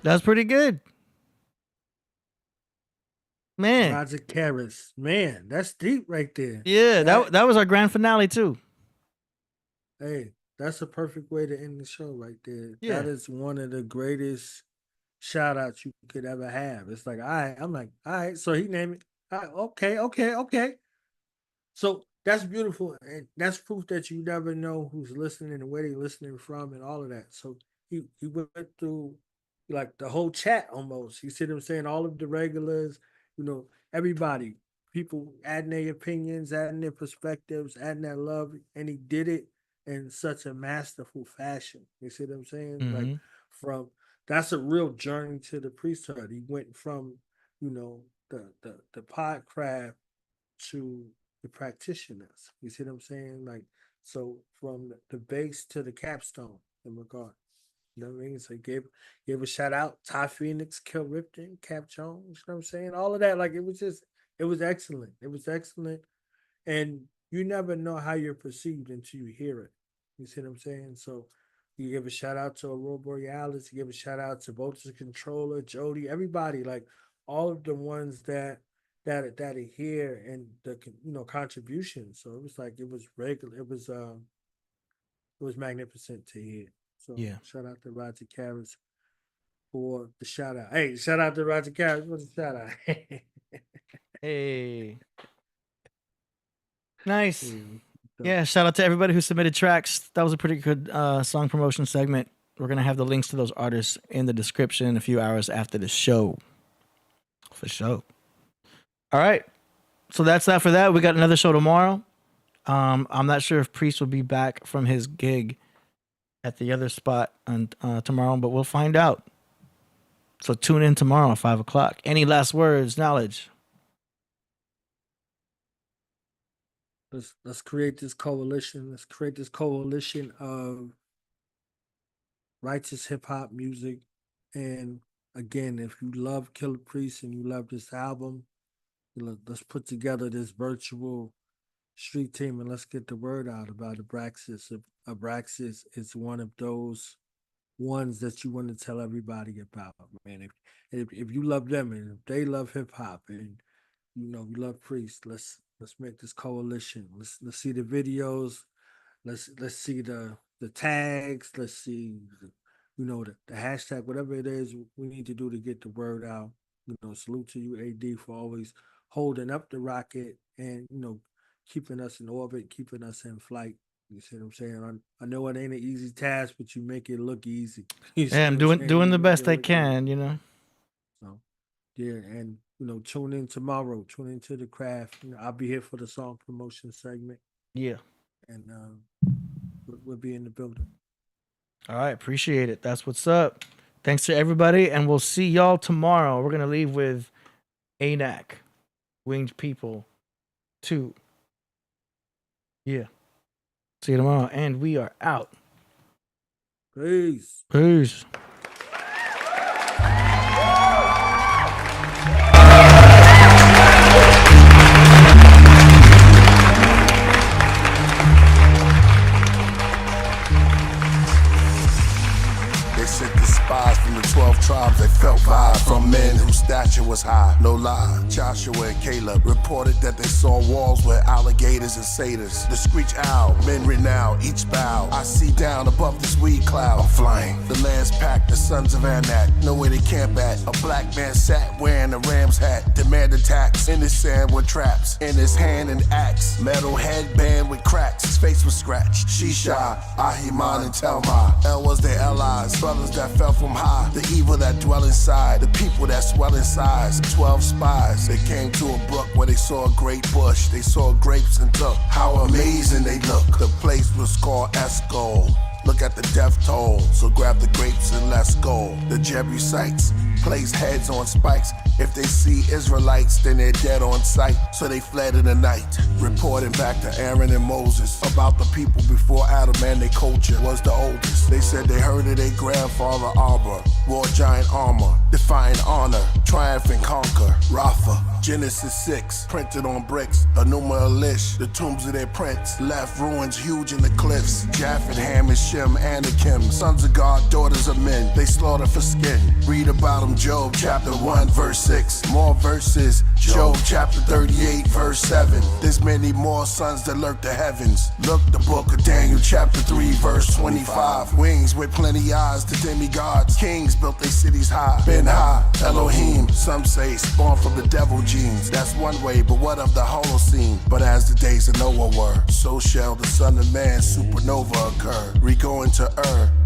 Speaker 2: That's pretty good. Man.
Speaker 9: Roger Karras. Man, that's deep right there.
Speaker 2: Yeah, that was our grand finale too.
Speaker 9: Hey, that's a perfect way to end the show right there.
Speaker 2: Yeah.
Speaker 9: That is one of the greatest shout outs you could ever have. It's like, all right, I'm like, all right, so he named it. All right, okay. So that's beautiful. And that's proof that you never know who's listening and where they're listening from and all of that. So he went through like the whole chat almost. You see what I'm saying? All of the regulars, you know, everybody, people adding their opinions, adding their perspectives, adding that love. And he did it in such a masterful fashion. You see what I'm saying? Like that's a real journey to the priesthood. He went from, you know, the podcraft to the practitioners. You see what I'm saying? Like, so from the base to the capstone in regard. You know what I mean? So he gave a shout out, Ty Phoenix, Kill Ripton, Cap Jones, you know what I'm saying? All of that, like it was excellent. It was excellent. And you never know how you're perceived until you hear it. You see what I'm saying? So you give a shout out to Aurora Borealis, you give a shout out to Voltage Controller, Jody, everybody, like all of the ones that are here and the contributions. So it was like it was regular. It was magnificent to hear. So
Speaker 2: yeah,
Speaker 9: shout out to Roger Karras for the shout out. Hey, shout out to Roger Karras for the shout out.
Speaker 2: Hey, nice. Yeah, shout out to everybody who submitted tracks. That was a pretty good song promotion segment. We're gonna have the links to those artists in the description a few hours after the show. For sure. All right, so that's that for that. We got another show tomorrow. I'm not sure if Priest will be back from his gig at the other spot on tomorrow, but we'll find out. So tune in tomorrow at 5 o'clock. Any last words, Knowledge?
Speaker 9: Let's create this coalition. Let's create this coalition of righteous hip hop music. And again, if you love Killah Priest and you love this album, let's put together this virtual street team and let's get the word out about Abraxas. Abraxas is one of those ones that you want to tell everybody about, man. If you love them and if they love hip hop and you love Priest, let's make this coalition. Let's see the videos. Let's see the tags. Let's see the hashtag, whatever it is we need to do to get the word out. Salute to you, AD, for always holding up the rocket and keeping us in orbit, keeping us in flight. You see what I'm saying? I know it ain't an easy task, but you make it look easy.
Speaker 2: Yeah, I'm doing the best I can,
Speaker 9: So, yeah, and tune in tomorrow. Tune into the craft. I'll be here for the song promotion segment.
Speaker 2: Yeah,
Speaker 9: and we'll be in the building.
Speaker 2: All right, appreciate it. That's what's up. Thanks to everybody, and we'll see y'all tomorrow. We're gonna leave with ANAC, Winged People 2. Yeah. See you tomorrow, and we are out.
Speaker 9: Peace.
Speaker 2: Peace.
Speaker 1: tribes, they felt vibe from men whose stature was high. No lie, Joshua and Caleb reported that they saw walls with alligators and satyrs. The screech owl, men renowned, each bow. I see down above this weed cloud. I'm flying. The land's packed, the sons of Anak. Know where they camp at. A black man sat wearing a ram's hat. Demanded tax. In his sand with traps. In his hand an axe. Metal headband with cracks. His face was scratched. Shisha, Ahiman and Telma. El was their allies. Brothers that fell from high. The evil that dwell inside. The people that swell in size. 12 spies. They came to a brook where they saw a great bush. They saw grapes and took. How amazing they look. The place was called Escol. Look at the death toll, so grab the grapes and let's go. The Jebusites place heads on spikes. If they see Israelites, then they're dead on sight. So they fled in the night, reporting back to Aaron and Moses about the people before Adam and their culture was the oldest. They said they heard of their grandfather Abba, wore giant armor, defying honor, triumph and conquer. Rapha, Genesis 6, printed on bricks, Enuma Elish, the tombs of their prince, left ruins huge in the cliffs. Japheth, Ham, and Shem, Anakim, sons of God, daughters of men, they slaughter for skin. Read about them, Job chapter 1, verse 6. More verses, Job chapter 38, verse 7. There's many more sons that lurk the heavens. Look the book of Daniel chapter 3, verse 25. Wings with plenty eyes to demigods. Kings built their cities high. Ben high, Elohim, some say spawned from the devil genes. That's one way, but what of the Holocene? But as the days of Noah were, so shall the Son of Man supernova occur. Regoing to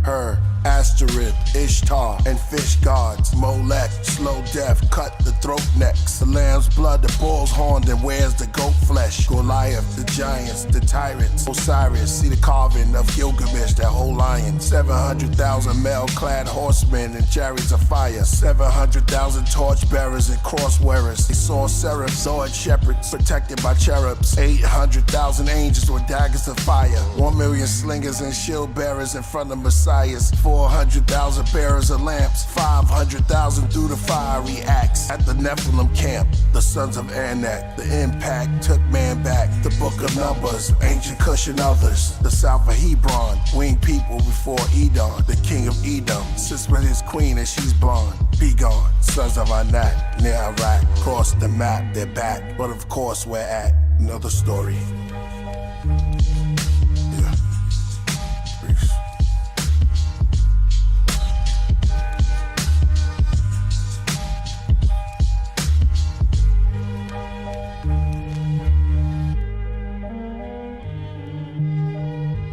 Speaker 1: her, Asterith, Ishtar, and fish gods. Molech, slow death, cut the throat necks. The lamb's blood, the bull's horn, then wears the goat flesh. Goliath, the giants, the tyrants. Osiris, see the carving of Gilgamesh, that whole lion. 700,000 mail-clad horsemen and chariots of fire. 700,000 torch bearers and cross wearers. They saw seraphs, Zoid shepherds, protected by cherubs. 800,000 angels with daggers of fire. 1 million slingers and shield bearers in front of messiahs. 400,000 bearers of lamps. 500,000 through the fiery axe. At the Nephilim camp, the sons of Anak. The impact took man back. The book of Numbers, ancient Cush and others. The south of Hebron, winged people before Edom. The king of Edom sits with his queen and she's blonde. Be gone, sons of Anak, near Iraq. Cross the map, they're back. But of course we're at another story.